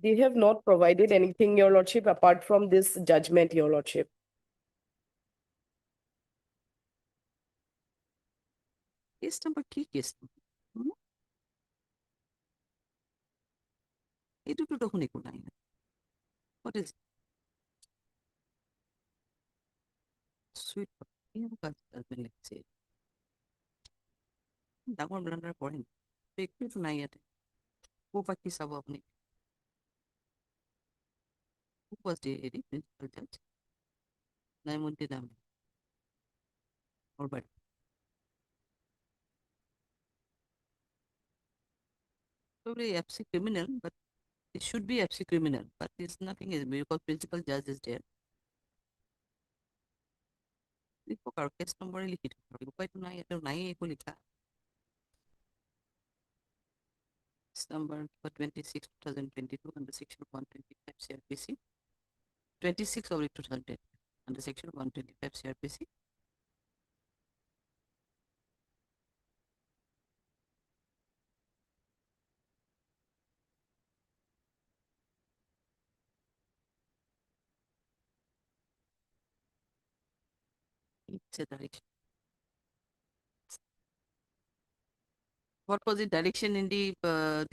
[SPEAKER 20] They have not provided anything, Your Lordship, apart from this judgment, Your Lordship.
[SPEAKER 1] Case number key case number. What is sweet? ডাঙৰ ব্লাণ্ডাৰ পঢ়িম একোতো নাই ইয়াতে ক'ৰ পৰা কি চাব আপুনি who was the principal judge Naimuddin Ahmed or but probably FC criminal but it should be FC criminal but it's nothing is because principal judge is there case নম্বৰে লিখি থব উপায়তো নাই ইয়াতে নাই একো লিখা number for 26 2022 under section 125 CRPC 26 of 2010 under section 125 CRPC it's a direction What was the direction in the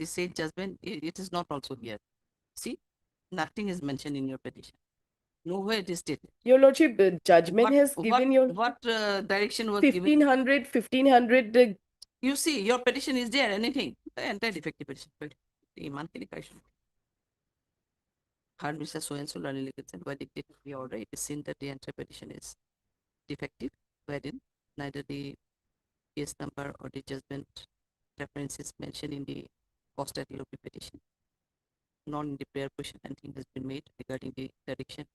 [SPEAKER 1] said judgment? It is not also here. See, nothing is mentioned in your petition. Nowhere it is stated.
[SPEAKER 20] Your Lordship, judgment has given your
[SPEAKER 1] What direction was given?
[SPEAKER 20] 1500.
[SPEAKER 1] You see, your petition is there, anything. The entire defective petition. The monthly question. Hard Mr. So and so learning litigation by dictated the order, it is seen that the entire petition is defective, wherein neither the case number or the judgment reference is mentioned in the cost title of the petition, nor in the prayer question anything has been made regarding the direction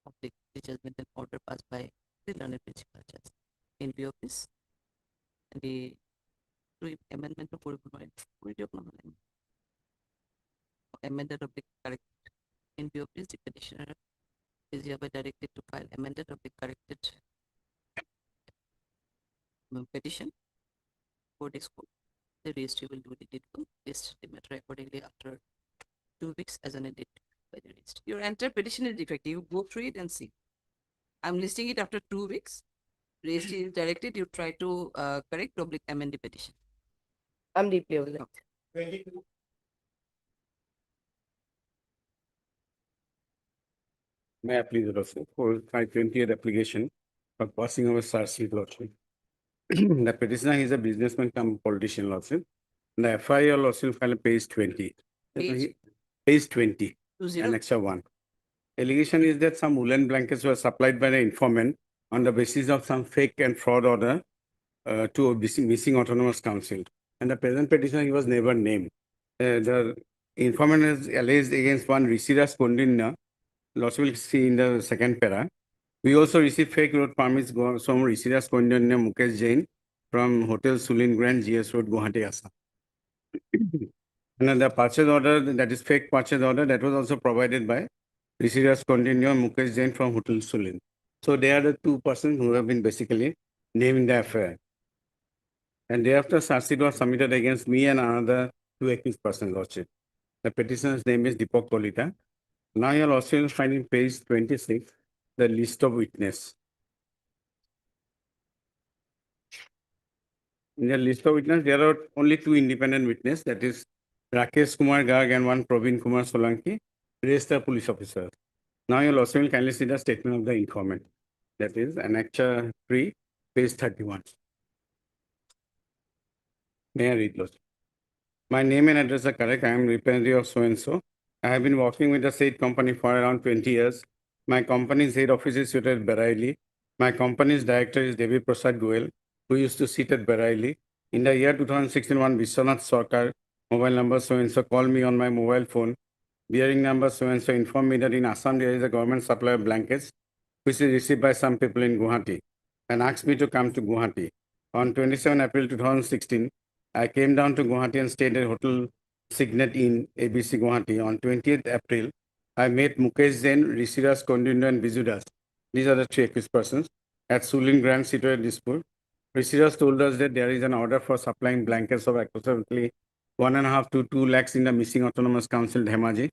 [SPEAKER 1] of the judgment and order passed by the learned principal judge. In view of this, the amendment of amended of the correct. In view of this, the petitioner is hereby directed to file amended of the corrected petition for this court. The registry will do the needful, list the matter accordingly after 2 weeks as an edit by the registry. Your entire petition is defective. You go through it and see. I'm listing it after 2 weeks. Registry is directed. You try to correct, amend the petition.
[SPEAKER 20] I'm deeply aware.
[SPEAKER 1] Okay.
[SPEAKER 6] May I please also for 520th application for passing over SARC lawsuit. The petitioner is a businessman come politician lawsuit. The FIR lawsuit filed page 20. Page 20, Annex 1. Allegation is that some woolen blankets were supplied by the informant on the basis of some fake and fraud order to a missing autonomous council. And the present petitioner, he was never named. The informant is alleged against one Rishira Skondina. Lots will see in the second para. We also received fake road permits from Rishira Skondina Mukesh Jain from Hotel Sulin Grand GS Road, Gauhati, Assam. And the purchase order, that is fake purchase order, that was also provided by Rishira Skondina Mukesh Jain from Hotel Sulin. So they are the two persons who have been basically named in the affair. And thereafter, charge was submitted against me and another two accused persons, Lordship. The petitioner's name is Deepak Kolita. Now you'll also find in page 26 the list of witness. In the list of witness, there are only two independent witnesses, that is Rakesh Kumar Garg and one Praveen Kumar Solanki, rest are police officers. Now you'll also kindly see the statement of the informant. That is Annex 3, page 31. May I read, Lord? My name and address are correct. I am representative of so-and-so. I have been working with the said company for around 20 years. My company's head office is situated at Bareilly. My company's director is Devi Prasad Goel, who used to sit at Bareilly. In the year 2016, one Vishwanath Sarkar, mobile number so-and-so, called me on my mobile phone. Bearing number so-and-so informed me that in Assam there is a government supply of blankets, which is received by some people in Gauhati, and asked me to come to Gauhati. On 27 April 2016, I came down to Gauhati and stayed at Hotel Signet in ABC Gauhati. On 20th April, I met Mukesh Jain, Rishiras Kondindo and Bijudas. These are the three accused persons at Sulin Grand situated Dispur. Rishiras told us that there is an order for supplying blankets of approximately 1.5 to 2 lakhs in the missing autonomous council Dhemaji.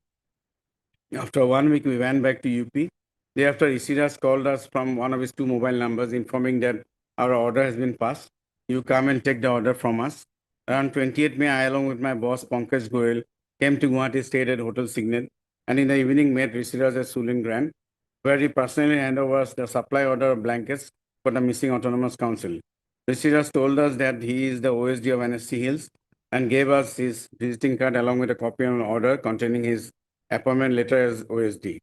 [SPEAKER 6] After 1 week, we went back to UP. Thereafter, Rishiras called us from one of his two mobile numbers, informing that our order has been passed. You come and take the order from us. Around 28th May, I, along with my boss, Pankaj Goel, came to Gauhati, stayed at Hotel Signet, and in the evening met Rishiras at Sulin Grand, where he personally handed over the supply order of blankets for the missing autonomous council. Rishiras told us that he is the OSD of NSC Hills and gave us his visiting card along with a copy of an order containing his appointment letter as OSD.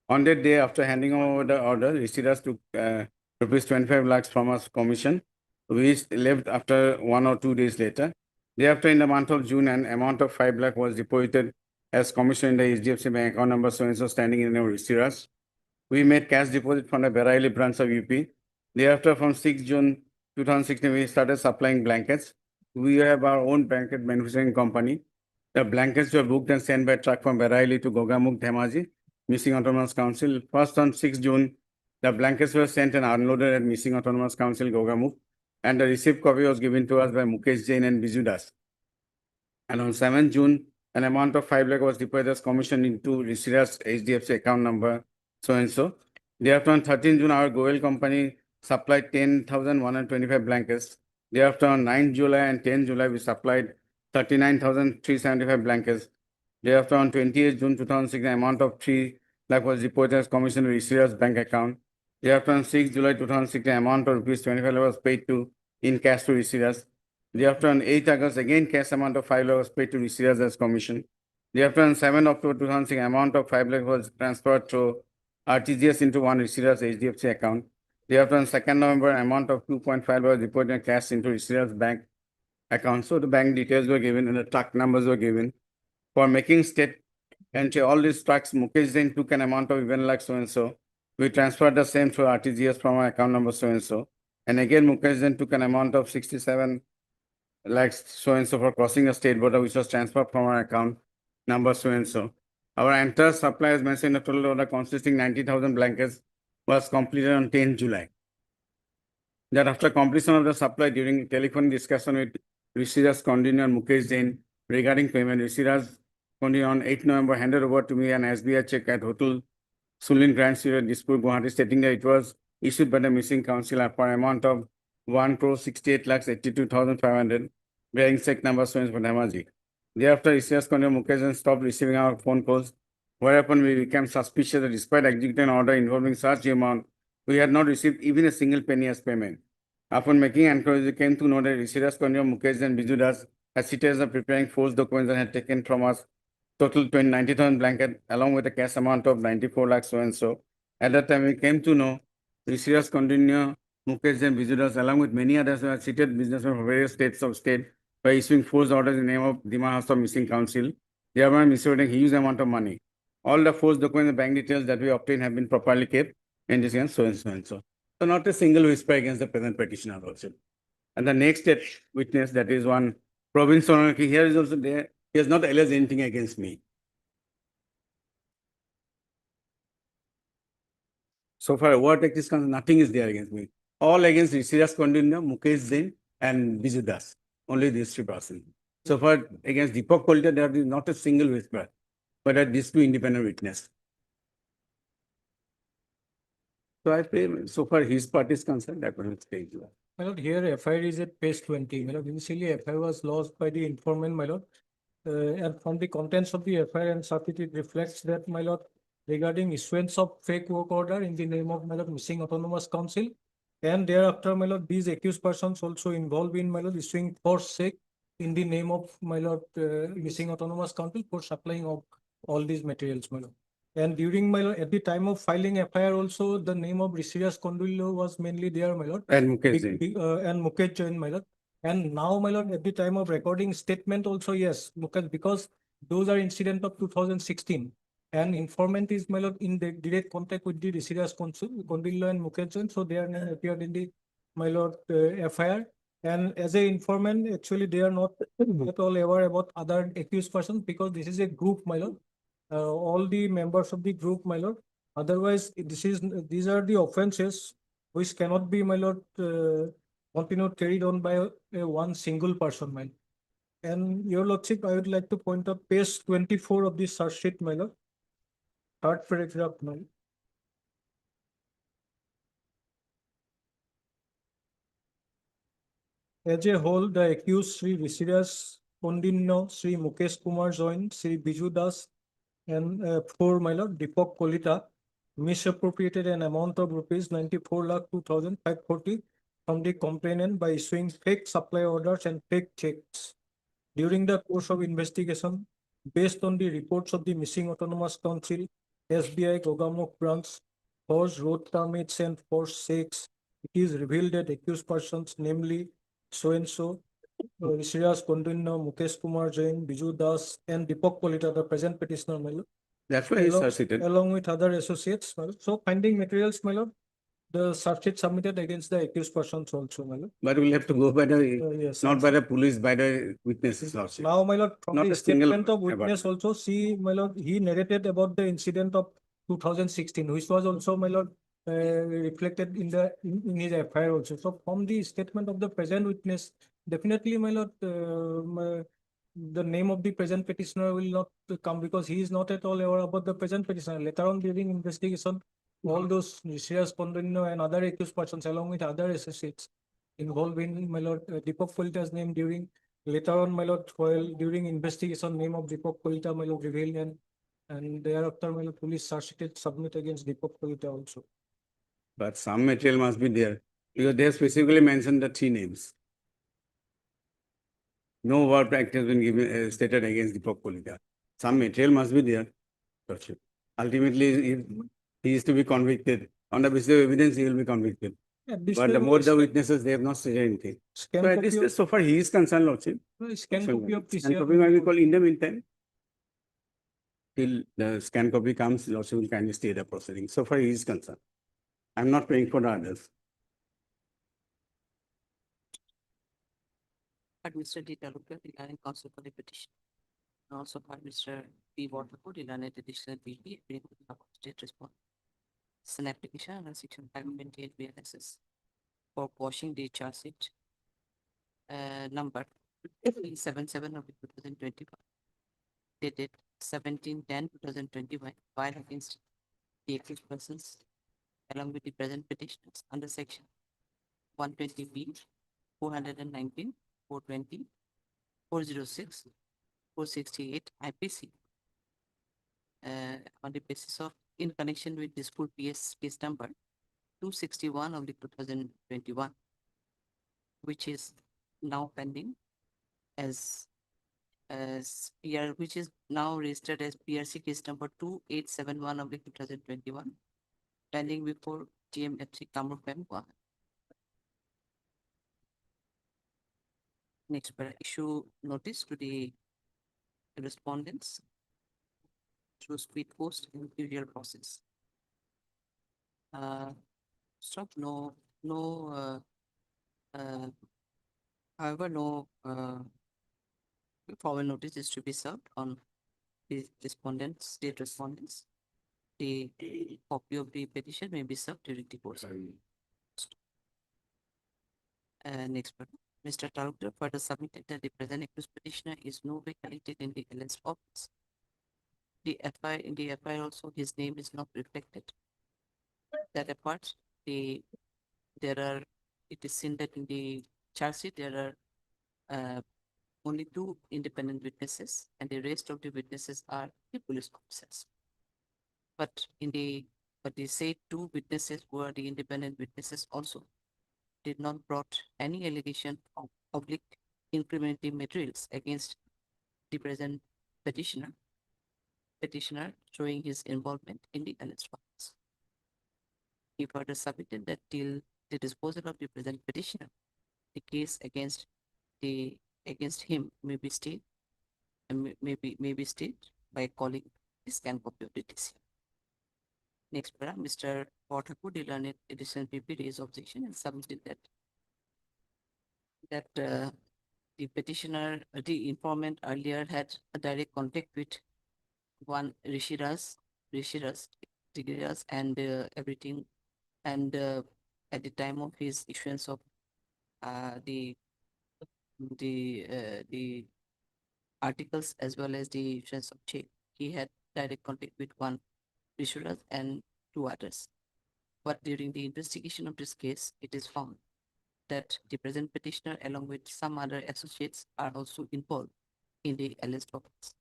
[SPEAKER 6] On that day, after handing over the order, Rishiras took rupees 25 lakhs from us commission, which left after 1 or 2 days later. Thereafter, in the month of June, an amount of 5 lakh was deposited as commission in the HDFC bank account number so-and-so standing in our Rishiras. We made cash deposit from the Bareilly branch of UP. Thereafter, from 6 June 2016, we started supplying blankets. We have our own blanket manufacturing company. The blankets were booked and sent by truck from Bareilly to Gogamukh, Dhemaji, missing autonomous council. First on 6 June, the blankets were sent and unloaded at missing autonomous council, Gogamukh, and the receipt copy was given to us by Mukesh Jain and Bijudas. And on 7 June, an amount of 5 lakh was deposited as commission into Rishiras HDFC account number so-and-so. Thereafter, on 13 June, our Goel company supplied 10,125 blankets
[SPEAKER 2] Thereafter, on 9 July and 10 July, we supplied 39,375 blankets. Thereafter, on 28 June 2006, the amount of 3 lakh was reported as commission to receiver's bank account. Thereafter, on 6 July 2006, the amount of rupees 25 lakh was paid to in cash to receivers. Thereafter, on 8 August, again cash amount of 5 lakh was paid to receivers as commission. Thereafter, on 7 October 2006, amount of 5 lakh was transferred through RTGS into one receiver's HDFC account. Thereafter, on 2nd November, amount of 2.5 was reported in cash into receiver's bank account. So the bank details were given and the truck numbers were given. For making state entry, all these trucks, Mukesh Jain took an amount of 11 lakh so-and-so. We transferred the same through RTGS from our account number so-and-so. And again, Mukesh Jain took an amount of 67 lakhs so-and-so for crossing the state border, which was transferred from our account number so-and-so. Our entire supply, as mentioned, a total order consisting 90,000 blankets was completed on 10 July. That after completion of the supply during telephone discussion with Rishiras Kondini and Mukesh Jain regarding payment, Rishiras Kondini on 8 November handed over to me an SBI check at Hotel Sulin Grand Street, Dispur, Gauhati, stating that it was issued by the missing council for an amount of 1,68,82,500, bearing check number so for Namaji. Thereafter, Rishiras Kondini and Mukesh Jain stopped receiving our phone calls, whereupon we became suspicious that despite executing an order involving such amount, we had not received even a single penny as payment. Upon making inquiries, we came to know that Rishiras Kondini, Mukesh and Biju Das had cited as preparing false documents and had taken from us total 90,000 blanket along with a cash amount of 94 lakhs so-and-so. At that time, we came to know Rishiras Kondini, Mukesh and Biju Das along with many others who had cited businessmen from various states of state by issuing false orders in the name of Demand House of Missing Council, thereby misleading huge amount of money. All the false documents and bank details that we obtained have been properly kept in this against so-and-so and so. So not a single whisper against the present petitioner also. And the next witness, that is one Province Sonaki, here is also there. He has not alleged anything against me. So far, what is concerned, nothing is there against me. All against Rishiras Kondini, Mukesh Jain, and Biju Das. Only these 3 persons. So far, against Deepak Kolita, there is not a single whisper, but at these 2 independent witnesses. So I pay, so far his part is concerned, that one is paid.
[SPEAKER 16] My lord, here FIR is at page 20. My lord, initially FIR was lodged by the informant, my lord. And from the contents of the FIR and circuit, it reflects that, my lord, regarding issuance of fake work order in the name of, my lord, missing autonomous council. And thereafter, my lord, these accused persons also involved in, my lord, issuing forced check in the name of, my lord, missing autonomous council for supplying of all these materials, my lord. And during, my lord, at the time of filing FIR also, the name of Rishiras Kondini was mainly there, my lord.
[SPEAKER 2] And Mukesh Jain.
[SPEAKER 16] And Mukesh Jain, my lord. And now, my lord, at the time of recording statement also, yes, because those are incident of 2016. And informant is, my lord, in the direct contact with the Rishiras Kondini and Mukesh Jain. So they are appeared in the, my lord, FIR. And as a informant, actually, they are not at all aware about other accused persons because this is a group, my lord. All the members of the group, my lord. Otherwise, these are the offenses which cannot be, my lord, continued carried on by one single person, my lord. And your lordship, I would like to point out page 24 of the search sheet, my lord. 3rd paragraph, my lord. As a whole, the accused Sri Rishiras Kondini, Sri Mukesh Kumar Jain, Sri Biju Das, and 4, my lord, Deepak Kolita, misappropriated an amount of rupees 94,02,540 from the complainant by issuing fake supply orders and fake checks. During the course of investigation, based on the reports of the missing autonomous council, SBI Gogamukh branch, forged road permits and forged checks, it is revealed that accused persons, namely so-and-so, Rishiras Kondini, Mukesh Kumar Jain, Biju Das, and Deepak Kolita, the present petitioner, my lord.
[SPEAKER 2] That's why he succeeded.
[SPEAKER 16] Along with other associates, my lord. So finding materials, my lord, the search sheet submitted against the accused persons also, my lord.
[SPEAKER 2] But we'll have to go by the,
[SPEAKER 16] yes,
[SPEAKER 2] not by the police, by the witnesses also.
[SPEAKER 16] Now, my lord, from
[SPEAKER 2] Not
[SPEAKER 16] the
[SPEAKER 2] a single
[SPEAKER 16] statement of witness also, see, my lord, he narrated about the incident of 2016, which was also, my lord, reflected in his FIR also. So from the statement of the present witness, definitely, my lord, the name of the present petitioner will not come because he is not at all aware about the present petitioner. Later on during investigation, all those Rishiras Kondini and other accused persons along with other associates, involving my lord Deepak Kolita's name during later on, my lord, while during investigation, name of Deepak Kolita, my lord, revealed and thereafter, my lord, police charge-sheet submit against Deepak Kolita also.
[SPEAKER 6] But some material must be there because they have specifically mentioned the three names. No war practice has been given stated against Deepak Kolita. Some material must be there. Lordship. Ultimately, if he is to be convicted on the basis of evidence, he will be convicted. But the more the witnesses, they have not said anything. So at this stage, so far he is concerned, Lordship.
[SPEAKER 16] Scan copy of
[SPEAKER 6] Scan copy might be called in the meantime. Till the scan copy comes, Lordship will kindly stay the proceedings. So far he is concerned. I'm not paying for the others.
[SPEAKER 1] But Mr. D. Talukar, declining counsel for the petition. Also part Mr. P. Waterford, declining additional BP, state response. It's an application under section 528 BLSS for quashing the charge sheet number 377 of 2021, dated 17/10/2021, filed against the accused persons along with the present petitioners under section 120B, 419, 420, 406, 468 IPC on the basis of in connection with dispute PS case number 261 of the 2021, which is now pending as PR, which is now registered as PRC case number 2871 of the 2021, pending before GMFC Kamrup Guwahati. Next, issue notice to the respondents through speed post and usual process. However, no formal notice is to be served on the respondents, state respondents. The copy of the petition may be served during the course. Next, Mr. Talukdar further submitted that the present accused petitioner is no way connected in the alleged office. In the FIR also, his name is not reflected. That apart, it is seen that in the charge sheet there are only 2 independent witnesses, and the rest of the witnesses are the police officers. But they say 2 witnesses who are the independent witnesses also did not brought any allegation of public incriminating materials against the present petitioner showing his involvement in the alleged offense. He further submitted that till the disposal of the present petitioner, the case against him may be stayed by calling the scan copy of the TC. Next, Mr. Waterford, the learned additional PP raised objection and submitted that the petitioner, the informant earlier had a direct contact with one Rishiras and everything, and at the time of his issuance of the articles as well as the issuance of check, he had direct contact with one Rishiras and 2 others. But during the investigation of this case, it is found that the present petitioner along with some other associates are also involved in the alleged offense,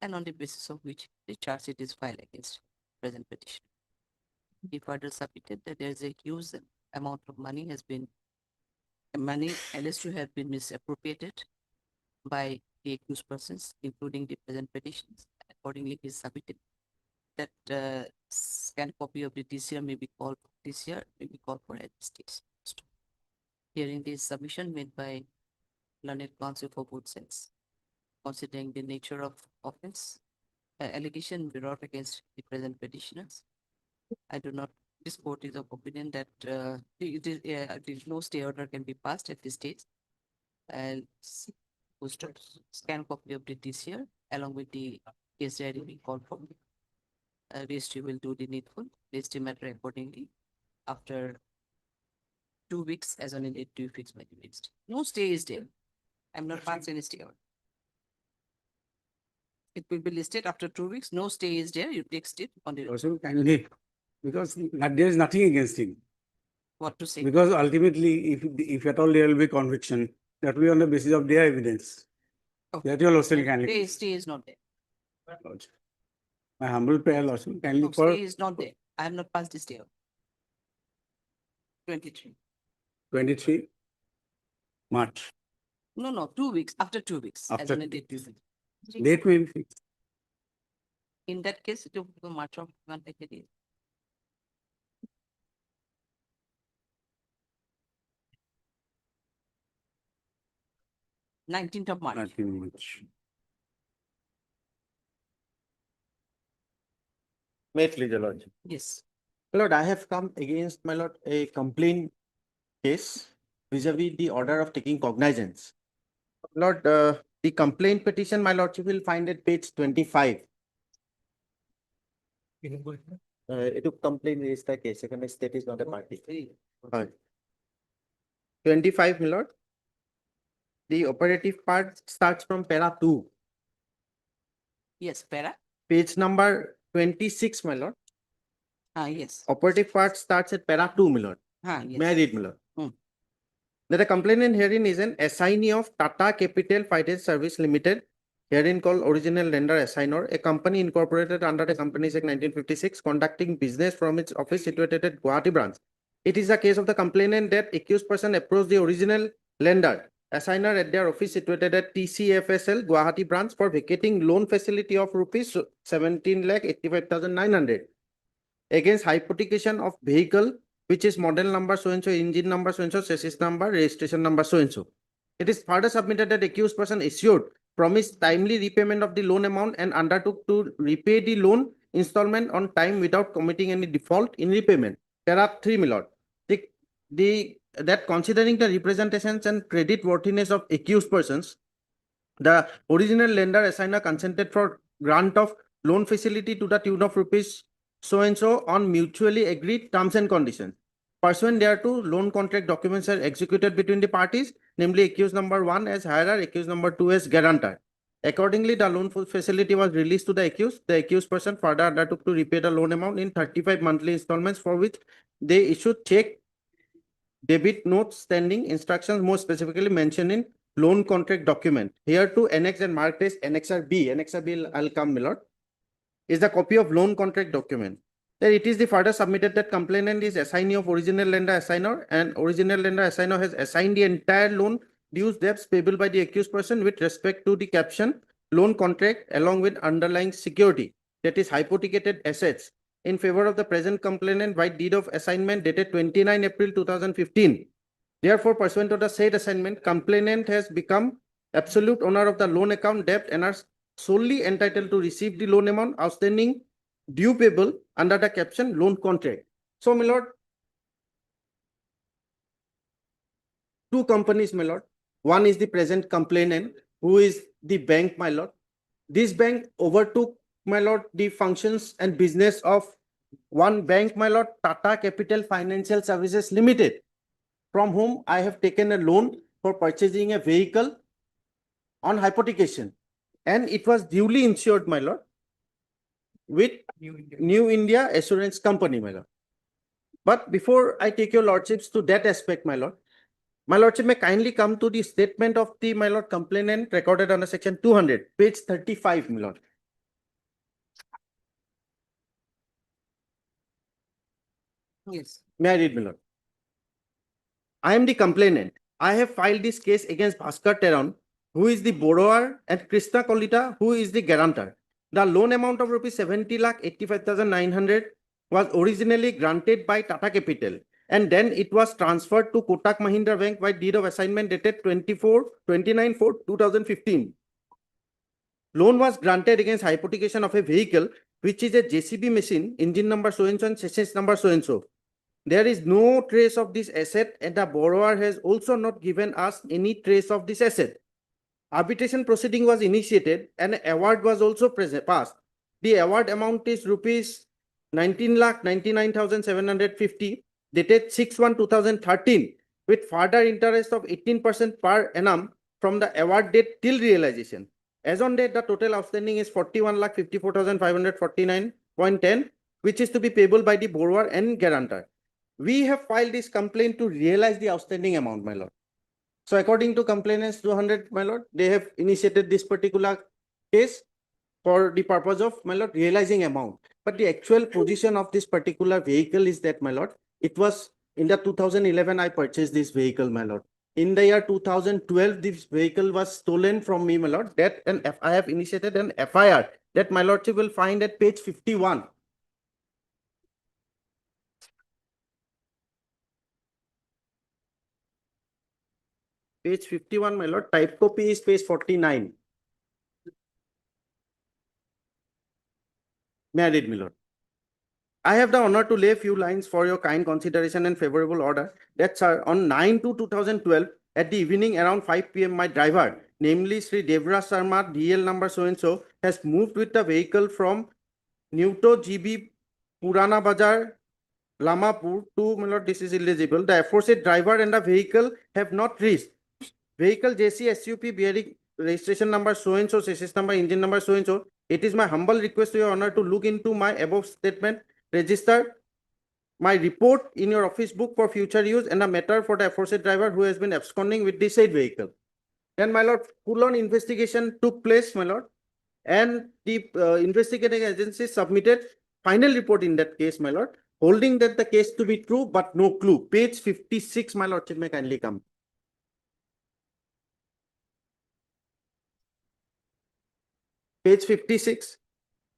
[SPEAKER 1] and on the basis of which the charge sheet is filed against present petitioner. He further submitted that there is a huge amount of money alleged to have been misappropriated by the accused persons, including the present petitioners. Accordingly, he submitted that scanned copy of the DCR may be called for at this stage. Hearing this submission made by learned counsel for both sides, considering the nature of offense, allegation brought against the present petitioners, this court is of opinion that no stay order can be passed at this stage. Scan copy of the DCR along with the case diary being called for. Registry will do the needful, list the matter accordingly after 2 weeks as on a date 2 weeks by the next. No stay is there. I'm not passing any stay order. It will be listed after 2 weeks. No stay is there. You take it on the.
[SPEAKER 6] Also, kindly, because there is nothing against him.
[SPEAKER 1] What to say?
[SPEAKER 6] Because ultimately, if at all there will be conviction, that will be on the basis of their evidence.
[SPEAKER 1] Okay.
[SPEAKER 6] That your lordship kindly.
[SPEAKER 1] Stay is not there.
[SPEAKER 6] My humble prayer, lordship, kindly
[SPEAKER 1] No,
[SPEAKER 6] for
[SPEAKER 1] stay is not there. I have not passed this day out. 23.
[SPEAKER 6] 23 March.
[SPEAKER 1] No, 2 weeks. After 2 weeks. As
[SPEAKER 6] After
[SPEAKER 1] in a date.
[SPEAKER 6] date may be fixed.
[SPEAKER 1] In that case, it will be March of 180 days. Nineteenth of March.
[SPEAKER 6] 19 March.
[SPEAKER 4] May it please your lordship.
[SPEAKER 1] Yes.
[SPEAKER 4] My lord, I have come against, my lord, a complaint case vis-a-vis the order of taking cognizance. Lord, the complaint petition, my lordship will find at page 25. It took complaint register case. Second state is not a party. 25, my lord. The operative part starts from para 2.
[SPEAKER 1] Yes, para.
[SPEAKER 4] Page number 26, my lord.
[SPEAKER 1] Yes.
[SPEAKER 4] Operative part starts at para 2, my lord.
[SPEAKER 1] Yes.
[SPEAKER 4] May I read, my lord? That the complainant herein is an assignee of Tata Capital Finance Service Limited, herein called original lender assignor, a company incorporated under the Companies Act 1956, conducting business from its office situated at Gauhati branch. It is a case of the complainant that accused person approached the original lender assigner at their office situated at TCFSL Gauhati branch for vacating loan facility of rupees 17,85,900 against hypothecation of vehicle which is model number so-and-so, engine number so-and-so, chassis number, registration number so-and-so. It is further submitted that accused person assured promised timely repayment of the loan amount and undertook to repay the loan installment on time without committing any default in repayment. There are 3, my lord. That considering the representations and credit worthiness of accused persons, the original lender assigner consented for grant of loan facility to the tune of rupees so-and-so on mutually agreed terms and conditions. Pursuant thereto, loan contract documents are executed between the parties, namely accused number 1 as hirer, accused number 2 as guarantor. Accordingly, the loan facility was released to the accused. The accused person further undertook to repay the loan amount in 35 monthly installments, for which they issued check, debit note, standing instructions, more specifically mentioned in loan contract document. Here to annex and marked as Annexer B. Annexer B, I'll come, my lord, is the copy of loan contract document. Then it is the further submitted that complainant is assignee of original lender assigner, and original lender assigner has assigned the entire loan dues debts payable by the accused person with respect to the caption loan contract along with underlying security, that is hypothecated assets, in favor of the present complainant by deed of assignment dated 29 April 2015. Therefore, pursuant to the said assignment, complainant has become absolute owner of the loan account debt and are solely entitled to receive the loan amount outstanding due payable under the caption loan contract. So, my lord, 2 companies, my lord. One is the present complainant, who is the bank, my lord. This bank overtook, my lord, the functions and business of one bank, my lord, Tata Capital Financial Services Limited, from whom I have taken a loan for purchasing a vehicle on hypothecation. And it was duly insured, my lord, with New India Assurance Company, my lord. But before I take your lordships to that aspect, my lordship may kindly come to the statement of the, my lord, complainant recorded under section 200, page 35, my lord.
[SPEAKER 1] Yes.
[SPEAKER 4] May I read, my lord? I am the complainant. I have filed this case against Bhaskar Teran, who is the borrower, and Krishna Kolita, who is the guarantor. The loan amount of rupees 70,85,900 was originally granted by Tata Capital, and then it was transferred to Kotak Mahindra Bank by deed of assignment dated 29/4/2015. Loan was granted against hypothecation of a vehicle, which is a JCB machine, engine number so-and-so and chassis number so-and-so. There is no trace of this asset, and the borrower has also not given us any trace of this asset. Arbitration proceeding was initiated and an award was also passed. The award amount is rupees 19,99,750 dated 6/1/2013 with further interest of 18% per annum from the award date till realization. As on date, the total outstanding is 41,54,549.10, which is to be payable by the borrower and guarantor. We have filed this complaint to realize the outstanding amount, my lord. So according to complainants 200, my lord, they have initiated this particular case for the purpose of, my lord, realizing amount. But the actual position of this particular vehicle is that, my lord, it was in the 2011, I purchased this vehicle, my lord. In the year 2012, this vehicle was stolen from me, my lord. That and I have initiated an FIR that my lordship will find at page 51. Page 51, my lord. Type copy is page 49. May I read, my lord? I have the honor to lay a few lines for your kind consideration and favorable order. That, sir, on 9/2/2012, at the evening around 5 p.m., my driver, namely Sri Devraj Sharma, DL number so-and-so, has moved with the vehicle from Newto GB Purana Bazar, Lamapur to, my lord, this is illegible. The aforesaid driver and the vehicle have not reached. Vehicle JC SUP bearing registration number so-and-so, chassis number, engine number so-and-so. It is my humble request to your honor to look into my above statement, register my report in your office book for future use and a matter for the aforesaid driver who has been absconding with the said vehicle. Then, my lord, full-on investigation took place, my lord, and the investigating agency submitted final report in that case, my lord, holding that the case to be true but no clue. Page 56, my lordship may kindly come. Page 56,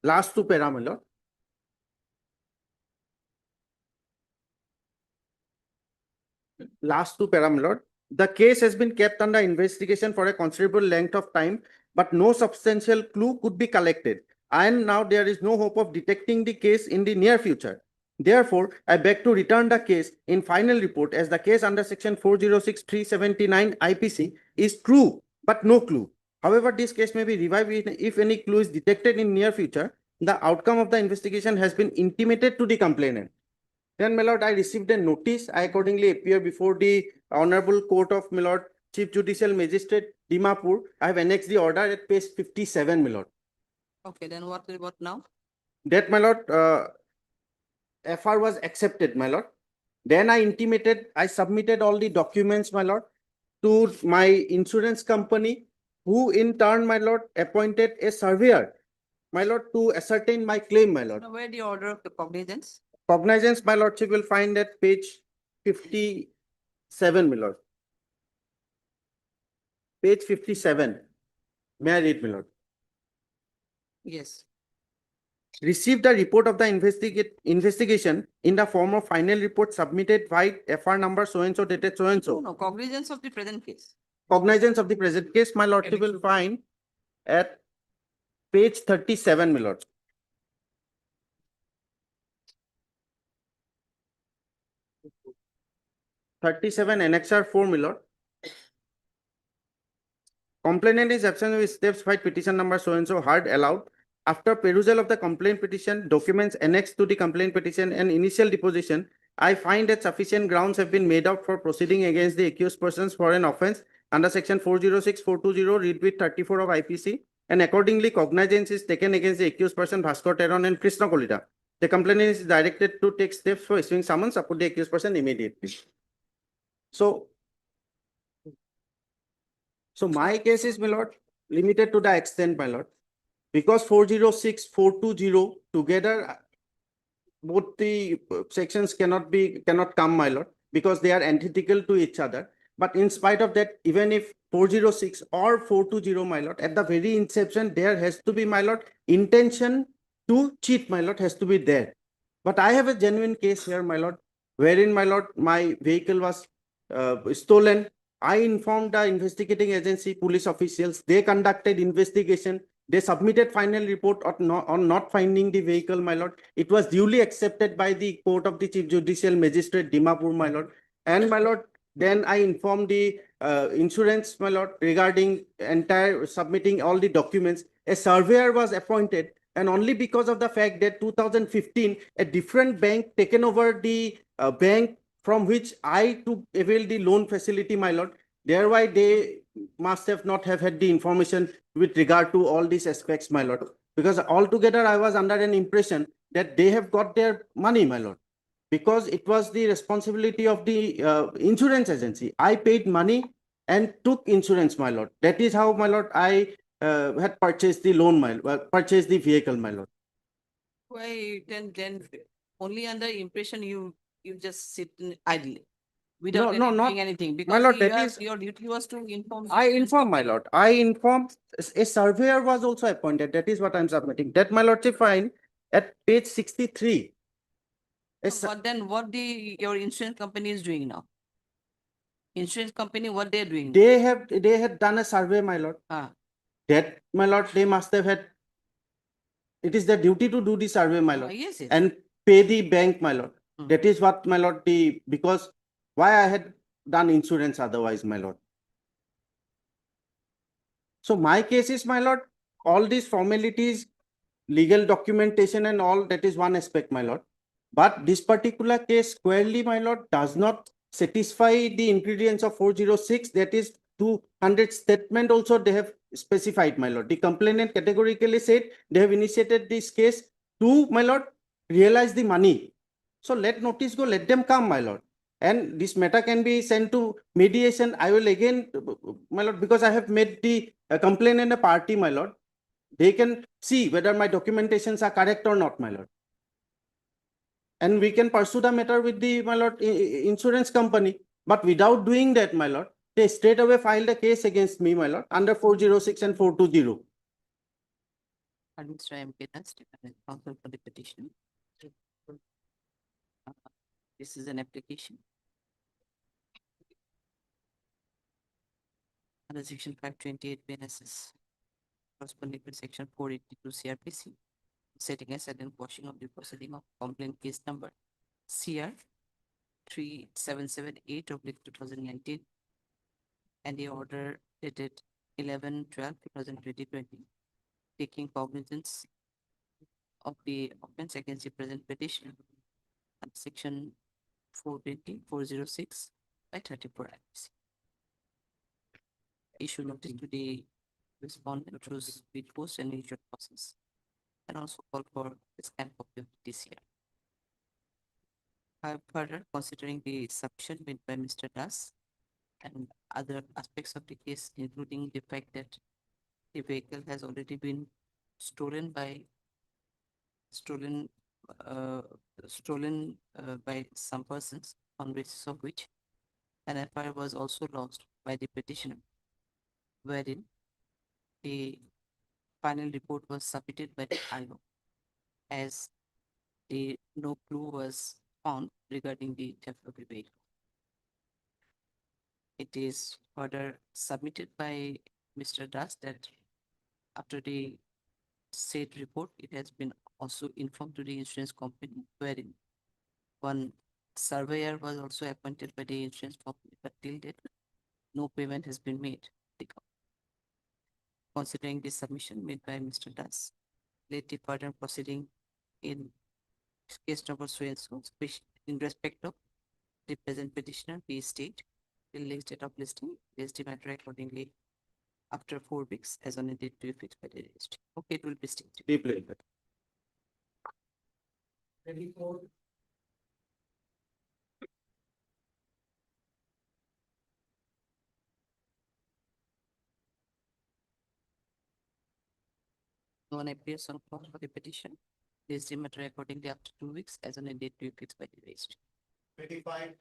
[SPEAKER 4] last two para, my lord. Last two para, my lord. The case has been kept under investigation for a considerable length of time, but no substantial clue could be collected. And now there is no hope of detecting the case in the near future. Therefore, I beg to return the case in final report as the case under section 406(379) IPC is true, but no clue. However, this case may be revived if any clue is detected in near future. The outcome of the investigation has been intimated to the complainant. Then, my lord, I received a notice. I accordingly appear before the Honorable Court of, my lord, Chief Judicial Magistrate, Dimapur. I have annexed the order at page 57, my lord.
[SPEAKER 1] Okay, then what about now?
[SPEAKER 4] That, my lord, FR was accepted, my lord. Then I submitted all the documents, my lord, to my insurance company, who in turn, my lord, appointed a surveyor, my lord, to ascertain my claim, my lord.
[SPEAKER 1] Now, where the order of the cognizance?
[SPEAKER 4] Cognizance, my lordship, will find at page 57, my lord. Page 57. May I read, my lord?
[SPEAKER 1] Yes.
[SPEAKER 4] Received the report of the investigation in the form of final report submitted by FR number so-and-so dated so-and-so.
[SPEAKER 1] No, cognizance of the present case.
[SPEAKER 4] Cognizance of the present case, my lordship, will find at page 37, my lord. Annexure 4, my lord. Complainant is absent with steps by petition number so-and-so heard allowed. After perusal of the complaint petition, documents annexed to the complaint petition and initial deposition, I find that sufficient grounds have been made out for proceeding against the accused persons for an offense under section 406(420) read with 34 of IPC, and accordingly cognizance is taken against the accused person Bhaskar Teron and Krishna Kolita. The complainant is directed to take steps for issuing summons support the accused person immediately. So my case is, my lord, limited to the extent, my lord, because 406, 420 together, both the sections cannot come, my lord, because they are antithetical to each other. But in spite of that, even if 406 or 420, my lord, at the very inception, there has to be, my lord, intention to cheat, my lord, has to be there. But I have a genuine case here, my lord, wherein, my lord, my vehicle was stolen. I informed the investigating agency, police officials. They conducted investigation. They submitted final report on not finding the vehicle, my lord. It was duly accepted by the Court of the Chief Judicial Magistrate, Dimapur, my lord. And, my lord, then I informed the insurance, my lord, regarding submitting all the documents. A surveyor was appointed, and only because of the fact that 2015, a different bank taken over the bank from which I took avail the loan facility, my lord. Thereby, they must have not have had the information with regard to all these aspects, my lord. Because altogether, I was under an impression that they have got their money, my lord.
[SPEAKER 2] because it was the responsibility of the insurance agency. I paid money and took insurance, my lord. That is how, my lord, I had purchased the loan, purchased the vehicle, my lord.
[SPEAKER 1] Why then only under impression you just sit idly without
[SPEAKER 2] No, not
[SPEAKER 1] doing anything,
[SPEAKER 2] my
[SPEAKER 1] because
[SPEAKER 2] lord.
[SPEAKER 1] you
[SPEAKER 2] That
[SPEAKER 1] have,
[SPEAKER 2] is,
[SPEAKER 1] your duty was to inform.
[SPEAKER 2] I inform, my lord. I inform. A surveyor was also appointed. That is what I'm submitting. That, my lordship, fine at page 63.
[SPEAKER 1] But then what your insurance company is doing now? Insurance company, what they're doing?
[SPEAKER 2] They had done a survey, my lord. That, my lord, they must have had. It is their duty to do the survey, my lord,
[SPEAKER 1] yes, yes.
[SPEAKER 2] and pay the bank, my lord. That is what, my lord, because why I had done insurance otherwise, my lord. So my case is, my lord, all these formalities, legal documentation and all, that is one aspect, my lord. But this particular case squarely, my lord, does not satisfy the ingredients of 406. That is 200 statement also they have specified, my lord. The complainant categorically said they have initiated this case to, my lord, realize the money. So let notice go, let them come, my lord. And this matter can be sent to mediation. I will again, my lord, because I have made the complainant a party, my lord. They can see whether my documentations are correct or not, my lord. And we can pursue the matter with the, my lord, insurance company. But without doing that, my lord, they straight away filed a case against me, my lord, under 406 and 420.
[SPEAKER 1] Mr. MP, that's dependent counsel for the petition. This is an application under section 528 BNSS, corresponding to section 482 CRPC, setting aside and quashing of the proceeding of complaint case number CR 3778 of 2019, and the order dated 11/12/2020, taking cognizance of the offense against the present petition and section 420/406 by 34 IPC. Issue notice to the respondent through speed post and usual process, and also call for a scan copy of the DCR. Further, considering the submission made by Mr. Das and other aspects of the case, including the fact that the vehicle has already been stolen by some persons, on basis of which an FIR was also lost by the petitioner, wherein the final report was submitted by the IO as no clue was found regarding the theft of the vehicle. It is further submitted by Mr. Das that after the said report, it has been also informed to the insurance company, wherein one surveyor was also appointed by the insurance company, but till date, no payment has been made. Considering the submission made by Mr. Das, let the further proceeding in case number so and so, in respect of the present petitioner be stayed till next date of listing, is the matter accordingly after 4 weeks as on a date to be fixed by the registry. Okay, it will be stayed.
[SPEAKER 2] Deeply.
[SPEAKER 1] No one appears on call for the petition. This the matter accordingly after 2 weeks as on a date to be fixed by the registry.
[SPEAKER 2] 25.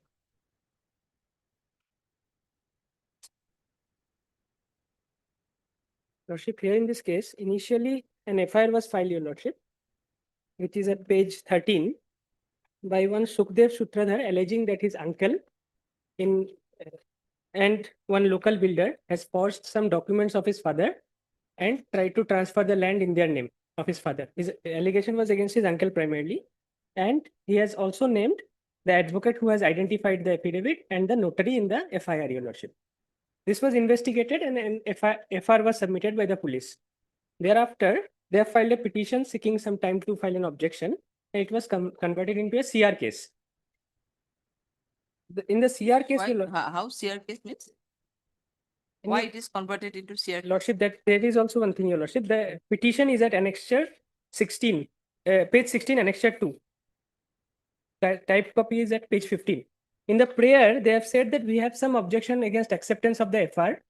[SPEAKER 14] Lordship, here in this case, initially an FIR was filed, Your Lordship, which is at page 13, by one Sukhdev Sutradhar, alleging that his uncle and one local builder has forged some documents of his father and tried to transfer the land in their name of his father. His allegation was against his uncle primarily, and he has also named the advocate who has identified the affidavit and the notary in the FIR, Your Lordship. This was investigated and an FIR was submitted by the police. Thereafter, they have filed a petition seeking some time to file an objection, and it was converted into a CR case. In the CR case,
[SPEAKER 1] how CR case means? Why it is converted into CR case?
[SPEAKER 14] Lordship, that there is also one thing, Your Lordship. The petition is at annexure 16, page 16, annexure 2. Typed copy is at page 15. In the prayer, they have said that we have some objection against acceptance of the FR,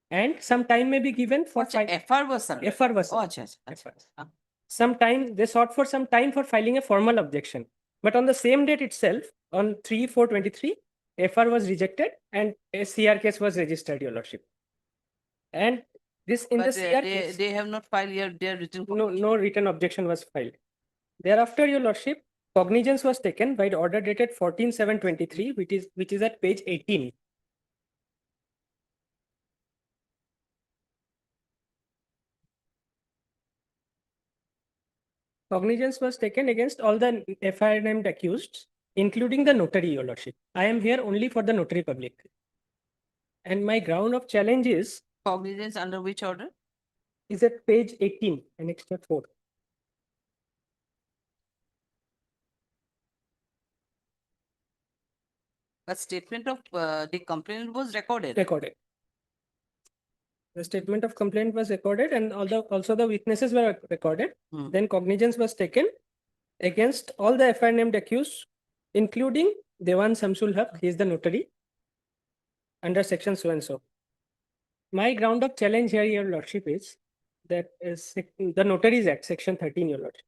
[SPEAKER 14] and some time may be given for
[SPEAKER 1] FR was surrendered.
[SPEAKER 14] FR was
[SPEAKER 1] Oh, acha, acha,
[SPEAKER 14] FR.
[SPEAKER 1] acha.
[SPEAKER 14] Some time they sought for some time for filing a formal objection, but on the same date itself, on 3/4/23, FR was rejected and a CR case was registered, Your Lordship. And this in
[SPEAKER 1] But
[SPEAKER 14] the CR case,
[SPEAKER 1] they have not filed their written.
[SPEAKER 14] no written objection was filed. Thereafter, Your Lordship, cognizance was taken by the order dated 14/7/23, which is at page 18. Cognizance was taken against all the FIR named accused, including the notary, Your Lordship. I am here only for the notary public. And my ground of challenge is
[SPEAKER 1] Cognizance under which order?
[SPEAKER 14] Is at page 18, annexure 4.
[SPEAKER 1] But statement of the complaint was recorded.
[SPEAKER 14] Recorded. The statement of complaint was recorded, and also the witnesses were recorded. Then cognizance was taken against all the FIR named accused, including Dewan Samsul Haq, he is the notary, under section so and so. My ground of challenge here, Your Lordship, is that the Notaries Act, section 13, Your Lordship.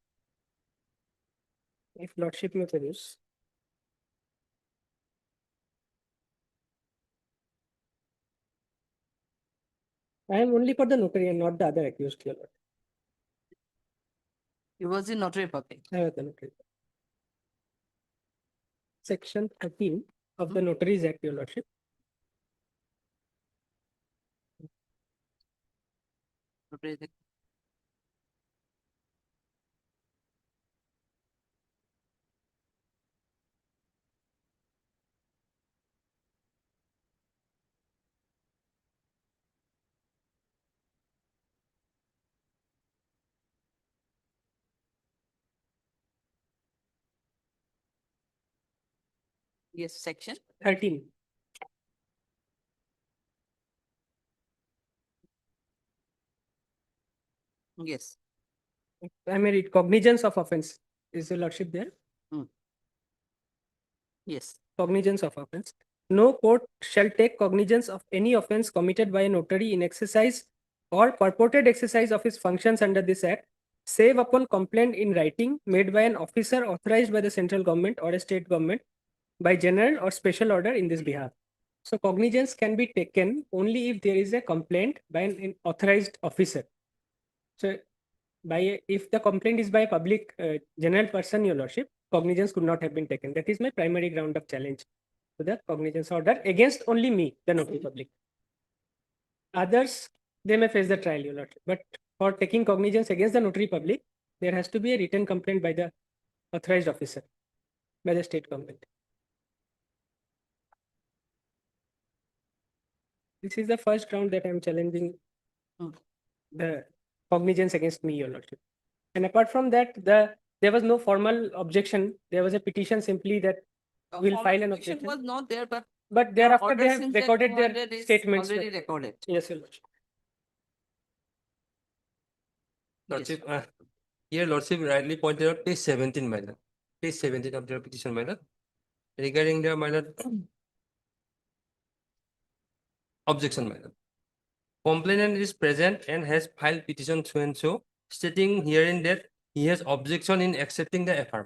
[SPEAKER 14] If Lordship may produce. I am only for the notary and not the other accused, Your Lord.
[SPEAKER 1] He was in notary public.
[SPEAKER 14] I was the notary. Section 13 of the Notaries Act, Your Lordship.
[SPEAKER 1] Notaries Act. Yes, section
[SPEAKER 14] 13.
[SPEAKER 1] Yes.
[SPEAKER 14] I may read cognizance of offense. Is the Lordship there?
[SPEAKER 1] Yes.
[SPEAKER 14] Cognizance of offense. No court shall take cognizance of any offense committed by a notary in exercise or purported exercise of his functions under this act, save upon complaint in writing made by an officer authorized by the central government or a state government by general or special order in this behalf. So cognizance can be taken only if there is a complaint by an authorized officer. So if the complaint is by a public general person, Your Lordship, cognizance could not have been taken. That is my primary ground of challenge to the cognizance order against only me, the notary public. Others, they may face the trial, Your Lordship. But for taking cognizance against the notary public, there has to be a written complaint by the authorized officer, by the state government. This is the first ground that I am challenging the cognizance against me, Your Lordship. And apart from that, there was no formal objection. There was a petition simply that we'll file an objection.
[SPEAKER 1] Was not there,
[SPEAKER 14] but thereafter
[SPEAKER 1] order
[SPEAKER 14] they have
[SPEAKER 1] seems that
[SPEAKER 14] recorded their
[SPEAKER 1] 200 is
[SPEAKER 14] statements.
[SPEAKER 1] already recorded.
[SPEAKER 14] Yes, Your Lordship.
[SPEAKER 17] Lordship, here Lordship rightly pointed out page 17, my lord. Page 17 of the petition, my lord. Regarding the my lord, objection, my lord. Complainant is present and has filed petition so and so, stating herein that he has objection in accepting the FR.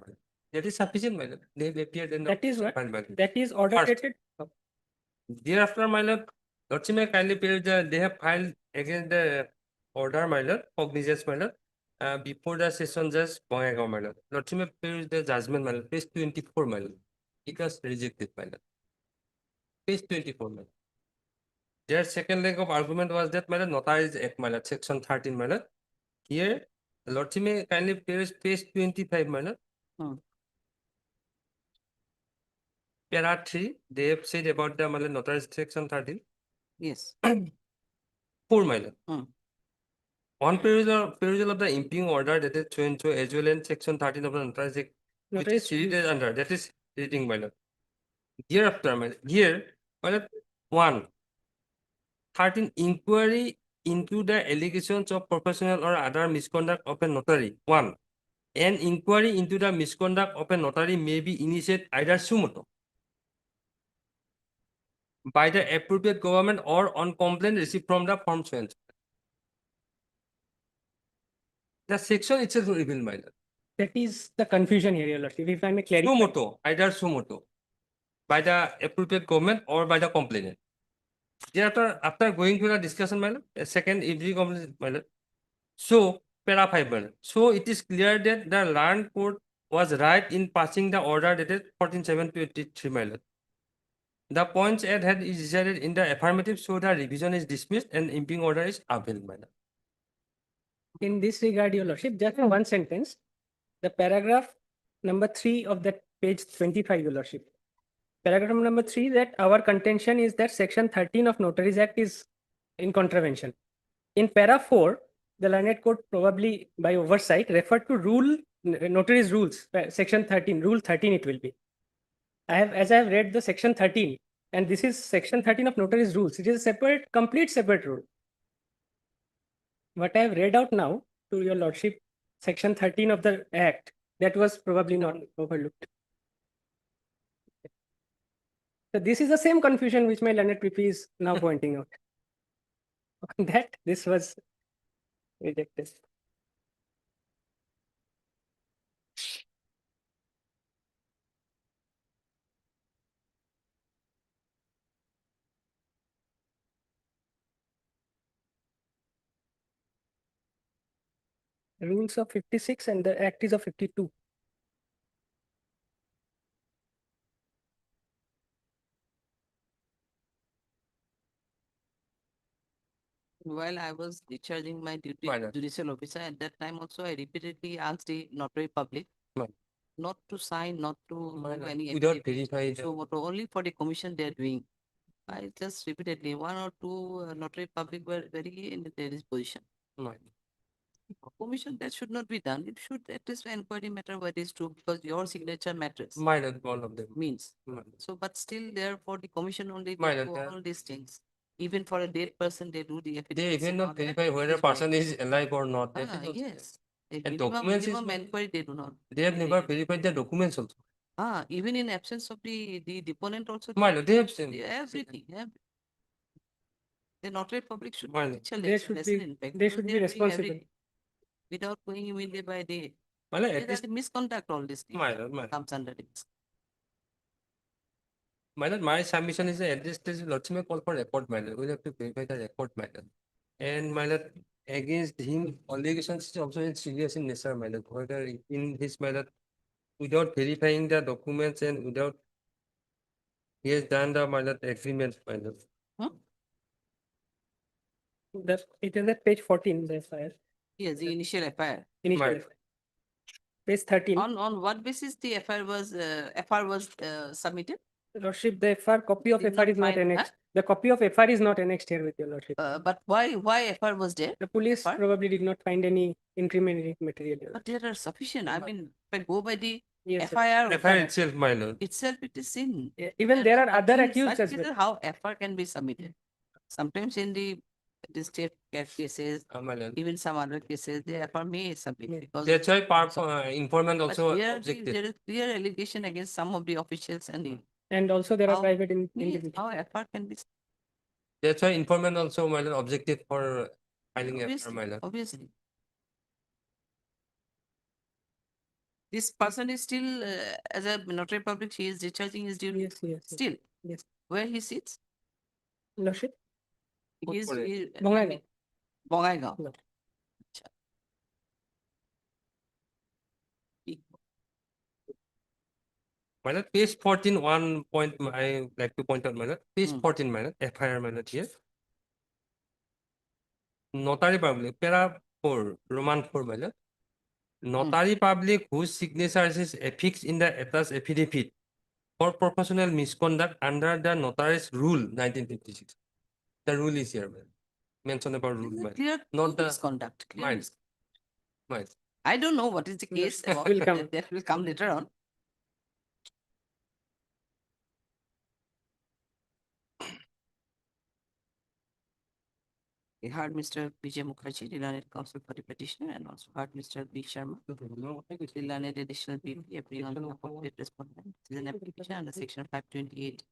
[SPEAKER 17] That is sufficient, my lord. They appeared in the
[SPEAKER 14] That is what?
[SPEAKER 17] file, my lord.
[SPEAKER 14] That is order dated.
[SPEAKER 17] Thereafter, my lord, Lordship may kindly period they have filed against the order, my lord, cognizance, my lord, before the session judge Bongaigaon, my lord. Lordship may period the judgment, my lord, page 24, my lord. It was rejected, my lord. Page 24, my lord. Their second leg of argument was that, my lord, Authorised Act, my lord, section 13, my lord. Here, Lordship may kindly period page 25, my lord. Para 3, they have said about the, my lord, Authorised section 13.
[SPEAKER 1] Yes.
[SPEAKER 17] 4, my lord. On perusal of the impugning order that is so and so as well in section 13 of the Authorised Act, which is treated under, that is reading, my lord. Hereafter, my lord, here, my lord, 1. 13 inquiry into the allegations of professional or other misconduct of a notary. 1.
[SPEAKER 2] An inquiry into the misconduct of a notary may be initiated either suo motu by the appropriate government or on complaint received from the firm so and so. The section itself will reveal, my lord.
[SPEAKER 14] That is the confusion here, Your Lordship. If I may clarify.
[SPEAKER 2] Suo motu, either suo motu by the appropriate government or by the complainant. Thereafter, after going to the discussion, my lord, a second every complaint, my lord. So, para 5, my lord. So, it is clear that the land court was right in passing the order dated 14/7/23, my lord. The points at hand is decided in the affirmative, so the revision is dismissed and imping order is upheld, my lord.
[SPEAKER 14] In this regard, Your Lordship, just one sentence. The paragraph number 3 of that page 25, Your Lordship. Paragraph number 3, that our contention is that section 13 of Notaries Act is in contravention. In para 4, the learned court probably by oversight referred to notaries rules, section 13, rule 13 it will be. As I have read the section 13, and this is section 13 of notaries rules. It is a separate, complete separate rule. What I have read out now to Your Lordship, section 13 of the Act, that was probably not overlooked. So this is the same confusion which my learned PP is now pointing out. That this was rejected. Rules of 56 and the Act is of 52.
[SPEAKER 1] While I was discharging my duty as judicial officer, at that time also I repeatedly asked the notary public not to sign, not to do any
[SPEAKER 2] Without
[SPEAKER 1] affidavit.
[SPEAKER 2] verifying.
[SPEAKER 1] So only for the commission they are doing. I just repeatedly, one or two notary public were very in their disposition. Commission, that should not be done. It should at least inquiry matter what is true, because your signature matters.
[SPEAKER 2] My lord, one of them.
[SPEAKER 1] Means.
[SPEAKER 2] My lord.
[SPEAKER 1] So, but still there for the commission only
[SPEAKER 2] My
[SPEAKER 1] they do
[SPEAKER 2] lord,
[SPEAKER 1] all these things. Even for a dead person, they do the
[SPEAKER 2] They
[SPEAKER 1] affidavits.
[SPEAKER 2] even
[SPEAKER 1] and
[SPEAKER 2] not
[SPEAKER 1] all that.
[SPEAKER 2] verify whether
[SPEAKER 1] This
[SPEAKER 2] person
[SPEAKER 1] way.
[SPEAKER 2] is alive or not. That
[SPEAKER 1] Ah,
[SPEAKER 2] is also
[SPEAKER 1] yes.
[SPEAKER 2] there.
[SPEAKER 1] A
[SPEAKER 2] And documents is
[SPEAKER 1] minimum
[SPEAKER 2] not-
[SPEAKER 1] inquiry they do not.
[SPEAKER 2] They have never verified the documents also.
[SPEAKER 1] Even in absence of the deponent also.
[SPEAKER 2] My lord, they have seen.
[SPEAKER 1] Everything. The notary public should
[SPEAKER 2] My
[SPEAKER 1] be
[SPEAKER 2] lord.
[SPEAKER 14] They should be-
[SPEAKER 1] in fact,
[SPEAKER 14] they
[SPEAKER 1] because
[SPEAKER 14] should be
[SPEAKER 1] are doing
[SPEAKER 14] responsible.
[SPEAKER 1] everything without going immediately by day.
[SPEAKER 2] My lord,
[SPEAKER 1] These
[SPEAKER 2] at
[SPEAKER 1] are
[SPEAKER 2] least,
[SPEAKER 1] the misconduct, all this thing
[SPEAKER 2] my lord, my lord.
[SPEAKER 1] comes under this.
[SPEAKER 2] My lord, my submission is at this stage, Lordship may call for record, my lord. We'll have to verify the record, my lord. And my lord, against him, allegations is also serious in nature, my lord. Whether in his, my lord, without verifying the documents and without he has done the, my lord, agreement, my lord.
[SPEAKER 14] It is at page 14, the FIR.
[SPEAKER 1] Yes, the initial FIR.
[SPEAKER 14] Initial
[SPEAKER 2] Right.
[SPEAKER 14] FIR. Page 13.
[SPEAKER 1] On what basis the FIR was submitted?
[SPEAKER 14] Lordship, the FR copy of
[SPEAKER 1] Did
[SPEAKER 14] FR
[SPEAKER 1] not
[SPEAKER 14] is not
[SPEAKER 1] find-
[SPEAKER 14] annexed. The copy of FR is not annexed here with your Lordship.
[SPEAKER 1] But why FIR was there?
[SPEAKER 14] The police
[SPEAKER 1] FR?
[SPEAKER 14] probably did not find any incriminating material. Your
[SPEAKER 1] But there are sufficient. I mean, if I go by the
[SPEAKER 14] Yes, sir.
[SPEAKER 1] FIR
[SPEAKER 2] FIR itself, my lord.
[SPEAKER 1] itself, it is in.
[SPEAKER 14] Yeah, even there are other accused as well.
[SPEAKER 1] How FIR can be submitted? Sometimes in the state cases,
[SPEAKER 2] My lord.
[SPEAKER 1] even some other cases, the FIR may submit because
[SPEAKER 2] That's why informant
[SPEAKER 1] but
[SPEAKER 2] also
[SPEAKER 1] here
[SPEAKER 2] objected.
[SPEAKER 1] there is clear allegation against some of the officials and
[SPEAKER 14] And also there are
[SPEAKER 1] How-
[SPEAKER 14] private
[SPEAKER 1] yes,
[SPEAKER 14] individuals.
[SPEAKER 1] how FIR can be
[SPEAKER 2] That's why informant also, my lord, objected for filing FIR,
[SPEAKER 1] obviously,
[SPEAKER 2] my lord.
[SPEAKER 1] obviously. This person is still as a notary public, he is discharging his duty.
[SPEAKER 14] Yes, yes.
[SPEAKER 1] Still,
[SPEAKER 14] Yes.
[SPEAKER 1] where he sits,
[SPEAKER 14] Lordship?
[SPEAKER 1] he is
[SPEAKER 14] Bongaigaon.
[SPEAKER 1] Bongaigaon.
[SPEAKER 14] No.
[SPEAKER 2] My lord, page 14, one point I like to point out, my lord. Page 14, my lord, FIR, my lord, here. Notary public, para 4, Roman 4, my lord. Notary public whose signature is affixed in the attached affidavit for professional misconduct under the notary's rule 1956. The rule is here, man. Mention about rule, man.
[SPEAKER 1] Clear
[SPEAKER 2] Not the
[SPEAKER 1] misconduct. Clear
[SPEAKER 2] mind. Mind.
[SPEAKER 1] I don't know what is the case.
[SPEAKER 14] Will come.
[SPEAKER 1] That will come later on. We heard Mr. Vijay Mukherjee, the learned counsel for the petitioner, and also heard Mr. B. Sharma, the learned additional BP appearing on behalf of the respondent. This is an application under section 528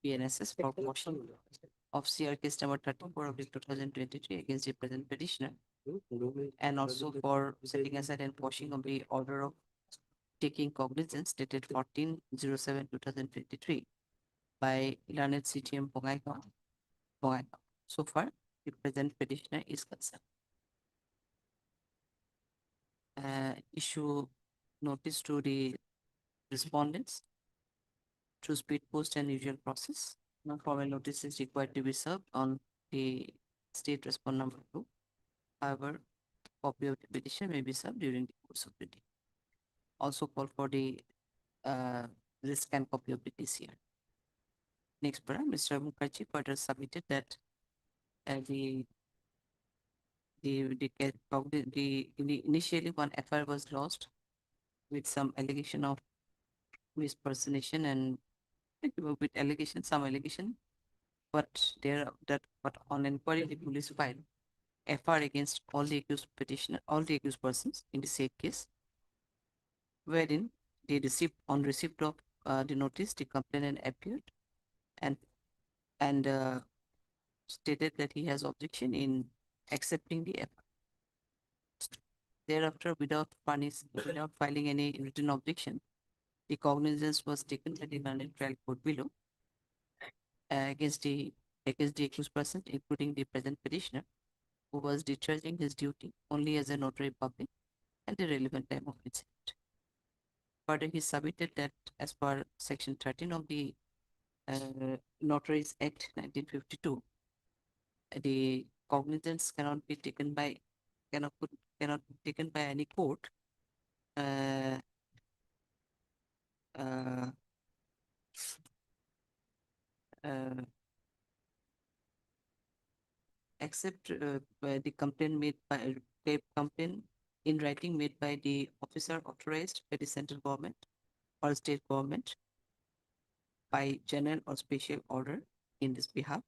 [SPEAKER 1] PNSS for motion of CR case number 34 of 2023 against the present petitioner, and also for setting aside and quashing of the order of taking cognizance dated 14/07/2023 by learned CTM Bongaigaon. So far, the present petitioner is concerned. Issue notice to the respondents through speed post and usual process. No formal notice is required to be served on the state respond number 2. However, copy of the petition may be served during the course of the day. Also call for the scan copy of the TCR. Next paragraph, Mr. Mukherjee further submitted that initially one FIR was lost with some allegation of mispersonation and with some allegation, but on inquiry the police filed FIR against all the accused persons in the said case, wherein they received on receipt of the notice the complainant appeared and stated that he has objection in accepting the FIR. Thereafter, without filing any written objection, the cognizance was taken by the learned trial court below against the accused person, including the present petitioner, who was discharging his duty only as a notary public at the relevant time of incident. Further, he submitted that as per Section 13 of the Notaries Act 1952, the cognizance cannot be taken by any court except by the complaint made by complaint in writing made by the officer authorized by the central government or state government by general or special order in this behalf.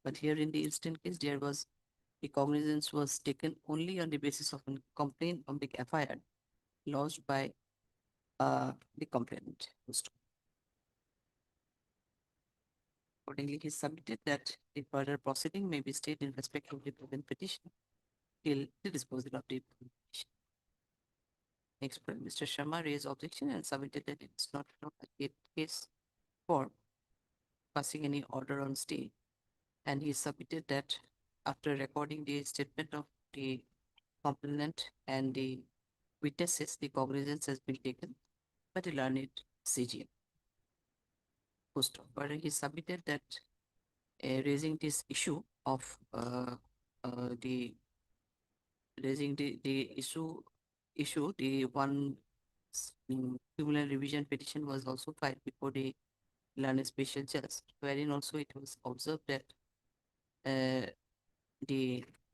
[SPEAKER 1] But here in the instant case, there was the cognizance was taken only on the basis of a complaint of the FIR lodged by the complainant. Accordingly, he submitted that the further proceeding may be stayed in respect of the present petition till the disposal of the petition. Next, Mr. Sharma raised objection and submitted that it is not a case for passing any order on stay, and he submitted that after recording the statement of the complainant and the witnesses, the cognizance has been taken by the learned CGM. Further, he submitted that raising this issue of the one criminal revision petition was also filed before the learned special judge, wherein also it was observed that there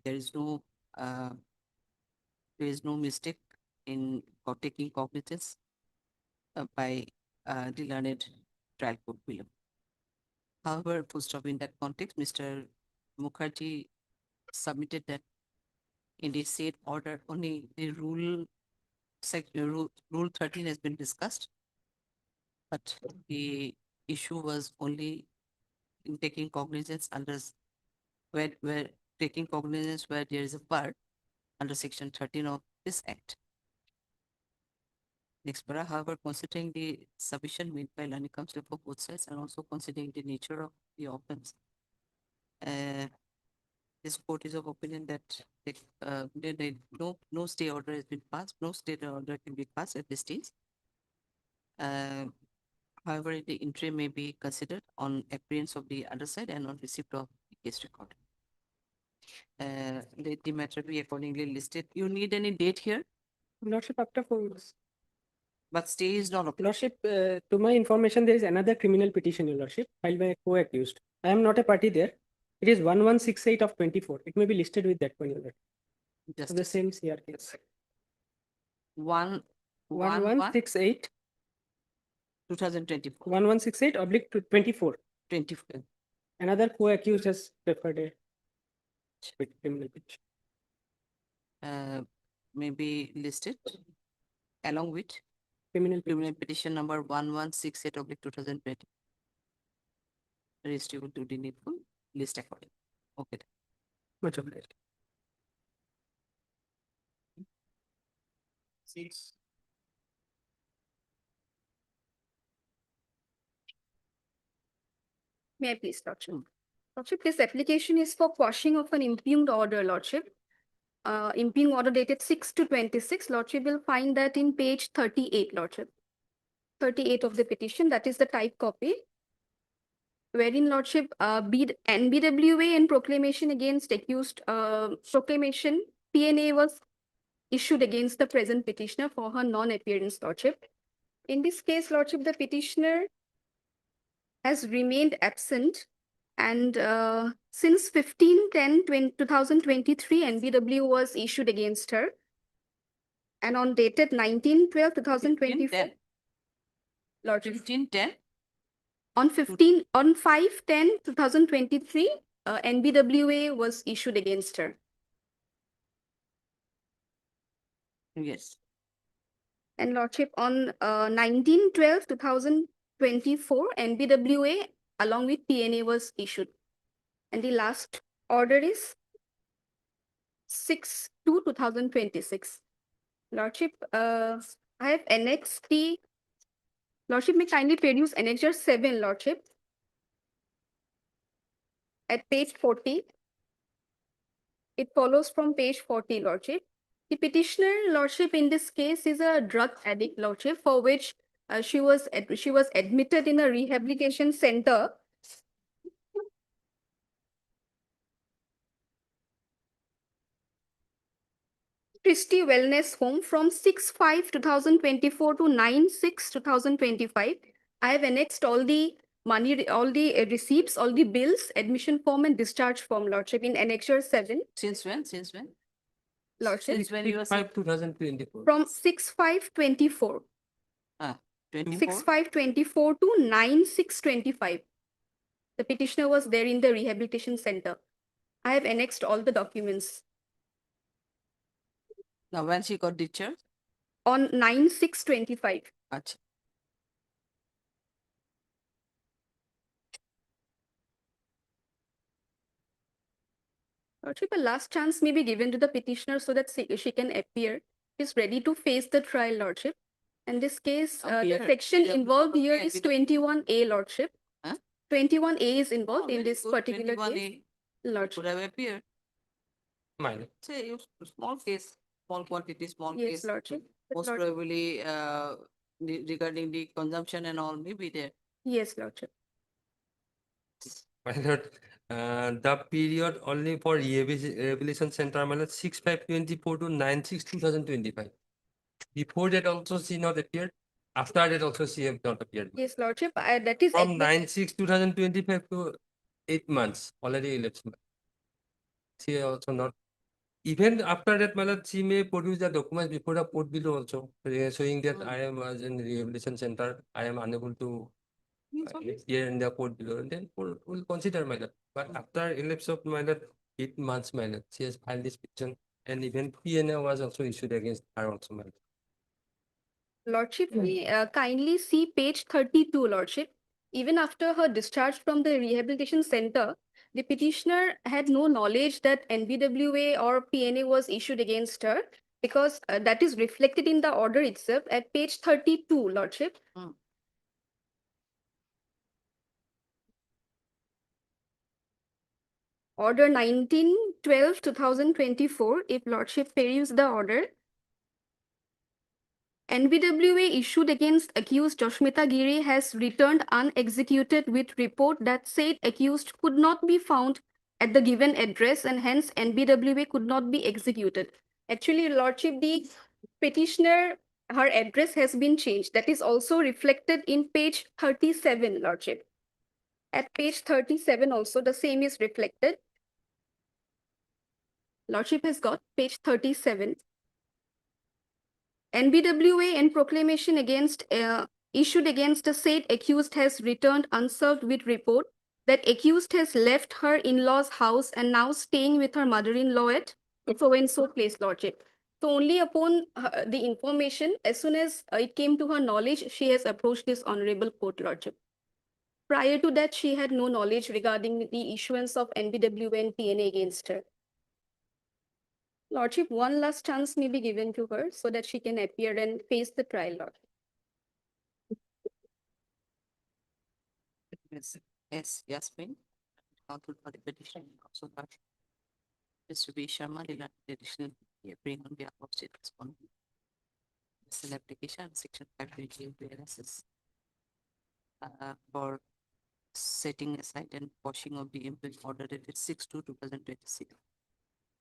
[SPEAKER 1] is no mistake in taking cognizance by the learned trial court below. However, full stop in that context, Mr. Mukherjee submitted that in the said order only the rule 13 has been discussed, but the issue was only in taking cognizance under where taking cognizance where there is a part under section 13 of this act. Next para, however, considering the submission made by learning counsel for both sides and also considering the nature of the offense, this court is of opinion that no stay order has been passed, no stay order can be passed at this stage. However, the interim may be considered on appearance of the other side and on receipt of the case record. Let the matter be accordingly listed. You need any date here?
[SPEAKER 14] Lordship, after 4 weeks.
[SPEAKER 1] But stay is not applied.
[SPEAKER 14] Lordship, to my information, there is another criminal petition, Your Lordship, filed by a co-accused. I am not a party there. It is 1168 of 24. It may be listed with that one, Your Lordship.
[SPEAKER 1] Just
[SPEAKER 14] the same CR case.
[SPEAKER 1] 1168 2024.
[SPEAKER 14] 1168 oblique 24.
[SPEAKER 1] 24.
[SPEAKER 14] Another co-accused has preferred a criminal petition.
[SPEAKER 1] Maybe listed along with
[SPEAKER 14] Criminal
[SPEAKER 1] petition number 1168/2020. Registrable duty needful, list according. Okay.
[SPEAKER 14] Much obliged.
[SPEAKER 5] 6.
[SPEAKER 9] May I please, Lordship? Lordship, this application is for quashing of an impugned order, Lordship. Impugned order dated 6/26. Lordship will find that in page 38, Lordship. 38 of the petition, that is the type copy, wherein Lordship, NBWA and proclamation against accused, proclamation PNA was issued against the present petitioner for her non-appearance, Lordship. In this case, Lordship, the petitioner has remained absent, and since 15/10/2023, NBW was issued against her. And on dated 19/12/2024, Lordship.
[SPEAKER 1] 15/10?
[SPEAKER 9] On 5/10/2023, NBWA was issued against her.
[SPEAKER 1] Yes.
[SPEAKER 9] And Lordship, on 19/12/2024, NBWA along with PNA was issued. And the last order is 6/2/2026. Lordship, I have annexed the, Lordship, may kindly produce Annexure 7, Lordship, at page 40. It follows from page 40, Lordship. The petitioner, Lordship, in this case is a drug addict, Lordship, for which she was admitted in a rehabilitation center. Christie Wellness Home from 6/5/2024 to 9/6/2025. I have annexed all the money, all the receipts, all the bills, admission form and discharge form, Lordship, in Annexure 7.
[SPEAKER 1] Since when? Since when?
[SPEAKER 9] Lordship.
[SPEAKER 1] Since when you were
[SPEAKER 14] 2024.
[SPEAKER 9] From 6/5/24.
[SPEAKER 1] 24?
[SPEAKER 9] 6/5/24 to 9/6/25. The petitioner was there in the rehabilitation center. I have annexed all the documents.
[SPEAKER 1] Now, when she got discharged?
[SPEAKER 9] On 9/6/25.
[SPEAKER 1] Achha.
[SPEAKER 9] Lordship, a last chance may be given to the petitioner so that she can appear. She's ready to face the trial, Lordship. In this case, the section involved here is 21A, Lordship. 21A is involved in this particular case. Lordship.
[SPEAKER 1] Could have appeared.
[SPEAKER 14] Minor.
[SPEAKER 1] Say, small case, small quantity, small
[SPEAKER 9] Yes,
[SPEAKER 1] case.
[SPEAKER 9] Lordship.
[SPEAKER 1] Most probably regarding the consumption and all may be there.
[SPEAKER 9] Yes, Lordship.
[SPEAKER 2] My lord, the period only for rehabilitation center, my lord, 6/5/24 to 9/6/2025. Before that also she not appeared. After that also she have not appeared.
[SPEAKER 9] Yes, Lordship. That is
[SPEAKER 2] From 9/6/2025 to 8 months already elapsed. She also not. Even after that, my lord, she may produce the documents before the court below also, showing that I am as in rehabilitation center, I am unable to appear in the court below. And then court will consider, my lord. But after elapse of, my lord, 8 months, my lord, she has filed this petition, and even PNA was also issued against her also, my lord.
[SPEAKER 9] Lordship, may kindly see page 32, Lordship. Even after her discharge from the rehabilitation center, the petitioner had no knowledge that NBWA or PNA was issued against her, because that is reflected in the order itself at page 32, Lordship. Order 19/12/2024, if Lordship peruse the order. NBWA issued against accused Joshmita Giri has returned unexecuted with report that said accused could not be found at the given address and hence NBWA could not be executed. Actually, Lordship, the petitioner, her address has been changed. That is also reflected in page 37, Lordship. At page 37 also, the same is reflected. Lordship has got page 37. NBWA and proclamation against issued against the said accused has returned unserved with report that accused has left her in-laws' house and now staying with her mother-in-law at so-and-so place, Lordship. So only upon the information, as soon as it came to her knowledge, she has approached this honorable court, Lordship. Prior to that, she had no knowledge regarding the issuance of NBW and PNA against her. Lordship, one last chance may be given to her so that she can appear and face the trial, Lordship.
[SPEAKER 1] Yes, Yasmin, counsel for the petition, also for Mr. B. Sharma, the additional hearing on behalf of state respondent. This is an application, section 520 of the LSS, for setting aside and quashing of the implement order dated 6/2/2026,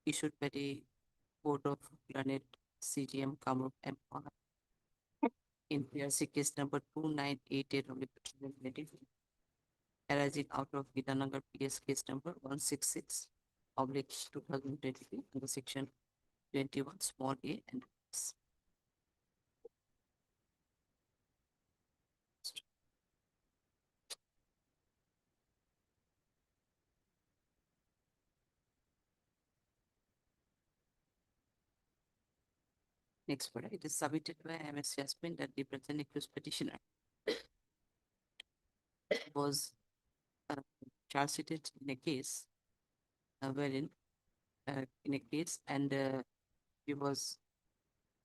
[SPEAKER 1] issued by the Board of Learned CGM Kamrup Empire in PRC case number 2988 of the 2024, arising out of Gitanagar PS case number 166/2023 under section 21 small a and s. Next, for it is submitted by MS Yasmin that the present accused petitioner was charge sheeted in a case wherein in a case and he was,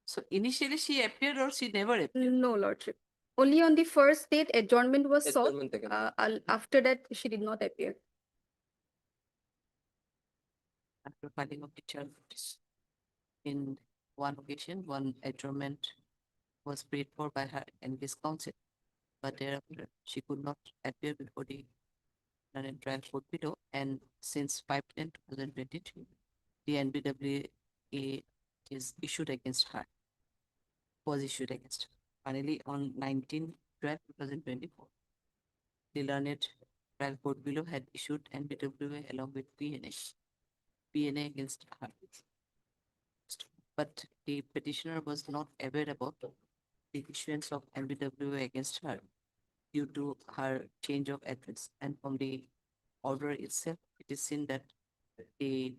[SPEAKER 1] so initially she appeared or she never appeared?
[SPEAKER 9] No, Lordship. Only on the first date, adjournment was sought.
[SPEAKER 17] Adjournment taken.
[SPEAKER 9] After that, she did not appear.
[SPEAKER 1] After filing of the charge notice. In one occasion, one adjournment was prayed for by her and his counsel, but thereafter she could not appear before the trial court below, and since 5/10/2023, the NBWA is issued against her, was issued against her. Finally, on 19/12/2024, the learned trial court below had issued NBWA along with PNA against her. But the petitioner was not aware about the issuance of NBWA against her due to her change of address, and from the order itself, it is seen that the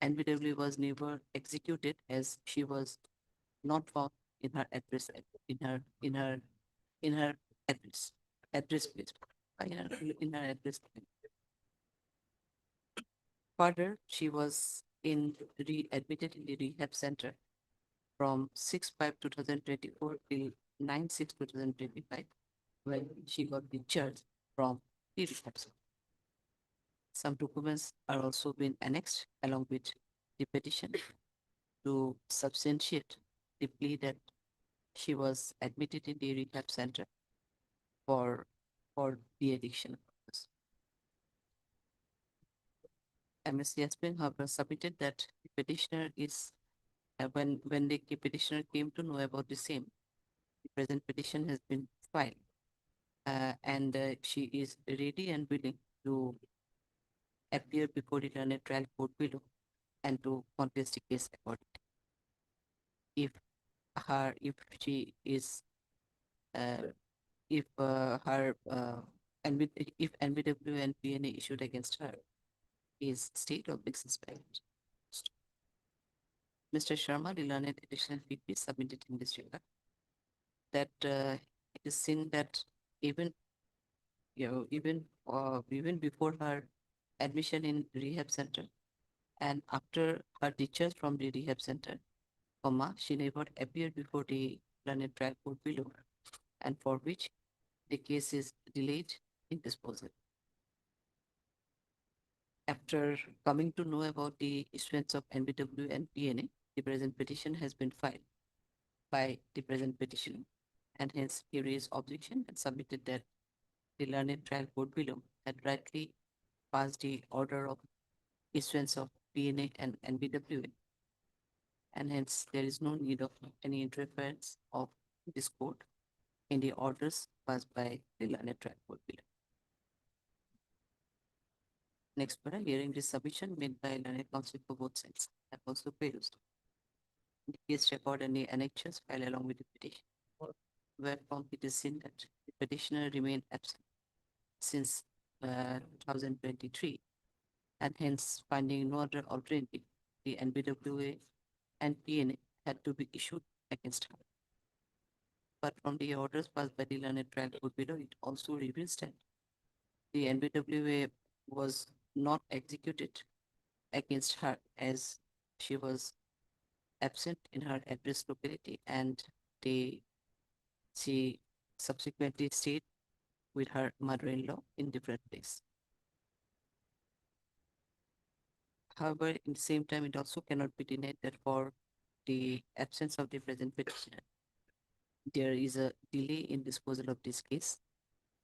[SPEAKER 1] NBW was never executed as she was not found in her address, in her address place, in her address. Further, she was admitted in the rehab center from 6/5/2024 till 9/6/2025, when she got discharged from the rehab center. Some documents are also being annexed along with the petition to substantiate the plea that she was admitted in the rehab center for the addiction purpose. MSc has been, however, submitted that the petitioner is, when the petitioner came to know about the same, the present petition has been filed, and she is ready and willing to appear before the learned trial court below and to contest the case accordingly. If she is, if NBW and PNA issued against her is state or big suspect. Mr. Sharma, the learned additional PP submitted in this regard, that it is seen that even before her admission in rehab center and after her discharge from the rehab center, she never appeared before the learned trial court below, and for which the case is delayed in disposal. After coming to know about the issuance of NBW and PNA, the present petition has been filed by the present petitioner, and hence he raised objection and submitted that the learned trial court below had rightly passed the order of issuance of PNA and NBWA, and hence there is no need of any interference of this court in the orders passed by the learned trial court below. Next, para hearing this submission made by learned counsel for both sides have also produced the case record and the annexures filed along with the petition, whereupon it is seen that the petitioner remained absent since 2023, and hence finding no other alternative, the NBWA and PNA had to be issued against her. But from the orders passed by the learned trial court below, it also reveals that the NBWA was not executed against her as she was absent in her address locality, and she subsequently stayed with her mother-in-law in different place. However, in the same time, it also cannot be denied that for the absence of the present petitioner, there is a delay in disposal of this case,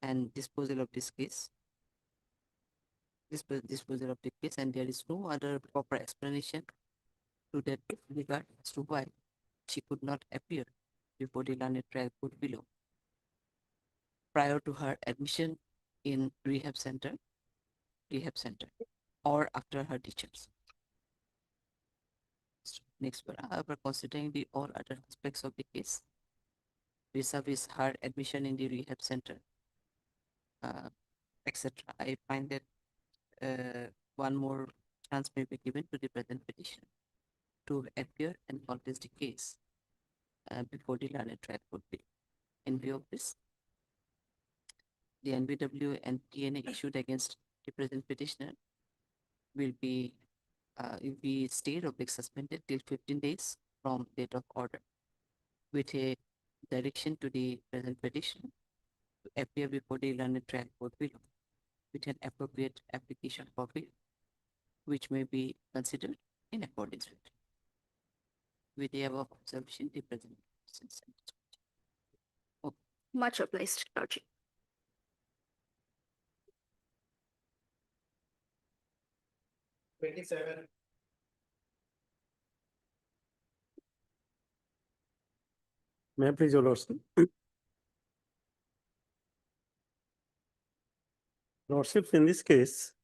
[SPEAKER 1] and disposal of the case, and there is no other proper explanation to that regard as to why she could not appear before the learned trial court below prior to her admission in rehab center, or after her discharge. Next one, however, considering the all other aspects of the case, vis-a-vis her admission in the rehab center, etc., I find that one more chance may be given to the present petition to appear and contest the case before the learned trial court below. In view of this, the NBW and PNA issued against the present petitioner will be stayed or be suspended till 15 days from date of order, with a direction to the present petitioner to appear before the learned trial court below with an appropriate application for bail, which may be considered in accordance with the above observation, the present.
[SPEAKER 9] Much obliged, Lordship.
[SPEAKER 6] May I please, Your Lordship? Lordships, in this case,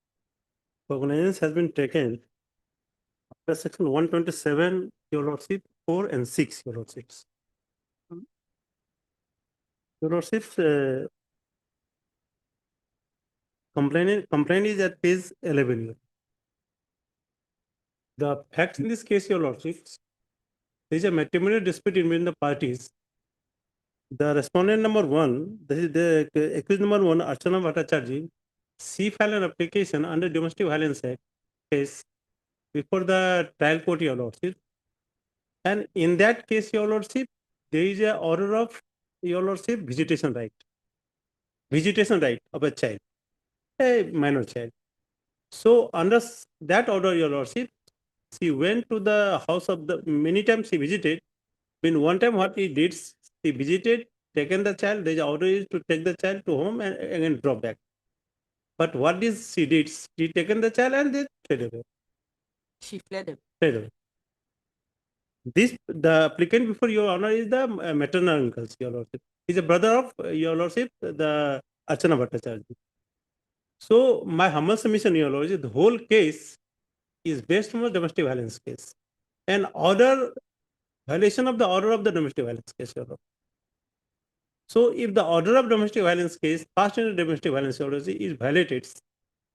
[SPEAKER 6] cognizance has been taken under section 127, Your Lordship, 4 and 6, Your Lordships. Your Lordships, complaint is at page 11 here. The facts in this case, Your Lordships, there is a matrimonial dispute between the parties. The respondent number 1, this is the accused number 1, Archana Bhattacharya, she filed an application under Domestic Violence Act case before the trial court, Your Lordship. And in that case, Your Lordship, there is a order of, Your Lordship, visitation right of a child, a minor child. So under that order, Your Lordship, she went to the house of the, many times she visited. In one time what he did, she visited, taken the child, the order is to take the child to home and again drop back. But what is she did, she taken the child and they fled away.
[SPEAKER 1] She fled away.
[SPEAKER 6] Fled away. This, the applicant before Your Honor is the maternal uncle, Your Lordship. He's a brother of Your Lordship, the Archana Bhattacharya. So my humble submission, Your Lordship, the whole case is based on a domestic violence case. And violation of the order of the domestic violence case, Your Lordship. So if the order of domestic violence case passed in a domestic violence order is violated,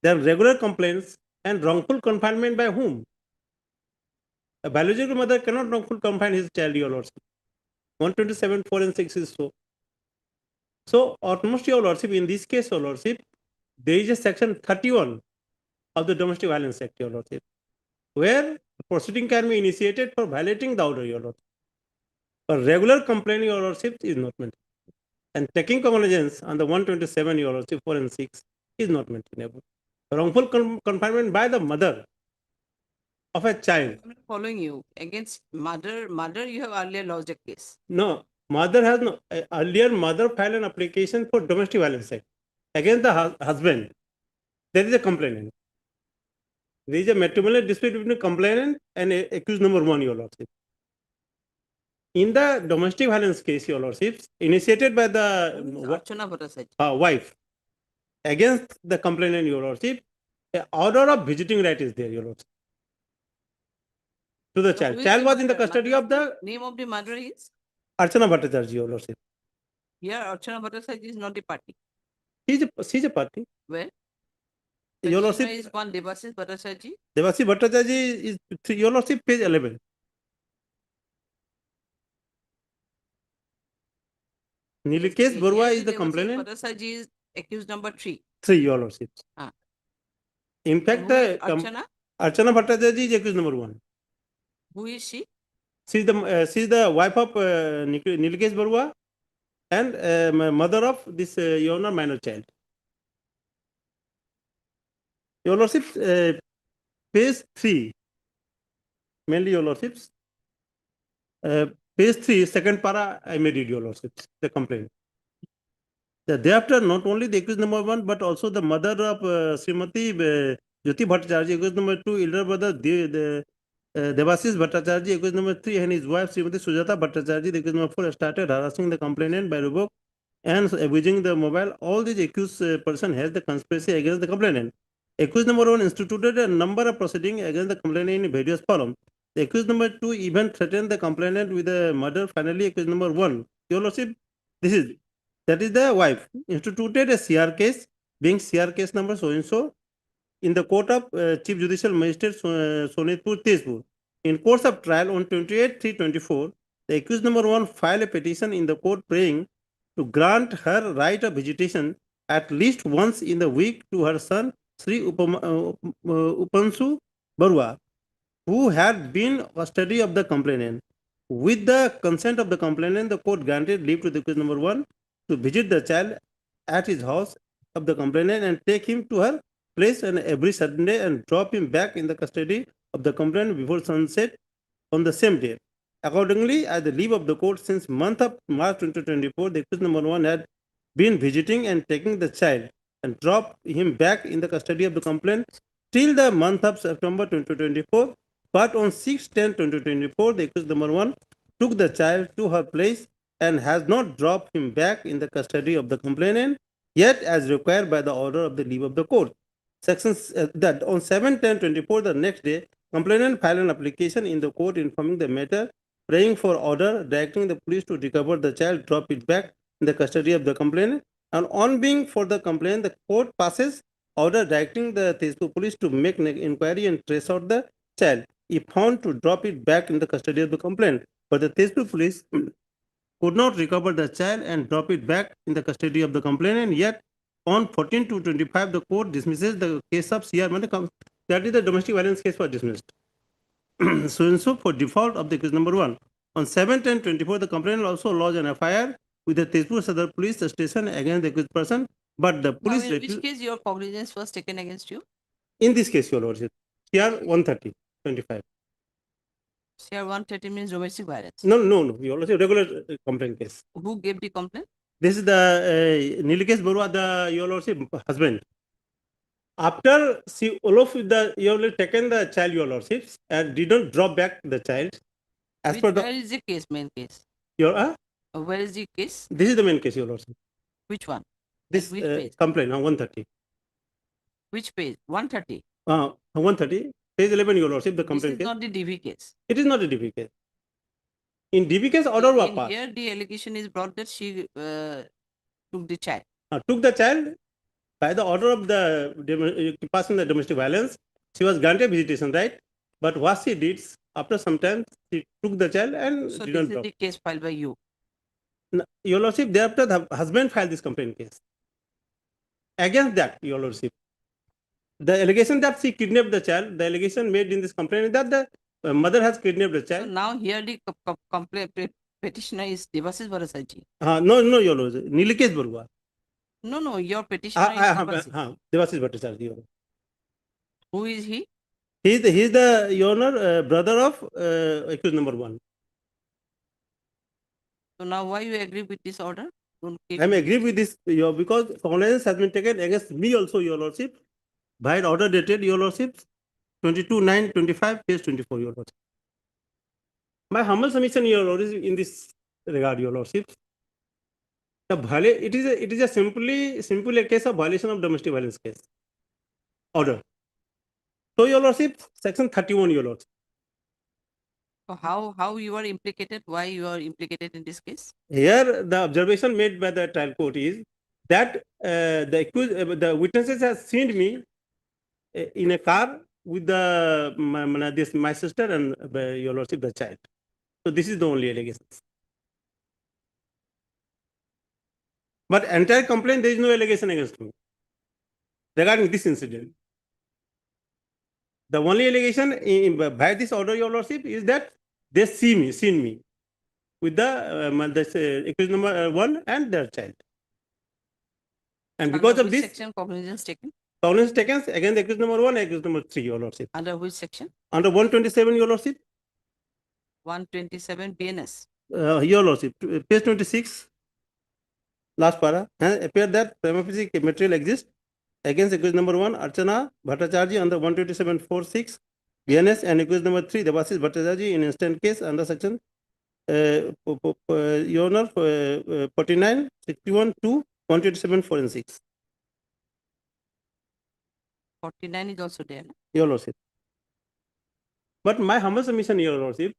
[SPEAKER 6] there are regular complaints and wrongful confinement by whom? A biological mother cannot wrongful confine his child, Your Lordship. 127, 4 and 6 is so. So, utmost, Your Lordship, in this case, Your Lordship, there is a section 31 of the Domestic Violence Act, Your Lordship, where proceeding can be initiated for violating the order, Your Lordship. A regular complaint, Your Lordship, is not maintained. And taking cognizance on the 127, Your Lordship, 4 and 6 is not maintainable. Wrongful confinement by the mother of a child.
[SPEAKER 1] I'm not following you. Against mother, you have earlier lodged a case.
[SPEAKER 6] No, mother has no. Earlier, mother filed an application for domestic violence act against the husband. There is a complainant. There is a matrimonial dispute between complainant and accused number 1, Your Lordship. In the domestic violence case, Your Lordship, initiated by the wife against the complainant, Your Lordship, an order of visiting right is there, Your Lordship, to the child. Child was in the custody of the...
[SPEAKER 1] Name of the mother is?
[SPEAKER 6] Archana Bhattacharya, Your Lordship.
[SPEAKER 1] Here, Archana Bhattacharya is not the party.
[SPEAKER 6] She's a party.
[SPEAKER 1] Where? Petitioner
[SPEAKER 19] Your Lordship,
[SPEAKER 1] is one Devasis Bhattacharya.
[SPEAKER 19] Devasi Bhattacharya is, Your Lordship, page 11. Nilikesh Barua is the complainant.
[SPEAKER 1] Bhattacharya is accused number 3.
[SPEAKER 19] 3, Your Lordship.
[SPEAKER 1] Ah.
[SPEAKER 19] In fact,
[SPEAKER 1] Who is Archana?
[SPEAKER 19] Archana Bhattacharya is accused number 1.
[SPEAKER 1] Who is she?
[SPEAKER 19] She is the wife of Nilikesh Barua and mother of this Your Honor minor child. Your Lordship, page 3, mainly Your Lordships. Page 3, second para, I may read Your Lordships, the complaint. Thereafter, not only the accused number 1, but also the mother of Srimati Jyoti Bhattacharya, accused number 2, elder brother Devasis Bhattacharya, accused number 3, and his wife Srimati Sujata Bhattacharya, accused number 4, started harassing the complainant by revoke and abusing the mobile. All these accused person has the conspiracy against the complainant. Accused number 1 instituted a number of proceedings against the complainant in various forms. The accused number 2 even threatened the complainant with a murder. Finally, accused number 1, Your Lordship, that is the wife, instituted a CR case, being CR case number so and so, in the court of Chief Judicial Magistrate Sonitpur, Tezpur. In course of trial on 28/3/24, the accused number 1 filed a petition in the court praying to grant her right of visitation at least once in the week to her son Sri Upansu Barua, who had been custody of the complainant. With the consent of the complainant, the court granted leave to the accused number 1 to visit the child at his house of the complainant and take him to her place on every Sunday and drop him back in the custody of the complainant before sunset on the same day. Accordingly, at the leave of the court since month of March 2024, the accused number 1 had been visiting and taking the child and dropped him back in the custody of the complainant till the month of September 2024. But on 6/10/2024, the accused number 1 took the child to her place and has not dropped him back in the custody of the complainant, yet as required by the order of the leave of the court. Sections that on 7/10/24, the next day, complainant filed an application in the court informing the matter, praying for order, directing the police to recover the child, drop it back in the custody of the complainant. And on being for the complainant, the court passes order directing the Tezpur police to make an inquiry and trace out the child, if found to drop it back in the custody of the complainant. But the Tezpur police could not recover the child and drop it back in the custody of the complainant. Yet on 14/2/25, the court dismisses the case of CR. That is the domestic violence case was dismissed. So and so for default of the case number 1. On 7/10/24, the complainant also lodged an FIR with the Tezpur Sadar Police Station against the accused person, but the police.
[SPEAKER 1] Now, in which case your cognizance was taken against you?
[SPEAKER 19] In this case, Your Lordship, CR 130/25.
[SPEAKER 1] CR 130 means domestic violence.
[SPEAKER 19] No, Your Lordship, regular complaint case.
[SPEAKER 1] Who gave the complaint?
[SPEAKER 19] This is the Nilikesh Barua, the Your Lordship husband. After all of the you have taken the child, Your Lordships, and did not drop back the child. As per the
[SPEAKER 1] where is the case, main case?
[SPEAKER 19] Your
[SPEAKER 1] where is the case?
[SPEAKER 19] This is the main case, Your Lordship.
[SPEAKER 1] Which one?
[SPEAKER 19] This
[SPEAKER 1] which page?
[SPEAKER 19] Complaint on 130.
[SPEAKER 1] Which page? 130.
[SPEAKER 19] 130. Page 11, Your Lordship, the complaint
[SPEAKER 1] This is
[SPEAKER 19] case.
[SPEAKER 1] not the DV case.
[SPEAKER 19] It is not a DV case. In DV case, order was passed.
[SPEAKER 1] Here, the allegation is brought that she took the child.
[SPEAKER 19] Took the child by the order of the passing the domestic violence. She was granted visitation, right? But what she did, after some time, she took the child and
[SPEAKER 1] So
[SPEAKER 19] did
[SPEAKER 1] this
[SPEAKER 19] not
[SPEAKER 1] is
[SPEAKER 19] drop.
[SPEAKER 1] the case filed by you.
[SPEAKER 19] Your Lordship, thereafter the husband filed this complaint case. Against that, Your Lordship, the allegation that she kidnapped the child, the allegation made in this complaint is that the mother has kidnapped the child.
[SPEAKER 1] So now here the complaint petitioner is Devasis Bhattacharya.
[SPEAKER 19] No, Your Lordship, Nilikesh Barua.
[SPEAKER 1] No, your petitioner is
[SPEAKER 19] Devasis Bhattacharya.
[SPEAKER 1] Who is he?
[SPEAKER 19] He is the Your Honor, brother of accused number 1.
[SPEAKER 1] So now why you agree with this order?
[SPEAKER 19] I am agree with this because cognizance has been taken against me also, Your Lordship, by an order dated, Your Lordship, 22/9/25, page 24, Your Lordship. My humble submission, Your Lordship, in this regard, Your Lordship, it is a simply a case of violation of domestic violence case order. So, Your Lordship, section 31, Your Lordship.
[SPEAKER 1] So how you are implicated? Why you are implicated in this case?
[SPEAKER 19] Here, the observation made by the trial court is that the witnesses have seen me
[SPEAKER 21] in a car with the my sister and your lordship the child. So this is the only allegations. But entire complaint, there is no allegation against me regarding this incident. The only allegation by this order, your lordship, is that they seen me with the accused number 1 and their child. And because
[SPEAKER 1] Under
[SPEAKER 21] of
[SPEAKER 1] which
[SPEAKER 21] this,
[SPEAKER 1] section cognizance taken?
[SPEAKER 21] cognizance taken against accused number 1, accused number 3, your lordship.
[SPEAKER 1] Under which section?
[SPEAKER 21] Under 127, your lordship.
[SPEAKER 1] 127 BNS.
[SPEAKER 21] Your lordship, page 26, last para, appear that prima facie material exists against accused number 1, Archana Bhattacharjee under 127.46 BNS, and accused number 3, Devasis Bhattacharjee in instant case under section Your Honor, 49, 61 to 127 forensics.
[SPEAKER 1] 49 is also there. No?
[SPEAKER 21] Your lordship. But my humble submission, your lordship,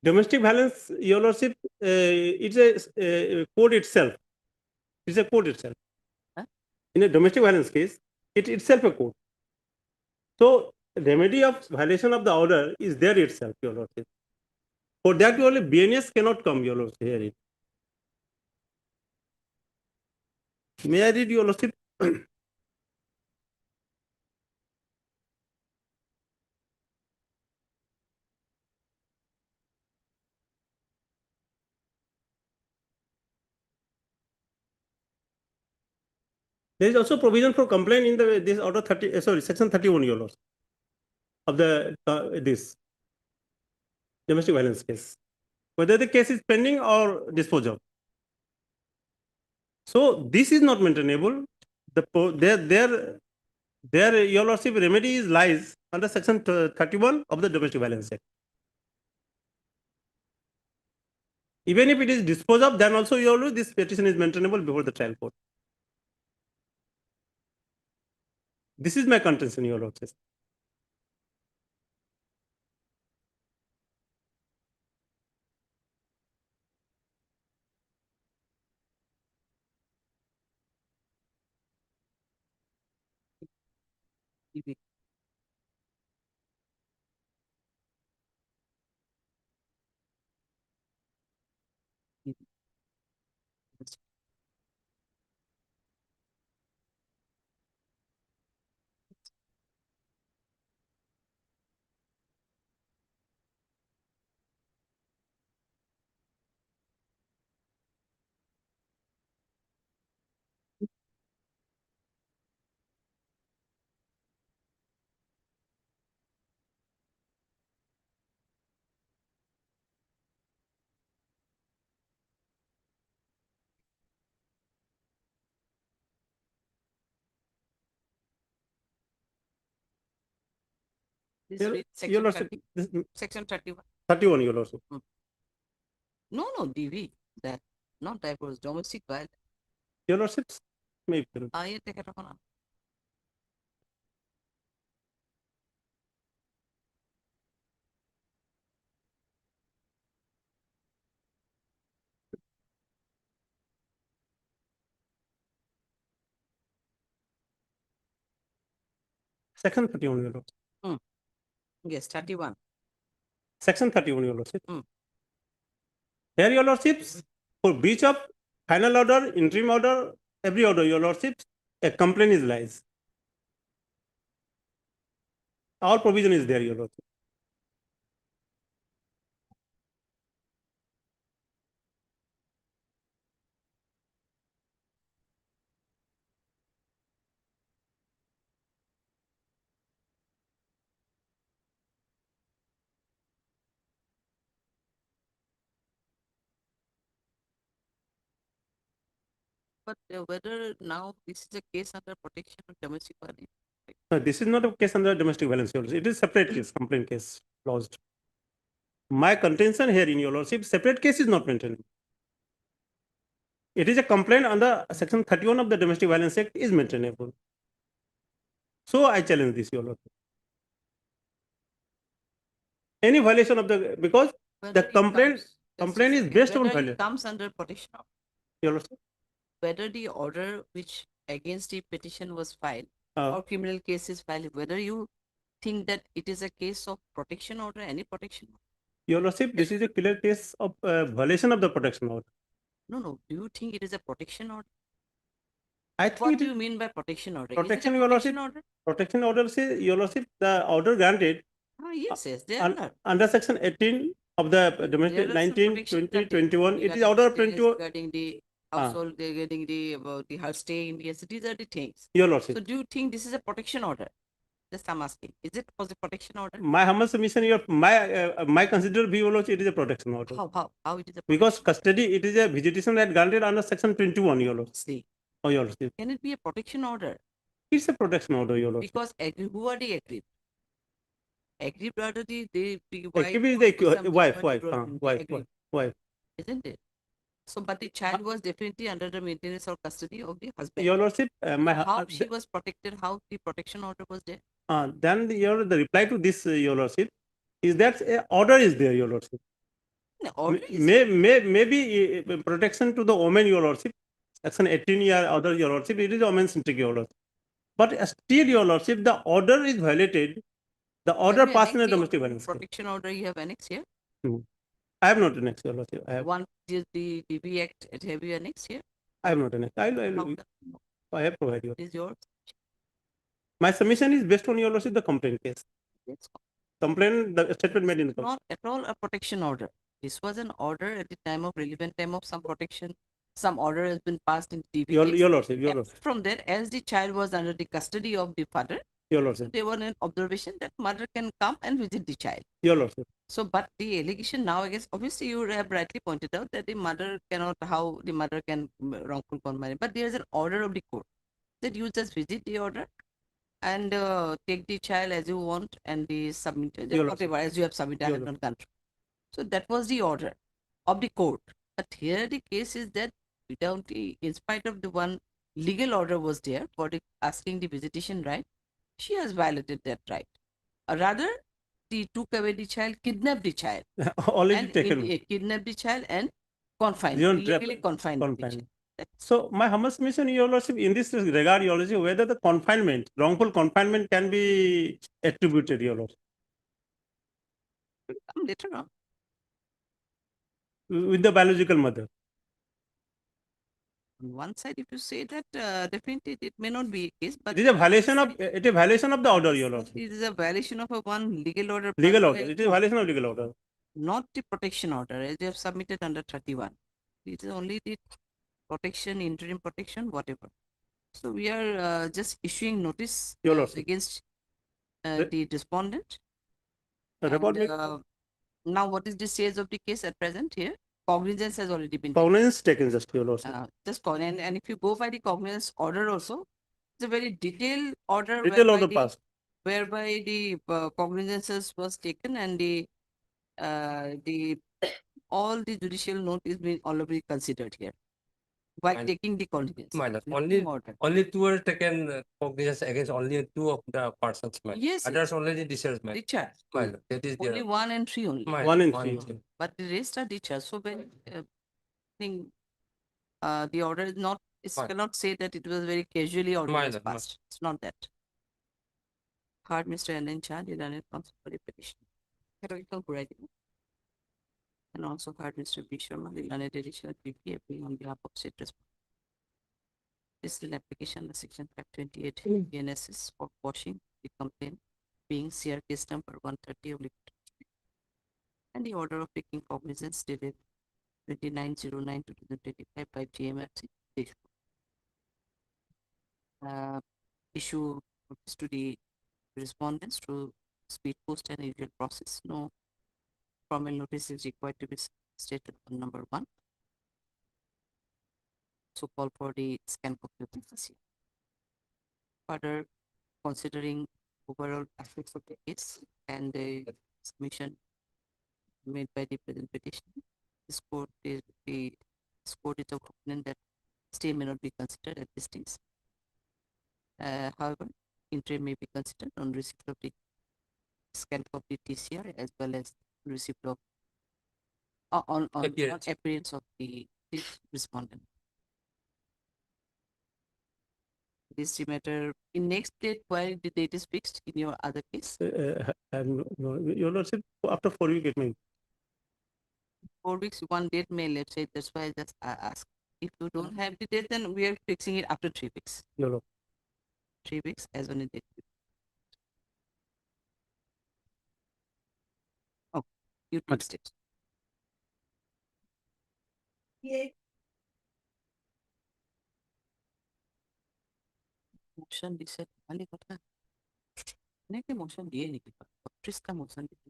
[SPEAKER 21] domestic violence, your lordship, it's a code itself. It's a code itself.
[SPEAKER 1] Huh?
[SPEAKER 21] In a domestic violence case, it itself a code. So remedy of violation of the order is there itself, your lordship. For that only BNS cannot come, your lordship. Here it. May I read, your lordship? There is also provision for complaint in the this order 30, sorry, section 31, your lordship, of the this domestic violence case, whether the case is pending or disposed of. So this is not maintainable. Their your lordship remedy is lies under section 31 of the Domestic Violence Act. Even if it is disposed of, then also your lord, this petition is maintainable before the trial court. This is my contention, your lordship.
[SPEAKER 1] This
[SPEAKER 21] Your
[SPEAKER 1] read
[SPEAKER 21] your
[SPEAKER 1] section
[SPEAKER 21] lordship,
[SPEAKER 1] 30, section 31.
[SPEAKER 21] 31, your lordship.
[SPEAKER 1] No, DV, that not divorce, domestic violence.
[SPEAKER 21] Your lordship, maybe.
[SPEAKER 1] Take it on.
[SPEAKER 21] Section 31, your lordship.
[SPEAKER 1] Yes, 31.
[SPEAKER 21] Section 31, your lordship. Here, your lordships, for breach of final order, interim order, every order, your lordships, a complaint is lies. All provision is there, your lordship.
[SPEAKER 1] But whether now this is a case under protection of domestic violence.
[SPEAKER 21] No, this is not a case under domestic violence, your lordship. It is separate case, complaint case, closed. My contention here in your lordship, separate case is not maintained. It is a complaint under section 31 of the Domestic Violence Act is maintainable. So I challenge this, your lordship. Any violation of the, because
[SPEAKER 1] Whether
[SPEAKER 21] the
[SPEAKER 1] it
[SPEAKER 21] complaint
[SPEAKER 1] comes-
[SPEAKER 21] is based on
[SPEAKER 1] whether it
[SPEAKER 21] violation.
[SPEAKER 1] comes under protection of
[SPEAKER 21] Your lordship.
[SPEAKER 1] whether the order which against the petition was filed or criminal case is filed, whether you think that it is a case of protection order, any protection order.
[SPEAKER 21] Your Lordship, this is a clear case of violation of the protection order.
[SPEAKER 1] No. Do you think it is a protection order?
[SPEAKER 21] I think
[SPEAKER 1] What
[SPEAKER 21] it
[SPEAKER 1] do
[SPEAKER 21] is
[SPEAKER 1] you mean by protection order?
[SPEAKER 21] protection,
[SPEAKER 1] is it a
[SPEAKER 21] Your
[SPEAKER 1] protection
[SPEAKER 21] Lordship.
[SPEAKER 1] order?
[SPEAKER 21] Protection order says, Your Lordship, the order granted
[SPEAKER 1] Yes, there are.
[SPEAKER 21] under section 18 of the
[SPEAKER 1] There
[SPEAKER 21] domestic
[SPEAKER 1] are some
[SPEAKER 21] 19,
[SPEAKER 1] protection
[SPEAKER 21] 20,
[SPEAKER 1] that
[SPEAKER 21] 21. It is
[SPEAKER 1] regarding
[SPEAKER 21] order of
[SPEAKER 1] maintenance,
[SPEAKER 21] 21.
[SPEAKER 1] regarding the household, regarding the about the house stay in yes, these are the things.
[SPEAKER 21] Your Lordship.
[SPEAKER 1] So do you think this is a protection order? Just I'm asking. Is it was a protection order?
[SPEAKER 21] My humble submission, my considered view, Your Lordship, it is a protection order.
[SPEAKER 1] How it is a
[SPEAKER 21] Because custody, it is a visitation right granted under section 21, Your Lordship.
[SPEAKER 1] see?
[SPEAKER 21] Oh, Your Lordship.
[SPEAKER 1] Can it be a protection order?
[SPEAKER 21] It's a protection order, Your Lordship.
[SPEAKER 1] Because who are the aggrieved? Aggrieved are the
[SPEAKER 21] Aggrieved is the wife.
[SPEAKER 1] Isn't it? So, but the child was definitely under the maintenance or custody of the husband.
[SPEAKER 21] Your Lordship,
[SPEAKER 1] How she was protected? How the protection order was there?
[SPEAKER 21] then the reply to this, Your Lordship, is that order is there, Your Lordship.
[SPEAKER 1] The order is
[SPEAKER 21] Maybe protection to the woman, Your Lordship. Section 18 year order, Your Lordship, it is woman centric, Your Lordship. But still, Your Lordship, the order is violated. The order passed in a domestic violence.
[SPEAKER 1] Protection order you have annexed here?
[SPEAKER 21] I have not annexed, Your Lordship. I have.
[SPEAKER 1] One is the DB Act, have you annexed here?
[SPEAKER 21] I have not annexed. I have provided you.
[SPEAKER 1] Is yours?
[SPEAKER 21] My submission is based on, Your Lordship, the complaint case. Complaint, the statement made in the complaint.
[SPEAKER 1] Not at all a protection order. This was an order at the time of relevant time of some protection. Some order has been passed in DB case.
[SPEAKER 21] Your Lordship, Your Lordship.
[SPEAKER 1] From there, as the child was under the custody of the father,
[SPEAKER 21] Your Lordship.
[SPEAKER 1] they were in observation that mother can come and visit the child.
[SPEAKER 21] Your Lordship.
[SPEAKER 1] So, but the allegation now, I guess, obviously you have rightly pointed out that the mother cannot, how the mother can wrongful confinement. But there is an order of the court that you just visit the order and take the child as you want and the submit, whatever, as you have submitted, I have not gone through. So that was the order of the court. But here the case is that without the, in spite of the one legal order was there for the asking the visitation right, she has violated that right. Rather, they took away the child, kidnapped the child.
[SPEAKER 21] Already taken.
[SPEAKER 1] Kidnapped the child and confined, illegally confined.
[SPEAKER 21] So my humble submission, Your Lordship, in this regard, Your Lordship, whether the confinement, wrongful confinement can be attributed, Your Lordship.
[SPEAKER 1] Later on.
[SPEAKER 21] With the biological mother.
[SPEAKER 1] On one side, if you say that, definitely it may not be a case, but
[SPEAKER 21] it is a violation of the order, Your Lordship.
[SPEAKER 1] It is a violation of a one legal order.
[SPEAKER 21] Legal order. It is a violation of legal order.
[SPEAKER 1] Not the protection order, as you have submitted under 31. It is only the protection, interim protection, whatever. So we are just issuing notice against the respondent. Now, what is the stage of the case at present here? Cognizance has already been
[SPEAKER 21] cognizance taken, just Your Lordship.
[SPEAKER 1] Just and if you go by the cognizance order also, it's a very detailed order.
[SPEAKER 21] Passed.
[SPEAKER 1] Whereby the cognizances was taken and the all the judicial note is being already considered here while taking the cognizance.
[SPEAKER 10] Only two were taken cognizance against only two of the persons.
[SPEAKER 1] Yes.
[SPEAKER 10] Others already discharged.
[SPEAKER 1] Discharged.
[SPEAKER 10] That is
[SPEAKER 1] only 1 and 3 only.
[SPEAKER 21] 1 and 3.
[SPEAKER 1] But the rest are discharged. So when think the order is not, it cannot say that it was very casually order was passed. It's not that. Hard Mr. N. Chan, the learned counsel for the petition. Heroical writing. And also hard Mr. B. Sharma, the learned additional PP appealing on behalf of state respondent. This is an application under section 528 BNSS for quashing the complaint being CR case number 130 of and the order of taking cognizance dated 29/09/2025 by GMFC. Issue notice to the respondents through speed post and usual process. No formal notice is required to be stated on number 1. So call for the scan copy of the dossier. Further, considering overall aspects of the case and the submission made by the present petition, this court is of opinion that stay may not be considered at this stage. However, interim may be considered on receipt of the scan copy TCR as well as receipt of on appearance of the respondent. this matter in next date where the date is fixed in your other case?
[SPEAKER 21] Your lordship, after 4 weeks, it means.
[SPEAKER 1] 4 weeks, one date may, let's say, that's why I just ask. If you don't have the date, then we are fixing it after 3 weeks.
[SPEAKER 21] No.
[SPEAKER 1] 3 weeks as on a date. Oh, you fixed it.
[SPEAKER 13] Yay.
[SPEAKER 1] Motion দিছে খালি কথা এনেকে motion দিয়ে নেকি 35টা motion দিয়ে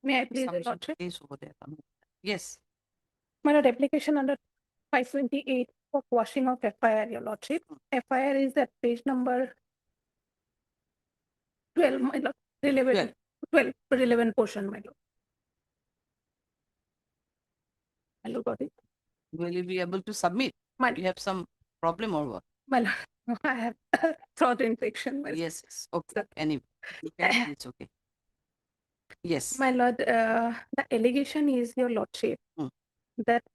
[SPEAKER 12] May I please,
[SPEAKER 1] Submission
[SPEAKER 12] Lordship?
[SPEAKER 1] case over there. Yes.
[SPEAKER 12] My lord, application under 528 for quashing of FIR, your lordship. FIR is at page number 12, my lord, relevant, 12, relevant portion, my lord. My lord, got it.
[SPEAKER 1] Will you be able to submit?
[SPEAKER 12] My-
[SPEAKER 1] You have some problem or what?
[SPEAKER 12] My lord, I have throat infection. My
[SPEAKER 1] Yes, yes. Okay. Anyway, you can, it's okay. Yes.
[SPEAKER 12] My lord, the allegation is, your lordship, that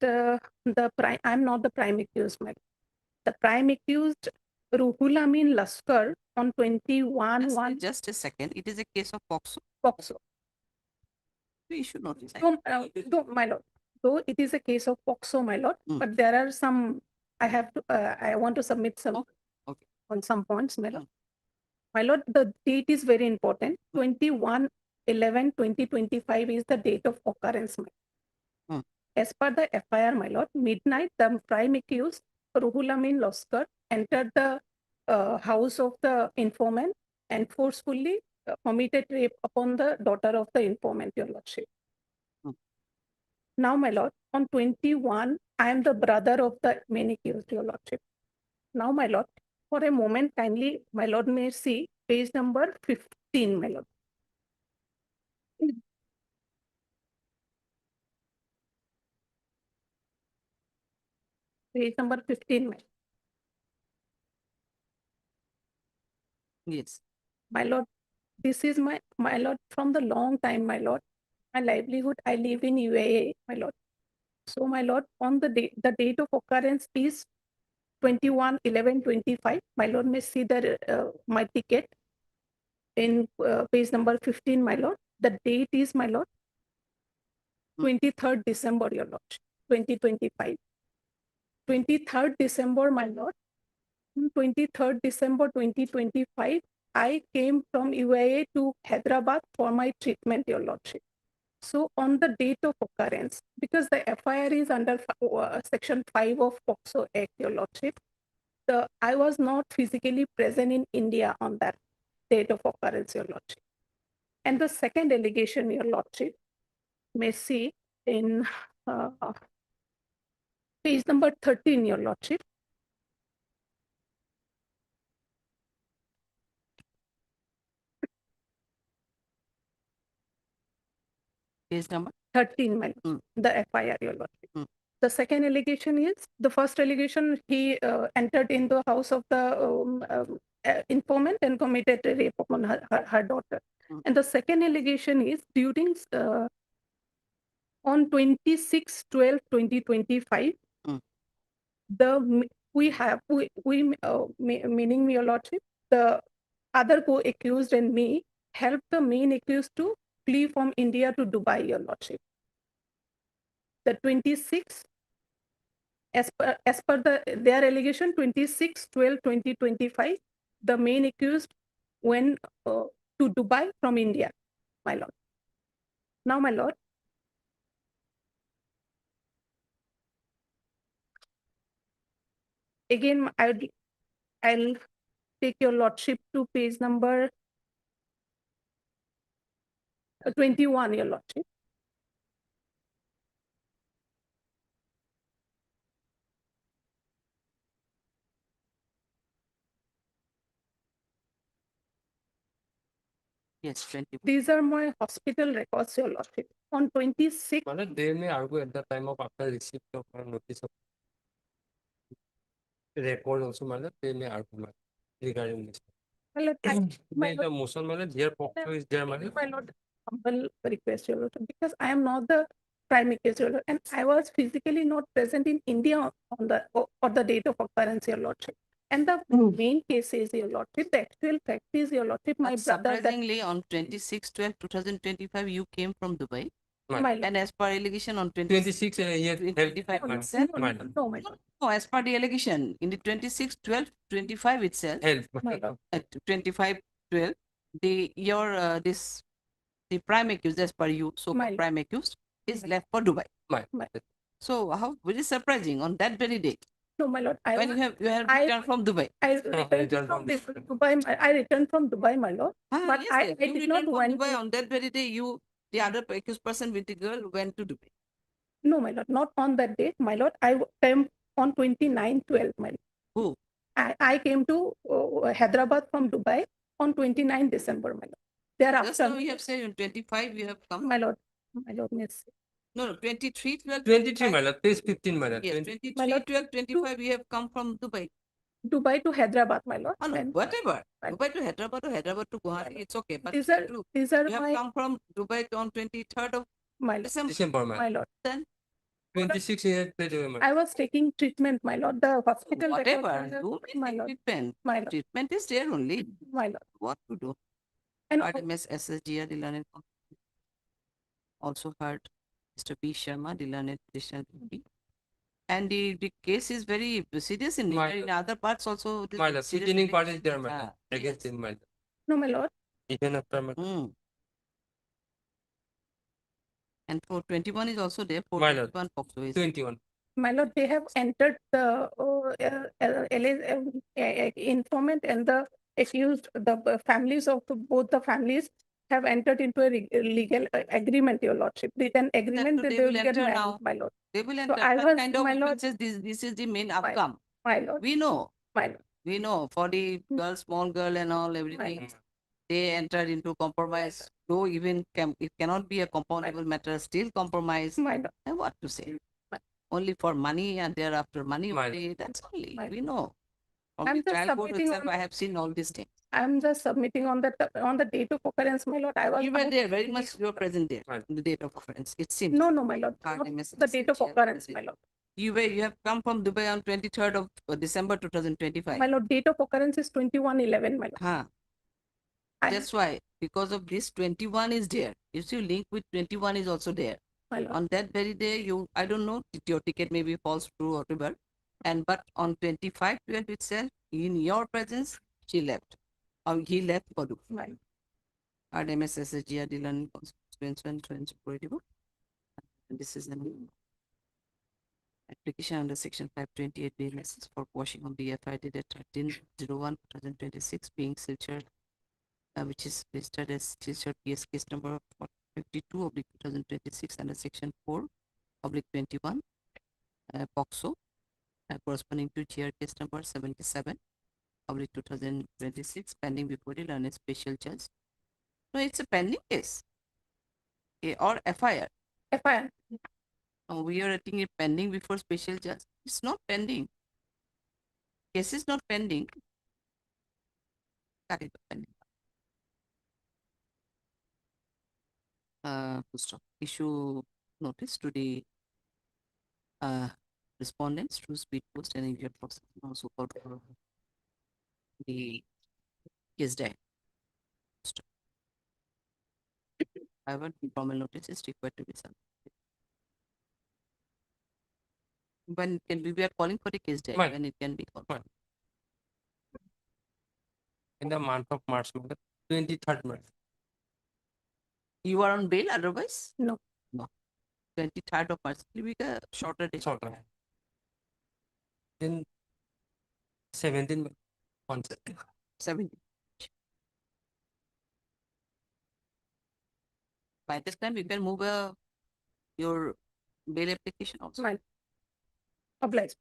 [SPEAKER 12] I'm not the prime accused, my lord. The prime accused, Ruhul Amin Laskar, on 21/1.
[SPEAKER 1] Just a second. It is a case of POCSO.
[SPEAKER 12] POCSO.
[SPEAKER 1] You should notice.
[SPEAKER 12] My lord, though it is a case of POCSO, my lord, but there are some, I want to submit some on some points, my lord. My lord, the date is very important. 21/11/2025 is the date of occurrence, my lord. As per the FIR, my lord, midnight, the prime accused, Ruhul Amin Laskar, entered the house of the informant and forcefully committed rape upon the daughter of the informant, your lordship. Now, my lord, on 21, I am the brother of the main accused, your lordship. Now, my lord, for a moment, kindly, my lord may see page number 15, my lord. Page number 15, my lord.
[SPEAKER 1] Yes.
[SPEAKER 12] My lord, this is my lord, from the long time, my lord. My livelihood, I live in UAE, my lord. So, my lord, on the date of occurrence is 21/11/25. My lord may see the my ticket in page number 15, my lord. The date is, my lord, 23rd December, your lord, 2025. 23rd December, my lord. 23rd December 2025, I came from UAE to Hyderabad for my treatment, your lordship. So on the date of occurrence, because the FIR is under section 5 of POCSO Act, your lordship, I was not physically present in India on that date of occurrence, your lordship. And the second allegation, your lordship, may see in page number 13, your lordship.
[SPEAKER 1] Page number
[SPEAKER 12] 13, my lord, the FIR, your lordship. The second allegation is, the first allegation, he entered in the house of the informant and committed rape upon her daughter. And the second allegation is, during on 26/12/2025, meaning your lordship, the other co-accused and me helped the main accused to flee from India to Dubai, your lordship. The 26, as per their allegation, 26/12/2025, the main accused went to Dubai from India, my lord. Now, my lord, again, I'll take your lordship to page number 21, your lordship.
[SPEAKER 1] Yes, 20.
[SPEAKER 12] These are my hospital records, your lordship. On 26.
[SPEAKER 10] They may argue at the time of after receipt of notice of record also, they may argue regarding this.
[SPEAKER 12] The
[SPEAKER 10] motion, their POCSO is there,
[SPEAKER 12] my lord, humble request, your lordship, because I am not the prime case, your lord, and I was physically not present in India on the or the date of occurrence, your lordship. And the main case is, your lordship, the actual fact is, your lordship, my
[SPEAKER 1] But
[SPEAKER 12] brother, that
[SPEAKER 1] surprisingly, on 26/12/2025, you came from Dubai.
[SPEAKER 12] my lord.
[SPEAKER 1] And as per allegation on
[SPEAKER 10] 26 years,
[SPEAKER 1] 25
[SPEAKER 12] No,
[SPEAKER 1] itself.
[SPEAKER 12] no, no, no, my lord.
[SPEAKER 1] No, as per the allegation, in the 26/12/25 itself,
[SPEAKER 10] help.
[SPEAKER 12] My lord.
[SPEAKER 1] at 25/12, the prime accused, as per you, so
[SPEAKER 12] My lord.
[SPEAKER 1] prime accused, is left for Dubai.
[SPEAKER 10] My.
[SPEAKER 1] So how very surprising on that very day
[SPEAKER 12] No, my lord. I
[SPEAKER 1] when
[SPEAKER 12] was,
[SPEAKER 1] you have
[SPEAKER 12] I-
[SPEAKER 1] returned from Dubai.
[SPEAKER 12] I returned from Dubai. I returned from Dubai, my lord. But
[SPEAKER 1] Yes,
[SPEAKER 12] I
[SPEAKER 1] yes, you
[SPEAKER 12] did not
[SPEAKER 1] returned from
[SPEAKER 12] went
[SPEAKER 1] Dubai
[SPEAKER 12] to,
[SPEAKER 1] on that very day. The other accused person with the girl went to Dubai.
[SPEAKER 12] no, my lord, not on that date, my lord. I came on 29/12, my lord.
[SPEAKER 1] Who?
[SPEAKER 12] I came to Hyderabad from Dubai on 29 December, my lord.
[SPEAKER 1] Just now
[SPEAKER 12] Thereafter,
[SPEAKER 1] you have said on 25 you have come.
[SPEAKER 12] my lord, miss.
[SPEAKER 1] No, 23, 12,
[SPEAKER 10] 23, my lord. Please 15, my lord.
[SPEAKER 1] Yes,
[SPEAKER 10] 20.
[SPEAKER 1] 23,
[SPEAKER 12] My lord,
[SPEAKER 1] 12, 25, we have come from Dubai.
[SPEAKER 12] Dubai to Hyderabad, my lord.
[SPEAKER 1] Oh, no,
[SPEAKER 12] And
[SPEAKER 1] whatever. Dubai to Hyderabad to Gauhati, it's okay. But
[SPEAKER 12] these are
[SPEAKER 1] you have
[SPEAKER 12] my,
[SPEAKER 1] come from Dubai on 23rd of
[SPEAKER 12] my lord,
[SPEAKER 1] December.
[SPEAKER 10] December,
[SPEAKER 12] my
[SPEAKER 10] my.
[SPEAKER 12] lord.
[SPEAKER 1] Then
[SPEAKER 10] 26 years, my.
[SPEAKER 12] I was taking treatment, my lord. The hospital
[SPEAKER 1] whatever,
[SPEAKER 12] records,
[SPEAKER 1] do
[SPEAKER 12] my lord,
[SPEAKER 1] treatment.
[SPEAKER 12] my lord,
[SPEAKER 1] Treatment is there only.
[SPEAKER 12] my lord.
[SPEAKER 1] What to do?
[SPEAKER 12] And
[SPEAKER 1] RMS SSGR, the learned also heard Mr. P. Sharma, the learned petitioner. And the case is very serious in
[SPEAKER 10] My
[SPEAKER 1] nature. In other parts also. This
[SPEAKER 10] My lord.
[SPEAKER 1] serious
[SPEAKER 10] Petitioning part is
[SPEAKER 1] litigation.
[SPEAKER 10] there, my lord. Against him, my lord.
[SPEAKER 12] no, my lord.
[SPEAKER 10] Even after my.
[SPEAKER 1] And for 21 is also there. For
[SPEAKER 10] My lord.
[SPEAKER 1] 21 Foxo is
[SPEAKER 10] 21.
[SPEAKER 12] My lord, they have entered the informant and the accused, the families of both the families have entered into a legal agreement, your lordship. Written agreement that
[SPEAKER 1] they
[SPEAKER 12] they
[SPEAKER 1] will
[SPEAKER 12] will get
[SPEAKER 1] enter
[SPEAKER 12] married,
[SPEAKER 1] now.
[SPEAKER 12] my lord.
[SPEAKER 1] They will
[SPEAKER 12] So
[SPEAKER 1] enter.
[SPEAKER 12] I
[SPEAKER 1] That
[SPEAKER 12] was,
[SPEAKER 1] kind of
[SPEAKER 12] my lord,
[SPEAKER 1] offenses, this is the main outcome.
[SPEAKER 12] my lord,
[SPEAKER 1] We know.
[SPEAKER 12] my lord.
[SPEAKER 1] We know for the girl, small girl and all, everything. They entered into compromise. Though even it cannot be a compoundable matter, still compromise.
[SPEAKER 12] My lord.
[SPEAKER 1] And what to say? Only for money and thereafter money
[SPEAKER 10] My
[SPEAKER 1] only. That's only.
[SPEAKER 12] My
[SPEAKER 1] We know. From
[SPEAKER 12] I'm
[SPEAKER 1] the
[SPEAKER 12] just
[SPEAKER 1] childhood
[SPEAKER 12] submitting
[SPEAKER 1] itself,
[SPEAKER 12] on,
[SPEAKER 1] I have seen all these things.
[SPEAKER 12] I'm just submitting on the date of occurrence, my lord. I was
[SPEAKER 1] You were
[SPEAKER 12] out-
[SPEAKER 1] there, very much you were present there, on the date of offense. It seems.
[SPEAKER 12] No, no, my lord. Not
[SPEAKER 1] RMS
[SPEAKER 12] the date of occurrence, my lord.
[SPEAKER 1] You have come from Dubai on 23rd of December 2025.
[SPEAKER 12] My lord, date of occurrence is 21/11, my lord.
[SPEAKER 1] Huh. That's why, because of this, 21 is there. If you link with 21 is also there.
[SPEAKER 12] My lord.
[SPEAKER 1] On that very day, I don't know, your ticket maybe falls through or whatever. But on 25/12 itself, in your presence, she left. Or he left for Dubai.
[SPEAKER 12] Right.
[SPEAKER 1] RMS SSGR Dylan Consequence Prohibitions. This is an application under section 528 BMS for quashing of the FIR dated 13/01/2026 being Silchar, which is listed as Silchar PS case number 52/2026 under section 4/21 POCSO, corresponding to GR case number 77/2026 pending before the learned special judge. No, it's a pending case. Or FIR.
[SPEAKER 12] FIR.
[SPEAKER 1] We are writing it pending before special judge. It's not pending. Case is not pending. That is pending. Stop. Issue notice to the respondents through speed post and immediate process. Also called for the case day. However, formal notice is required to be submitted. When can we are calling for the case day?
[SPEAKER 10] Right.
[SPEAKER 1] When it can be called.
[SPEAKER 10] Right. In the month of March, 23rd March.
[SPEAKER 1] You are on bail otherwise?
[SPEAKER 12] No.
[SPEAKER 1] No. 23rd of March. It will be a shorter day.
[SPEAKER 10] Shorter. Then 17 on
[SPEAKER 1] 17. By this time, you can move your bail application also.
[SPEAKER 12] Right. Obliged.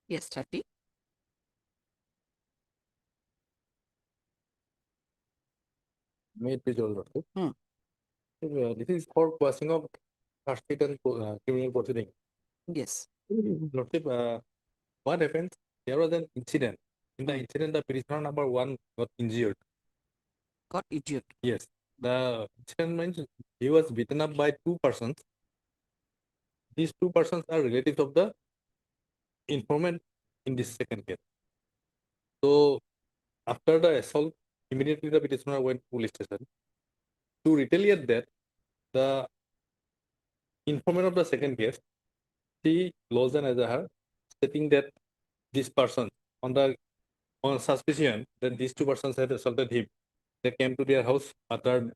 [SPEAKER 1] Yes, 30.
[SPEAKER 7] May it please all.
[SPEAKER 1] Hmm.
[SPEAKER 7] This is for passing of charge sheet and criminal proceeding.
[SPEAKER 1] Yes.
[SPEAKER 7] Lordship, what happens? There was an incident. In the incident, the prisoner number 1 got injured.
[SPEAKER 1] Got injured.
[SPEAKER 7] Yes. The incident means he was beaten up by 2 persons. These 2 persons are relatives of the informant in this second case. So after the assault, immediately the petitioner went to police station. To retaliate that, the informant of the second case, she lodged an azahar stating that this person, on suspicion that these 2 persons had assaulted him, they came to their house, uttered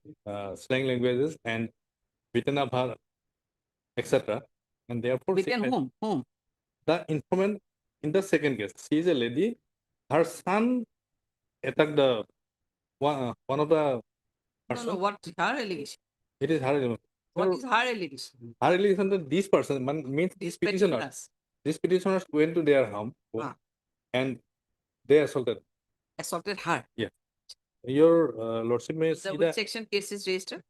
[SPEAKER 7] slang languages and beaten up her, etc. And therefore,
[SPEAKER 1] Beaten whom? Whom?
[SPEAKER 7] the informant in the second case, she is a lady. Her son attacked the one of the person.
[SPEAKER 1] No, what is her allegation?
[SPEAKER 7] It is her.
[SPEAKER 1] What is her allegation?
[SPEAKER 7] Her allegation that this person means these petitioners. These petitioners went to their home and they assaulted.
[SPEAKER 1] Assaulted her.
[SPEAKER 7] Yes. Your lordship may see
[SPEAKER 1] Which section case is registered?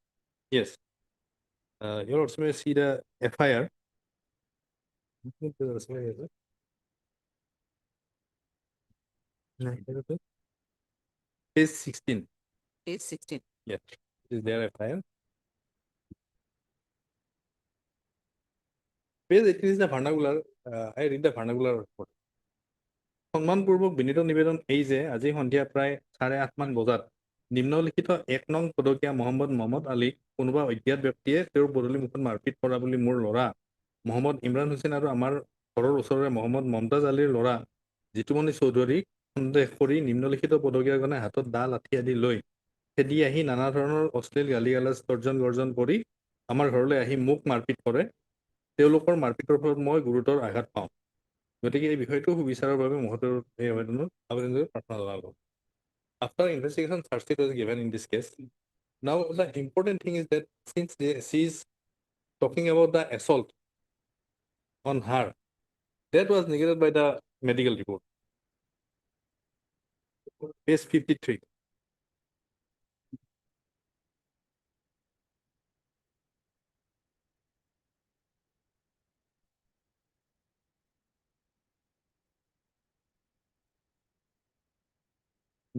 [SPEAKER 7] Yes. Your lordship may see the FIR. Page 16.
[SPEAKER 1] Page 16.
[SPEAKER 7] Yes. Is there FIR? Page 18 is the vernacular. I read the vernacular report. সন্মানপূৰ্বক বিনীত নিবেদন এই যে আজি সন্ধিয়া প্ৰায় 8:30 মান বজাত নিম্নলিখিত 1 নং পদকীয়া মহম্মদ আলীক কোনোবা অজ্ঞাত ব্যক্তিয়ে তেওঁৰ বদলি মুখত মাৰপিট কৰা বুলি মোৰ ল'ৰা মহম্মদ ইমৰান হুছেইন আৰু আমাৰ ঘৰৰ ওচৰৰে মহম্মদ মমতাজ আলীৰ ল'ৰা জিতুমণি চৌধুৰীক সন্দেহ কৰি নিম্নলিখিত পদকীয়াজনে হাতত দা লাঠি আদি লৈ খেদি আহি নানা ধৰণৰ অশ্লীল গালি গালাজ তৰ্জন গৰ্জন কৰি আমাৰ ঘৰলৈ আহি মোক মাৰপিট কৰে তেওঁলোকৰ মাৰপিটৰ ফলত মই গুৰুতৰ আঘাত পাওঁ গতিকে এই বিষয়টো সুবিচাৰৰ বাবে মহোদয়ৰ এই আবেদনটো প্ৰাৰ্থনা জনালোঁ After investigation, charge sheet was given in this case. Now, the important thing is that since she is talking about the assault on her, that was negated by the medical report. Page 53.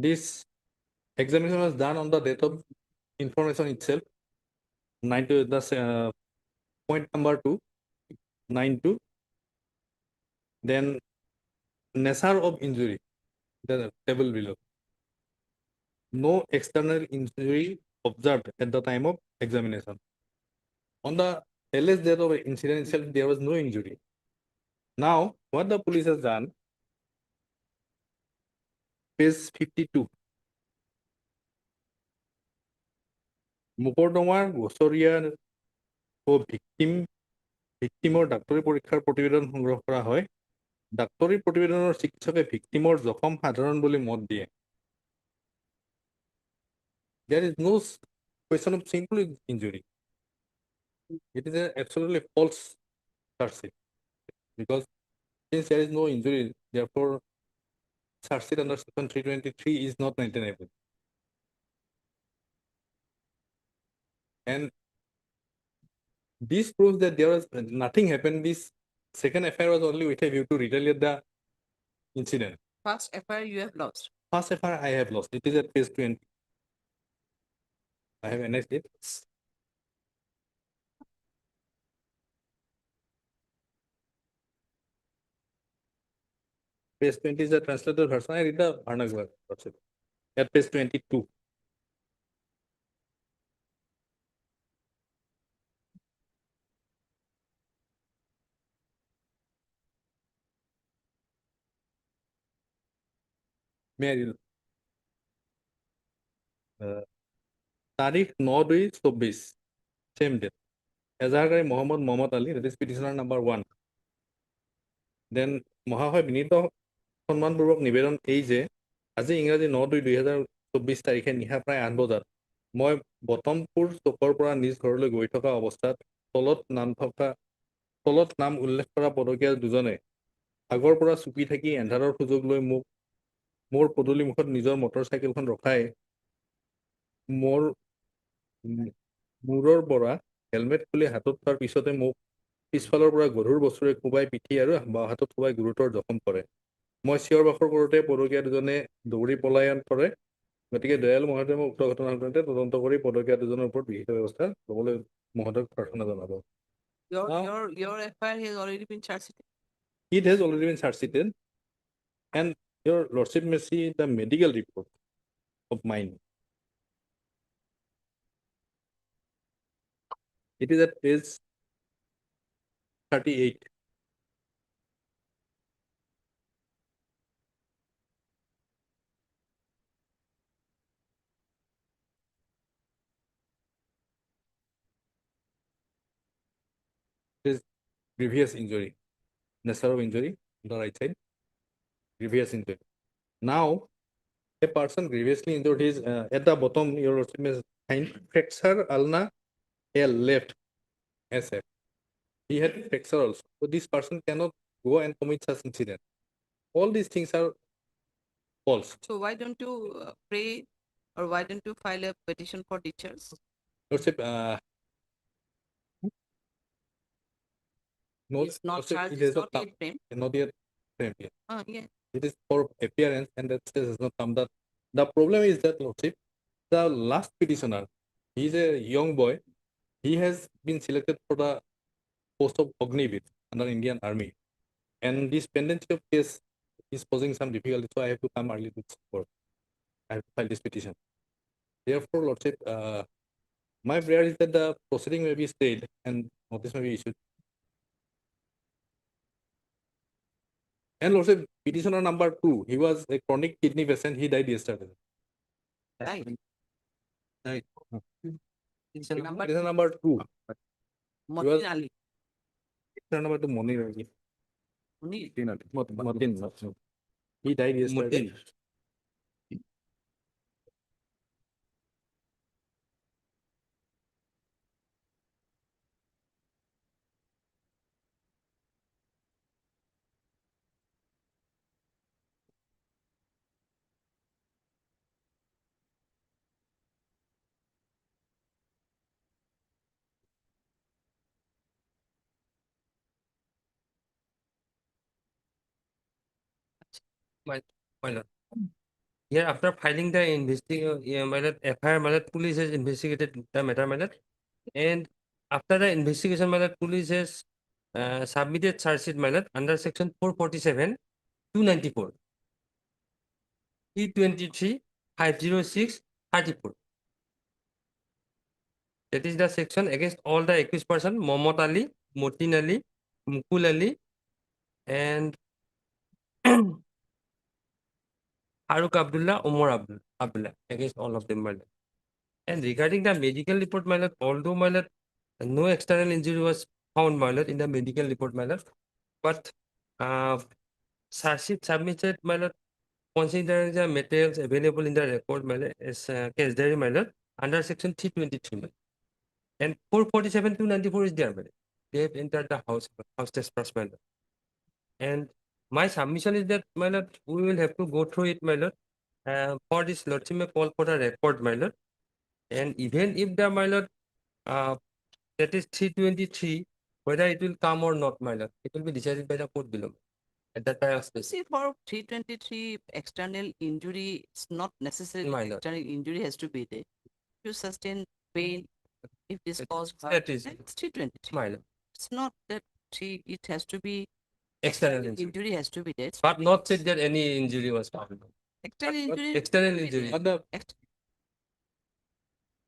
[SPEAKER 7] This examination was done on the date of information itself. Point number 2, 9.2. Then nature of injury, the table below. No external injury observed at the time of examination. On the LS date of incident itself, there was no injury. Now, what the police has done, page 52. মোকৰ্দমাৰ গোচৰীয়া ও ভিক্টিমৰ ডাক্তৰী পৰীক্ষাৰ প্ৰতিবেদন সংগ্ৰহ কৰা হয় ডাক্তৰী প্ৰতিবেদনৰ চিকিৎসকে ভিক্টিমৰ জখম সাধাৰণ বুলি মত দিয়ে There is no question of simple injury. It is an absolutely false charge sheet because since there is no injury, therefore charge sheet under section 323 is not maintainable. And this proves that there was nothing happened. This second FIR was only with a view to retaliate the incident.
[SPEAKER 1] First FIR you have lost.
[SPEAKER 7] First FIR I have lost. It is at page 20. I have annexed it. Page 20 is the translated version. I read the vernacular. At page 22. May I read? তারিখ 9/2/24 same date এজাহাৰকাৰী Mohammad Ali that is petitioner number 1 then মহাশয় বিনীত সন্মানপূৰ্বক নিবেদন এই যে আজি ইংৰাজী 9/2/2024 তাৰিখে নিশা প্ৰায় 8 বজাত মই বটমপুৰ চকৰ পৰা নিজ ঘৰলৈ গৈ থকা অৱস্থাত তলত নাম উল্লেখ কৰা পদকীয়া দুজনে আগৰ পৰা চুপি থাকি এন্ধাৰৰ সুযোগ লৈ মোৰ পদূলি মুখত নিজৰ মটৰচাইকেলখন ৰখাই মূৰৰ পৰা হেলমেট খুলি হাতত থোৱাৰ পিছতে মোক পিছফালৰ পৰা গধুৰ বস্তুৰে কোবাই পিঠি আৰু বাওঁ হাতত কোবাই গুৰুতৰ জখম কৰে। মই চিঞৰ বাখৰ কৰোঁতে পদকীয়া দুজনে দৌৰি পলায়ন কৰে। গতিকে দয়াল মহোদয়ে মোক উক্ত ঘটনাৰ সন্দৰ্ভত তদন্ত কৰি পদকীয়া দুজনৰ ওপৰত বিহিত ব্যৱস্থা ল'বলৈ মহোদয়ক প্ৰাৰ্থনা জনাব।
[SPEAKER 1] Your FIR has already been charged.
[SPEAKER 7] It has already been charged, and your lordship may see the medical report of mine. It is at page 38. It is grievous injury, nature of injury on the right side, grievous injury. Now, a person grievously injured is at the bottom, your lordship may find fracture ulna L left SF. He had fracture also. So this person cannot go and commit such incident. All these things are false.
[SPEAKER 1] So why don't you pray, or why don't you file a petition for discharge?
[SPEAKER 7] Lordship, no,
[SPEAKER 1] It's not
[SPEAKER 7] lordship,
[SPEAKER 1] charged,
[SPEAKER 7] it
[SPEAKER 1] it's
[SPEAKER 7] has
[SPEAKER 1] not
[SPEAKER 7] not
[SPEAKER 1] yet framed.
[SPEAKER 7] come. Not yet framed yet.
[SPEAKER 1] Yeah.
[SPEAKER 7] It is for appearance, and that says has not come. That the problem is that, lordship, the last petitioner, he is a young boy. He has been selected for the post of Ognivit under Indian Army, and this pendency of case is posing some difficulty. So I have to come early to this court. I have to file this petition. Therefore, lordship, my prayer is that the proceeding may be stayed and notice may be issued. And lordship, petitioner number 2, he was a chronic kidney patient. He died yesterday.
[SPEAKER 1] Right.
[SPEAKER 7] Right.
[SPEAKER 1] Petition number
[SPEAKER 7] Petitioner number 2.
[SPEAKER 1] Motin Ali.
[SPEAKER 7] Petitioner number 2, Monir Ali. Motin. He died yesterday.
[SPEAKER 10] My lord. Here, after filing the investigation, my lord, FIR, my lord, police has investigated the matter, my lord. And after the investigation, my lord, police has submitted charge sheet, my lord, under section 447, 294, 323, 506, 34. That is the section against all the accused person, Mohammad Ali, Motin Ali, Mukul Ali, and Farooq Abdullah, Umar Abdullah, against all of them, my lord. And regarding the medical report, my lord, although, my lord, no external injury was found, my lord, in the medical report, my lord, but charge sheet submitted, my lord, considering the materials available in the record, my lord, as case diary, my lord, under section 323, my lord. And 447 to 94 is there, my lord. They have entered the house trespass, my lord. And my submission is that, my lord, we will have to go through it, my lord. For this lordship may call for a record, my lord. And even if the, my lord, that is 323, whether it will come or not, my lord, it will be decided by the court below. At that time of space.
[SPEAKER 1] See, for 323, external injury, it's not necessarily
[SPEAKER 10] My lord.
[SPEAKER 1] external injury has to be there. To sustain pain, if this cause
[SPEAKER 10] That is
[SPEAKER 1] it's 323.
[SPEAKER 10] my lord.
[SPEAKER 1] It's not that it has to be
[SPEAKER 10] External
[SPEAKER 1] injury has to be there. It's
[SPEAKER 10] But not said that any injury was found.
[SPEAKER 1] external injury.
[SPEAKER 10] External injury.
[SPEAKER 7] But the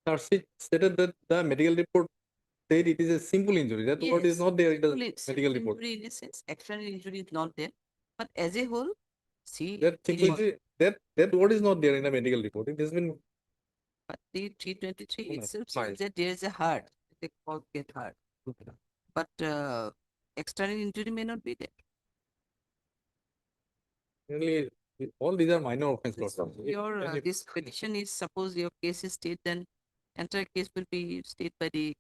[SPEAKER 7] charge sheet stated that the medical report said it is a simple injury. That word is not there in the medical report.
[SPEAKER 1] Injury in a sense, external injury is not there. But as a whole, see,
[SPEAKER 7] That simple injury, that word is not there in the medical report. It has been.
[SPEAKER 1] But the 323
[SPEAKER 7] Oh,
[SPEAKER 1] itself
[SPEAKER 7] fine.
[SPEAKER 1] says that there is a heart. They call get hurt. But external injury may not be there.
[SPEAKER 7] Really, all these are minor offenses.
[SPEAKER 1] Your this petition is, suppose your case is stayed, then entire case will be stayed by the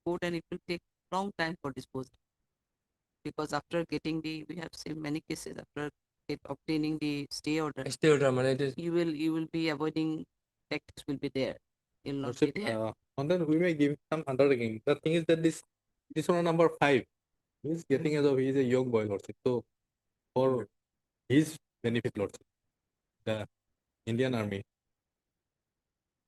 [SPEAKER 1] court, and it will take long time for disposal. Because after getting we have seen many cases after obtaining the stay order.
[SPEAKER 10] Stay order, man, it is.
[SPEAKER 1] You will be avoiding tax will be there. You'll not be there.
[SPEAKER 7] And then we may give some undertaking. The thing is that this one number 5 is getting as of he is a young boy, Lordship. So for his benefit, Lordship, the Indian Army.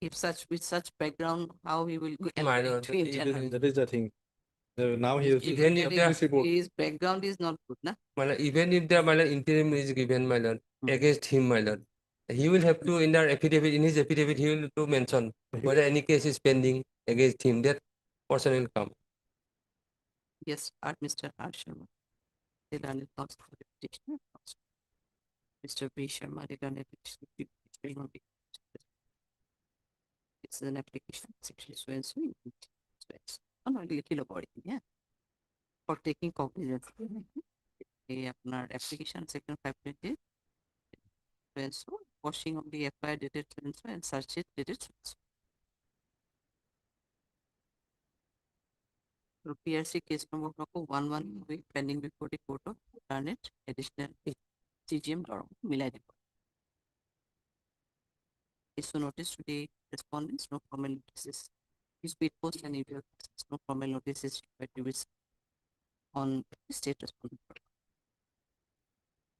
[SPEAKER 1] If with such background, how he will go
[SPEAKER 10] My
[SPEAKER 1] enter
[SPEAKER 10] lord,
[SPEAKER 1] into Indian Army?
[SPEAKER 7] That is the thing. Now he is
[SPEAKER 10] Even if
[SPEAKER 1] Really,
[SPEAKER 7] this report.
[SPEAKER 1] his background is not good, na?
[SPEAKER 10] my lord, even if the my lord, interim is given, my lord, against him, my lord, he will have to in the affidavit, in his affidavit, he will to mention whether any case is pending against him. That person will come.
[SPEAKER 1] Yes, Mr. R. Sharma, the learned counsel for the petitioner. Mr. B. Sharma, the learned petitioner. It's an application section so and so. Oh no, little about it, yeah. For taking cognizance. আপনার application section 520 so and so, washing of the FIR dated so and so and search it dated so and so. So PRC case number 11 pending before the court of Garnet, additional CGM or Milai report. So notice to the respondents, no formal notices. Use speed post and email process, no formal notices required to be on the state respondent.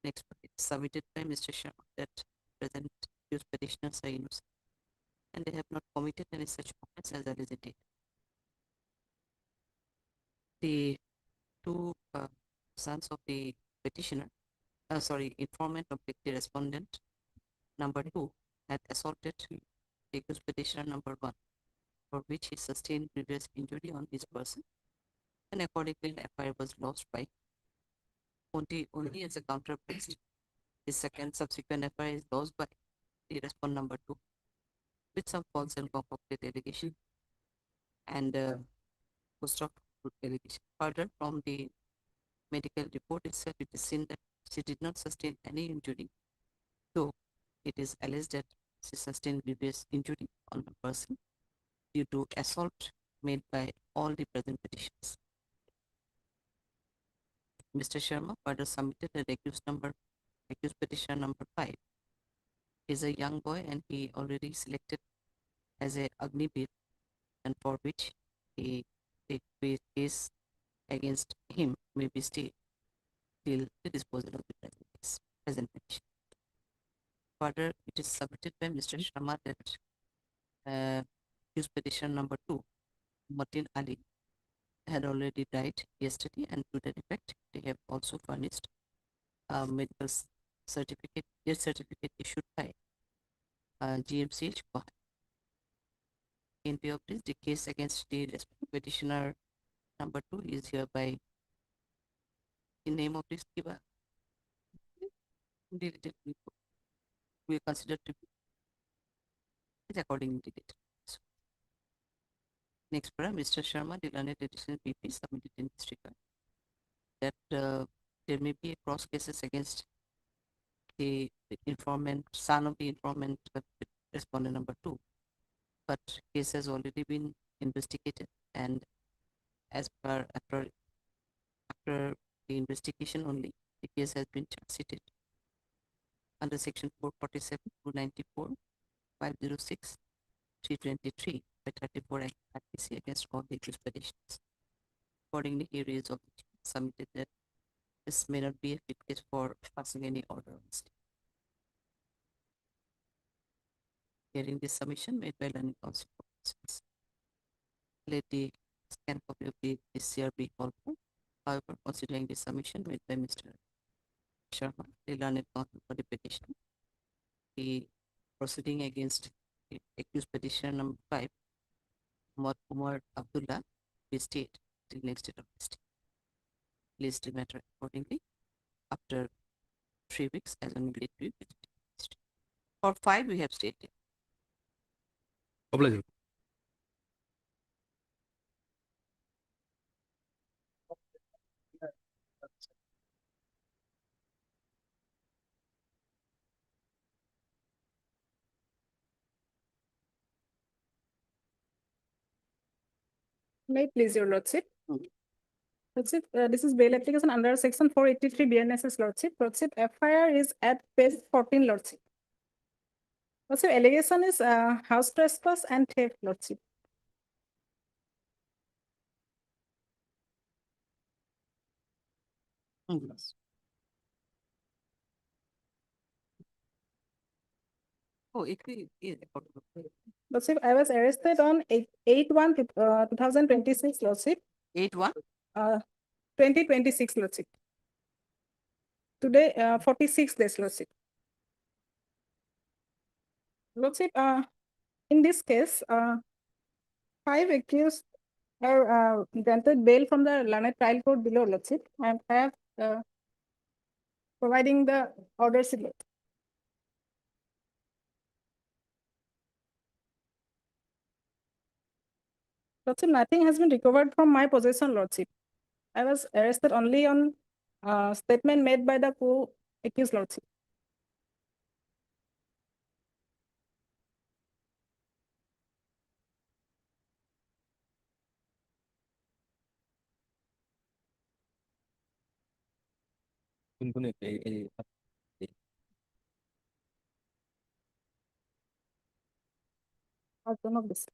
[SPEAKER 1] Next, it's submitted by Mr. Sharma that present accused petitioners are innocent and they have not committed any such offense as alleged date. The two sons of the petitioner, informant of the respondent number 2 had assaulted the accused petitioner number 1, for which he sustained grievous injury on his person, and accordingly the FIR was lost by only as a counterpoint. The second subsequent FIR is lost by the respondent number 2 with some false and concocted allegation and post of allegation. Further, from the medical report itself, it is seen that she did not sustain any injury, though it is alleged that she sustained grievous injury on the person due to assault made by all the present petitions. Mr. Sharma further submitted that accused petitioner number 5 is a young boy and he already selected as a Agnibir, and for which the case against him may be stayed till the disposal of the present petition. Further, it is submitted by Mr. Sharma that accused petitioner number 2, Martin Ali, had already died yesterday, and to that effect, they have also furnished a medical certificate, death certificate issued by GMCH Gauhati. In view of this, the case against the petitioner number 2 is hereby in name of this giver. We consider to be according to the data. Next paragraph, Mr. Sharma, the learned edition PP submitted in this regard that there may be a cross cases against the informant, son of the informant, respondent number 2, but case has already been investigated, and as per after the investigation only, the case has been charge sheeted under section 447, 294, 506, 323 by 34 Act RPC against all the accused petitions. Accordingly, he raised objection submitted that this may not be a fit case for passing any order on state. Hearing this submission made by learning counsel for persons, let the scan copy of the CR be called for. However, considering the submission made by Mr. Sharma, the learned counsel for the petition, the proceeding against the accused petitioner number 5, Umar Abdullah, be stayed till next date of the state. List the matter accordingly after 3 weeks as on date to be. For 5, we have stated.
[SPEAKER 7] Obliging.
[SPEAKER 12] May it please your lordship. Lordship, this is bail application under section 483 BNSS lordship. Lordship, FIR is at page 14 lordship. Lordship, allegation is house trespass and theft lordship.
[SPEAKER 1] Yes. Oh, it is.
[SPEAKER 12] Lordship, I was arrested on 8/1/2026, Lordship.
[SPEAKER 1] 8/1?
[SPEAKER 12] 2026, Lordship. Today, 46 days, Lordship. Lordship, in this case, 5 accused are granted bail from the learned trial court below, Lordship, and I have providing the orders. Lordship, nothing has been recovered from my possession, Lordship. I was arrested only on statement made by the co-accused, Lordship. Outcome of this.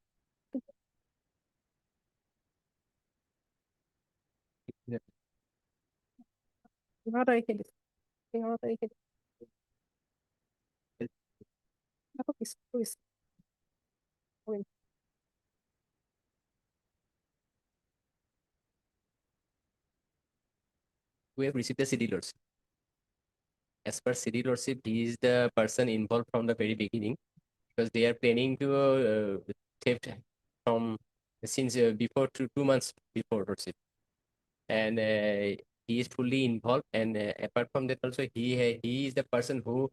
[SPEAKER 12] What I can do. What I can do. Please.
[SPEAKER 17] We have received the city lordship. As per city lordship, he is the person involved from the very beginning because they are planning to theft from since before 2 months before lordship, and he is fully involved. And apart from that, also he is the person who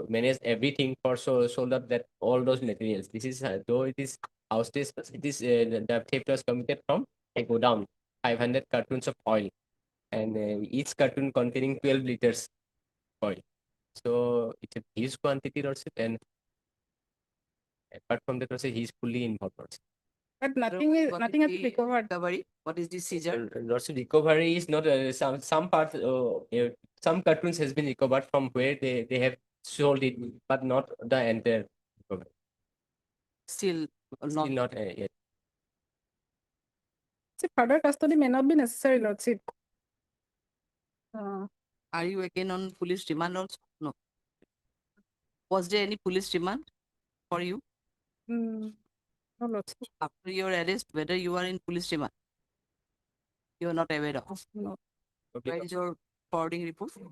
[SPEAKER 17] managed everything for sold up that all those materials. This is though it is house test, it is the theft was committed from a godown, 500 cartons of oil, and each carton containing 12 liters oil. So it's a huge quantity lordship, and apart from that also he is fully involved lordship.
[SPEAKER 12] But nothing has been recovered.
[SPEAKER 1] Recovery? What is the seizure?
[SPEAKER 17] Lordship, recovery is not some part some cartoons has been recovered from where they have sold it, but not the entire recovery.
[SPEAKER 1] Still
[SPEAKER 17] Still not yet.
[SPEAKER 12] See, further custody may not be necessary, Lordship.
[SPEAKER 1] Are you again on police remand also? No. Was there any police remand for you
[SPEAKER 12] No, Lordship.
[SPEAKER 1] after your arrest? Whether you are in police remand? You are not aware of.
[SPEAKER 12] No.
[SPEAKER 1] Where is your forwarding report? Where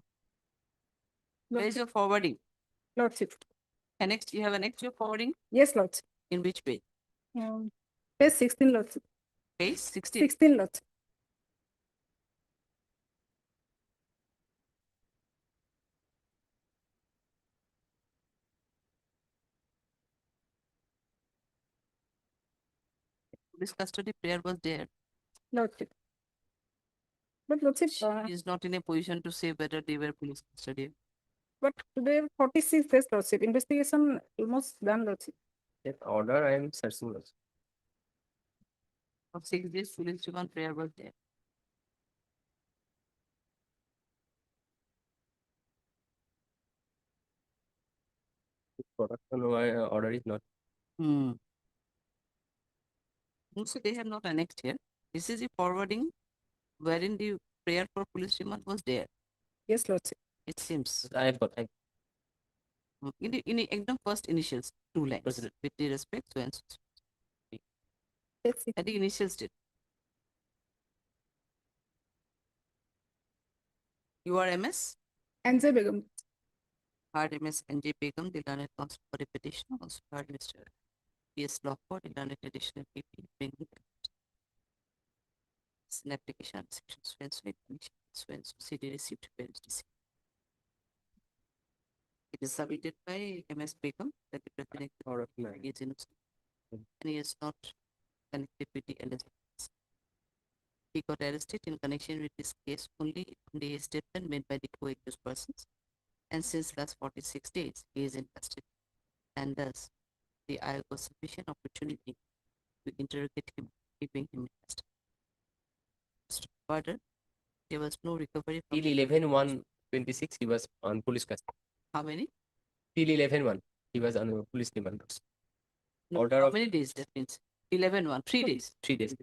[SPEAKER 1] is
[SPEAKER 12] Lordship.
[SPEAKER 1] your forwarding?
[SPEAKER 12] Lordship.
[SPEAKER 1] Next, you have an extra forwarding?
[SPEAKER 12] Yes, Lordship.
[SPEAKER 1] In which page?
[SPEAKER 12] Page 16, Lordship.
[SPEAKER 1] Page 16.
[SPEAKER 12] 16, Lordship.
[SPEAKER 1] Police custody prayer was there.
[SPEAKER 12] Lordship. But Lordship,
[SPEAKER 1] She is not in a position to say whether they were police custody.
[SPEAKER 12] but today 46 days, Lordship. Investigation almost done, Lordship.
[SPEAKER 17] That order I am searching lordship.
[SPEAKER 1] For 6 days, police remand prayer was there.
[SPEAKER 17] Production order is not.
[SPEAKER 1] So they have not annexed here. This is the forwarding wherein the prayer for police remand was there.
[SPEAKER 12] Yes, Lordship.
[SPEAKER 1] It seems.
[SPEAKER 17] I have got.
[SPEAKER 1] In the exam first initials, 2 lines. With the respect to and at the initial state. You are MS?
[SPEAKER 12] NJ Begum.
[SPEAKER 1] Hard MS NJ Begum, the learned counsel for the petition, also hard Mr. P.S. Lockford, the learned additional PP, it's an application section Swenson CD received parents receipt. It is submitted by MS Begum that the president is innocent and he is not connected with the LS. He got arrested in connection with this case only on the statement made by the co-accused persons, and since last 46 days he is in custody, and thus the IO was sufficient opportunity to interrogate him, keeping him in custody. Further, there was no recovery from
[SPEAKER 17] Till 11/1/26 he was on police custody.
[SPEAKER 1] how many?
[SPEAKER 17] Till 11/1 he was on police remand.
[SPEAKER 1] No,
[SPEAKER 17] Order
[SPEAKER 1] how
[SPEAKER 17] of
[SPEAKER 1] many days? That means 11/1, 3 days.
[SPEAKER 17] 3 days.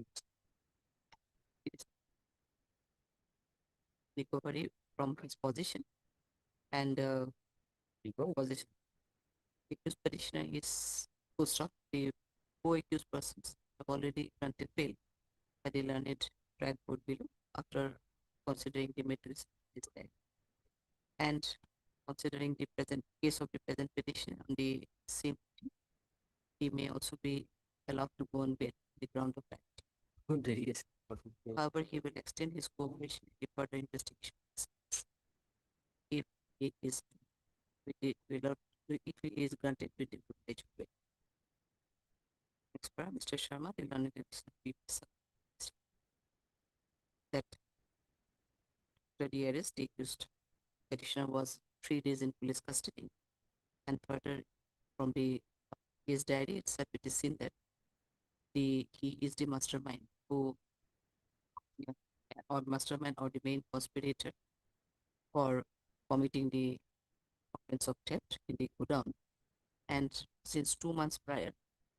[SPEAKER 1] recovery from his possession and possession. Accused petitioner is post of the co-accused persons have already granted bail by the learned trial court below after considering the matters is there and considering the present case of the present petition on the same, he may also be allowed to go on bail on the ground of that.
[SPEAKER 10] Yes.
[SPEAKER 1] However, he will extend his cooperation if further investigation if he is if he is granted with the privilege of bail. Next para, Mr. Sharma, the learned that after the arrest, the accused petitioner was 3 days in police custody, and further from the his diary itself, it is seen that he is the mastermind who or mastermind or the main conspirator for committing the offense of theft in the godown. And since 2 months prior,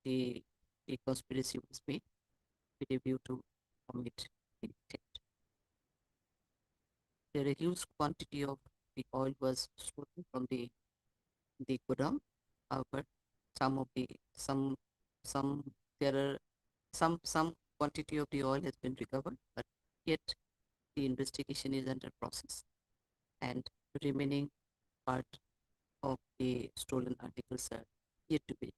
[SPEAKER 1] the conspiracy was made with a view to commit the theft. The reduced quantity of the oil was stolen from the godown. However, some there are some quantity of the oil has been recovered, but yet the investigation is under process, and the remaining part of the stolen articles are yet to be.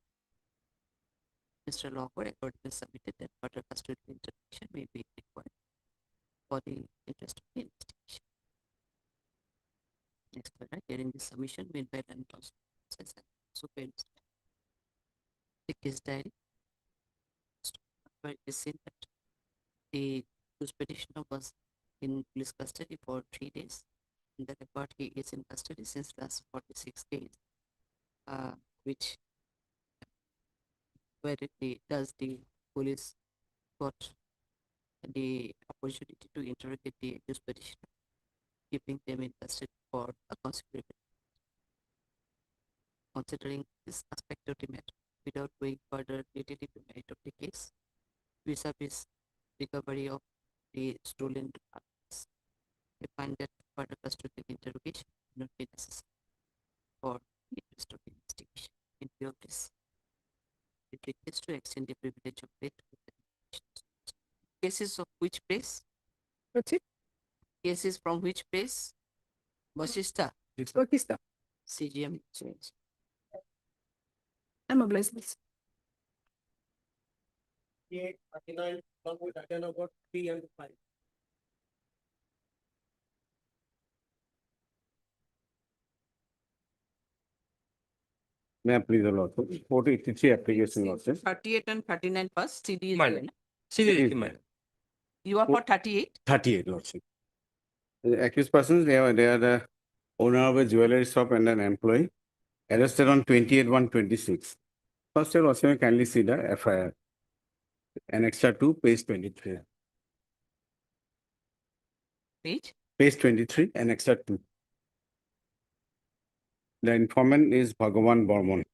[SPEAKER 1] Mr. Lockwood accordingly submitted that further custodial intervention may be required for the interest of the investigation. Next, hearing the submission made by the super the case diary. Where it is seen that the accused petitioner was in police custody for 3 days, and the record he is in custody since last 46 days, which where the police got the opportunity to interrogate the accused petitioner, keeping them in custody for a consecutive. Considering this aspect of the matter, without going further related to the merit of the case, vis-a-vis recovery of the stolen articles, we find that further custodial interrogation will not be necessary for the interest of the investigation. In view of this, it requests to extend the privilege of bail to the cases of which place?
[SPEAKER 12] What's it?
[SPEAKER 1] Cases from which place? Vasishta.
[SPEAKER 12] Pakistan.
[SPEAKER 1] CGM change.
[SPEAKER 12] I'm obliged. This.
[SPEAKER 15] 38, 39, along with item number 3 and 5.
[SPEAKER 2] May I please allow 483 application losses.
[SPEAKER 1] 38 and 39 first. CD is
[SPEAKER 10] Minor.
[SPEAKER 1] there, na?
[SPEAKER 10] CD minor.
[SPEAKER 1] You are for 38?
[SPEAKER 2] 38 lordship. The accused persons, they are the owner of a jewelry shop and an employee, arrested on 28/1/26. First, I'll also kindly see the FIR. Annexure 2, page 23.
[SPEAKER 1] Page?
[SPEAKER 2] Page 23, Annexure 2. The informant is Bhagavan Bormon.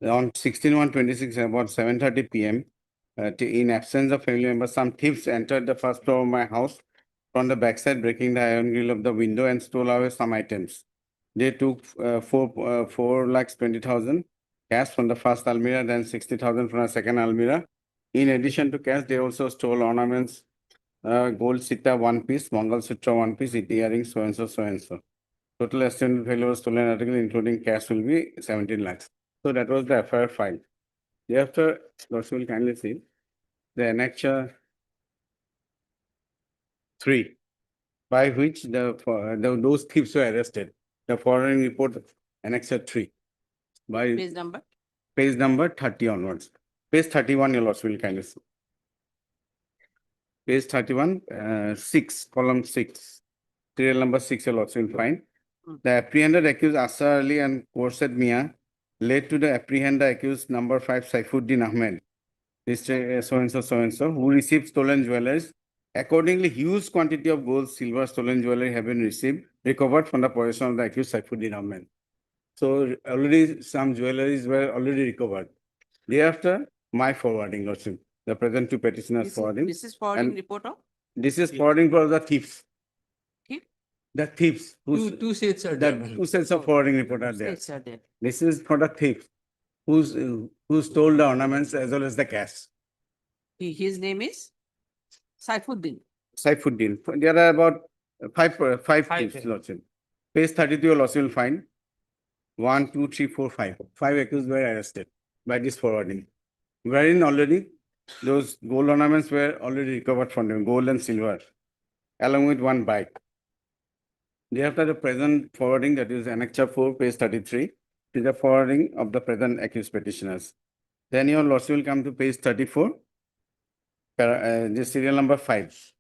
[SPEAKER 2] On 16/1/26, about 7:30 p.m., in absence of family members, some thieves entered the first floor of my house from the backside, breaking the iron grill of the window and stole away some items. They took 4,20,000 cash from the first almirah, then 60,000 from the second almirah. In addition to cash, they also stole ornaments, gold sita 1 piece, Mangal Sutra 1 piece, earrings, so and so, so and so. Total estimated value of stolen article, including cash, will be 17 lakhs. So that was the FIR file. Thereafter, Lordship will kindly see the annexure 3, by which those thieves were arrested. The following report, annexure 3. By
[SPEAKER 1] Page number?
[SPEAKER 2] Page number 30 onwards. Page 31, your Lordship will kindly see. Page 31, 6, column 6. Serial number 6, your Lordship will find. The apprehended accused Asar Ali and Khorshid Mia led to the apprehend accused number 5 Saifuddin Ahmed, so and so, who received stolen jewelries. Accordingly, huge quantity of gold, silver, stolen jewelry have been recovered from the possession of the accused Saifuddin Ahmed. So already some jewelries were already recovered. Thereafter, my forwarding, Lordship, the present two petitioners forwarding.
[SPEAKER 1] This is forwarding report of?
[SPEAKER 2] This is forwarding for the thieves.
[SPEAKER 1] Thief?
[SPEAKER 2] The thieves.
[SPEAKER 10] Two sets are
[SPEAKER 2] The
[SPEAKER 10] there.
[SPEAKER 2] two sets of forwarding report are there.
[SPEAKER 1] States are there.
[SPEAKER 2] This is for the thieves who stole the ornaments as well as the cash.
[SPEAKER 1] His name is Saifuddin.
[SPEAKER 2] Saifuddin. There are about five
[SPEAKER 10] Five,
[SPEAKER 2] thieves,
[SPEAKER 10] yeah.
[SPEAKER 2] Lordship. Page 32, your Lordship will find 1, 2, 3, 4, 5. 5 accused were arrested by this forwarding. Wherein already those gold ornaments were already recovered from them, gold and silver, along with one bike. Thereafter, the present forwarding, that is Annexure 4, page 33, is the forwarding of the present accused petitioners. Then your Lordship will come to page 34, this serial number 5.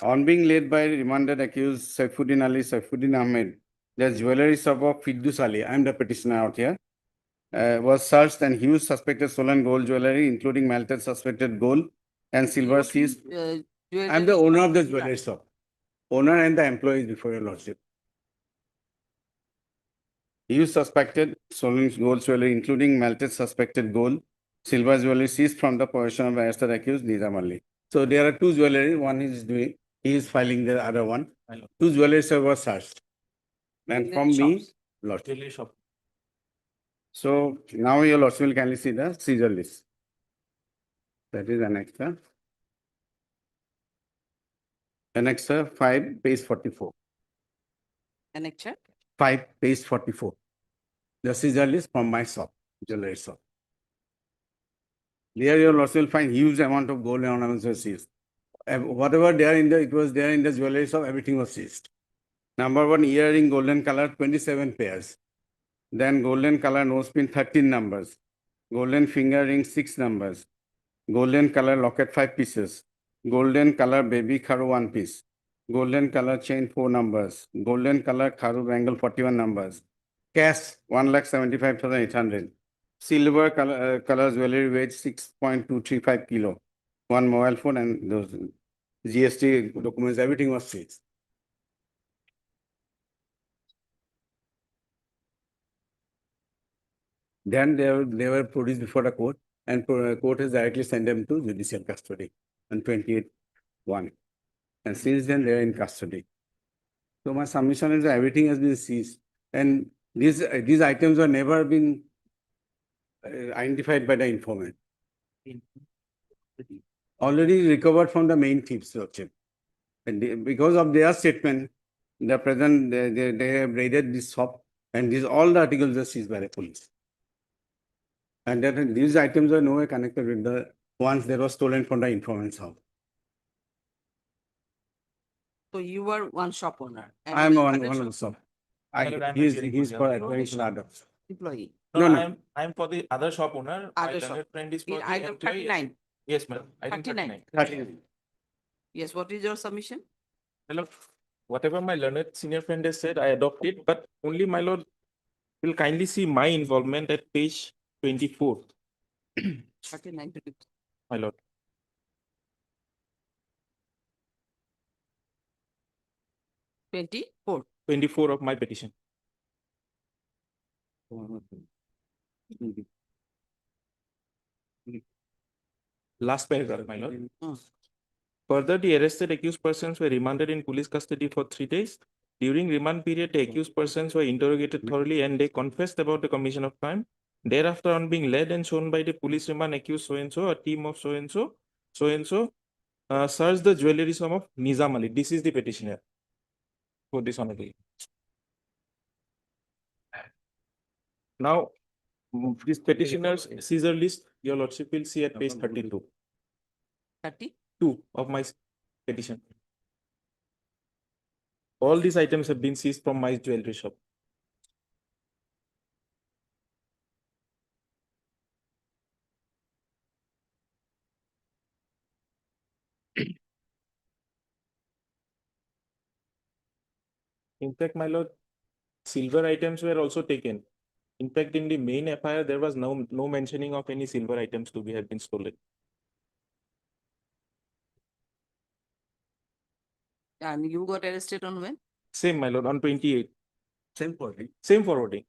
[SPEAKER 2] On being led by remanded accused Saifuddin Ali, Saifuddin Ahmed, the jewelry shop of Fiddus Ali, I am the petitioner out here, was searched and huge suspected stolen gold jewelry, including melted suspected gold and silver seized. I am the owner of the jewelry shop. Owner and the employees before your Lordship. Huge suspected stolen gold jewelry, including melted suspected gold, silver jewelry seized from the possession of arrested accused Nizam Ali. So there are two jewelry, one is doing, he is filing the other one. Two jewelries were searched. And from me, Lordship.
[SPEAKER 7] Jewelry shop.
[SPEAKER 2] So now your Lordship will kindly see the seizure list. That is annexure. Annexure 5, page 44.
[SPEAKER 1] Annexure?
[SPEAKER 2] 5, page 44. The seizure list from my shop, jewelry shop. There your Lordship will find huge amount of gold and ornaments were seized. Whatever there in the, it was there in the jewelry shop, everything was seized. Number one, earring golden color, 27 pairs. Then golden color nose pin, 13 numbers. Golden finger ring, 6 numbers. Golden color locket, 5 pieces. Golden color baby kharu, 1 piece. Golden color chain, 4 numbers. Golden color kharu bangle, 41 numbers. Cash, 1,75,800. Silver color jewelry weight, 6.235 kilo. One mobile phone and those GST documents, everything was seized. Then they were produced before the court, and court has directly sent them to judicial custody on 28/1. And since then, they are in custody. So my submission is that everything has been seized. And these items were never been identified by the informant. Already recovered from the main thieves, Lordship. And because of their statement, the present, they have raided this shop, and all the articles are seized by the police. And that these items are nowhere connected with the ones that were stolen from the informant's house.
[SPEAKER 1] So you were one shop owner. and
[SPEAKER 2] I am
[SPEAKER 1] the
[SPEAKER 2] one
[SPEAKER 1] other
[SPEAKER 2] of the
[SPEAKER 1] shop
[SPEAKER 2] shop.
[SPEAKER 7] He's
[SPEAKER 2] For acquiring other.
[SPEAKER 1] employee.
[SPEAKER 2] No.
[SPEAKER 7] I'm for the other shop owner. My
[SPEAKER 1] Other shop.
[SPEAKER 7] learned friend is for
[SPEAKER 1] In
[SPEAKER 7] the
[SPEAKER 1] item
[SPEAKER 7] employee.
[SPEAKER 1] 39.
[SPEAKER 7] Yes, madam. Item
[SPEAKER 1] 39.
[SPEAKER 7] 39.
[SPEAKER 1] Yes, what is your submission?
[SPEAKER 7] Hello. Whatever my learned senior friend has said, I adopt it, but only my lord will kindly see my involvement at page 24,
[SPEAKER 1] 39 to 50.
[SPEAKER 7] my lord.
[SPEAKER 1] 24.
[SPEAKER 7] 24 of my petition. Last paragraph, my lord. Further, the arrested accused persons were remanded in police custody for 3 days. During remand period, the accused persons were interrogated thoroughly and they confessed about the commission of crime. Thereafter, on being led and shown by the police remand accused so-and-so, a team of so-and-so, searched the jewelry shop of Nizam Ali. This is the petitioner for this honorable. Now, this petitioner's seizure list, your lordship will see at page 32.
[SPEAKER 1] 30?
[SPEAKER 7] 2 of my petition. All these items have been seized from my jewelry shop. In fact, my lord, silver items were also taken. In fact, in the main FIR, there was no mentioning of any silver items to have been stolen.
[SPEAKER 1] And you got arrested on when?
[SPEAKER 7] Same, my lord, on 28.
[SPEAKER 2] Same forwarding.
[SPEAKER 7] Same forwarding.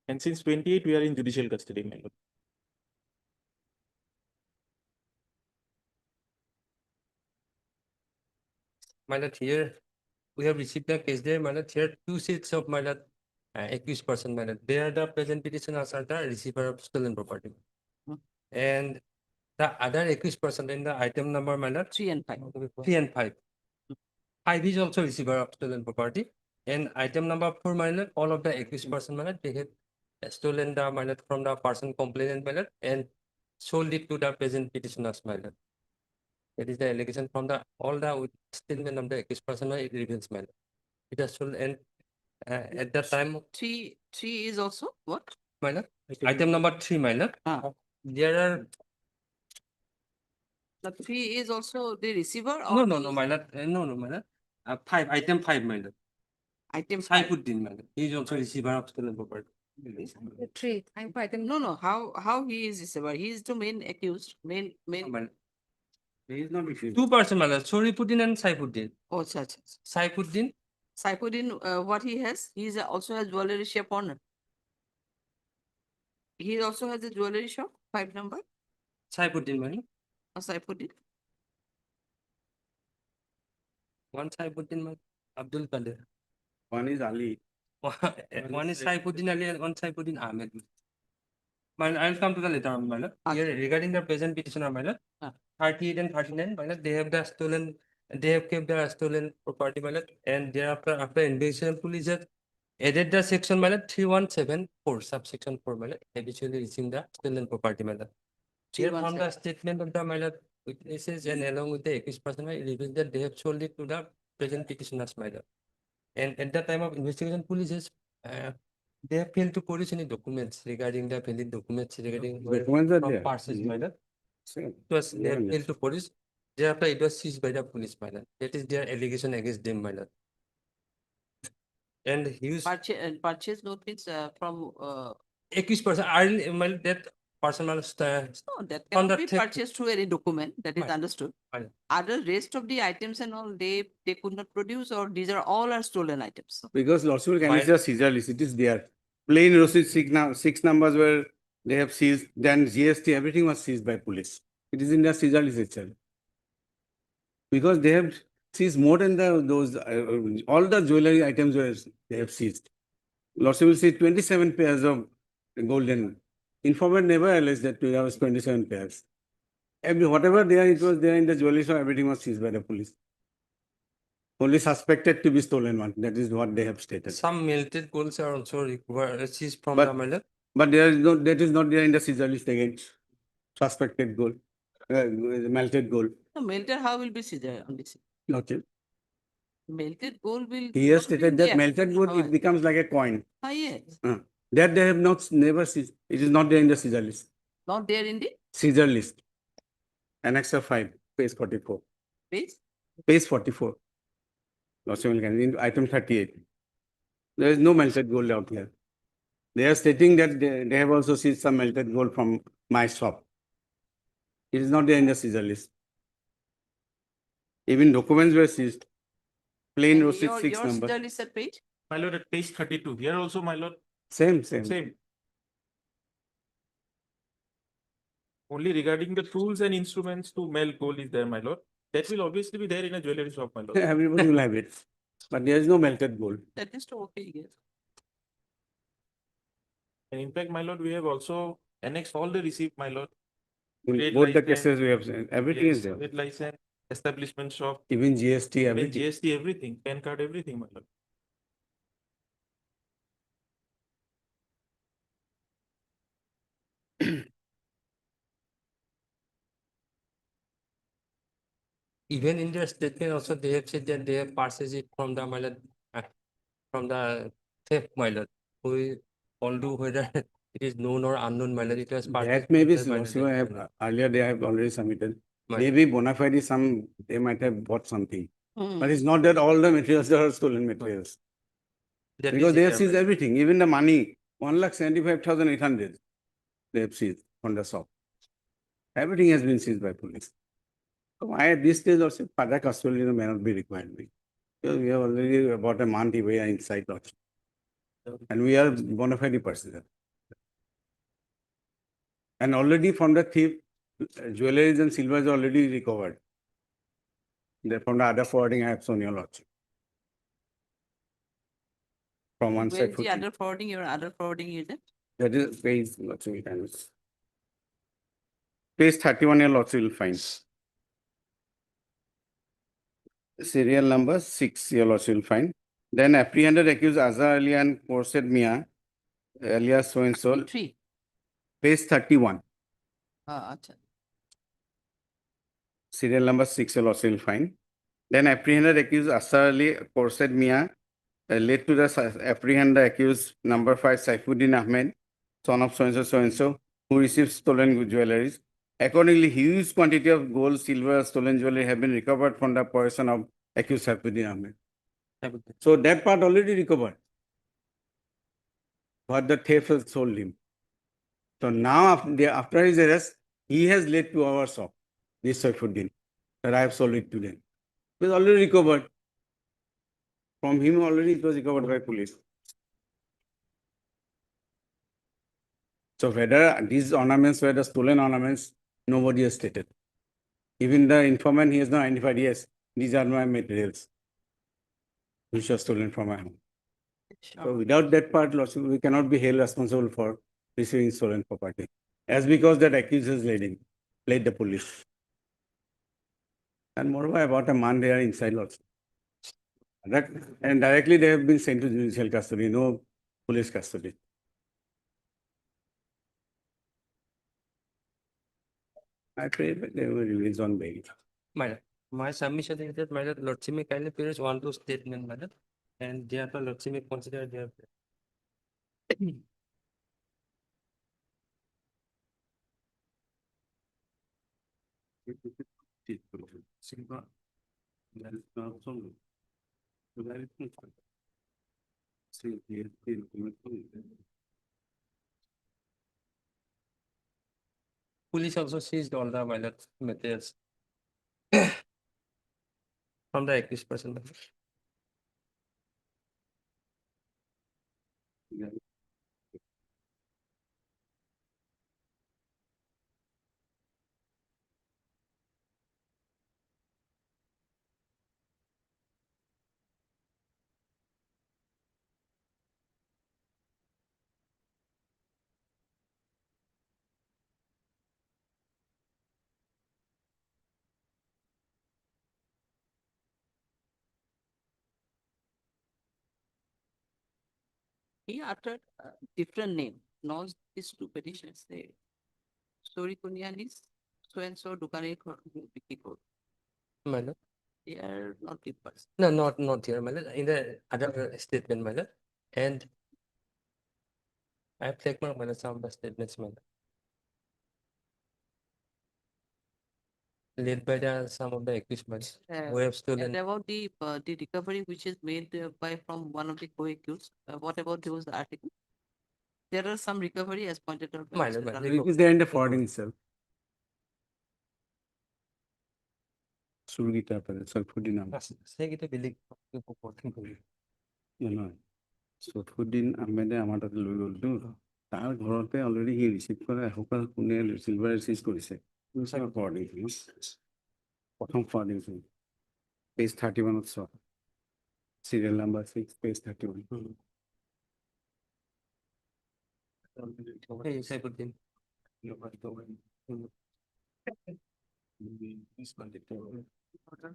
[SPEAKER 7] And since 28, we are in judicial custody, my lord.
[SPEAKER 10] my lord, here we have received the case there, my lord. Here 2 sheets of my lord, accused person, my lord. They are the present petitioners are the receiver of stolen property. And the other accused person in the item number, my lord,
[SPEAKER 1] 3 and 5.
[SPEAKER 10] 3 and 5. 5 is also receiver of stolen property. And item number 4, my lord, all of the accused person, my lord, they have stolen the my lord from the person complainant, my lord, and sold it to the present petitioners, my lord. That is the allegation from the all the statement of the accused person, it reveals, my lord. It has sold, and at that time,
[SPEAKER 1] 3 is also what?
[SPEAKER 10] my lord, item number 3, my lord. There are
[SPEAKER 1] The 3 is also the receiver or
[SPEAKER 10] no, my lord. No, my lord. 5, item 5, my lord.
[SPEAKER 1] item 5?
[SPEAKER 10] Saifuddin, my lord. He is also receiver of stolen property.
[SPEAKER 1] 3. Item. No. How he is receiver? He is the main accused. Main.
[SPEAKER 10] My lord.
[SPEAKER 2] He is not accused.
[SPEAKER 10] 2 person, my lord. Sorifuddin and Saifuddin.
[SPEAKER 1] Oh, such.
[SPEAKER 10] Saifuddin.
[SPEAKER 1] Saifuddin, what he has? He also has jewelry shop owner. He also has a jewelry shop. 5 number.
[SPEAKER 10] Saifuddin, my lord.
[SPEAKER 1] Saifuddin.
[SPEAKER 10] One Saifuddin, my Abdul Qadir.
[SPEAKER 2] One is Ali.
[SPEAKER 10] One is Saifuddin Ali and one Saifuddin Ahmed. I'll come to the later on, my lord. Here, regarding the present petitioner, my lord, 38 and 39, my lord, they have the stolen, they have kept the stolen property, my lord, and thereafter, after investigation, police have added the section, my lord, 3174, subsection 4, my lord, habitually reaching the stolen property, my lord. Here from the statement of the my lord witnesses and along with the accused person, it reveals that they have sold it to the present petitioners, my lord. And at the time of investigation, police has they have failed to produce any documents regarding the valid documents regarding
[SPEAKER 2] Documents are
[SPEAKER 10] from
[SPEAKER 2] there.
[SPEAKER 10] purchase, my lord.
[SPEAKER 2] Same.
[SPEAKER 10] It was they have
[SPEAKER 2] Yeah,
[SPEAKER 10] failed to produce. Thereafter, it was seized by the police, my lord. That is their allegation against them, my lord. And he
[SPEAKER 1] Purchase note means from
[SPEAKER 10] accused person. I my lord, that person was
[SPEAKER 1] no, that cannot be purchased through any document. That is understood. Other rest of the items and all they could not produce, or these are all are stolen items.
[SPEAKER 2] Because lordship can is a seizure list. It is there. Plain receipt 6 numbers were they have seized. Then GST everything was seized by police. It is in the seizure list itself. Because they have seized more than those all the jewelry items were they have seized. Lordship will see 27 pairs of golden. Informant never alleged that there was 27 pairs. Whatever there it was there in the jewelry shop, everything was seized by the police. Only suspected to be stolen one. That is what they have stated.
[SPEAKER 10] some melted golds are also seized from the my lord.
[SPEAKER 2] But there is no, that is not there in the seizure list again. Suspected gold, melted gold.
[SPEAKER 1] No, melted how will be seized on this?
[SPEAKER 2] Okay.
[SPEAKER 1] Melted gold will.
[SPEAKER 2] He has
[SPEAKER 1] not be
[SPEAKER 2] stated that
[SPEAKER 1] there.
[SPEAKER 2] melted gold it becomes like a coin.
[SPEAKER 1] Yes.
[SPEAKER 2] That they have never seized. It is not there in the seizure list.
[SPEAKER 1] Not there in the
[SPEAKER 2] Seizure list. Annex 5, page 44.
[SPEAKER 1] page?
[SPEAKER 2] Page 44. Lordship will in item 38. There is no melted gold out here. They are stating that they have also seized some melted gold from my shop. It is not there in the seizure list. Even documents were seized. Plain receipt 6
[SPEAKER 1] Your
[SPEAKER 2] number.
[SPEAKER 1] seizure list at page?
[SPEAKER 3] My lord, at page 32. Here also, my lord.
[SPEAKER 2] Same.
[SPEAKER 3] Only regarding the tools and instruments to melt gold is there, my lord. That will obviously be there in a jewelry shop, my lord.
[SPEAKER 2] Everybody will have it. But there is no melted gold.
[SPEAKER 1] That is okay, yes.
[SPEAKER 3] And in fact, my lord, we have also annexed all the receipt, my lord.
[SPEAKER 2] In
[SPEAKER 3] Trade
[SPEAKER 2] both the
[SPEAKER 3] license,
[SPEAKER 2] cases we have seen. Everything
[SPEAKER 3] yes,
[SPEAKER 2] is there.
[SPEAKER 3] trade license, establishment shop,
[SPEAKER 2] Even GST,
[SPEAKER 3] even
[SPEAKER 2] everything.
[SPEAKER 3] GST, everything, PAN card, everything, my lord.
[SPEAKER 10] Even in their statement also they have said that they have purchased it from the my lord, from the theft my lord. We all do whether it is known or unknown my lord. It was purchased.
[SPEAKER 2] That may be
[SPEAKER 10] from the
[SPEAKER 2] so.
[SPEAKER 10] my lord.
[SPEAKER 2] Earlier they have already submitted.
[SPEAKER 10] Right.
[SPEAKER 2] Maybe bona fide some they might have bought something. But it's not that all the materials are stolen materials.
[SPEAKER 10] That
[SPEAKER 2] Because
[SPEAKER 10] is
[SPEAKER 2] they have
[SPEAKER 10] it,
[SPEAKER 2] seized everything, even the money, 1,75,800 they have seized from the shop. Everything has been seized by police. So why at this stage also further custodian may not be required. Because we have already about a month we are inside also. And we are bona fide person. And already from the thief, jewelry and silver is already recovered.
[SPEAKER 6] From the other forwarding, I have shown your lordship. From one
[SPEAKER 1] Where
[SPEAKER 6] side.
[SPEAKER 1] is the other forwarding? Your other forwarding is it?
[SPEAKER 6] That is page, lordship, page 31, your lordship will find. Serial number 6, your lordship will find. Then apprehended accused Azhar Ali and Khorshid Mia, alias so and so,
[SPEAKER 1] 3.
[SPEAKER 6] page 31.
[SPEAKER 1] Acha.
[SPEAKER 6] Serial number 6, your lordship will find. Then apprehended accused Azhar Ali, Khorshid Mia, led to the apprehended accused number 5, Saifuddin Ahmed, son of so and so, who received stolen jewelries. Accordingly, huge quantity of gold, silver, stolen jewelry have been recovered from the possession of accused Saifuddin Ahmed. So that part already recovered. But the thief has sold him. So now after his arrest, he has led to our shop, this Saifuddin, that I have sold it to them. It was already recovered. From him already it was recovered by police. So whether these ornaments were the stolen ornaments, nobody has stated. Even the informant, he has not identified, yes, these are my materials, which were stolen from my home. So without that part, lordship, we cannot be held responsible for receiving stolen property. As because that accused has led the police. And moreover, about a month they are inside lordship. And directly they have been sent to judicial custody, no police custody. I pray that they will release on bail.
[SPEAKER 10] My submission is that my lordship may kindly produce 1-2 statement, my lord, and therefore lordship may consider their police also seized all the my lord materials from the accused person. My lord.
[SPEAKER 1] He uttered a different name. Now these two petitions say, Sori Kunyanis, so and so Dukane Biki.
[SPEAKER 10] My lord.
[SPEAKER 1] They are not people.
[SPEAKER 10] No, not here, my lord. In the other statement, my lord. And I have flag mark, my lord, some of the statements, my lord. Led by some of the accused, my lord, who have stolen.
[SPEAKER 1] And about the recovery which is made by from one of the co-accused, what about those articles? There are some recovery as pointed out.
[SPEAKER 10] My lord,
[SPEAKER 6] It is there in the forwarding itself. Surgita Pare, Saifuddin Ahmed.
[SPEAKER 10] Say kita bilik.
[SPEAKER 6] নহয় চৈফুদ্দিন আহমেদে আমাৰ তাতে লৈ গ'লতো তাৰ ঘৰতে already C receive কৰা এসোপা কোনে চিলভাৰ ৰিচিভ কৰিছে প্ৰথম ফৰ্ডিং পেজ 31 চোৱা serial number 6 page 31
[SPEAKER 10] Hey, Saifuddin.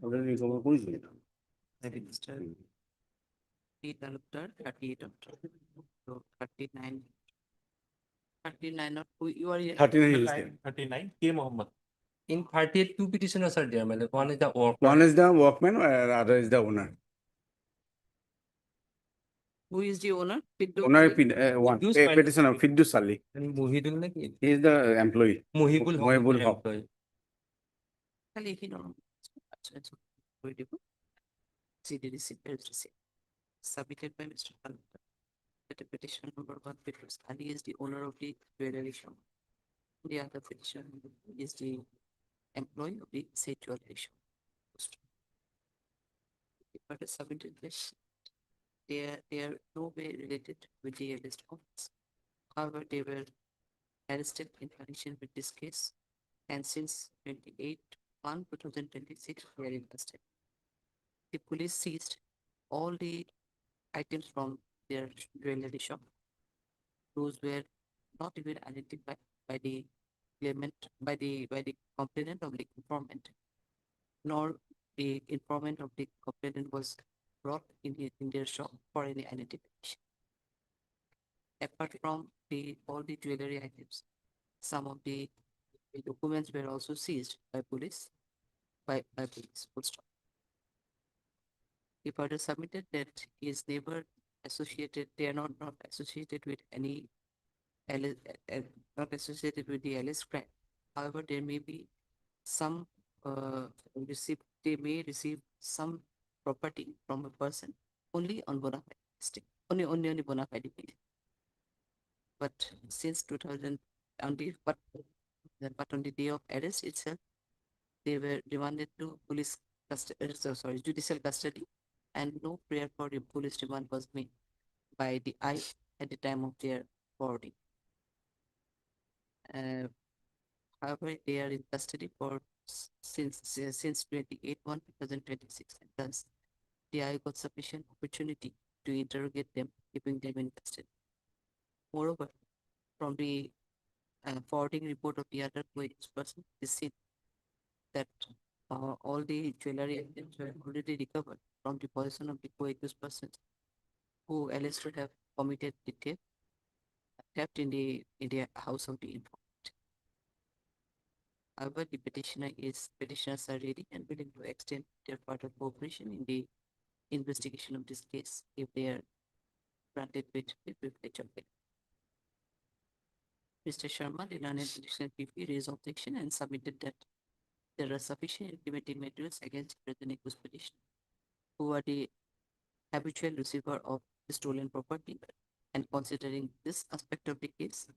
[SPEAKER 6] Already recover কৰিছিলে
[SPEAKER 1] Register 38 so 39 of you are
[SPEAKER 6] 39
[SPEAKER 7] K. Mohammed.
[SPEAKER 10] In 38, two petitioners are there, my lord. One is the worker.
[SPEAKER 6] one is the workman other is the owner
[SPEAKER 1] who is the owner?
[SPEAKER 6] owner one
[SPEAKER 10] Fiddus Malik.
[SPEAKER 6] petitioner Fiddus Ali
[SPEAKER 10] And Muhidul Naki.
[SPEAKER 6] he is the employee
[SPEAKER 10] Muhibul
[SPEAKER 6] Muhibul Haq.
[SPEAKER 10] employee.
[SPEAKER 1] খালি এইখিনি কৰি দিব CD receipt submitted by Mr. Kalpata that the petition number 1 Fiddus Ali is the owner of the jewelry shop. The other petition is the employee of the said jewelry shop. But it's submitted this. They are no way related with the list office. However, they were arrested in connection with this case, and since 28/1/2026, they are in custody. the police seized all the items from their jewelry shop. Those were not even identified by the claimant, by the complainant of the informant, nor the informant of the complainant was brought in their shop for any identification. Apart from all the jewelry items, some of the documents were also seized by police. Full stop. He further submitted that he is never associated. They are not associated with any not associated with the alleged crime. However, there may be some they may receive some property from a person only on bona fide listing, only bona fide basis. But since 2000, but on the day of arrest itself, they were remanded to police custody, judicial custody, and no prayer for the police remand was made by the I at the time of their forwarding. However, they are in custody for since 28/1/2026, and thus the I got sufficient opportunity to interrogate them, keeping them in custody. Moreover, from the forwarding report of the other co-accused person, is seen that all the jewelry items were already recovered from the possession of the co-accused persons who alleged to have committed the theft in the house of the informant. However, the petitioners are ready and willing to extend their further cooperation in the investigation of this case if they are granted with the privilege of it. Mr. Sharma, the learned additional PP, raised objection and submitted that there are sufficient incriminating materials against the present accused petitioner, who are the habitual receiver of the stolen property. And considering this aspect of the case,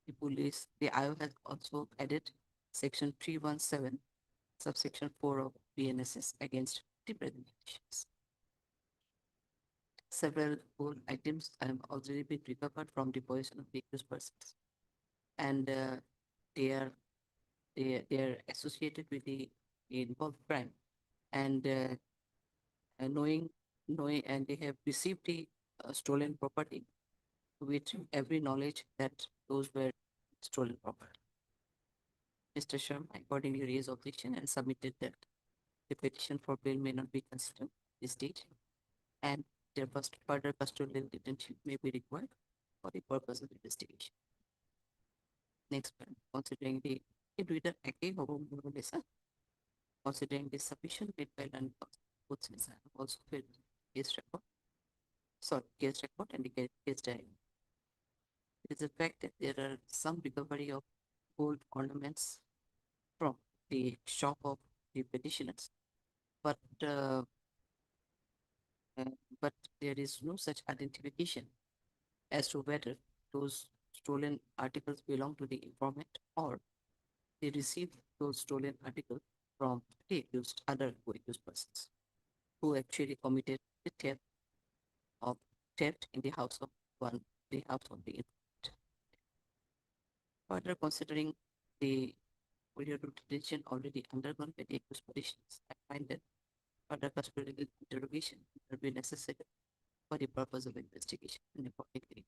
[SPEAKER 1] the IO has also added Section 317, subsection 4 of BNSS against the present petitions. Several gold items have already been recovered from the possession of the accused persons, and they are associated with the involved crime, and knowing and they have received the stolen property with every knowledge that those were stolen property. Mr. Sharma accordingly raised objection and submitted that the petition for bail may not be considered at this stage, and their further custodial detention may be required for the purpose of investigation. Next one, considering the considering the sufficient made by land also filled case record. Case record and the case diary. It is the fact that there are some recovery of gold ornaments from the shop of the petitioners, but there is no such identification as to whether those stolen articles belong to the informant or they received those stolen articles from the other accused persons who actually committed the theft in the house of the informant. Further, considering the period of detention already undergone by the accused petitioners, I find that further custodial interrogation will be necessary for the purpose of investigation, and accordingly,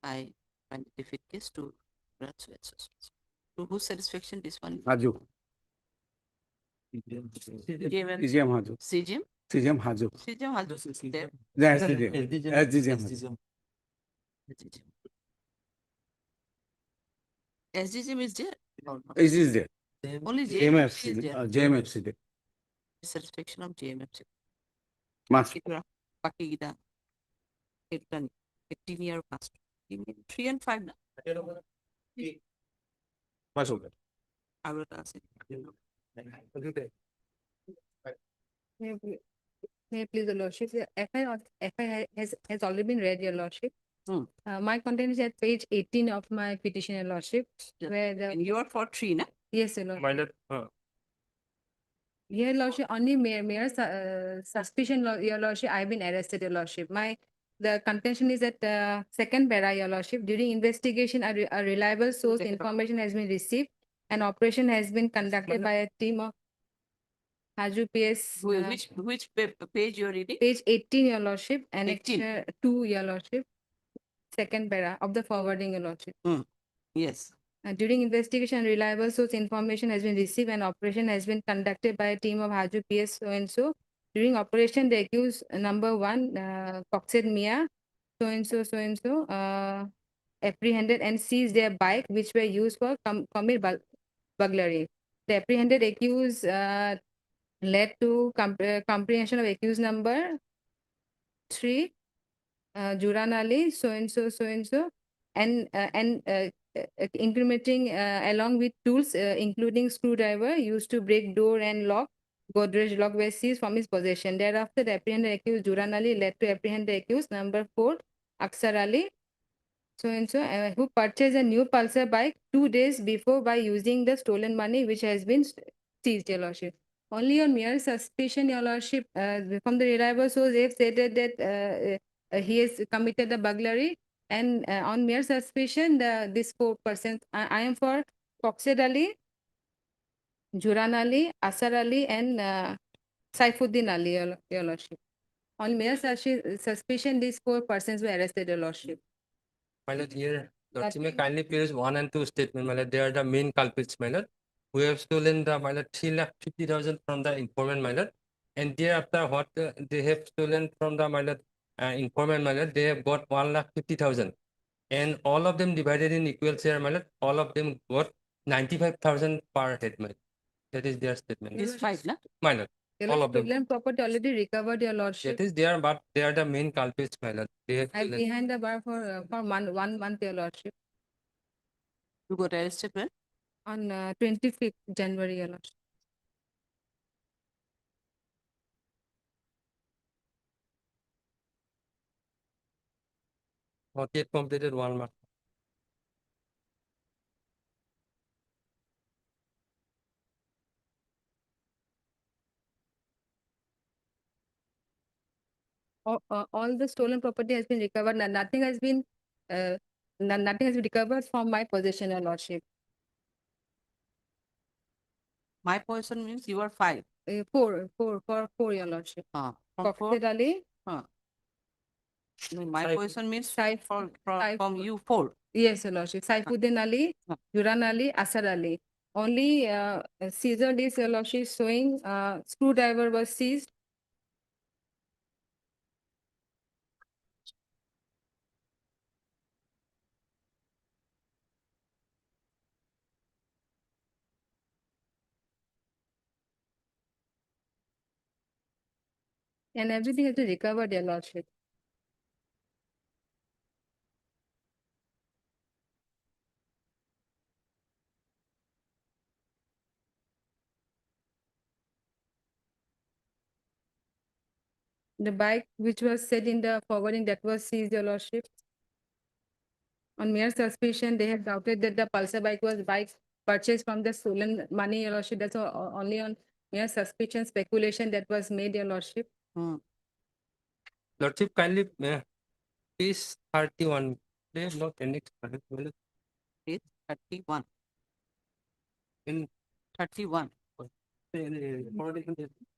[SPEAKER 1] I find it fit case to grant suspension. To whose satisfaction this one?
[SPEAKER 11] Haju.
[SPEAKER 1] CGM
[SPEAKER 11] Haju.
[SPEAKER 1] CGM?
[SPEAKER 11] CGM Haju.
[SPEAKER 1] CGM Haju. There.
[SPEAKER 11] Yes, SDGM.
[SPEAKER 1] SDGM is there.
[SPEAKER 11] It is there.
[SPEAKER 1] Only JMFC is
[SPEAKER 11] JMFC.
[SPEAKER 1] there.
[SPEAKER 11] JMFC there.
[SPEAKER 1] Satisfaction of JMFC.
[SPEAKER 11] Must.
[SPEAKER 1] Paki gida. 18 year past. 3 and 5 now. I will ask it.
[SPEAKER 12] May I please, Your Lordship, the FI has already been read, Your Lordship. My content is at page 18 of my petition, Your Lordship, where the.
[SPEAKER 1] And you are for 3, na?
[SPEAKER 12] Yes, Your Lordship.
[SPEAKER 10] My lord,
[SPEAKER 12] Your Lordship, only mere suspicion, Your Lordship, I have been arrested, Your Lordship. The contention is that second para, Your Lordship, during investigation, a reliable source information has been received. An operation has been conducted by a team of. Haju PS,
[SPEAKER 1] Which page you're reading?
[SPEAKER 12] page 18, Your Lordship,
[SPEAKER 1] 18.
[SPEAKER 12] Annexure 2, Your Lordship, second para of the forwarding, Your Lordship.
[SPEAKER 1] Yes.
[SPEAKER 12] During investigation, reliable source information has been received and operation has been conducted by a team of Haju PS so and so. During operation, the accused number 1, Prohibited Mia, so and so, apprehended and seized their bike, which were used for commit burglary. The apprehended accused led to comprehension of accused number 3, Juran Ali, so and so, and incriminating along with tools, including screwdriver used to break door and lock. Godrej lock were seized from his possession. Thereafter, the apprehended accused Juran Ali led to apprehend the accused number 4, Aksar Ali, so and so, who purchased a new Pulsar bike 2 days before by using the stolen money which has been seized, Your Lordship. Only on mere suspicion, Your Lordship, from the reliable source, they have stated that he has committed the burglary, and on mere suspicion, this 4 persons, I am for Prohibited Ali, Juran Ali, Asar Ali, and Saifuddin Ali, Your Lordship. On mere suspicion, these 4 persons were arrested, Your Lordship.
[SPEAKER 10] My lord, here, Lordship may kindly please 1 and 2 statement, my lord. They are the main culprits, my lord. We have stolen the, my lord, 3,50,000 from the informant, my lord. And thereafter, what they have stolen from the, my lord, informant, my lord, they have got 1,50,000. And all of them divided in equal share, my lord. All of them got 95,000 per head, my lord. That is their statement.
[SPEAKER 1] These 5, na?
[SPEAKER 10] My lord. All of them.
[SPEAKER 12] Stolen property already recovered, Your Lordship.
[SPEAKER 10] That is there, but they are the main culprits, my lord. They have
[SPEAKER 12] I'm
[SPEAKER 10] stolen.
[SPEAKER 12] behind the bar for 1 month, Your Lordship.
[SPEAKER 1] You got arrested when?
[SPEAKER 12] On 25th January, Your Lordship.
[SPEAKER 10] Not yet completed 1 month.
[SPEAKER 12] All the stolen property has been recovered. Nothing has been recovered from my possession, Your Lordship.
[SPEAKER 1] My person means you are 5.
[SPEAKER 12] 4, Your Lordship.
[SPEAKER 1] From 4?
[SPEAKER 12] Prohibited Ali.
[SPEAKER 1] No, my person means from you 4.
[SPEAKER 12] Yes, Your Lordship. Saifuddin Ali, Juran Ali, Asar Ali. Only seizure list, Your Lordship, showing screwdriver was seized. And everything has been recovered, Your Lordship. The bike which was set in the forwarding that was seized, Your Lordship. On mere suspicion, they have doubted that the Pulsar bike was purchased from the stolen money, Your Lordship. That's only on mere suspicion, speculation that was made, Your Lordship.
[SPEAKER 10] Lordship, kindly, page 31. They have not annexed.
[SPEAKER 1] Page 31.
[SPEAKER 10] In
[SPEAKER 1] 31.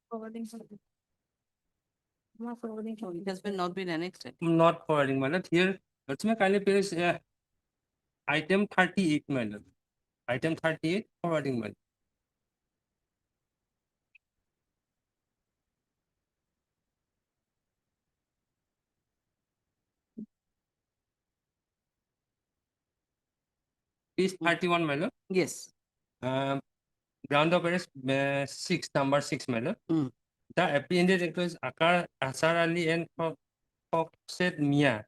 [SPEAKER 12] Forwarding.
[SPEAKER 1] It has been not been annexed.
[SPEAKER 10] Not forwarding, my lord. Here, Lordship, kindly page item 38, my lord. Item 38, forwarding, my lord. Page 31, my lord.
[SPEAKER 1] Yes.
[SPEAKER 10] Ground of arrest 6, number 6, my lord. The apprehended accused Asar Ali and Prohibited Mia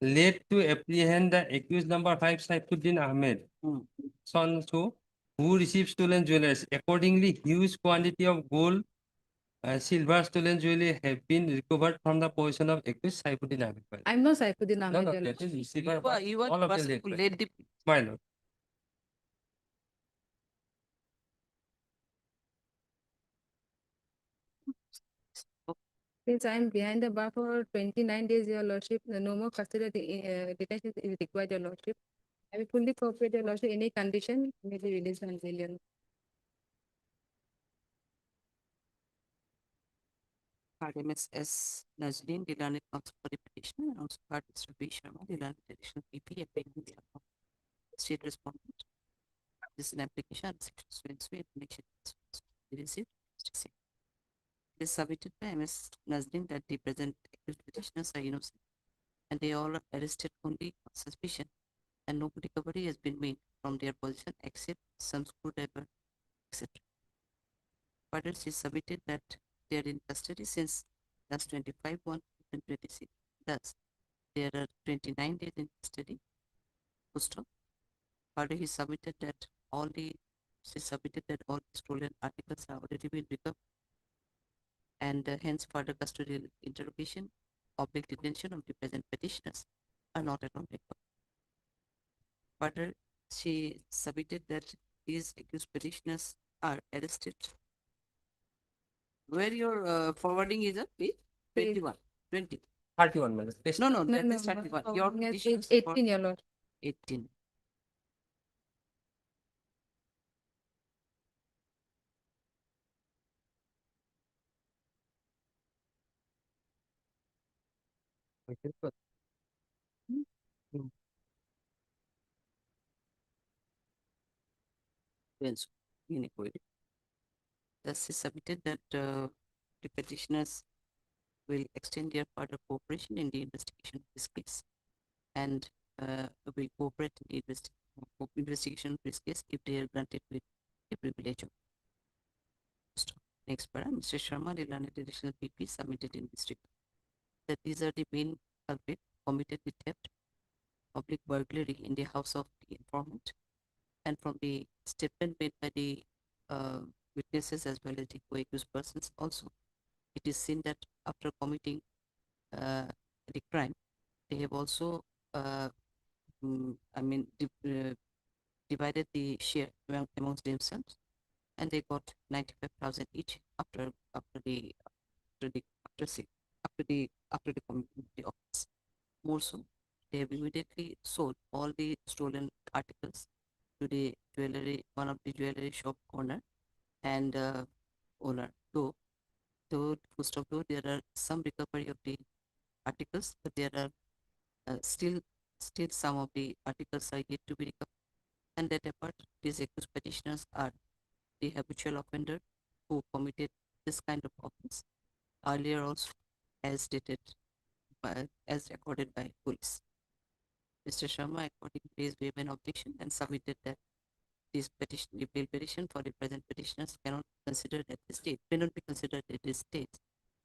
[SPEAKER 10] led to apprehend the accused number 5, Saifuddin Ahmed, son who received stolen jewelry. Accordingly, huge quantity of gold, silver, stolen jewelry have been recovered from the possession of accused Saifuddin Ahmed.
[SPEAKER 12] I'm not Saifuddin Ahmed.
[SPEAKER 10] No,
[SPEAKER 12] Your
[SPEAKER 10] that is
[SPEAKER 12] Lordship.
[SPEAKER 10] receiver.
[SPEAKER 1] You are
[SPEAKER 10] All of
[SPEAKER 1] the
[SPEAKER 10] them
[SPEAKER 1] person who
[SPEAKER 10] led.
[SPEAKER 1] led the.
[SPEAKER 10] My lord.
[SPEAKER 12] Since I am behind the bar for 29 days, Your Lordship, no more custody detention is required, Your Lordship. I will fully cooperate, Your Lordship. Any condition may be released on bail.
[SPEAKER 1] Heard MSS Nazreen, the learned counsel for the petitioner, and also heard Mr. B. Sharma, the learned additional PP, appearing on behalf of state respondent. This is an application under section so and so in connection with the received. It is submitted by MS Nazreen that the present accused petitioners are innocent and they all are arrested only on suspicion and no recovery has been made from their position except some screwdriver, etc. Further, she submitted that they are in custody since last 25/1/2026. Thus, there are 29 days in custody. Full stop. Further, she submitted that all the stolen articles are already been recovered, and hence further custodial interrogation, public detention of the present petitioners are not at all required. Further, she submitted that these accused petitioners are arrested. Where your forwarding is at page 21, 20.
[SPEAKER 10] 31 minutes.
[SPEAKER 1] No,
[SPEAKER 9] No,
[SPEAKER 1] that
[SPEAKER 9] no,
[SPEAKER 1] is
[SPEAKER 9] no.
[SPEAKER 1] 31.
[SPEAKER 9] Oh,
[SPEAKER 1] Your
[SPEAKER 9] yes,
[SPEAKER 1] petitions
[SPEAKER 9] page
[SPEAKER 1] for
[SPEAKER 9] 18, your lord.
[SPEAKER 1] 18. Hence, inequality. Thus, is submitted that the petitioners will extend their further cooperation in the investigation of this case and will cooperate in the investigation of this case if they are granted with the privilege of. Next para, Mr. Sharma, the learned additional PP submitted in this report that these are the main culprit committed the theft, public burglary in the house of the informant, and from the statement made by the witnesses as well as the co-accused persons also, it is seen that after committing the crime, they have also, divided the share amongst themselves, and they got 95,000 each after the commitment of the offense. More so, they have immediately sold all the stolen articles to the one of the jewelry shop owner and owner. Though first of all, there are some recovery of the articles, but there are still some of the articles are yet to be recovered. And that apart, these accused petitioners are the habitual offender who committed this kind of offense earlier also, as stated as recorded by police. Mr. Sharma accordingly raised an objection and submitted that this petition, the bail petition for the present petitioners cannot be considered at this stage, may not be considered at this stage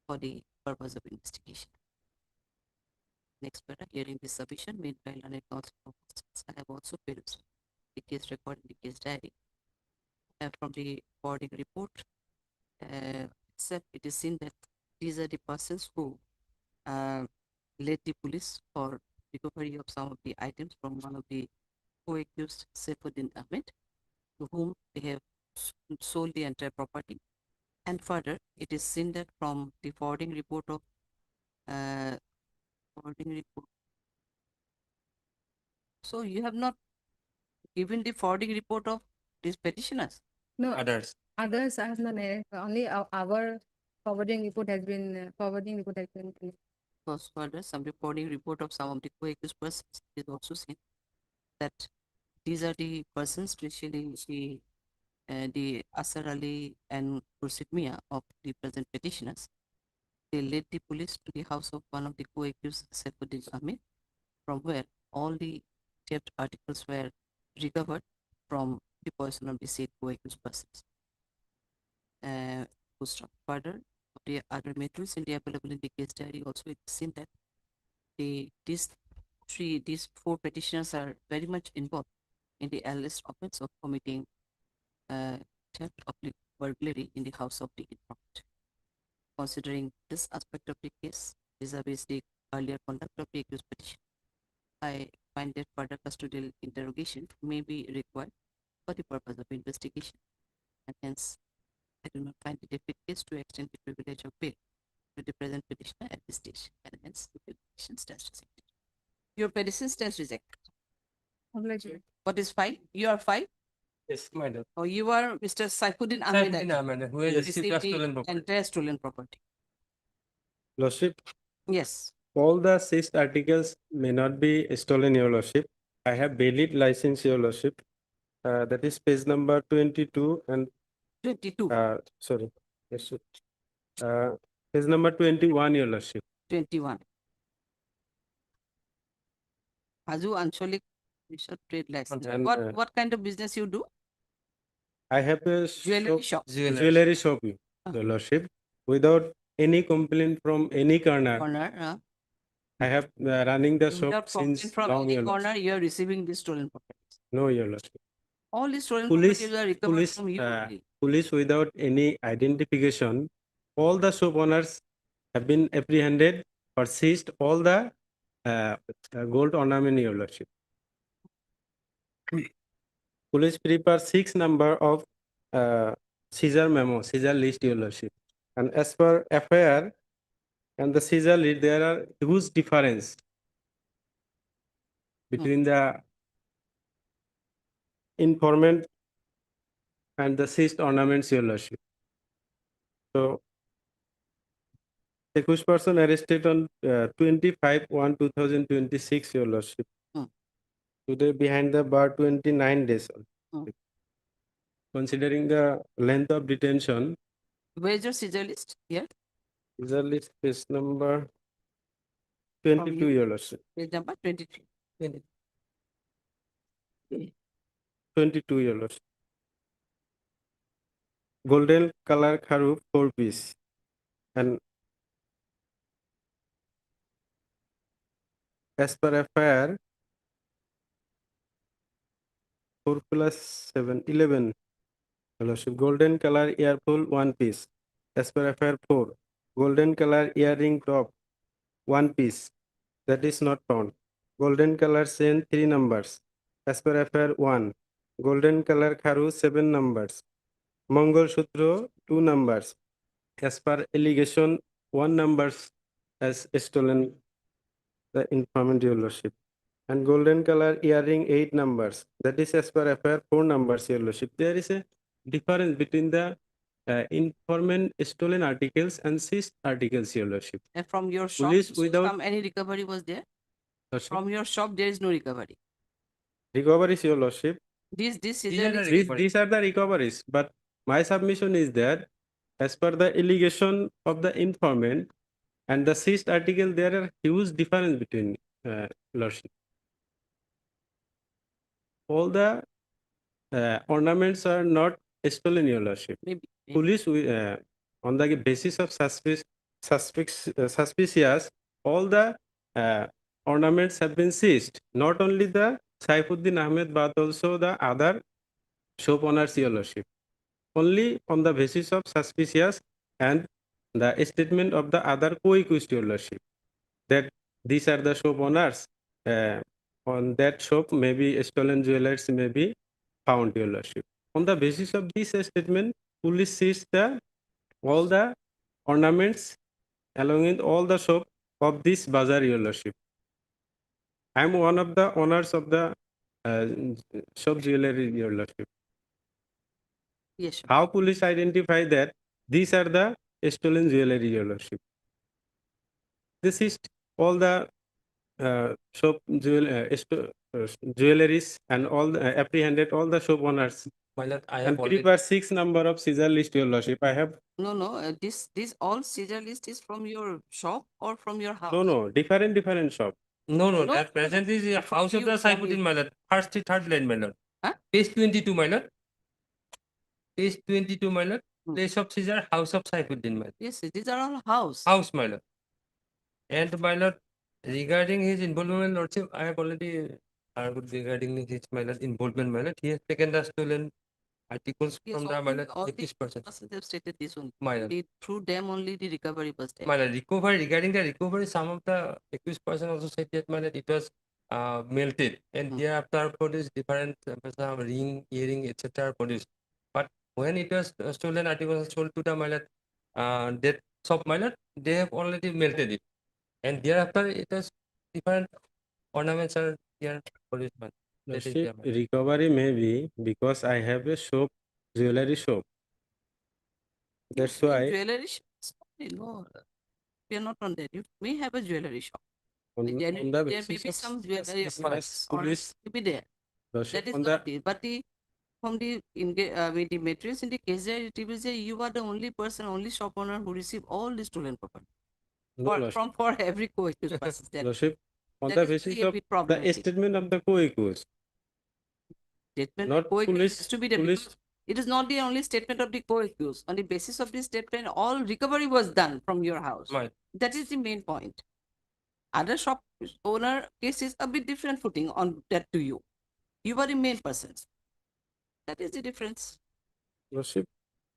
[SPEAKER 1] for the purpose of investigation. Next para, hearing the submission made by learned counsel for persons, I have also perused the case record in the case diary. From the forwarding report itself, it is seen that these are the persons who led the police for recovery of some of the items from one of the co-accused Saifuddin Ahmed, to whom they have sold the entire property. And further, it is seen that from the forwarding report of so you have not given the forwarding report of these petitioners.
[SPEAKER 9] No,
[SPEAKER 10] Others.
[SPEAKER 9] others I have not. Only our forwarding report has been
[SPEAKER 1] Because further, some reporting report of some of the co-accused persons is also seen that these are the persons, especially the Asar Ali and Khurshid Mia of the present petitioners. They led the police to the house of one of the co-accused Saifuddin Ahmed, from where all the theft articles were recovered from the person of the said co-accused persons. Further, the other materials in the available in the case diary also it is seen that these four petitioners are very much involved in the alleged offense of committing theft of burglary in the house of the informant. Considering this aspect of the case vis-a-vis the earlier conduct of the accused petition, I find that further custodial interrogation may be required for the purpose of investigation, and hence I do not find it a fit case to extend the privilege of bail to the present petitioner at this stage, and hence the petition stands rejected. Your petition stands rejected. What is fine? You are fine?
[SPEAKER 10] Yes, madam.
[SPEAKER 1] Or you are Mr. Saifuddin Ahmed,
[SPEAKER 10] Saifuddin Ahmed, who has received
[SPEAKER 1] received
[SPEAKER 10] stolen
[SPEAKER 1] the
[SPEAKER 10] property.
[SPEAKER 1] entire stolen property.
[SPEAKER 15] Lordship,
[SPEAKER 1] Yes.
[SPEAKER 15] all the 6 articles may not be stolen, Your Lordship. I have valid license, Your Lordship. That is page number 22 and
[SPEAKER 1] 22.
[SPEAKER 15] Sorry. Yes, sir. Page number 21, Your Lordship.
[SPEAKER 1] 21. Haju Ancholik trade license.
[SPEAKER 15] And,
[SPEAKER 1] what kind of business you do?
[SPEAKER 15] I have a
[SPEAKER 1] Jewelry shop.
[SPEAKER 15] jewelry shop, Your Lordship, without any complaint from any corner.
[SPEAKER 1] Corner.
[SPEAKER 15] I have running the shop
[SPEAKER 1] Without complaint
[SPEAKER 15] since
[SPEAKER 1] from
[SPEAKER 15] long,
[SPEAKER 1] any
[SPEAKER 15] Your
[SPEAKER 1] corner,
[SPEAKER 15] Lordship.
[SPEAKER 1] you are receiving this stolen properties.
[SPEAKER 15] No, Your Lordship.
[SPEAKER 1] All these stolen
[SPEAKER 15] Police,
[SPEAKER 1] properties are recovered from you only.
[SPEAKER 15] police without any identification, all the shop owners have been apprehended or seized all the gold ornament, Your Lordship. Police prepare 6 number of seizure memo, seizure list, Your Lordship. And as per FIR and the seizure list, there are huge difference between the informant and the seized ornaments, Your Lordship. So, accused person arrested on 25/1/2026, Your Lordship. Today behind the bar 29 days. Considering the length of detention,
[SPEAKER 1] Where is your seizure list? Here?
[SPEAKER 15] seizure list page number 22, Your Lordship.
[SPEAKER 1] Page number 23.
[SPEAKER 15] 22, Your Lordship. Golden color kharu 4 piece. And as per FIR, 4 plus 7, 11. Your Lordship. Golden color earful 1 piece. As per FIR 4. Golden color earring top 1 piece. That is not found. Golden color chain 3 numbers. As per FIR 1. Golden color kharu 7 numbers. Mongol Sutro 2 numbers. As per allegation, 1 numbers as stolen the informant, Your Lordship. And golden color earring 8 numbers. That is as per FIR 4 numbers, Your Lordship. There is a difference between the informant stolen articles and seized articles, Your Lordship.
[SPEAKER 1] And from your shop,
[SPEAKER 15] Police without
[SPEAKER 1] any recovery was there?
[SPEAKER 15] Lordship.
[SPEAKER 1] From your shop, there is no recovery.
[SPEAKER 15] Recoveries, Your Lordship.
[SPEAKER 1] These
[SPEAKER 15] These are the recoveries. But my submission is that as per the allegation of the informant and the seized article, there are huge difference between Lordship. All the ornaments are not stolen, Your Lordship.
[SPEAKER 1] Maybe.
[SPEAKER 15] Police, on the basis of suspicious, all the ornaments have been seized. Not only the Saifuddin Ahmed, but also the other shop owners, Your Lordship. Only on the basis of suspicious and the statement of the other co-accused, Your Lordship, that these are the shop owners. On that shop, maybe stolen jewelers may be found, Your Lordship. On the basis of this statement, police seized all the ornaments along with all the shop of this bazaar, Your Lordship. I am one of the owners of the shop jewelry, Your Lordship.
[SPEAKER 1] Yes.
[SPEAKER 15] How police identify that these are the stolen jewelry, Your Lordship? They seized all the shop jewelries and all the, apprehended all the shop owners. And prepare 6 number of seizure list, Your Lordship. I have
[SPEAKER 1] No. This all seizure list is from your shop or from your house?
[SPEAKER 15] no different shop.
[SPEAKER 10] No, that present is a house of the Saifuddin, my lord. First, third line, my lord. Page 22, my lord. Page 22, my lord. Place of seizure, house of Saifuddin, my lord.
[SPEAKER 1] Yes, these are all house.
[SPEAKER 10] House, my lord. And my lord, regarding his involvement, lordship, I have already argued regarding his, my lord, involvement, my lord. He has taken the stolen articles from the, my lord, accused person.
[SPEAKER 1] They have stated this one.
[SPEAKER 10] My lord.
[SPEAKER 1] Through them only the recovery was there.
[SPEAKER 10] My lord, regarding the recovery, some of the accused person also said that, my lord, it was melted, and thereafter produced different some ring, earring, etc. produced. But when it was stolen, articles sold to the, my lord, that shop, my lord, they have already melted it, and thereafter it was different ornaments are here produced.
[SPEAKER 15] Lordship, recovery may be because I have a shop, jewelry shop. That's why.
[SPEAKER 1] Jewelry shop? No. We are not on that. You may have a jewelry shop.
[SPEAKER 15] On
[SPEAKER 1] There
[SPEAKER 15] the
[SPEAKER 1] may
[SPEAKER 15] basis
[SPEAKER 1] be
[SPEAKER 15] of
[SPEAKER 1] some jewelry
[SPEAKER 15] as
[SPEAKER 1] or
[SPEAKER 15] police,
[SPEAKER 1] may be there.
[SPEAKER 15] Lordship,
[SPEAKER 1] That is
[SPEAKER 15] on
[SPEAKER 1] not
[SPEAKER 15] the
[SPEAKER 1] it. But from the with the materials in the case there, it will say you are the only person, only shop owner who receive all the stolen property.
[SPEAKER 15] no, Lordship.
[SPEAKER 1] For every co-accused person.
[SPEAKER 15] Lordship, on
[SPEAKER 1] that
[SPEAKER 15] the
[SPEAKER 1] is
[SPEAKER 15] basis
[SPEAKER 1] really a
[SPEAKER 15] of
[SPEAKER 1] bit
[SPEAKER 15] the
[SPEAKER 1] problematic.
[SPEAKER 15] statement of the co-accused,
[SPEAKER 1] Statement
[SPEAKER 15] not
[SPEAKER 1] co-accused
[SPEAKER 15] police,
[SPEAKER 1] has to be there
[SPEAKER 15] police.
[SPEAKER 1] because it is not the only statement of the co-accused. On the basis of this statement, all recovery was done from your house.
[SPEAKER 10] Right.
[SPEAKER 1] That is the main point. Other shop owner case is a bit different footing on that to you. You are the main persons. That is the difference.
[SPEAKER 15] Lordship,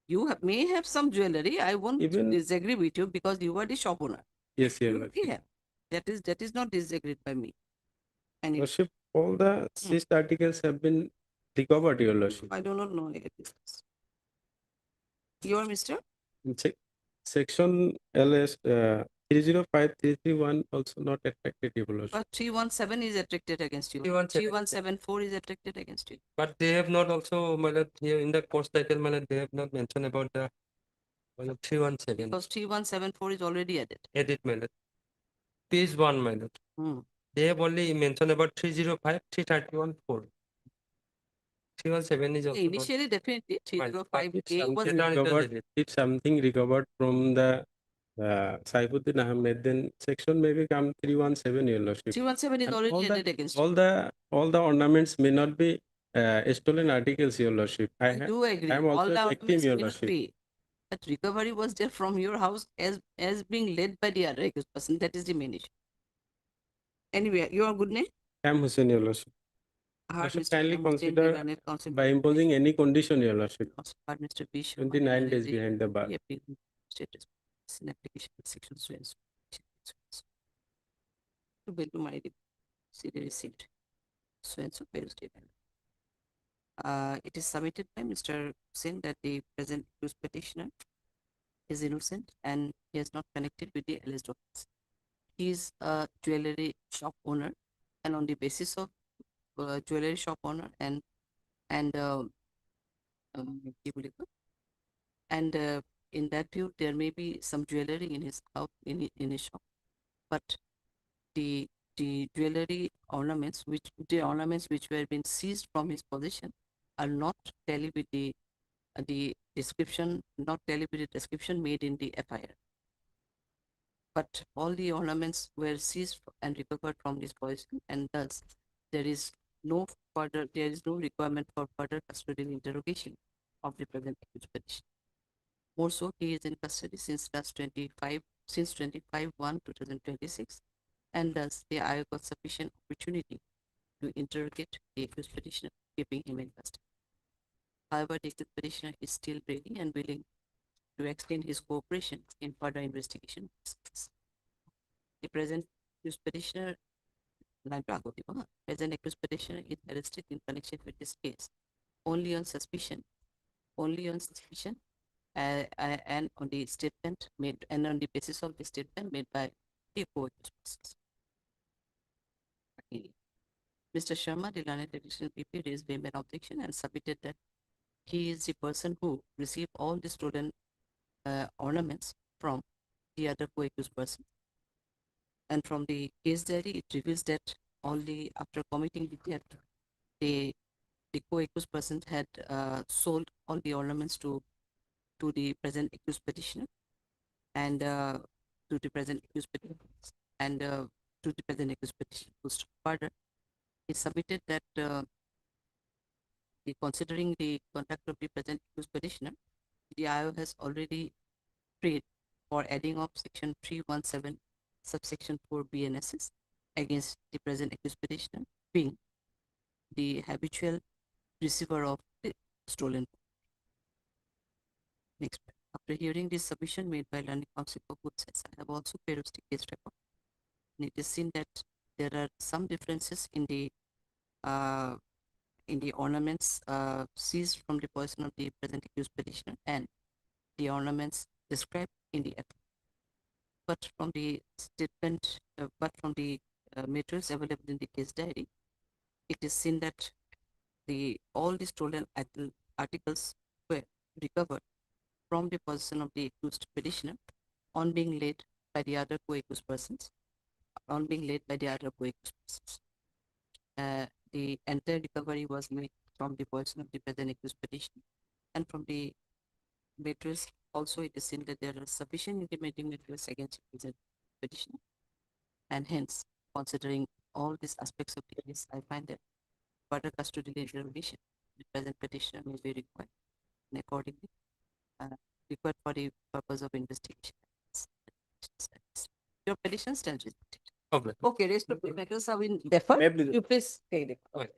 [SPEAKER 1] You may have some jewelry. I won't
[SPEAKER 15] Even-
[SPEAKER 1] disagree with you because you are the shop owner.
[SPEAKER 15] yes, yes,
[SPEAKER 1] You
[SPEAKER 15] Lordship.
[SPEAKER 1] may have. That is not disagreed by me. And
[SPEAKER 15] Lordship, all the seized articles have been recovered, Your Lordship.
[SPEAKER 1] I do not know any business. You are Mr.
[SPEAKER 15] In section LS 305331 also not attracted, Your Lordship.
[SPEAKER 1] But 317 is attracted against you. 3174 is attracted against you.
[SPEAKER 10] But they have not also, my lord, here in the course title, my lord, they have not mentioned about the 317.
[SPEAKER 1] Because 3174 is already added.
[SPEAKER 10] Edit, my lord. Page 1, my lord.
[SPEAKER 1] Hmm.
[SPEAKER 10] They have only mentioned about 305, 331, 4. 317 is also
[SPEAKER 1] Initially, definitely
[SPEAKER 10] Fine.
[SPEAKER 1] 305A was
[SPEAKER 15] If something recovered from the Saifuddin Ahmed, then section maybe come 317, Your Lordship.
[SPEAKER 1] 317 is
[SPEAKER 15] And
[SPEAKER 1] already added against
[SPEAKER 15] all the ornaments may not be stolen articles, Your Lordship.
[SPEAKER 1] I do agree.
[SPEAKER 15] I am
[SPEAKER 1] All
[SPEAKER 15] also
[SPEAKER 1] the
[SPEAKER 15] a victim,
[SPEAKER 1] ornaments
[SPEAKER 15] Your
[SPEAKER 1] may not
[SPEAKER 15] Lordship.
[SPEAKER 1] be. But recovery was there from your house as being led by the other accused person. That is the main issue. Anyway, your good name?
[SPEAKER 15] I am Hussein, Your Lordship.
[SPEAKER 1] Heard
[SPEAKER 15] Lordship,
[SPEAKER 1] Mr.
[SPEAKER 15] kindly
[SPEAKER 1] Shyam Hussain,
[SPEAKER 15] consider
[SPEAKER 1] Learned Counsel
[SPEAKER 15] by imposing any condition, Your Lordship.
[SPEAKER 1] Heard Mr. B. Sharma,
[SPEAKER 15] 29 days
[SPEAKER 1] Learned
[SPEAKER 15] behind the bar.
[SPEAKER 1] status in application section so and so. To bill to my see the receipt. So and so pay statement. It is submitted by Mr. Hussain that the present accused petitioner is innocent and he has not connected with the alleged offense. He is a jewelry shop owner, and on the basis of jewelry shop owner and and in that view there may be some jewelry in his house in his shop, but the jewelry ornaments which were being seized from his possession are not tally with the description, not tally with the description made in the FIR. But all the ornaments were seized and recovered from this possession, and thus there is no requirement for further custodial interrogation of the present accused petitioner. More so, he is in custody since 25/1/2026, and thus the IO got sufficient opportunity to interrogate the accused petitioner, keeping him in custody. However, the accused petitioner is still ready and willing to extend his cooperation in further investigation of this case. The present accused petitioner, present accused petitioner is arrested in connection with this case only on suspicion, and on the statement made and on the basis of the statement made by the co-accused persons. Mr. Sharma, the learned additional PP, raised vehement objection and submitted that he is the person who received all the stolen ornaments from the other co-accused person. And from the case diary, it reveals that after committing the death, the co-accused person had sold all the ornaments to the present accused petitioner and to the present accused petitioner and to the present accused petitioner. Further, he submitted that considering the conduct of the present accused petitioner, the IO has already prayed for adding of section 317 subsection 4 BNSS against the present accused petitioner, being the habitual receiver of the stolen. Next, after hearing this submission made by learning counsel for good sense, I have also perused the case record. And it is seen that there are some differences in the ornaments seized from the possession of the present accused petitioner and the ornaments described in the FIR. But from the statement, materials available in the case diary, it is seen that all the stolen articles were recovered from the possession of the accused petitioner on being laid by the other co-accused persons, on being laid by the other co-accused persons. The entire recovery was made from the possession of the present accused petition, and from the matters also it is seen that there are sufficient incriminating materials against the present petition, and hence, considering all these aspects of the case, I find that further custodial interrogation the present petitioner may be required, and accordingly required for the purpose of investigation. Your petition stands rejected.
[SPEAKER 10] Okay.
[SPEAKER 1] Okay, rest of the matters are in defer.
[SPEAKER 14] May I please-
[SPEAKER 1] You please take it.
[SPEAKER 10] Okay.